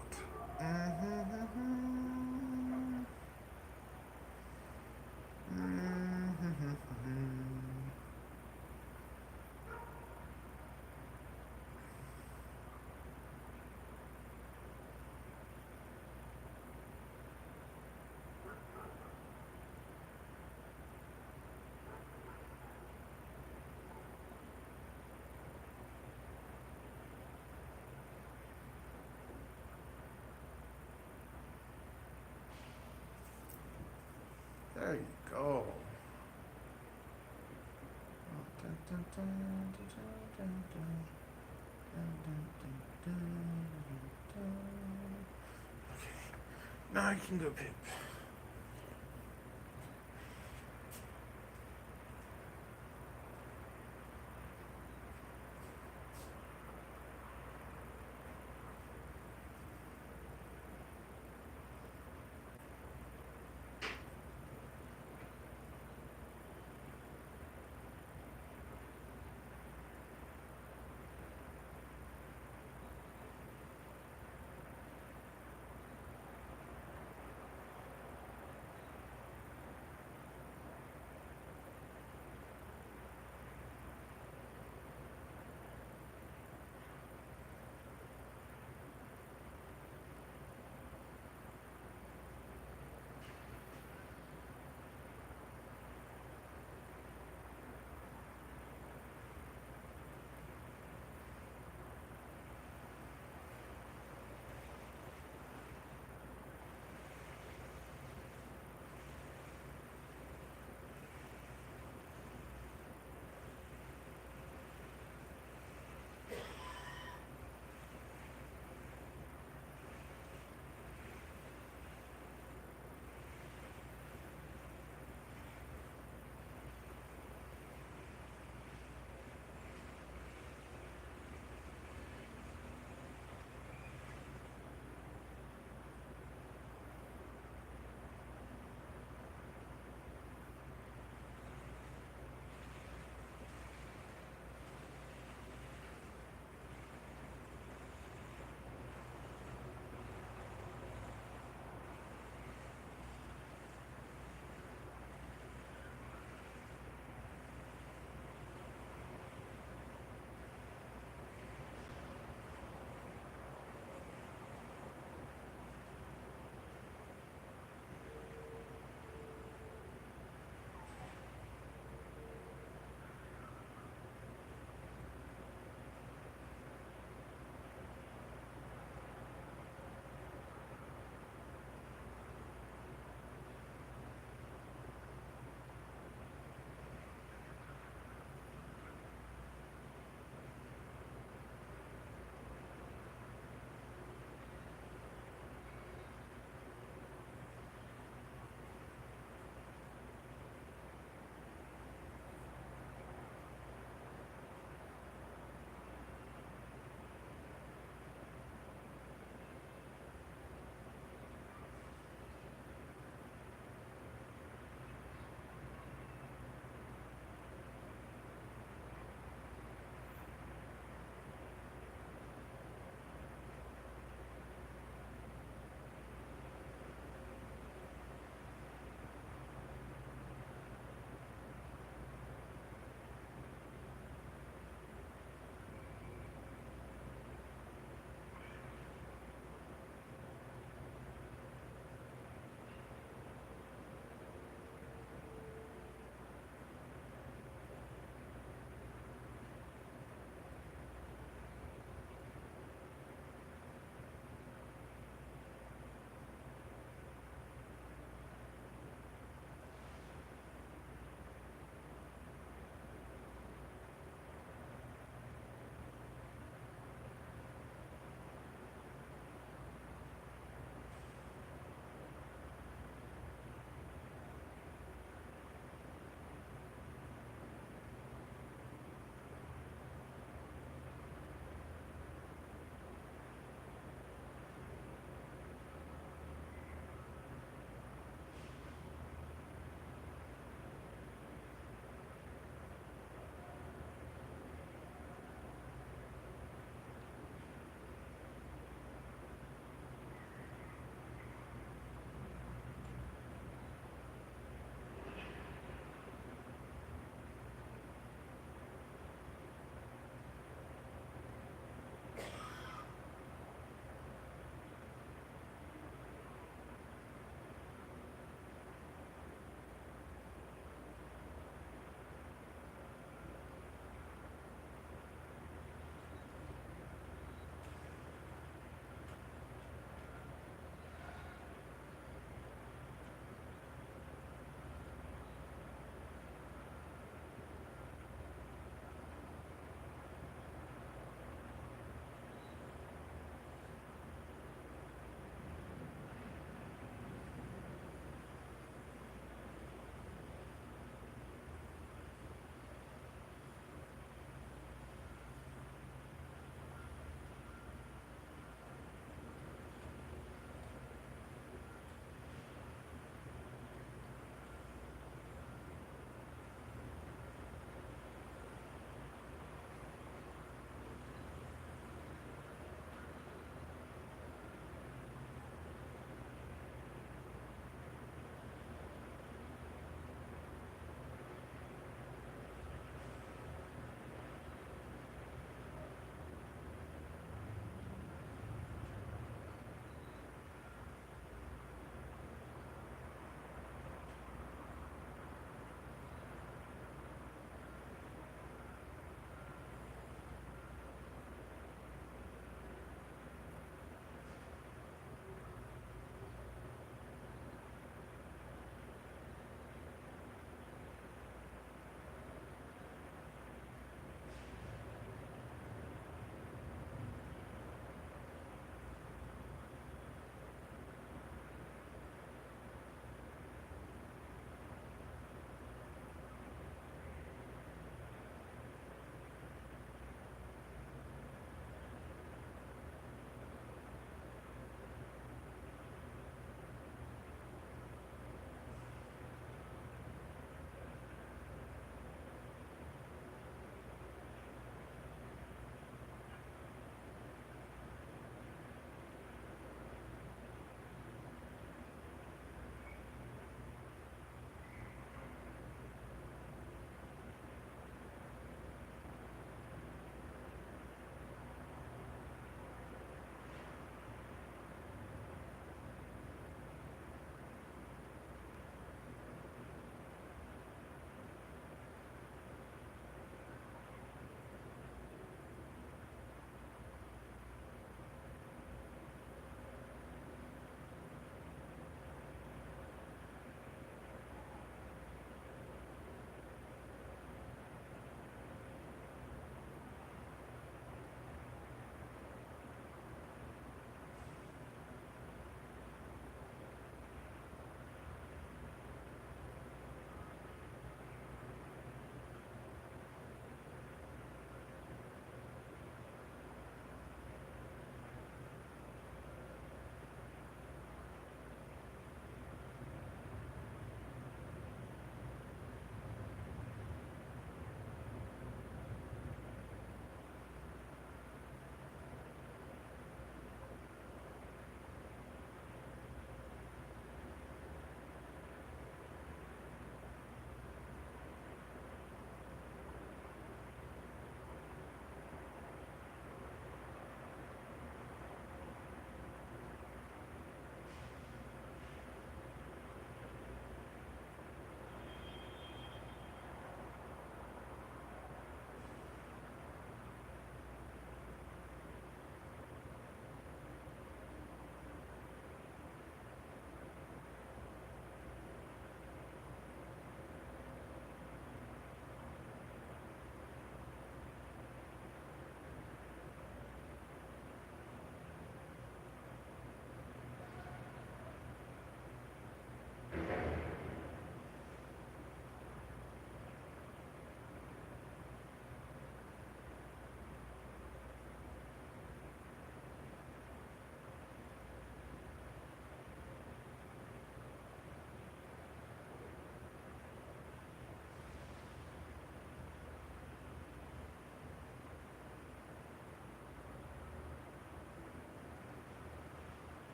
S1: There you go. Okay, now I can go pip.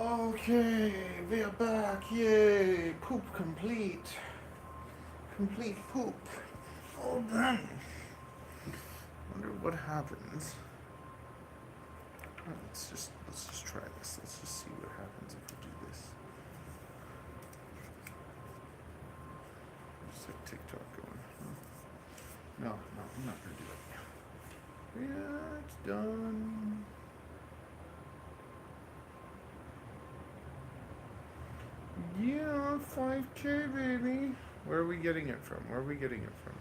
S1: Okay, we are back. Yay! Poop complete. Complete poop. All done. Wonder what happens. Let's just try this. Let's just see what happens if we do this. Just like TikTok going. No, I'm not gonna do it. Yeah, it's done. Yeah, 5K, baby. Where are we getting it from? Where are we getting it from?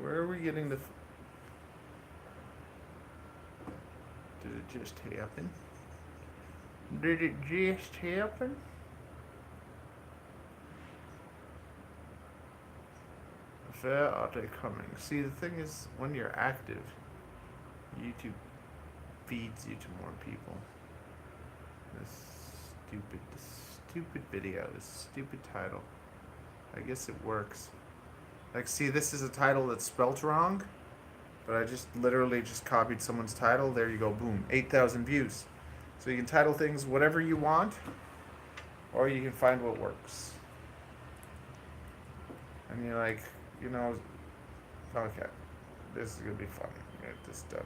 S1: Where are we getting the... Did it just happen? Did it just happen? Fair are they coming? See, the thing is, when you're active, YouTube feeds you to more people. This stupid video, this stupid title. I guess it works. Like, see, this is a title that's spelt wrong, but I just literally just copied someone's title. There you go, boom, 8,000 views. So you can title things whatever you want, or you can find what works. And you're like, you know, okay, this is gonna be fun. Get this done.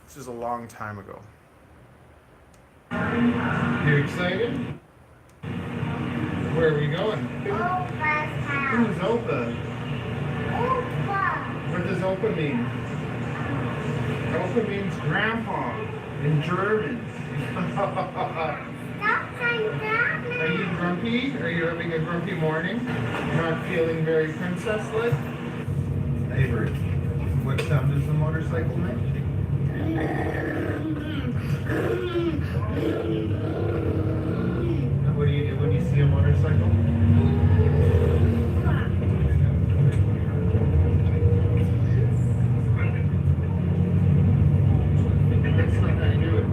S1: This was a long time ago.
S5: You excited? Where are we going?
S6: Opa's house.
S5: Who's Opa?
S6: Opa.
S5: What does Opa mean? Opa means grandpa in German.
S6: Stop saying that.
S5: Are you grumpy? Are you having a grumpy morning? Not feeling very princess-like? Avery, what sound does the motorcycle make? What do you do when you see a motorcycle? That's not how you do it.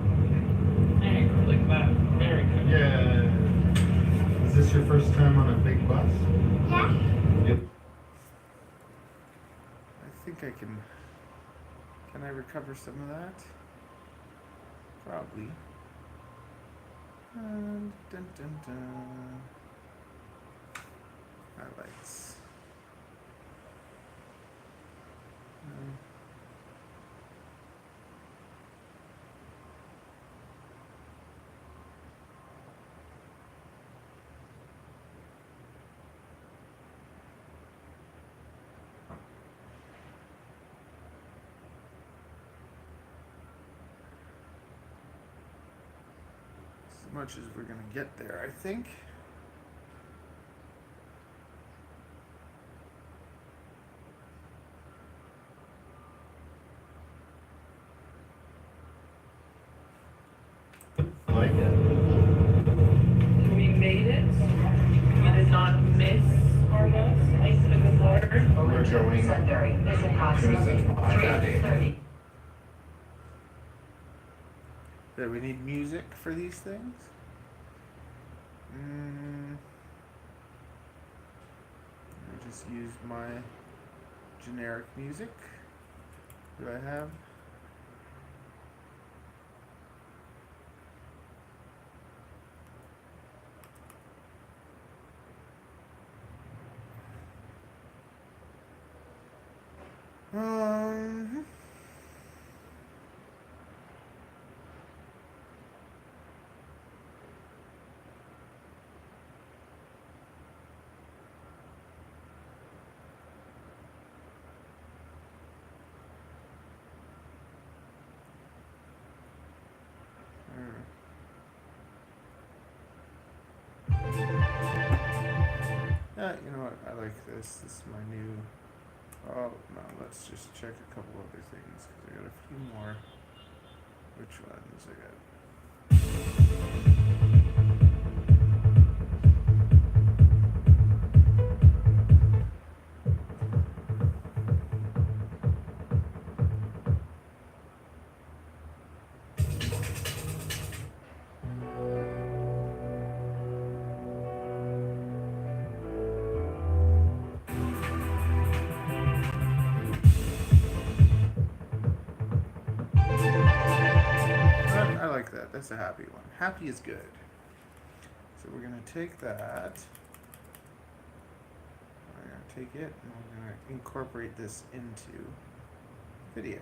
S9: Like that. Very good.
S5: Yeah. Is this your first time on a big bus?
S6: Yeah.
S5: Yep.
S1: I think I can. Can I recover some of that? Probably. Dun, dun, dun. Highlights. As much as we're gonna get there, I think.
S5: I like it.
S2: We made it. We did not miss our bus. Nice and a good water.
S5: We're going.
S10: Soldering is approximately 3:30.
S1: Do we need music for these things? I just use my generic music. Do I have? You know what? I like this. This is my new. Oh no, let's just check a couple other things because I got a few more. Which ones I got? That's a happy one. Happy is good. So we're gonna take that. We're gonna take it and we're gonna incorporate this into video.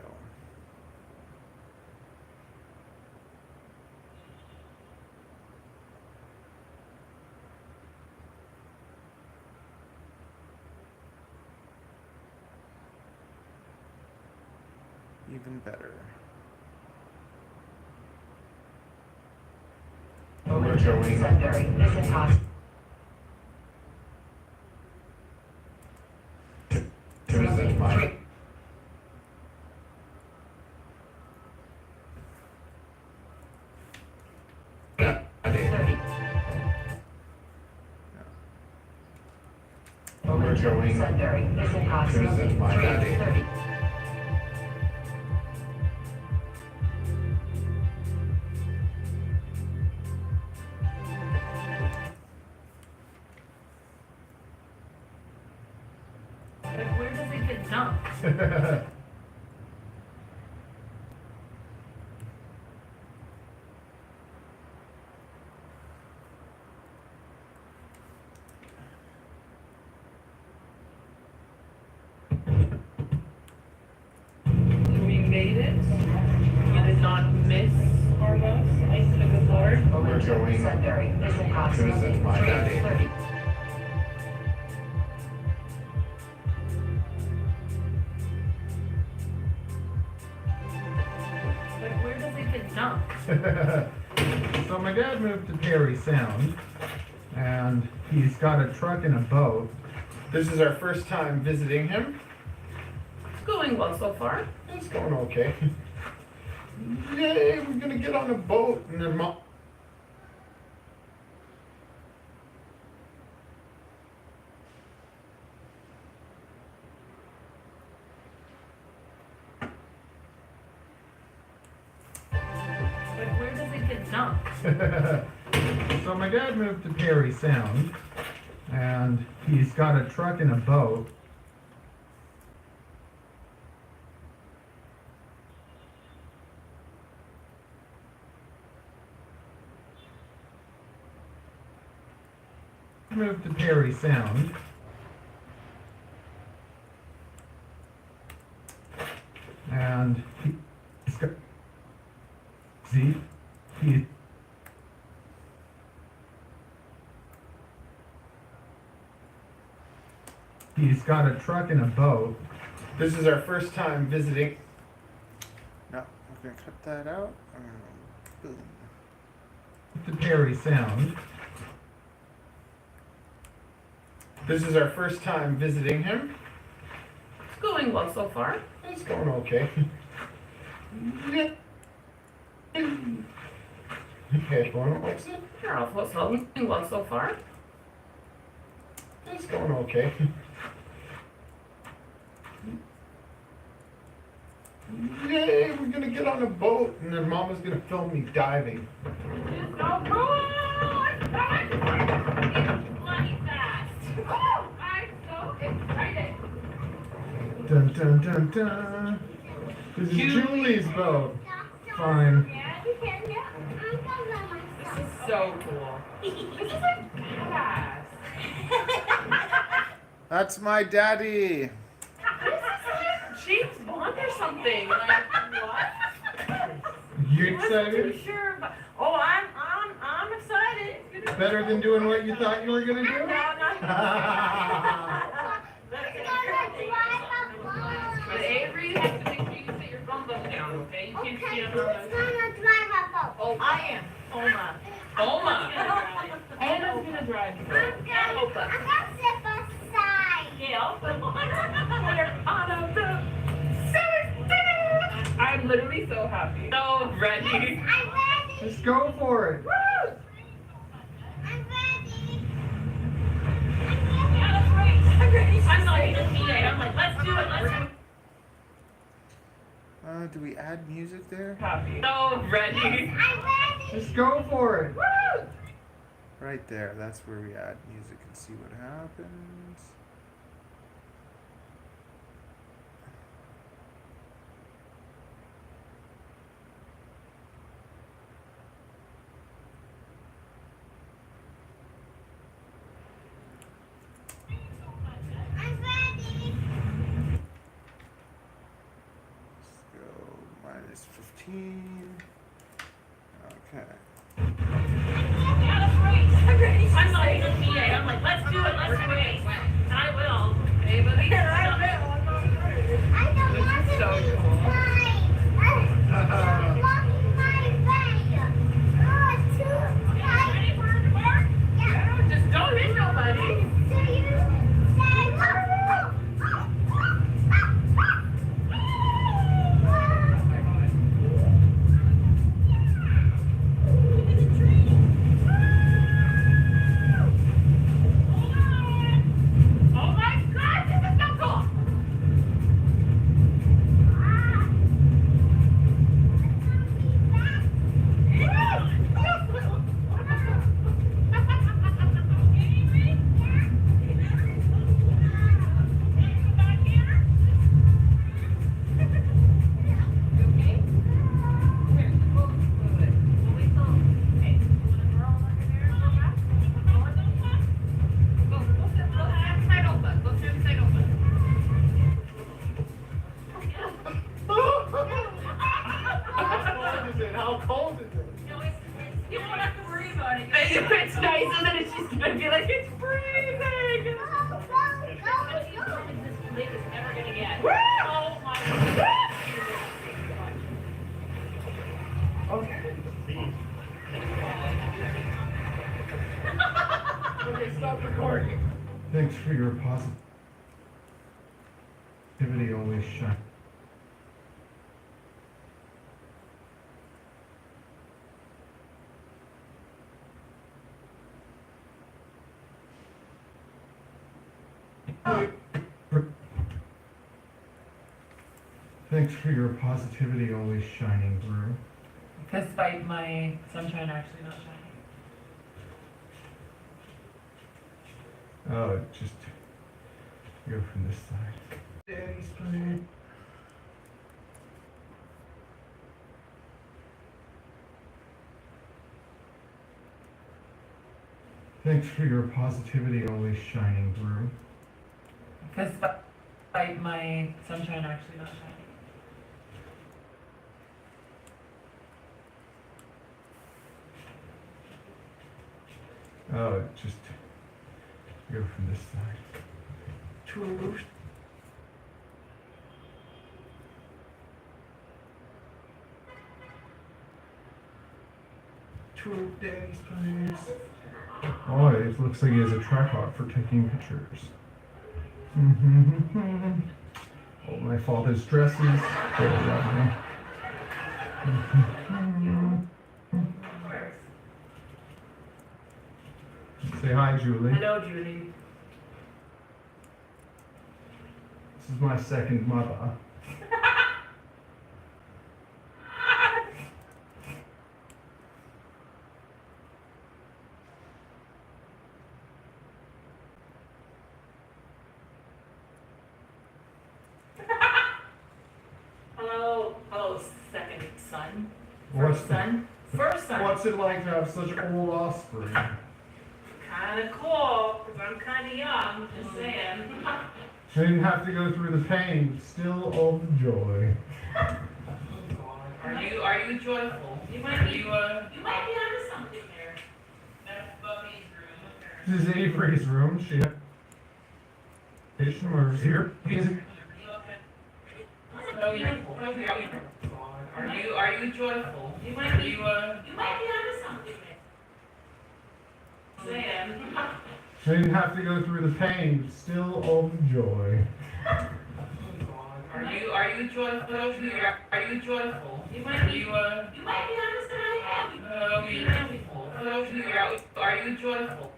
S1: Even better.
S11: Overturning Sudbury is impossible.
S8: Visit my overturning
S11: Sudbury is impossible.
S8: Visit my
S11: 30.
S10: Like, where does it get dumped?
S2: We made it. We did not miss our bus. Thanks to the good Lord.
S8: overturning
S11: Sudbury is impossible.
S8: Visit my
S11: 30.
S10: Like, where does it get dumped?
S5: So my dad moved to Perry Sound, and he's got a truck and a boat. This is our first time visiting him.
S2: It's going well so far.
S5: It's going okay. Yay, we're gonna get on a boat and then mom.
S10: Like, where does it get dumped?
S5: So my dad moved to Perry Sound, and he's got a truck and a boat. Moved to Perry Sound. And he's got, see, he's got a truck and a boat. This is our first time visiting.
S1: No, we're gonna cut that out. Boom.
S5: To Perry Sound. This is our first time visiting him.
S2: It's going well so far.
S5: It's going okay. Okay, going what's it?
S2: You're off what's going well so far.
S5: It's going okay. Yay, we're gonna get on a boat and then Mama's gonna film me diving.
S9: It's so cool! It's bloody fast! Oh, I'm so excited!
S5: Dun dun dun dun. This is Julie's boat. Fine.
S9: Yeah, you can, yeah. I'm gonna let myself.
S2: This is so cool. This is like badass.
S1: That's my daddy.
S2: This is like James Bond or something. Like what?
S5: You
S2: I wasn't too
S5: excited?
S2: sure, but I'm excited. It's gonna be
S5: Better than doing what you thought you were gonna do?
S2: No, not. But Avery, you have to make sure you set your phone book down, okay? You can't
S6: Okay,
S2: see
S6: who's
S2: it on
S6: gonna drive our boat?
S2: Oh, I am. Oma. Oma. Anna's gonna drive you.
S6: I'm gonna sit beside.
S2: Yeah, we're on a boat. I'm literally so happy. So ready.
S6: I'm ready.
S5: Just go for it.
S2: Woo!
S6: I'm ready.
S9: Yeah, that's right. I'm ready. I'm not even PA. I'm like, let's do it, let's do it.
S1: Do we add music there?
S2: Happy. So ready.
S6: I'm ready.
S5: Just go for it.
S2: Woo!
S1: Right there. That's where we add music and see what happens. 15. Okay.
S9: Yeah, let's race. I'm ready. I'm like the PA. I'm like, let's do it. Let's race. I will. Hey, buddy.
S6: I don't want to
S9: So
S6: be
S9: cool.
S6: mine. I'm blocking my way. Oh, it's too tight.
S9: Ready for the mark?
S6: Yeah.
S9: Just don't hit nobody.
S6: So you say,
S9: Oh my God, this is so cool.
S5: How cold is it?
S9: You won't have to worry about it. If it's nice, and then it's just gonna be like, it's freezing. This lake is never gonna get. Oh my God.
S5: Okay. Okay, stop recording.
S8: Thanks for your positivity always shine. Thanks for your positivity always shining through.
S2: Despite my sunshine actually not shining.
S8: Oh, just go from this side. Daddy's playing. Thanks for your positivity always shining through.
S2: Despite my sunshine actually not shining.
S8: Oh, just go from this side. True. True Daddy's place. Oh, it looks like he has a tripod for taking pictures. All my father's dresses. They're lovely. Say hi, Julie.
S2: Hello, Julie.
S8: This is my second mother.
S2: Hello, second son.
S8: What's
S2: First son. First son.
S8: What's it like to have such old offspring?
S2: Kinda cool, because I'm kinda young, just saying.
S8: I didn't have to go through the pain, but still all the joy.
S2: Are you joyful? You might be onto something there. That's Bubby's room.
S8: This is Avery's room. She had patient or here.
S2: Are you joyful? You might be onto something there. Saying.
S8: I didn't have to go through the pain, but still all the joy.
S2: Are you joyful? Are you joyful? You might be onto something. Are you joyful?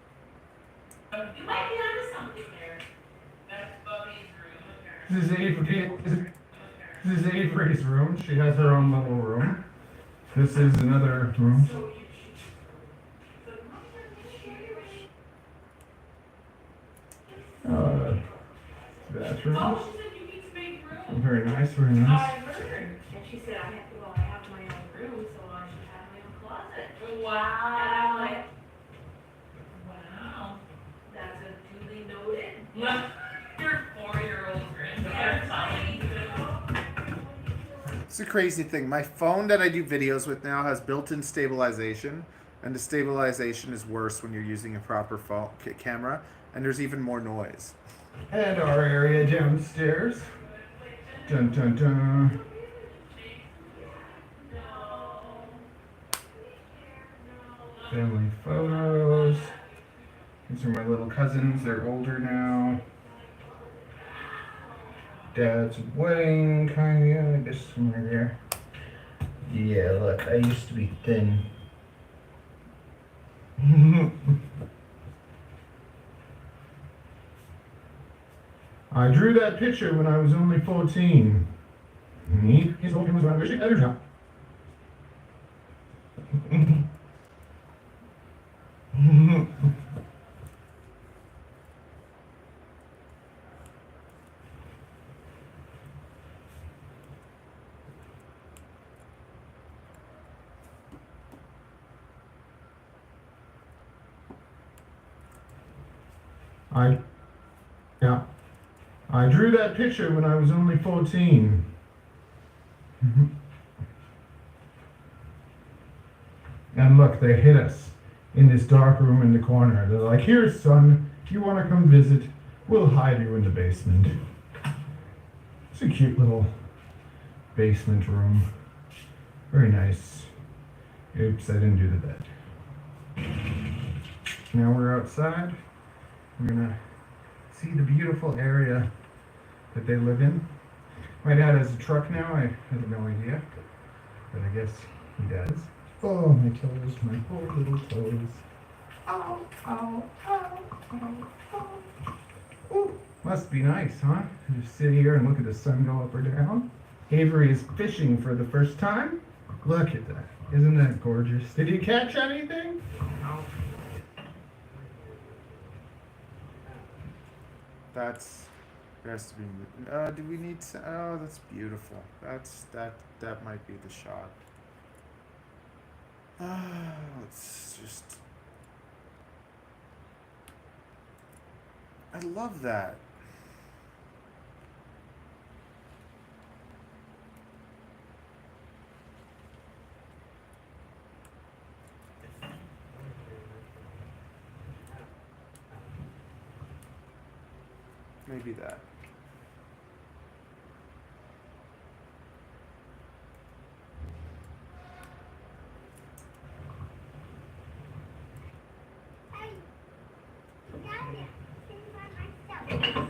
S2: You might be onto something there. That's Bubby's room.
S8: This is Avery's room. She has her own little room. This is another room. Bathroom.
S9: Oh, she said you need to make room.
S8: Very nice, very
S9: I
S8: nice.
S9: heard. And she said I have to go, I have my own room, so I should have my own closet.
S2: Wow.
S9: And I'm like, wow, that's a duly noted.
S2: Your 4-year-old granddaughter.
S1: It's a crazy thing. My phone that I do videos with now has built-in stabilization, and the stabilization is worse when you're using a proper phone camera, and there's even more noise.
S5: And our area downstairs. Dun dun dun. Family photos. These are my little cousins. They're older now. Dad's wedding, kinda. I guess somewhere there. Yeah, look, I used to be thin. I drew that picture when I was only 14. Me, his old was around the other job. I drew that picture when I was only 14. And look, they hid us in this dark room in the corner. They're like, "Here, son, you want to come visit? We'll hide you in the basement." It's a cute little basement room. Very nice. Oops, I didn't do the bed. Now we're outside. We're gonna see the beautiful area that they live in. My dad has a truck now. I have no idea, but I guess he does. Oh, my toes, my poor little toes. Ow, ow, ow, ow, ow. Ooh, must be nice, huh? Just sit here and look at the sun go up or down. Avery is fishing for the first time. Look at that. Isn't that gorgeous? Did you catch anything? No.
S1: That's, there has to be, do we need, oh, that's beautiful. That might be the shot. It's just, I love that. Maybe that.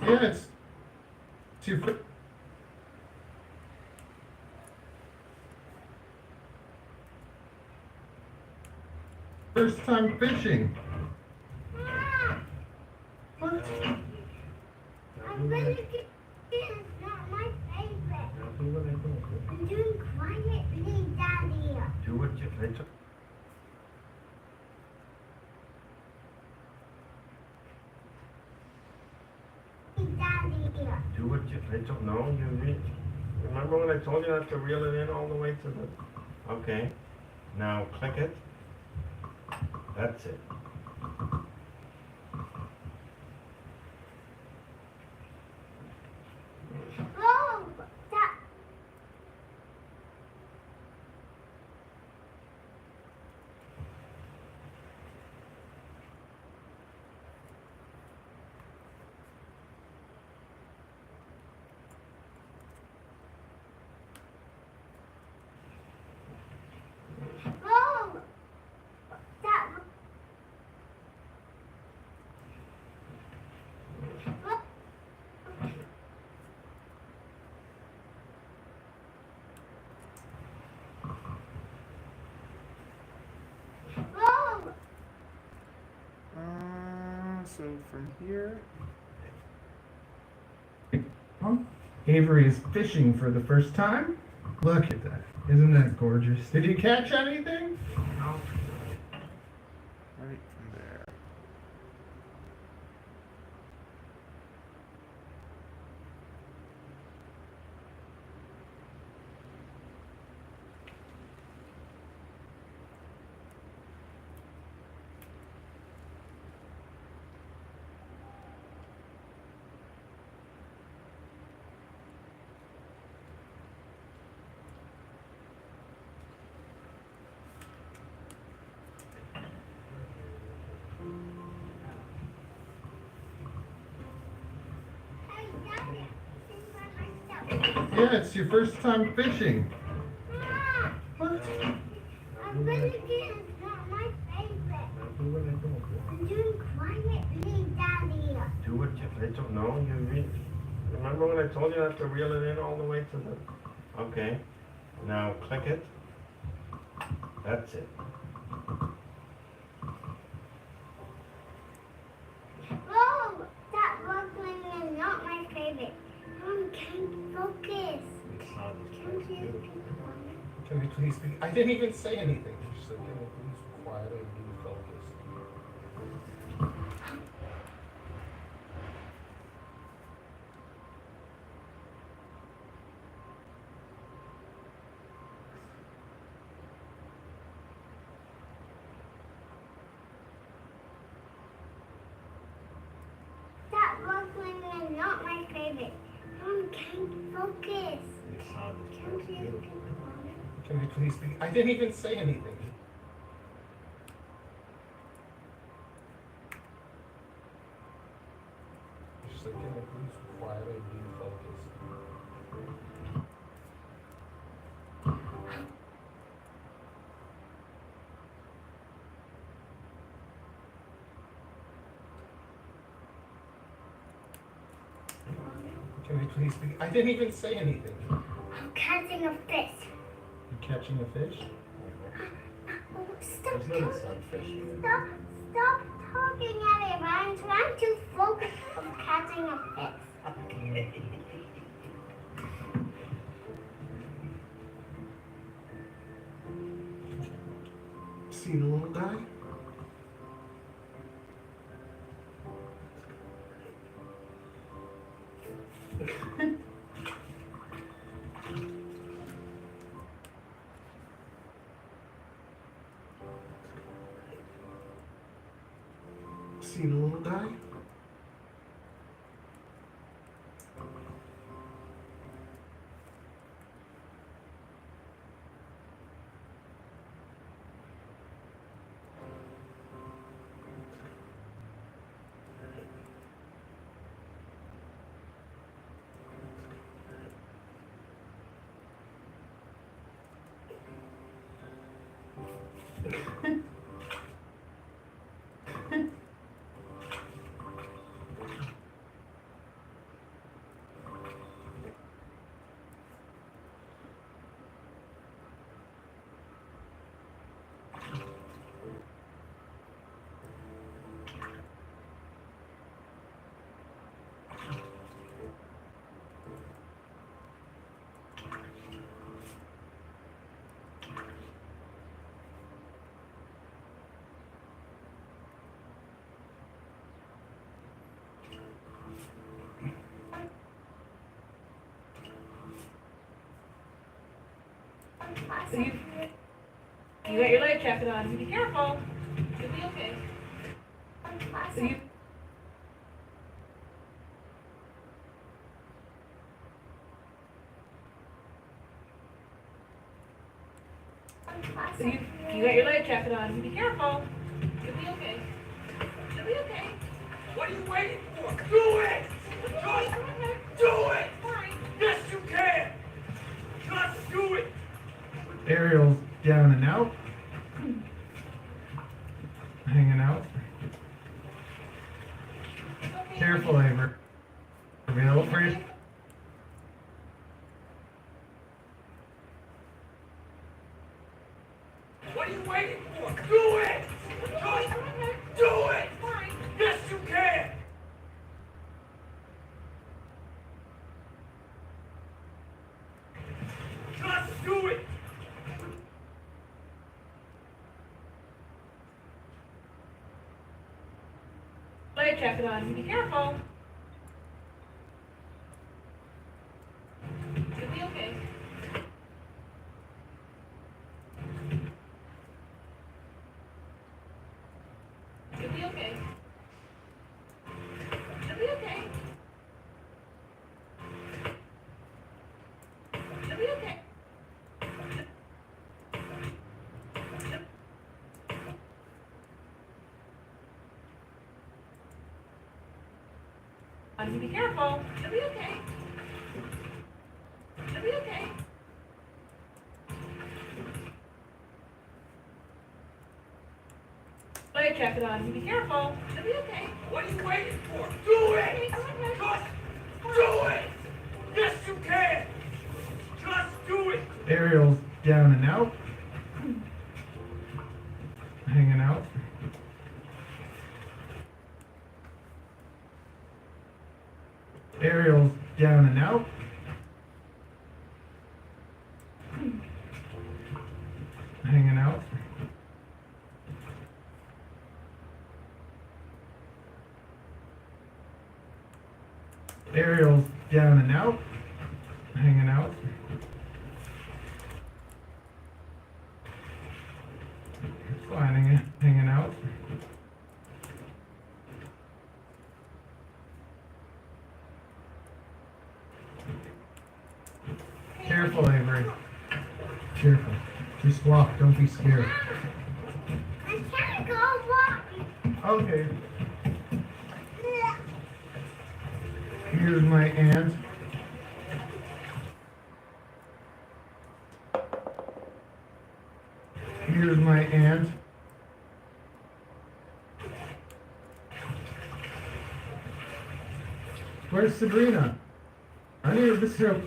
S5: Yes. Too quick. First time fishing. What?
S6: I'm really good. It's not my favorite. I'm doing quietly, Daddy.
S5: Do what you like.
S6: Daddy.
S5: Do what you like. No, you read. Remember when I told you not to reel it in all the way to the... Okay. Now click it. That's it.
S6: Oh, that. Oh, that. Oh.
S1: So from here.
S5: Huh? Avery is fishing for the first time. Look at that. Isn't that gorgeous? Did you catch anything? No.
S1: Right from there.
S8: Yeah, it's your first time fishing. What?
S6: Afilliate is not my favorite.
S12: Do what I told you.
S6: I'm doing quietly, Daddy.
S12: Do what I don't know. Remember when I told you I have to reel it in all the way to the... Okay. Now click it. That's it.
S6: Whoa! That Brooklyn is not my favorite. Mom, can't focus.
S12: It's not as
S6: Can't
S12: bad.
S6: you?
S5: Can we please be? I didn't even say anything. You just said, can we please be quiet and be focused?
S6: That Brooklyn is not my favorite. Mom, can't focus.
S12: It's not as
S6: Can't you?
S12: bad.
S5: Can we please be? I didn't even say anything. You just said, can we please be quiet and be focused? Can we please be? I didn't even say anything.
S6: I'm catching a fish.
S5: You catching a fish?
S6: Oh, stop
S12: There's no
S6: talking.
S12: sunfish.
S6: Stop talking at it. I'm trying to focus on catching a fish.
S5: See the little guy? See the little guy?
S9: So you got your life jacket on. You be careful. You'll be okay. So you got your life jacket on. You be careful. You'll be okay. You'll be okay.
S13: What are you waiting for? Do it! Just do it! Yes, you can! Just do it!
S5: Ariel's down and out. Hanging out. Careful, Aver. Available for you?
S13: What are you waiting for? Do it! Just do it! Yes, you can! Just do it!
S9: life jacket on. You be careful. You'll be okay. You'll be okay. You'll be okay. You'll be okay. You be careful. You'll be okay. It'll be okay. Let me check it on you. Be careful. It'll be okay.
S13: What are you waiting for? Do it! Just do it! Yes, you can! Just do it!
S5: Aerial's down and out. Hanging out. Aerial's down and out. Hanging out. Aerial's down and out. Hanging out. Finding it, hanging out. Careful, Avery. Careful. Just walk, don't be scared.
S6: I can't go walking.
S5: Okay. Here's my aunt. Here's my aunt. Where's Sabrina? I need to visit her.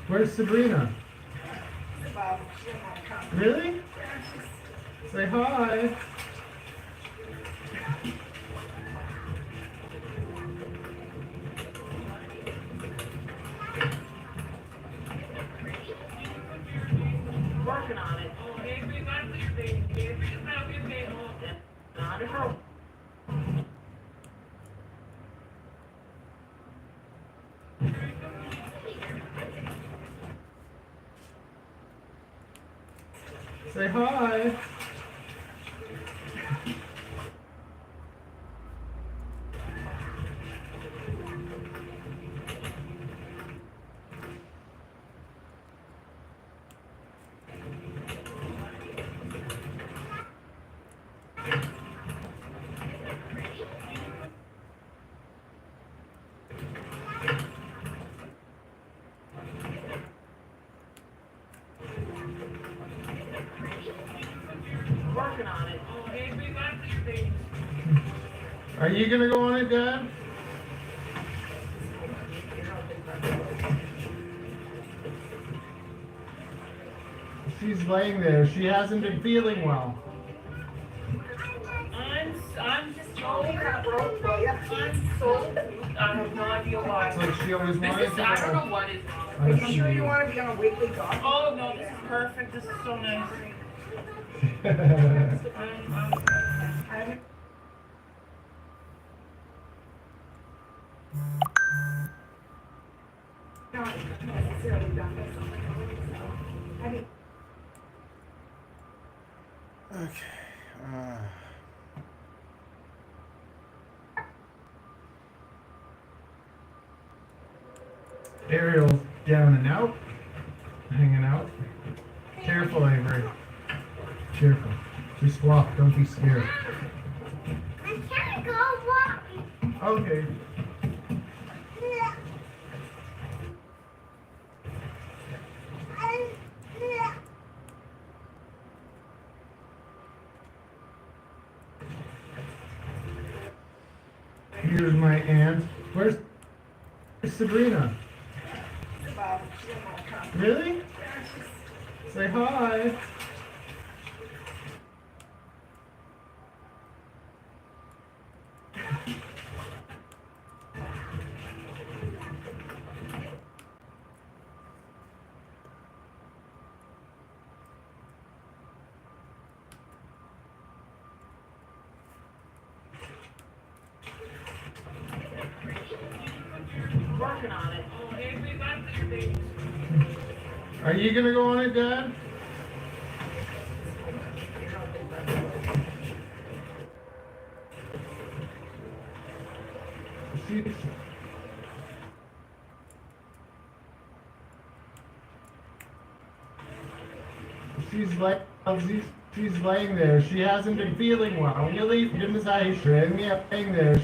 S5: Where's Sabrina? Really? Say hi.
S9: Working on it. Not a problem.
S5: Say hi.
S9: Working on it.
S5: Are you gonna go on it, Dad? She's laying there. She hasn't been feeling well.
S9: I'm just so I'm so I have no idea why.
S5: It's like she always
S9: This
S5: wanted
S9: is
S5: to.
S9: I don't know what is wrong.
S5: I
S13: You sure
S5: see.
S13: you want to be on a weekly doc?
S9: Oh no, this is perfect. This is so nice. I'm
S13: Not necessarily done by someone, so, I mean,
S1: Okay.
S5: Aerial's down and out. Hanging out. Careful, Avery. Careful. Just walk, don't be scared.
S6: I can't go walking.
S5: Okay. Here's my aunt. Where's Sabrina? Really? Say hi.
S9: working on it.
S5: Are you gonna go on it, Dad? She's laying there. She hasn't been feeling well. When you leave, give me laying there.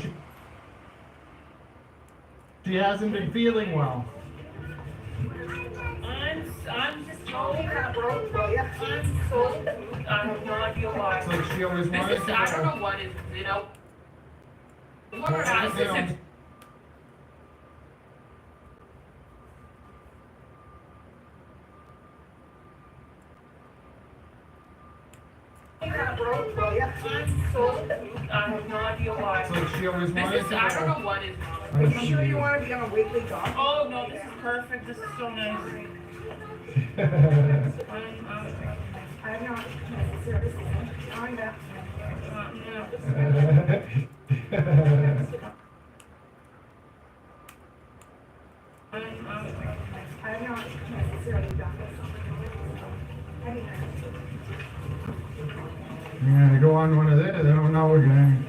S5: She hasn't been feeling well.
S9: I'm just going that road for you. I'm so, I have no idea why.
S5: It's like she always
S9: This
S5: wanted
S9: is,
S5: to
S9: I don't
S5: go.
S9: know what is, you know. Look
S5: Well,
S9: at
S5: you
S9: this
S5: know.
S9: is that road for you. I'm so, I have no idea why.
S5: It's like she always wanted
S9: This is,
S5: to
S9: I don't
S5: go.
S9: know what is.
S5: Are
S9: You sure you want to be on a weekly job? Oh, no, this is perfect. This is so nice. I'm not seriously. I'm not. I'm not necessarily done this.
S5: You're gonna go on one of this. I don't know. We're gonna.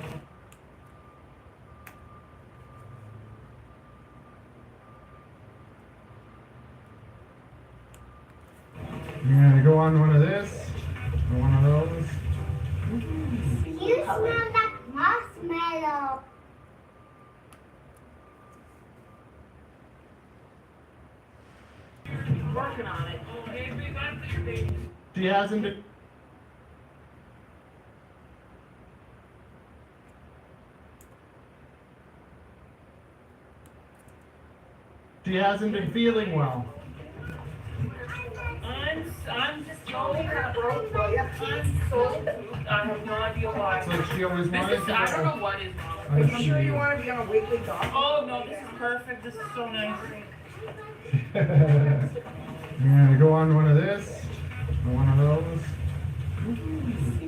S5: You're gonna go on one of this. Or one of those.
S6: You smell like marshmallow.
S9: Working on it. Hey, big, I'm for your baby.
S5: She hasn't been. She hasn't been feeling well.
S9: I'm just going that road for you. I'm so, I have no idea why.
S5: It's like she always
S9: This
S5: wanted
S9: is,
S5: to
S9: I don't
S5: go.
S9: know what is.
S5: I'm
S9: sure you want to be on a weekly job? Oh, no, this is perfect. This is so nice.
S5: You're gonna go on one of this. Or one of those.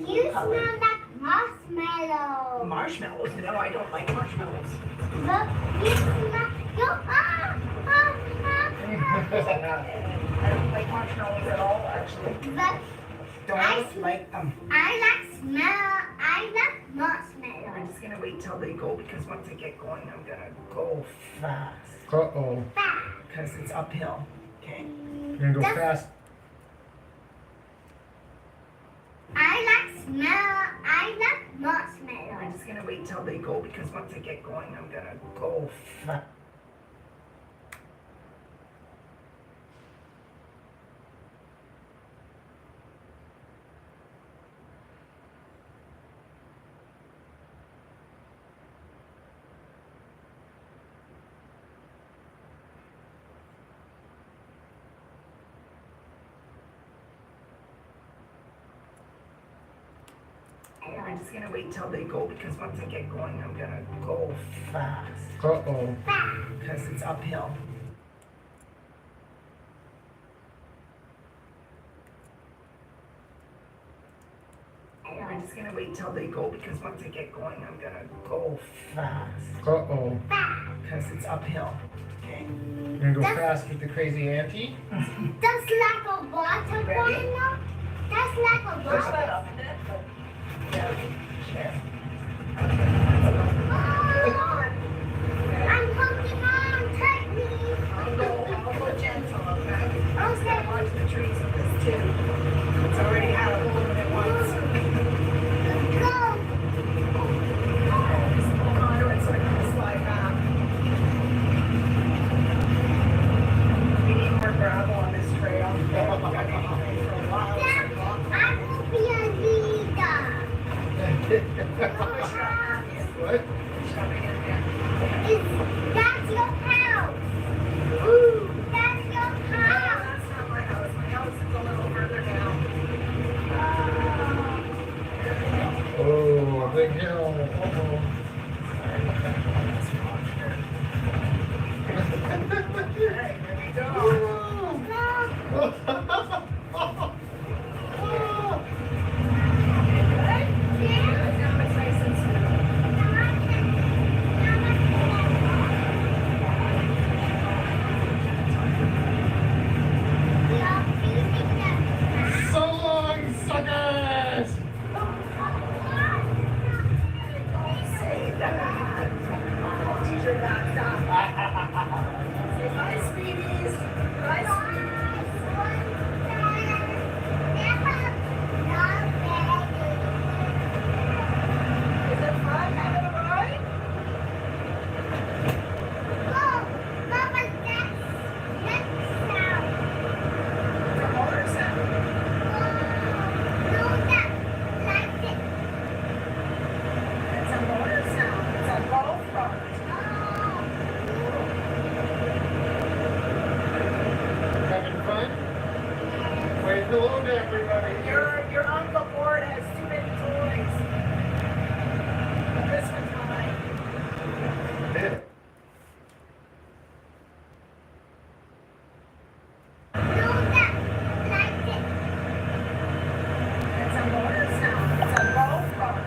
S6: You smell like marshmallow.
S9: Marshmallows? No, I don't like marshmallows.
S6: Look, you smell. You
S9: I don't like marshmallows at all, actually.
S6: But
S9: Don't like them.
S6: I like marshmallow.
S9: I'm just gonna wait till they go because once I get going, I'm gonna go fast.
S5: Uh-oh.
S9: Because it's uphill. Okay.
S5: You're gonna go fast.
S6: I like marshmallow.
S9: I'm just gonna wait till they go because once I get going, I'm gonna go fast. I'm just gonna wait till they go because once I get going, I'm gonna go fast.
S5: Uh-oh.
S9: Because it's uphill. I'm just gonna wait till they go because once I get going, I'm gonna go fast.
S5: Uh-oh.
S9: Because it's uphill. Okay.
S5: You're gonna go fast with the crazy auntie?
S6: That's like a water bottle. That's like a
S9: Push
S6: water.
S9: that up a bit. Yeah. Sure.
S6: I'm holding on tightly.
S9: I'll go gentle, okay?
S6: Okay.
S9: Watch the trees with this too. It's already had a hole in it once.
S6: Go.
S9: Just hold on to it so I can slide back. We need more gravel on this trail. We've got anything for a while.
S6: I will be a leader.
S5: What?
S6: That's your house. Ooh, that's your house.
S9: That's not my house. My house is a little further down.
S5: Oh, a big hill. Uh-oh.
S9: Hey, there we go. Now it's nice and smooth.
S5: So long, suckers!
S9: Say that. Teacher back up. Say bye, sweeties. Bye, sweeties. Is it fun having a ride?
S5: hello to everybody.
S13: Your Uncle Board has too many toys. This one's mine. It's a motor sound. It's a golf cart.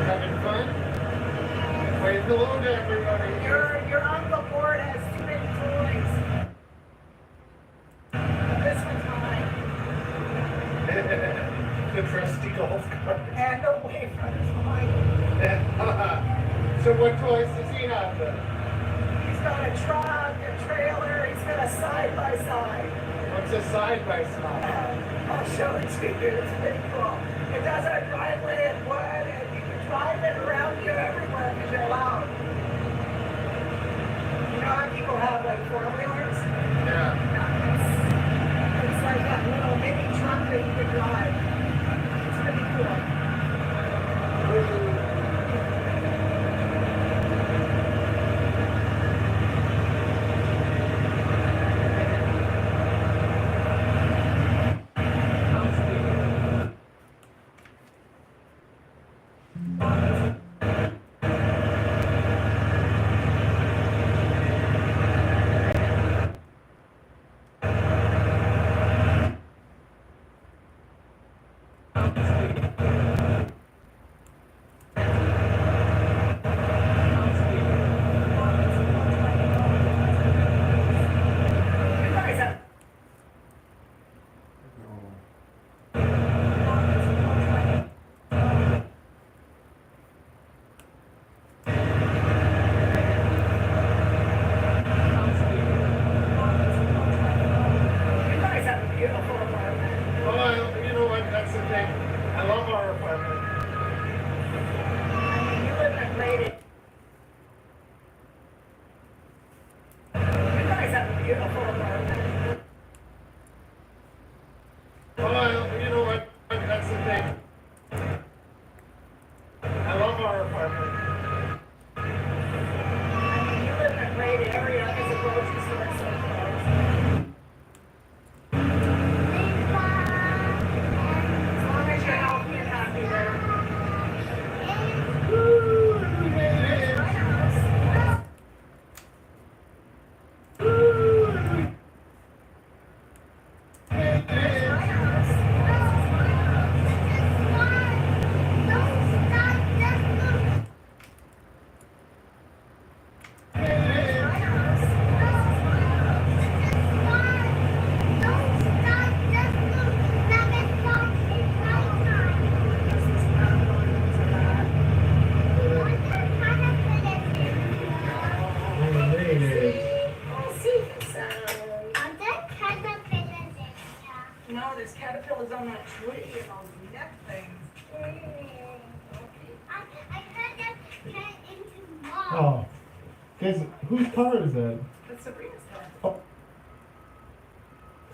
S5: Having fun? Wave hello to everybody.
S13: Your Uncle Board has too many toys. This one's mine.
S5: The trusty golf cart.
S13: And the wayfinder's mine.
S5: So what toys does he have then?
S13: He's got a truck, a trailer. He's got a side-by-side.
S5: What's a side-by-side?
S13: I'll show it to you. It's pretty cool. It does a driveway and wood, and you can drive it around you everywhere because you're allowed. You know how people have like four-wheelers?
S5: Yeah.
S13: It's like that little mini truck that you can drive. It's pretty cool. You guys have You guys have a beautiful apartment.
S5: Well, you know what? That's the thing. I love our apartment.
S13: I mean, you live in a great. You guys have a beautiful apartment.
S5: Well, you know what? That's the thing. I love our apartment.
S13: I mean, you live in a great area. There's a grocery store so close. As long as you're healthy and happy there. There's my house. There's my house. There's my house. This is not going to that. Oh, see the sound. No, there's caterpillars on that tree and all the neck things.
S5: Oh. Guys, whose car is that?
S13: That's Sabrina's car.
S5: Oh.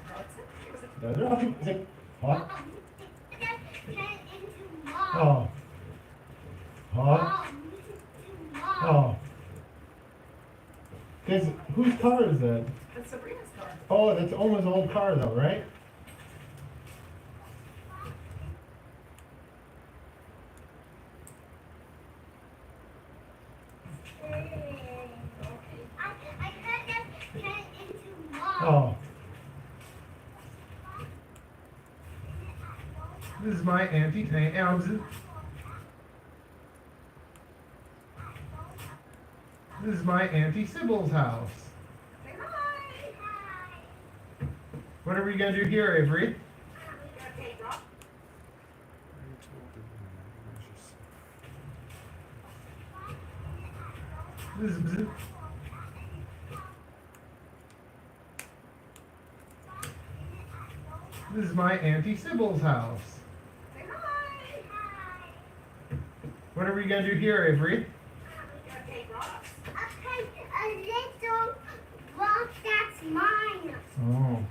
S13: That's it. It was a-
S5: No, they're not. Is it hot? Oh. Hot? Oh. Guys, whose car is that?
S13: That's Sabrina's car.
S5: Oh, that's Oma's old car though, right? Oh. This is my anti-tank. This is my Auntie Sybil's house.
S13: Say hi.
S5: What are we gonna do here, Avery?
S13: You gonna take rock?
S5: This is my Auntie Sybil's house.
S13: Say hi.
S5: What are we gonna do here, Avery?
S13: You gonna take rocks?
S6: A little rock that's mine.
S5: Oh.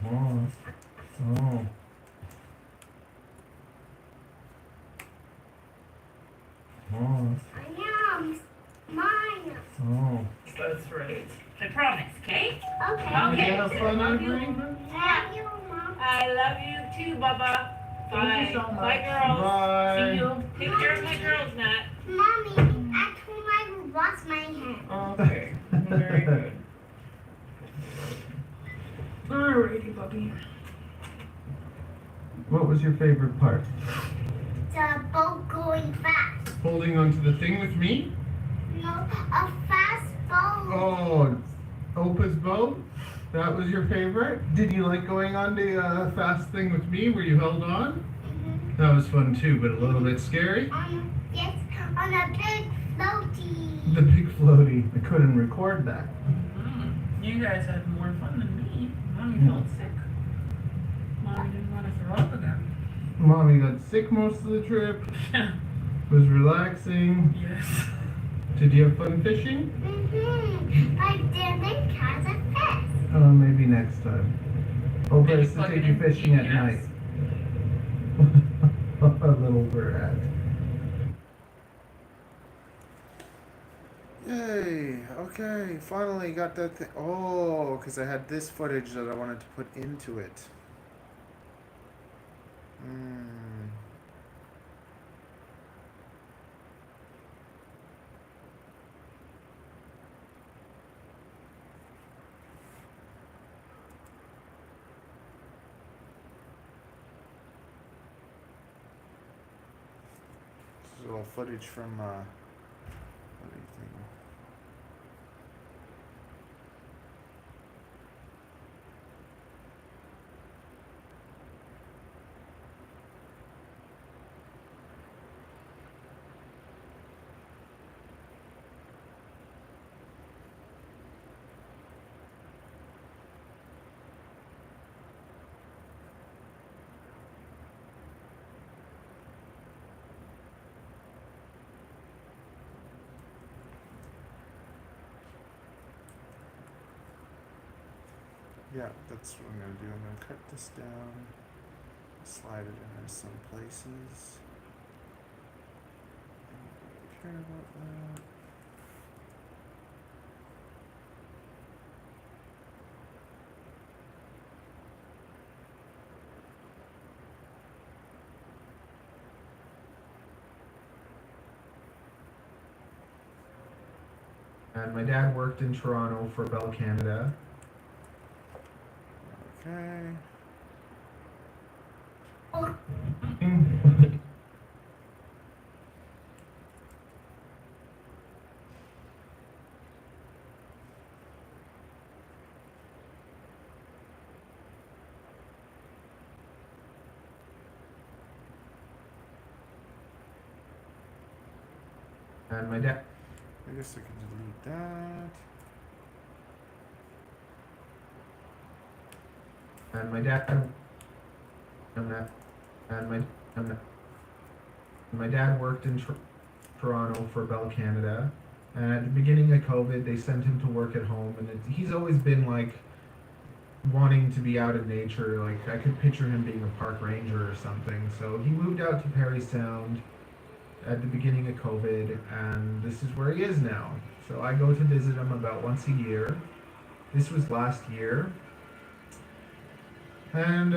S5: Oh. Oh. Oh.
S6: Yum.
S5: Did you have fun,
S10: love you.
S5: Avery?
S6: Thank you, Mom.
S10: I love you too, Bubba.
S5: Thank you so much.
S10: Bye, girls.
S5: Bye.
S10: See you. Take care of my girls, Matt.
S6: Mommy, I told my robot's my hand.
S10: Okay. Very good. Alrighty, Bubby.
S5: What was your favorite part?
S6: The boat going fast.
S5: Holding onto the thing with me?
S6: No, a fast boat.
S5: Oh, Opa's boat? That was your favorite? Did you like going on the fast thing with me where you held on? That was fun too, but a little bit scary.
S6: Yes, on a big floaty.
S5: The big floaty. I couldn't record that.
S2: You guys had more fun than me. Mommy felt sick. Mommy didn't want to throw up again.
S5: Mommy got sick most of the trip. Was relaxing.
S2: Yes.
S5: Did you have fun fishing?
S6: I didn't catch a fish.
S5: Oh, maybe next time. Opa
S2: Maybe
S5: has to
S2: plug
S5: take
S2: it
S5: you
S2: in
S5: fishing at
S2: GPS.
S5: night. A little brat.
S1: Yay! Okay, finally got that thing. Oh, because I had this footage that I wanted to put into it. This is a little footage from, what do you think? Yeah, that's what I'm going to do. I'm going to cut this down, slide it in some places. I don't really care about that.
S5: And my dad worked in Toronto for Bell Canada.
S1: Okay.
S5: And my dad.
S1: I guess I can delete that.
S5: And my dad. My dad worked in Toronto for Bell Canada. And at the beginning of COVID, they sent him to work at home, and he's always been like wanting to be out in nature. Like I could picture him being a park ranger or something. So he moved out to Parry Sound at the beginning of COVID, and this is where he is now. So I go to visit him about once a year. This was last year. And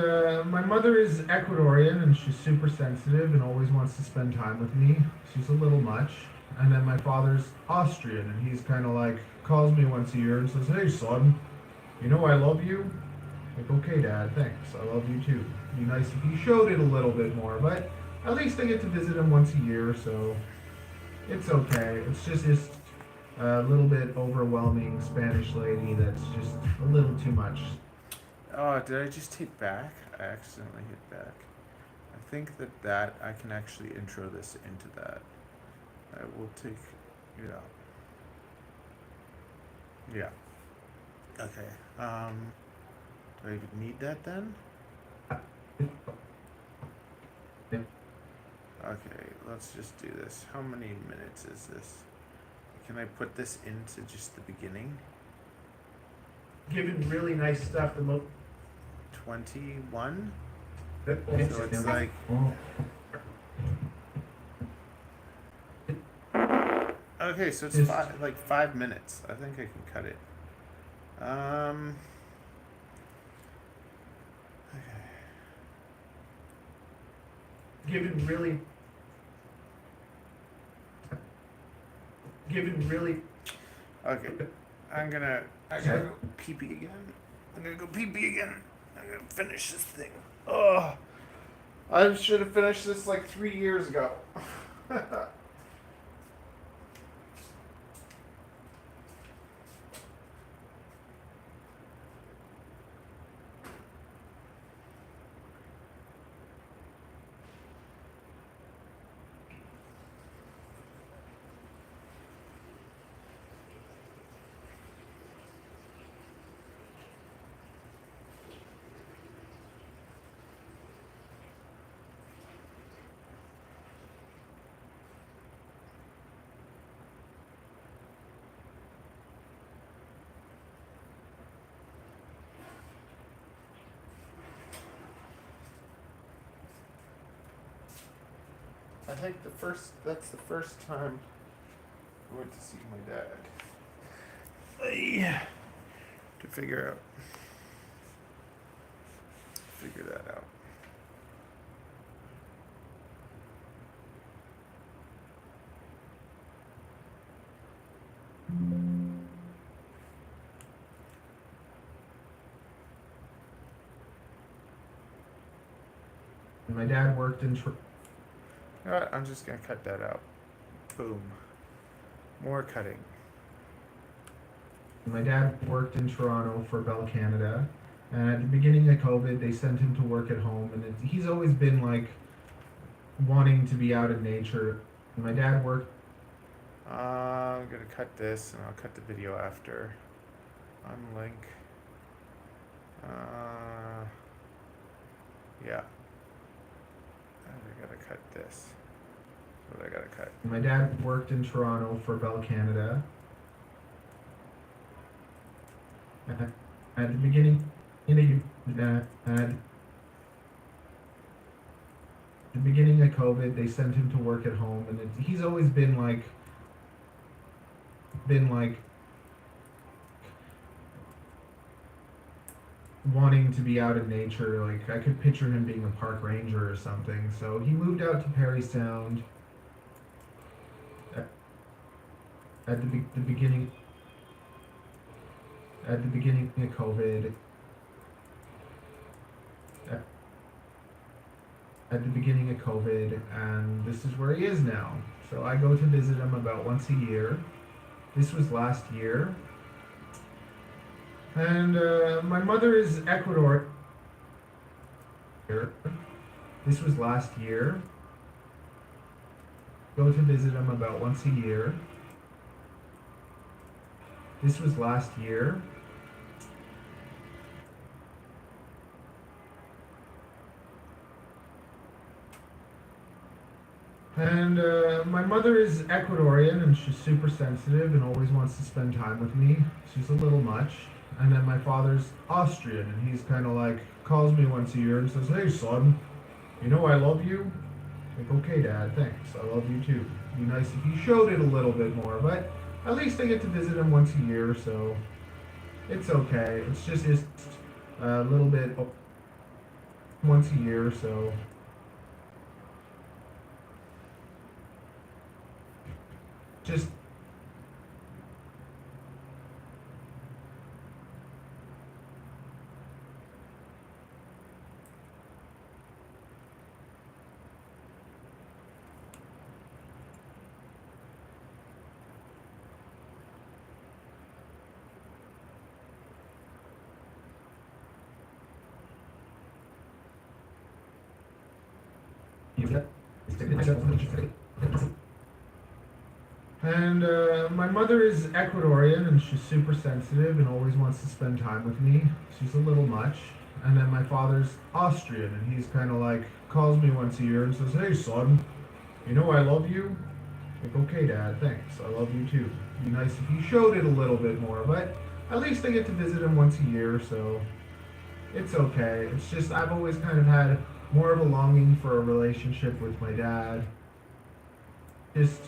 S5: my mother is Ecuadorian, and she's super sensitive and always wants to spend time with me. She's a little much. And then my father's Austrian, and he's kind of like, calls me once a year and says, "Hey son, you know I love you?" Like, "Okay Dad, thanks, I love you too." It'd be nice if you showed it a little bit more, but at least I get to visit him once a year, so it's okay. It's just a little bit overwhelming Spanish lady that's just a little too much.
S1: Oh, did I just hit back? I accidentally hit back. I think that I can actually intro this into that. I will take, yeah. Okay. Do I even need that then? Okay, let's just do this. How many minutes is this? Can I put this into just the beginning?
S5: Given really nice stuff, the most
S1: 21?
S5: So
S1: it's like... Okay, so it's like 5 minutes. I think I can cut it.
S8: given really
S1: Okay, I gotta go pee-pee again. I'm gonna go pee-pee again. I'm gonna finish this thing. Oh, I should have finished this like 3 years ago. I think that's the first time I went to see my dad. To figure that out.
S8: My dad worked in.
S1: You know what? I'm just gonna cut that out. Boom. More cutting.
S8: My dad worked in Toronto for Bell Canada, and at the beginning of COVID, they sent him to work at home, and he's always been like wanting to be out in nature. My dad worked.
S1: I'm gonna cut this, and I'll cut the video after. Unlink. Yeah. I gotta cut this. That's what I gotta cut.
S8: My dad worked in Toronto for Bell Canada. At the beginning, at the beginning of COVID, they sent him to work at home, and he's always been like wanting to be out in nature. Like I could picture him being a park ranger or something. So he moved out to Parry Sound at the beginning. At the beginning of COVID. At the beginning of COVID, and this is where he is now. So I go to visit him about once a year. This was last year. And my mother is Ecuador. This was last year. Go to visit him about once a year. This was last year. And my mother is Ecuadorian, and she's super sensitive and always wants to spend time with me. She's a little much. And then my father's Austrian, and he's kind of like, calls me once a year and says, "Hey son, you know I love you?" Like, "Okay dad, thanks, I love you too. It'd be nice if you showed it a little bit more," but at least I get to visit him once a year, so it's okay. It's just a little bit once a year, so just And my mother is Ecuadorian, and she's super sensitive and always wants to spend time with me. She's a little much. And then my father's Austrian, and he's kind of like, calls me once a year and says, "Hey son, you know I love you?" Like, "Okay dad, thanks, I love you too. It'd be nice if you showed it a little bit more," but at least I get to visit him once a year, so it's okay. It's just I've always kind of had more of a longing for a relationship with my dad. Just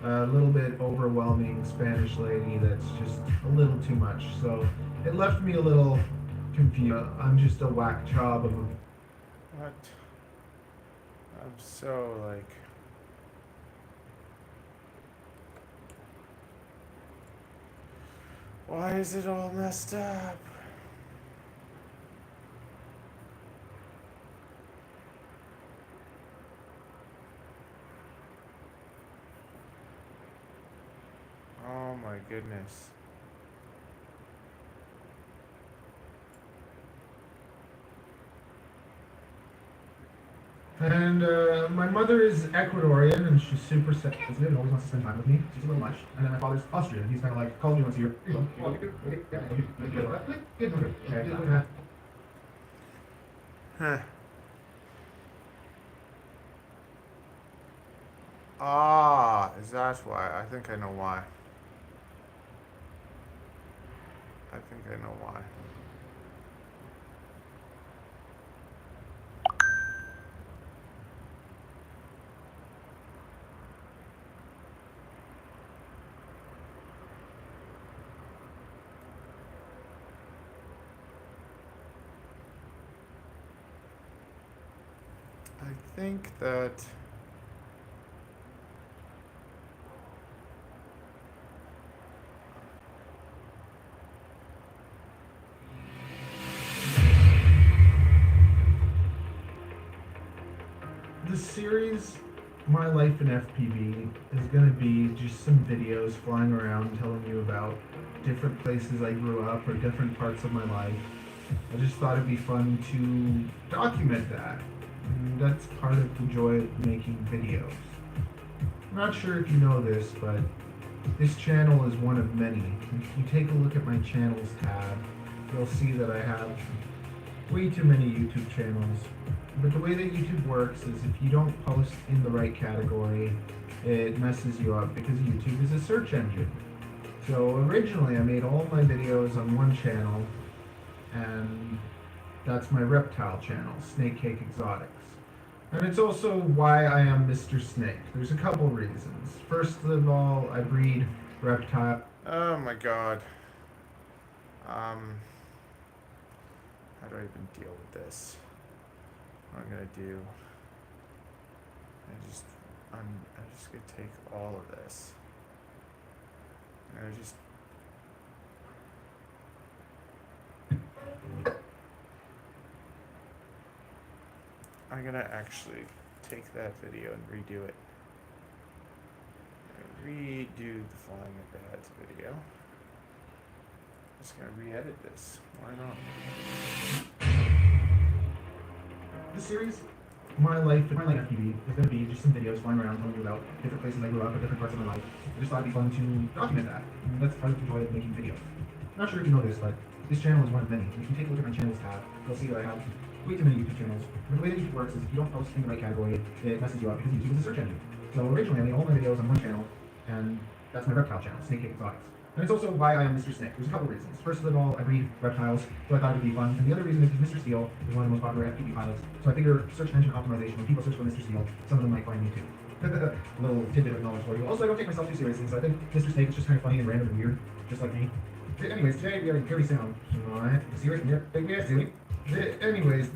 S8: a little bit overwhelming Spanish lady that's just a little too much. So it left me a little confused. I'm just a whack job of a...
S1: What? I'm so like. Why is it all messed up? Oh my goodness.
S8: And my mother is Ecuadorian, and she's super sensitive and always wants to spend time with me. She's a little much. And then my father's Austrian. He's kind of like, calls me once a year.
S1: Huh. Ah, is that why? I think I know why. I think I know why. I think that
S8: the series My Life in FPV is going to be just some videos flying around telling you about different places I grew up or different parts of my life. I just thought it'd be fun to document that. And that's part of the joy of making videos. I'm not sure if you know this, but this channel is one of many. If you take a look at my channels tab, you'll see that I have way too many YouTube channels. But the way that YouTube works is if you don't post in the right category, it messes you up because YouTube is a search engine. So originally I made all my videos on one channel, and that's my reptile channel, Snake Cake Exotics. And it's also why I am Mr. Snake. There's a couple reasons. First of all, I breed reptile.
S1: oh my god. How do I even deal with this? What I'm gonna do? I'm just gonna take all of this. And I just. I'm gonna actually take that video and redo it. Redo the Flying at Dad's video. I'm just gonna re-edit this. Why not?
S8: The series, My Life in FPV, is going to be just some videos flying around telling you about different places I grew up or different parts of my life. I just thought it'd be fun to document that. And that's part of the joy of making videos. I'm not sure if you know this, but this channel is one of many. If you take a look at my channels tab, you'll see that I have way too many YouTube channels. But the way that YouTube works is if you don't post in the right category, it messes you up because YouTube is a search engine. So originally I made all my videos on one channel, and that's my reptile channel, Snake Cake Exotics. And it's also why I am Mr. Snake. There's a couple reasons. First of all, I breed reptiles, so I thought it would be fun. And the other reason is because Mr. Steel is one of the most popular FPV pilots. So I figure search engine optimization, when people search for Mr. Steel, some of them might find me too. A little tidbit of knowledge for you. Also, I don't take myself too seriously, so I think Mr. Snake is just kind of funny and random and weird, just like me. Anyways, today we are in Perry Sound. Alright, serious? Yeah, silly. Anyways,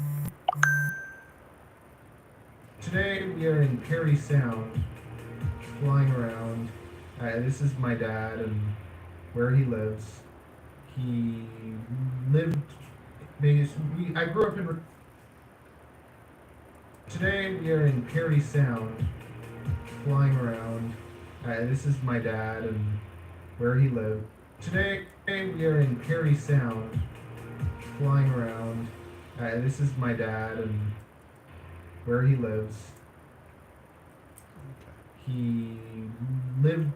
S8: today we are in Perry Sound, flying around. This is my dad and where he lives. He lived. I grew up in. Today we are in Perry Sound, flying around. This is my dad and where he lived. Today we are in Perry Sound, flying around. This is my dad and where he lives. He lived.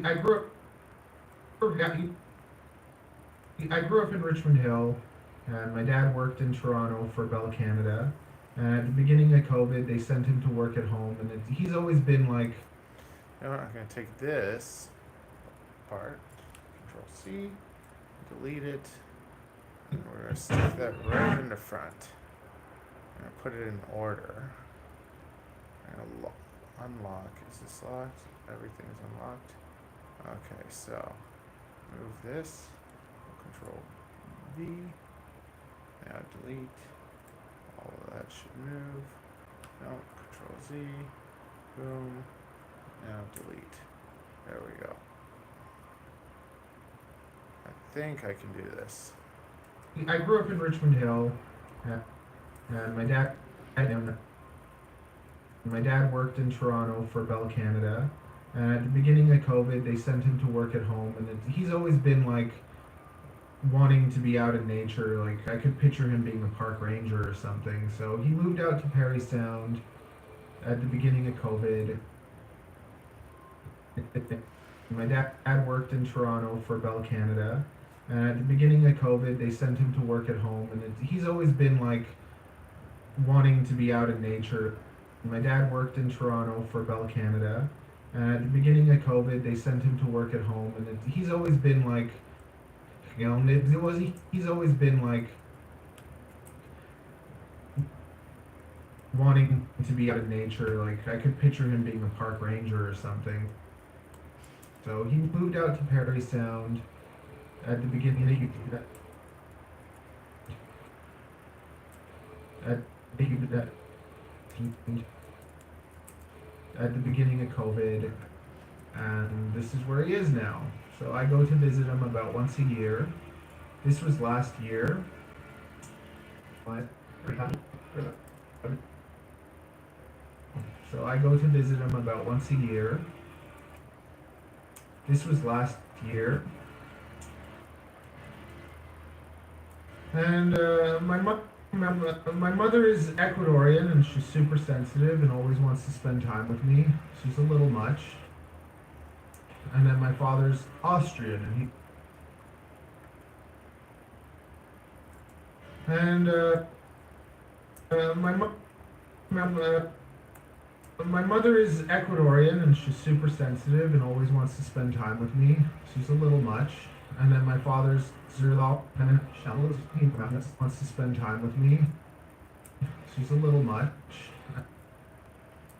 S8: I grew up. I grew up in Richmond Hill, and my dad worked in Toronto for Bell Canada. And at the beginning of COVID, they sent him to work at home, and he's always been like.
S1: You know what, I'm going to take this part, Control C, delete it, and we're going to stick that right in the front. I'm going to put it in order. I'm going to unlock. Is this locked? Everything's unlocked. Okay, so move this, Control V, now delete All of that should move. No, Control Z. Boom. Now delete. There we go. I think I can do this.
S14: I grew up in Richmond Hill, and my dad worked in Toronto for Bell Canada, and at the beginning of COVID, they sent him to work at home, and he's always been like wanting to be out in nature. Like I could picture him being a park ranger or something. So he moved out to Parry Sound at the beginning of COVID. My dad worked in Toronto for Bell Canada, and at the beginning of COVID, they sent him to work at home, and he's always been like wanting to be out in nature. My dad worked in Toronto for Bell Canada, and at the beginning of COVID, they sent him to work at home, and he's always been like, you know, he's always been like wanting to be out in nature. Like I could picture him being a park ranger or something. So he moved out to Parry Sound at the beginning at the beginning of COVID, and this is where he is now. So I go to visit him about once a year. This was last year. So I go to visit him about once a year. This was last year. And my mother is Ecuadorian, and she's super sensitive and always wants to spend time with me. She's a little much. And then my father's Austrian, and my mother is Ecuadorian, and she's super sensitive and always wants to spend time with me. She's a little much. And then my father's Zorro, and wants to spend time with me. She's a little much.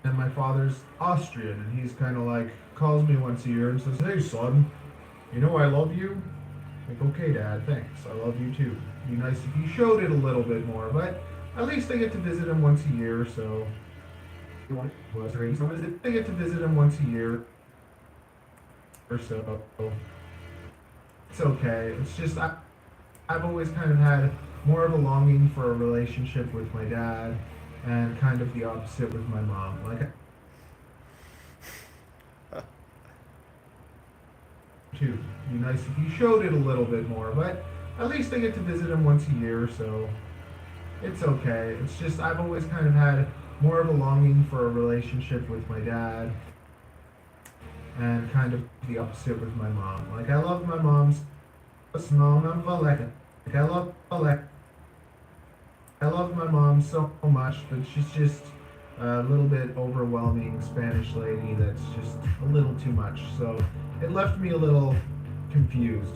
S14: And my father's Austrian, and he's kind of like, calls me once a year and says, "Hey son, you know I love you." Like, "Okay Dad, thanks, I love you too. It'd be nice if you showed it a little bit more," but at least I get to visit him once a year, so. I get to visit him once a year or so. It's okay. It's just I've always kind of had more of a longing for a relationship with my dad, and kind of the opposite with my mom. Like, too. It'd be nice if you showed it a little bit more, but at least I get to visit him once a year, so it's okay. It's just I've always kind of had more of a longing for a relationship with my dad, and kind of the opposite with my mom. Like I love my mom's I love my mom so much, but she's just a little bit overwhelming Spanish lady that's just a little too much. So it left me a little confused,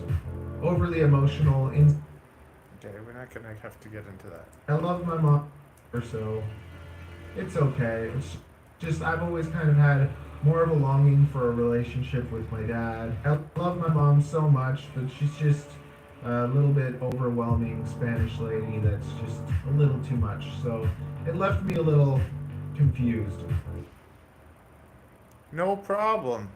S14: overly emotional.
S1: Okay, we're not gonna have to get into that.
S14: I love my mom, so it's okay. It's just I've always kind of had more of a longing for a relationship with my dad. I love my mom so much, but she's just a little bit overwhelming Spanish lady that's just a little too much. So it left me a little confused.
S1: No problem.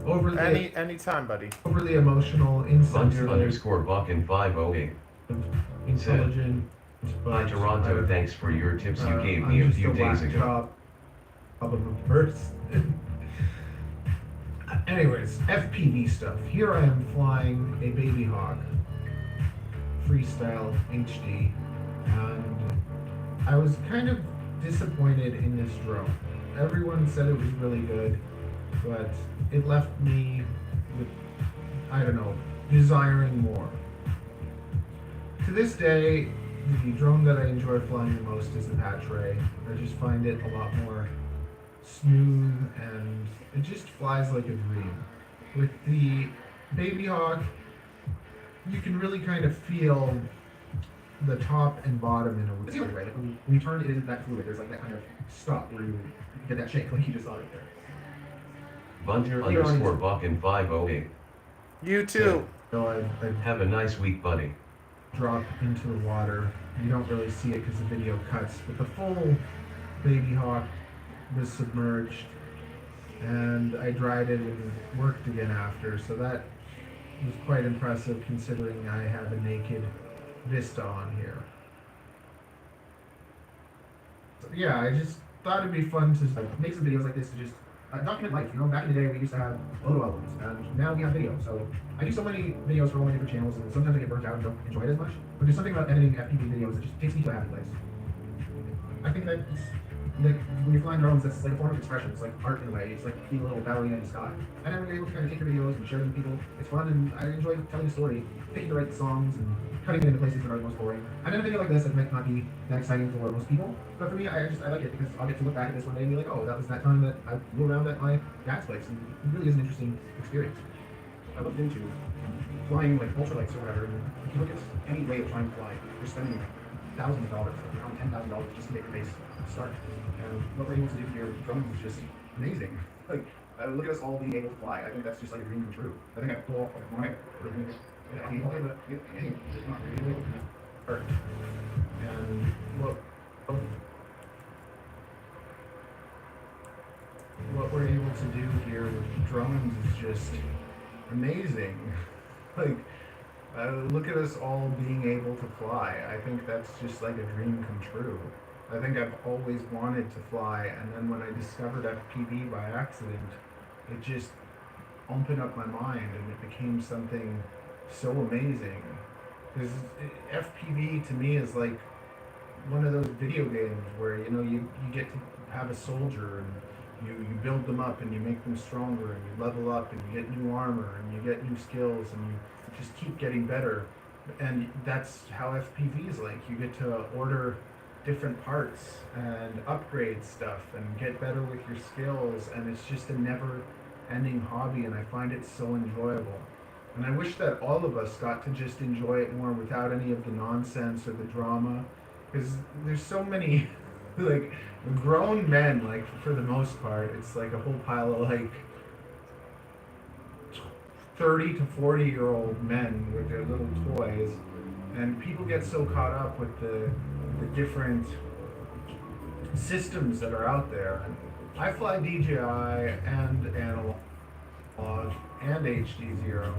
S1: Anytime, buddy.
S14: Overly emotional, insensitive.
S3: Bunter_Buckin508.
S14: Intelligent.
S3: Hi Toronto, thanks for your tips you gave me a few days ago.
S14: Anyways, FPV stuff. Here I am flying a Baby Hawk Freestyle HD, and I was kind of disappointed in this drone. Everyone said it was really good, but it left me with, I don't know, desiring more. To this day, the drone that I enjoy flying the most is the Patch Ray. I just find it a lot more smooth, and it just flies like a dream. With the Baby Hawk, you can really kind of feel the top and bottom in a weird way. When you turn it into that fluid, there's like that kind of stop where you get that shake, like you just saw right there.
S3: Bunter_Buckin508.
S1: You too.
S14: So I
S3: Have a nice week, buddy.
S14: drop into the water, you don't really see it because the video cuts. But the full baby hawk was submerged, and I dried it and worked again after, so that was quite impressive considering I have a naked vista on here. So yeah, I just thought it'd be fun to make some videos like this to just document life. You know, back in the day we used to have photo albums, and now we have video. So I do so many videos for all my different channels, and sometimes I get burnt out and don't enjoy it as much. But there's something about editing FPV videos that just takes me to a happy place. I think that it's like when you're flying drones, that's like a form of expression. It's like art in a way. It's like being a little ballerina in the sky. And I'm able to kind of take your videos and share them with people. It's fun, and I enjoy telling a story, picking the right songs, and cutting it into places that are the most boring. And in a video like this, it might not be that exciting for most people, but for me, I like it because I'll get to look back at this one day and be like, oh, that was that time that I flew around at my dad's place, and it really is an interesting experience. I looked into flying like ultralights or whatever, and if you look at any way of trying to fly, you're spending thousands of dollars, like around $10,000 just to get your base start. And what we're able to do here with drones is just amazing. Like, look at us all being able to fly. I think that's just like a dream come true. I think I pull off like one and what we're able to do here with drones is just amazing. Like, look at us all being able to fly. I think that's just like a dream come true. I think I've always wanted to fly, and then when I discovered FPV by accident, it just opened up my mind, and it became something so amazing. Because FPV to me is like one of those video games where, you know, you get to have a soldier, and you build them up, and you make them stronger, and you level up, and you get new armor, and you get new skills, and you just keep getting better. And that's how FPV is like. You get to order different parts and upgrade stuff and get better with your skills, and it's just a never-ending hobby, and I find it so enjoyable. And I wish that all of us got to just enjoy it more without any of the nonsense or the drama, because there's so many like grown men, like for the most part, it's like a whole pile of like 30 to 40-year-old men with their little toys, and people get so caught up with the different systems that are out there. And I fly DJI and analog and HD0,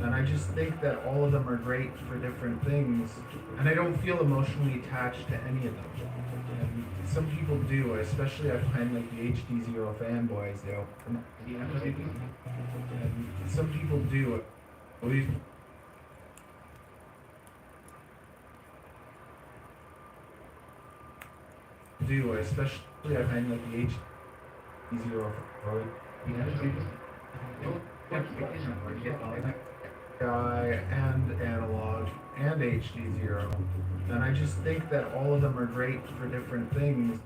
S14: and I just think that all of them are great for different things, and I don't feel emotionally attached to any of them. And some people do, especially I find like the HD0 fanboys do. And some people do. Especially I find like the HD0 and analog and HD0, and I just think that all of them are great for different things.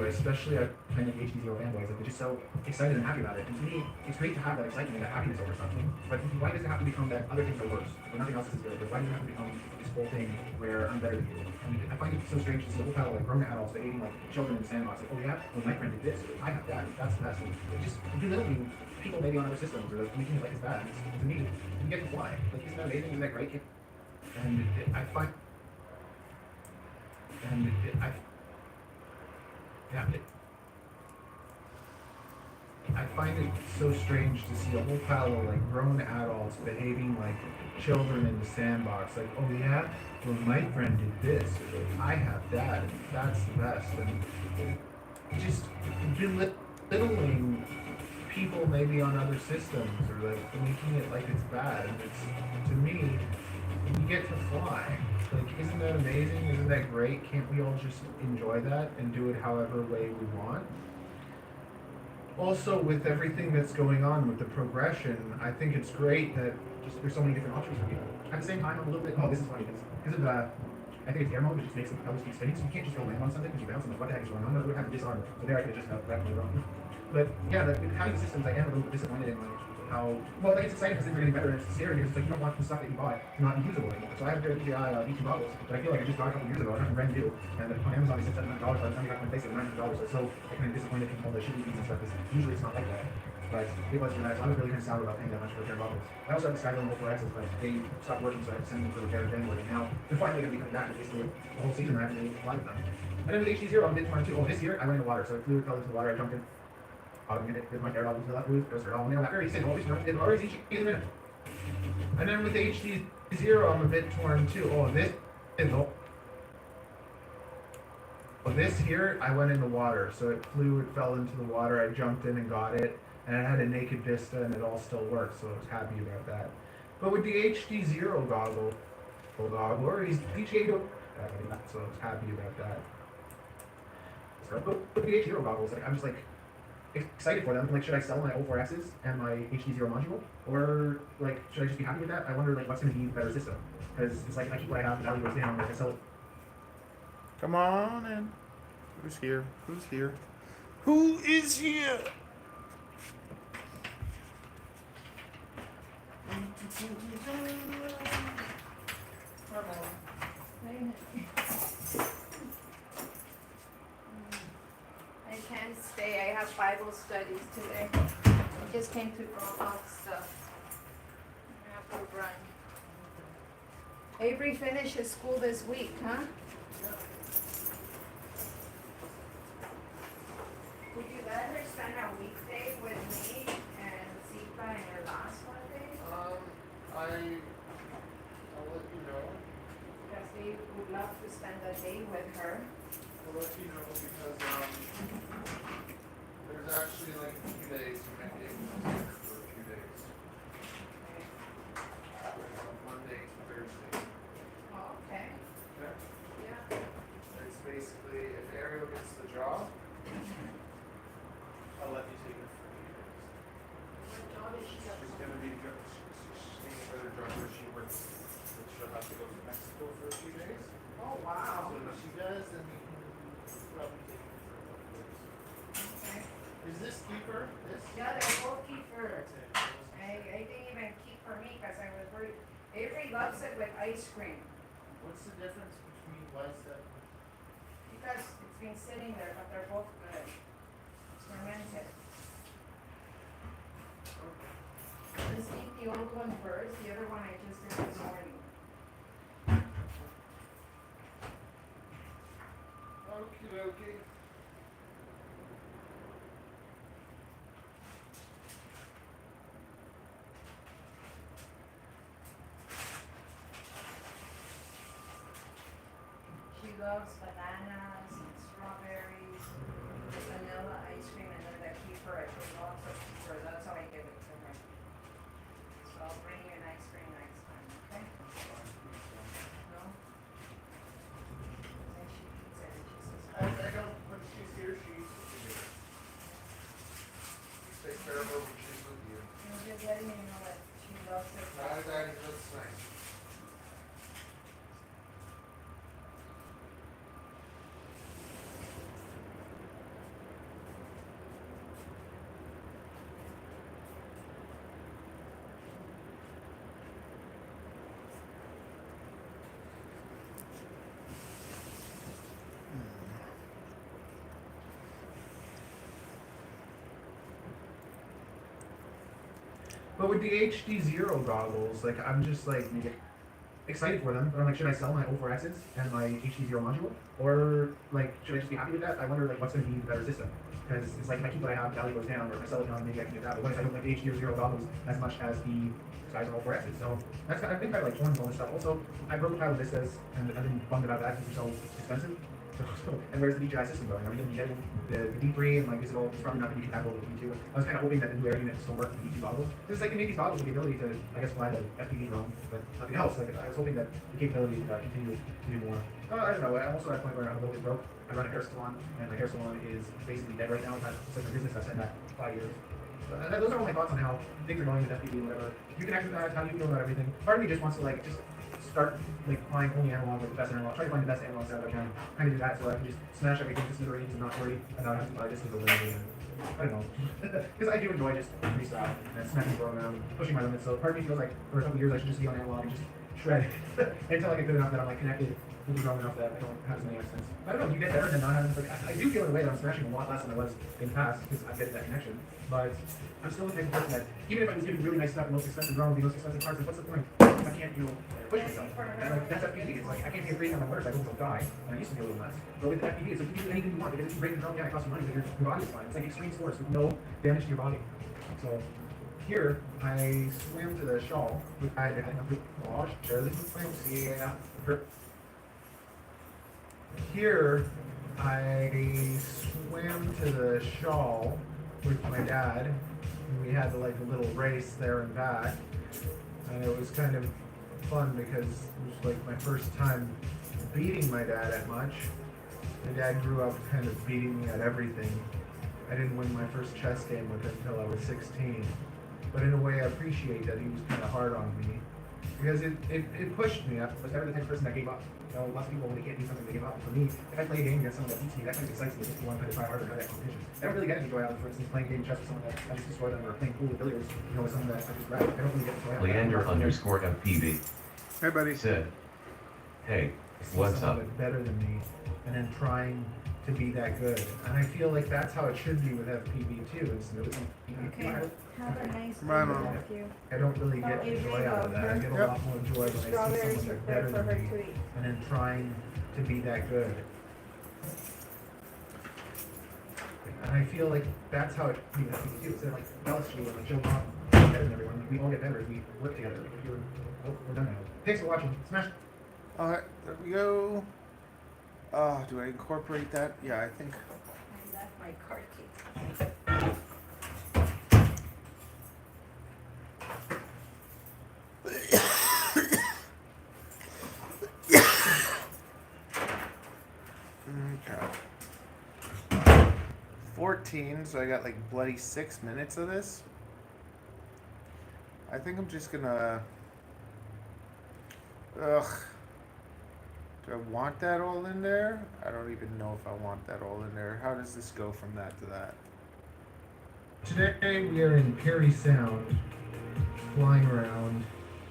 S14: Especially I find like the HD0 fanboys, like they're just so excited and happy about it. And to me, it's great to have that excitement and that happiness over something. But why does it have to become that other things are worse, or nothing else is good? But why does it have to become this whole thing where I'm better than you? And I find it so strange to see a whole pile of like grown adults behaving like children in the sandbox. Like, oh yeah, well my friend did this, I have that, that's the best. And it just belittling people maybe on other systems, or like making it like it's bad. To me, you get to fly. Like, isn't that amazing? Isn't that great? And I find it so strange to see a whole pile of like grown adults behaving like children in the sandbox. Like, oh yeah, well my friend did this, I have that, and that's the best. And just belittling people maybe on other systems, or like making it like it's bad. And it's, to me, we get to fly. Like, isn't that amazing? Isn't that great? Can't we all just enjoy that and do it however way we want? Also, with everything that's going on with the progression, I think it's great that just there's so many different options for people. At the same time, I'm a little bit, oh, this is funny, because of I think it's air mode, which just makes the power speed spinning, so you can't just go land on something because you bounce, and like, what the heck is going on? I would have to disarm. So there I could have just wrapped it around. But yeah, having the systems, I am a little bit disappointed in like how, well, like it's exciting because things are getting better, and it's scary because it's like you don't want the stuff that you bought to not be usable anymore. So I have a pair of DJI V2 goggles, but I feel like I just got a couple years ago, and I'm brand new, and on Amazon they said $700, by the time you got my place at $900, so I kind of disappointed in all the shitty fees and stuff, because usually it's not like that. but it wasn't that. I was really kind of sour about paying that much for repair goggles. I also have the Skyline 4X's, but they stopped working, so I had to send them for repair January. And now they're finally going to be coming back. Basically, the whole season I haven't been able to fly with them. And then with HD0, I'm mid-torn too. Oh, this year I went in the water, so fluid fell into the water. I jumped in, automated it with my air goggles, that fluid, goes all nail that very thing. Always, it always each a minute. And then with the HD0, I'm a bit torn too. Oh, this is oh. Well, this here, I went in the water, so it fell into the water. I jumped in and got it, and it had a naked vista, and it all still worked, so I was happy about that. But with the HD0 goggle, or he's DJ, so I was happy about that. So, but with the HD0 goggles, like I'm just like excited for them. Like, should I sell my O4Xs and my HD0 module, or like should I just be happy with that? I wonder like what's going to be the better system, because it's like I keep what I have, the value goes down. Like I sell it.
S1: Come on in. Who's here? Who's here? Who is here?
S15: I can't stay. I have Bible studies today. I just came to drop off stuff. I have to run. Avery finishes school this week, huh? Would you let her spend a weekday with me and Zika in her last one day?
S14: I'll let you know.
S15: Because they would love to spend a day with her.
S14: I'll let you know because there's actually like a few days you might be able to take her for a few days. Monday to Thursday.
S15: Oh, okay.
S14: Okay?
S15: Yeah.
S14: It's basically if Ariel gets the job, I'll let you take her for a few days.
S15: What job is she up
S14: She's gonna be staying for the job where she works, but she'll have to go to Mexico for a few days.
S15: Oh, wow.
S14: So if she does, then we can probably take her for a couple days.
S15: Okay.
S14: Is this keeper? This?
S15: Yeah, they're both keeper.
S14: That's it.
S15: I didn't even keep for me because I was worried. Avery loves it with ice cream
S14: What's the difference between Lysette and
S15: because it's been sitting there, but they're both good. It's fermented. Just eat the old one first. The other one I just did this morning.
S14: Okie dokie.
S15: She loves bananas and strawberries, vanilla ice cream, and then the kefir. I put lots of kefir. That's how I give it to her. So I'll bring you an ice cream next time, okay? No? And she eats it and she says,
S14: I don't, when she's here, she eats it with you. You take care of her when she's with you.
S15: you're just letting me know that she loves it.
S14: That is just nice.
S8: But with the HD0 goggles, like I'm just like excited for them. But I'm like, should I sell my O4Xs and my HD0 module, or like should I just be happy with that? I wonder like what's going to be the better system, because it's like if I keep what I have, the value goes down, or if I sell it down, maybe I can get that. But what if I don't like the HD0 goggles as much as the size of O4Xs? So that's I think I like torn all this stuff. Also, I broke a pile of vistas, and I've been bummed about that because they're so expensive. And where's the DJI system going? Are we going to be getting the D3 and like is it all? It's probably not going to be compatible with the D2. I was kind of hoping that the new air units still work with the D2 goggles. Just like it made these goggles with the ability to, I guess, fly the FPV drone, but nothing else. Like I was hoping that the capability to continue to do more. I don't know. I'm also at a point where I'm a little bit broke. I run a hair salon, and my hair salon is basically dead right now. It's like a business I've said that 5 years. Those are all my thoughts on how things are going with FPV and whatever. You connect with that, how do you feel about everything? Part of me just wants to like just start like flying only analog, like the best analog. Try to find the best analog sound I can. Kind of do that so I can just smash everything to smithereens and not worry about having to buy distance over everything. I don't know, because I do enjoy just freestyle and smashing going around, pushing my limits. So part of me feels like for a couple of years I should just be on analog and just shred until I get good enough that I'm like connected
S14: really grown enough that I don't have as many accents. I don't know, you get better than not having, like, I do feel in a way that I'm smashing a lot less than I was in the past, because I'm getting that connection, but I'm still the type of person that, even if I was getting really nice stuff, the most expensive drone, the most expensive parts, like, what's the point? I can't, push myself. And like, that's FPV, it's like, I can't be afraid on my motorcycle because I'll die, and I used to be a little nuts. But with FPV, it's like, you can do anything you want, because if you break the drone, yeah, it costs you money, but your body is fine. It's like extreme sports with no damage to your body. So, here, I swam to the shawl, share this with friends, yeah. Here, I swam to the shawl with my dad, and we had like a little race there and back, and it was kind of fun because it was like my first time beating my dad at much. My dad grew up kind of beating me at everything. I didn't win my first chess game with him until I was 16, but in a way I appreciate that he was kind of hard on me, because it pushed me. I was never the type of person that gave up. Lots of people, when they can't do something, they give up. For me, if I play a game against someone that beats me, that kind of excites me. Just to want to try harder and have that competition. I don't really get any joy out of, for instance, playing game chess with someone that I just destroy them, or playing pool with billiards, with someone that I just grab. I don't really get joy out of that.
S3: Leander_FPV
S1: Hey, buddy.
S3: said, hey,
S14: See
S3: what's
S14: someone
S3: up?
S14: that's better than me, and then trying to be that good. And I feel like that's how it should be with FPV too.
S15: Okay. Have a nice day.
S1: Bye, Mom.
S15: Thank you.
S14: I don't really get
S15: Oh, you
S14: joy
S15: may
S14: out
S15: go.
S14: of that. I get a
S1: Yep.
S14: lot more joy when I see
S15: Strawberries
S14: someone
S15: are
S14: that's better
S15: good for
S14: than
S15: her
S14: me,
S15: to eat.
S14: and then trying to be that good. And I feel like that's how it should be with FPV too. Instead of like jealously and like showing off better than everyone, we all get better as we work together. We're done now. Thanks for watching. Smash.
S1: Alright, there we go. Do I incorporate that? Yeah, I think.
S15: I left my card key.
S1: Okay. 14, so I got like bloody 6 minutes of this. I think I'm just gonna. Ugh. Do I want that all in there? I don't even know if I want that all in there. How does this go from that to that?
S14: Today we are in Perry Sound, flying around.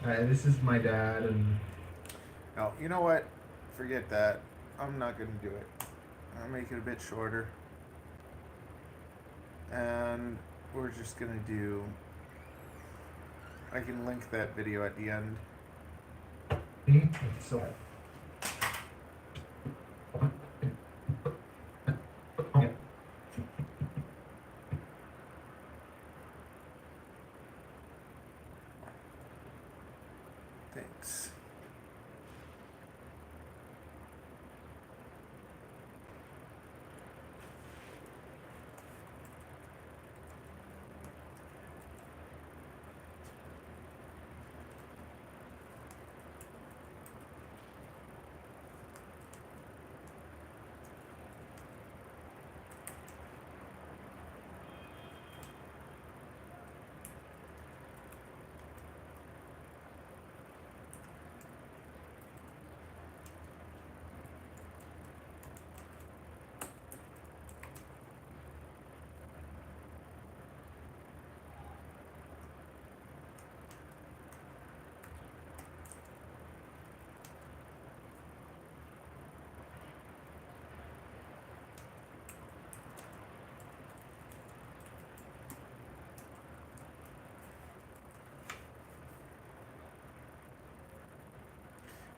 S14: This is my dad, and
S1: No, you know what? Forget that. I'm not gonna do it. I'll make it a bit shorter. And we're just gonna do. I can link that video at the end.
S14: so.
S1: Thanks.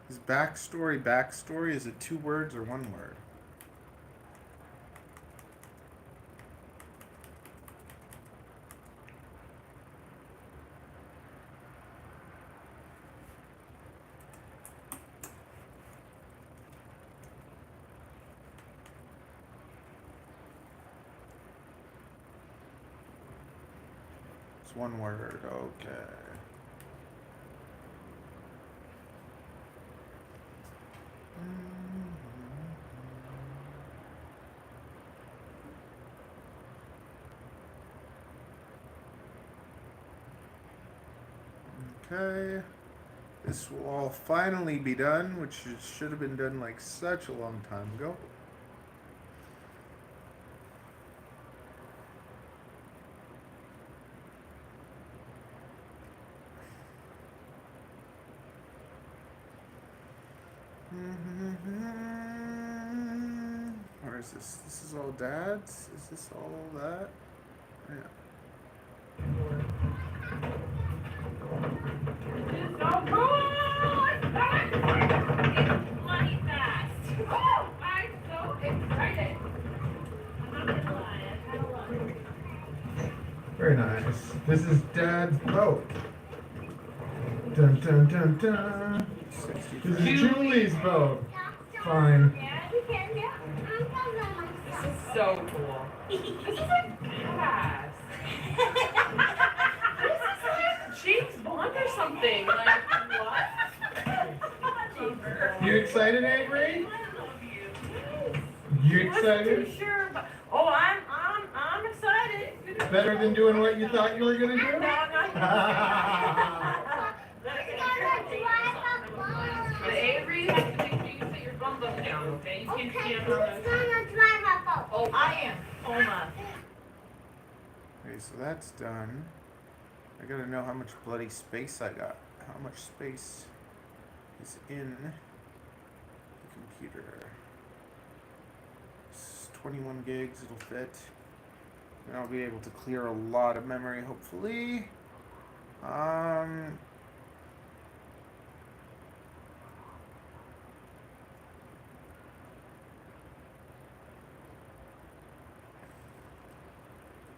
S1: Is backstory, is it 2 words or 1 word? It's 1 word, okay. Okay, this will all finally be done, which should have been done like such a long time ago. Where is this? This is all Dad's? Is this all that? Yeah.
S9: It's so cool! It's bloody fast! Oh, I'm so excited! I'm not gonna lie, I've had a lot.
S14: Very nice. This is Dad's boat. Dun dun dun dun. This is Julie's boat. Fine.
S9: Yeah, you can, yeah. This is so cool. This is like class. This is like James Bond or something. Like, what?
S14: You excited, Avery? You
S9: I wasn't
S14: excited?
S9: too sure, but I'm excited.
S14: Better than doing what you thought you were gonna do?
S9: No, The Avery, you have to make sure you set your bum bum down, okay? You can't stand on the... Oh, I am. Oma.
S1: Okay, so that's done. I gotta know how much bloody space I got. How much space is in the computer. It's 21 gigs, it'll fit. And I'll be able to clear a lot of memory, hopefully.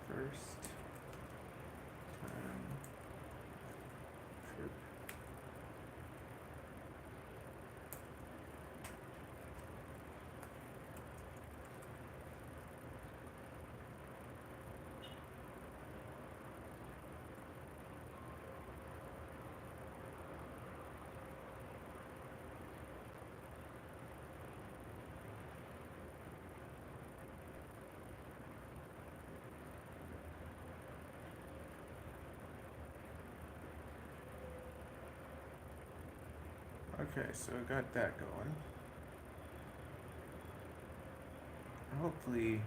S1: First time trip. Okay, so I got that going. Hopefully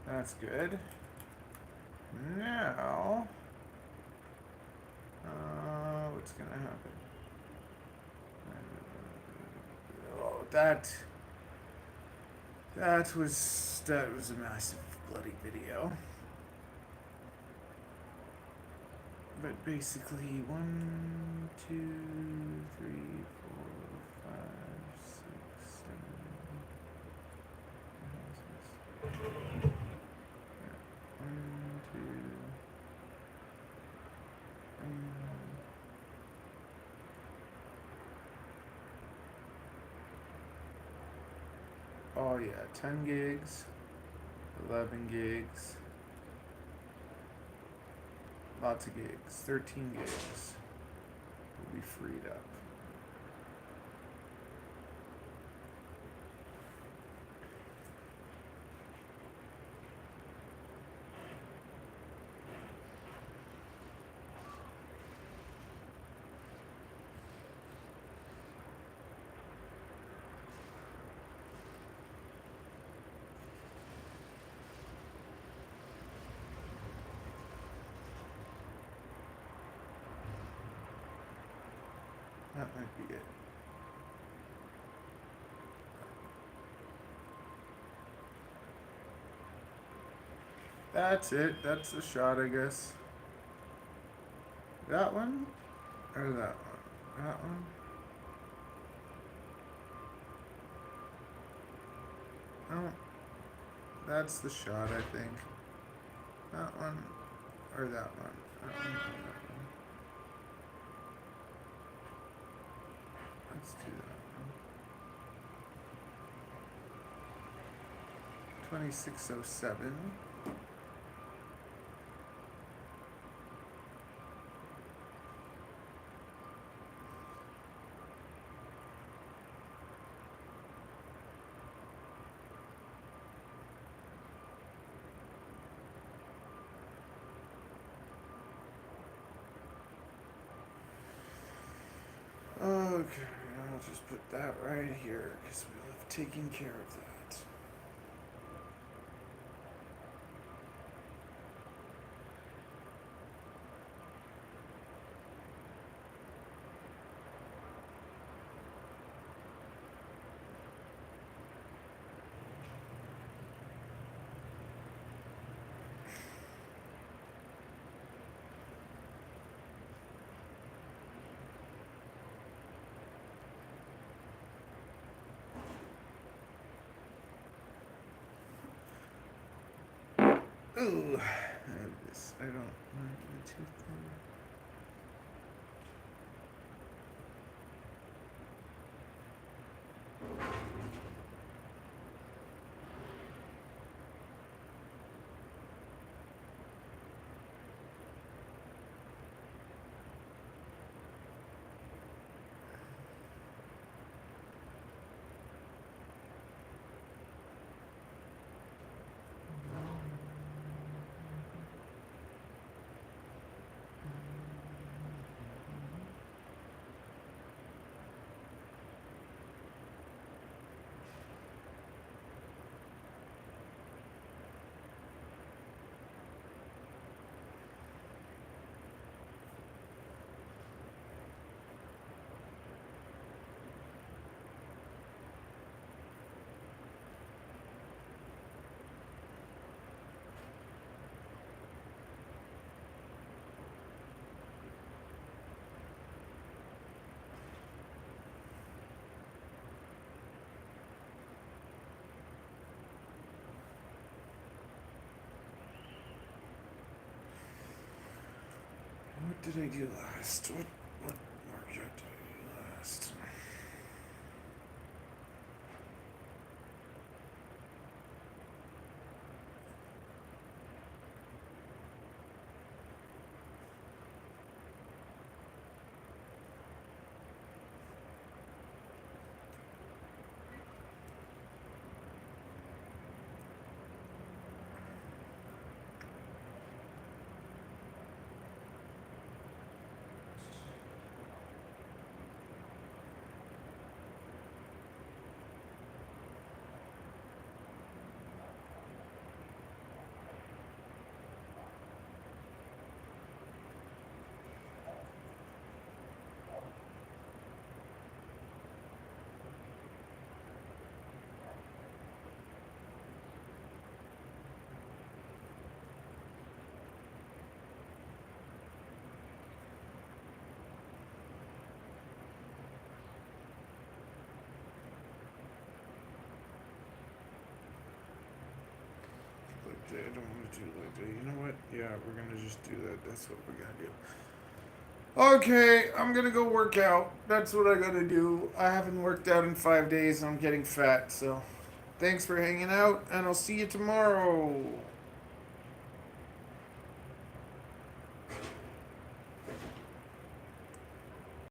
S1: that's good. Now, what's gonna happen? Oh, that was a massive bloody video. But basically, 1, 2, 3, 4, 5, 6, 7. Yeah. 1, 2, 3. Oh yeah, 10 gigs, 11 gigs. Lots of gigs, 13 gigs will be freed up. That might be it. That's it. That's the shot, I guess. That one? Or that one? That one? Oh. That's the shot, I think. That one. Or that one. That one. That one. Let's do that one. 2607. Okay, I'll just put that right here because we'll have taken care of that. Ooh, I have this. I don't want my tooth there. What did I do last? What market did I do last? I don't want to do like that. You know what? Yeah, we're gonna just do that. That's what we're gonna do. Okay, I'm gonna go work out. That's what I gotta do. I haven't worked out in 5 days and I'm getting fat, so thanks for hanging out and I'll see you tomorrow.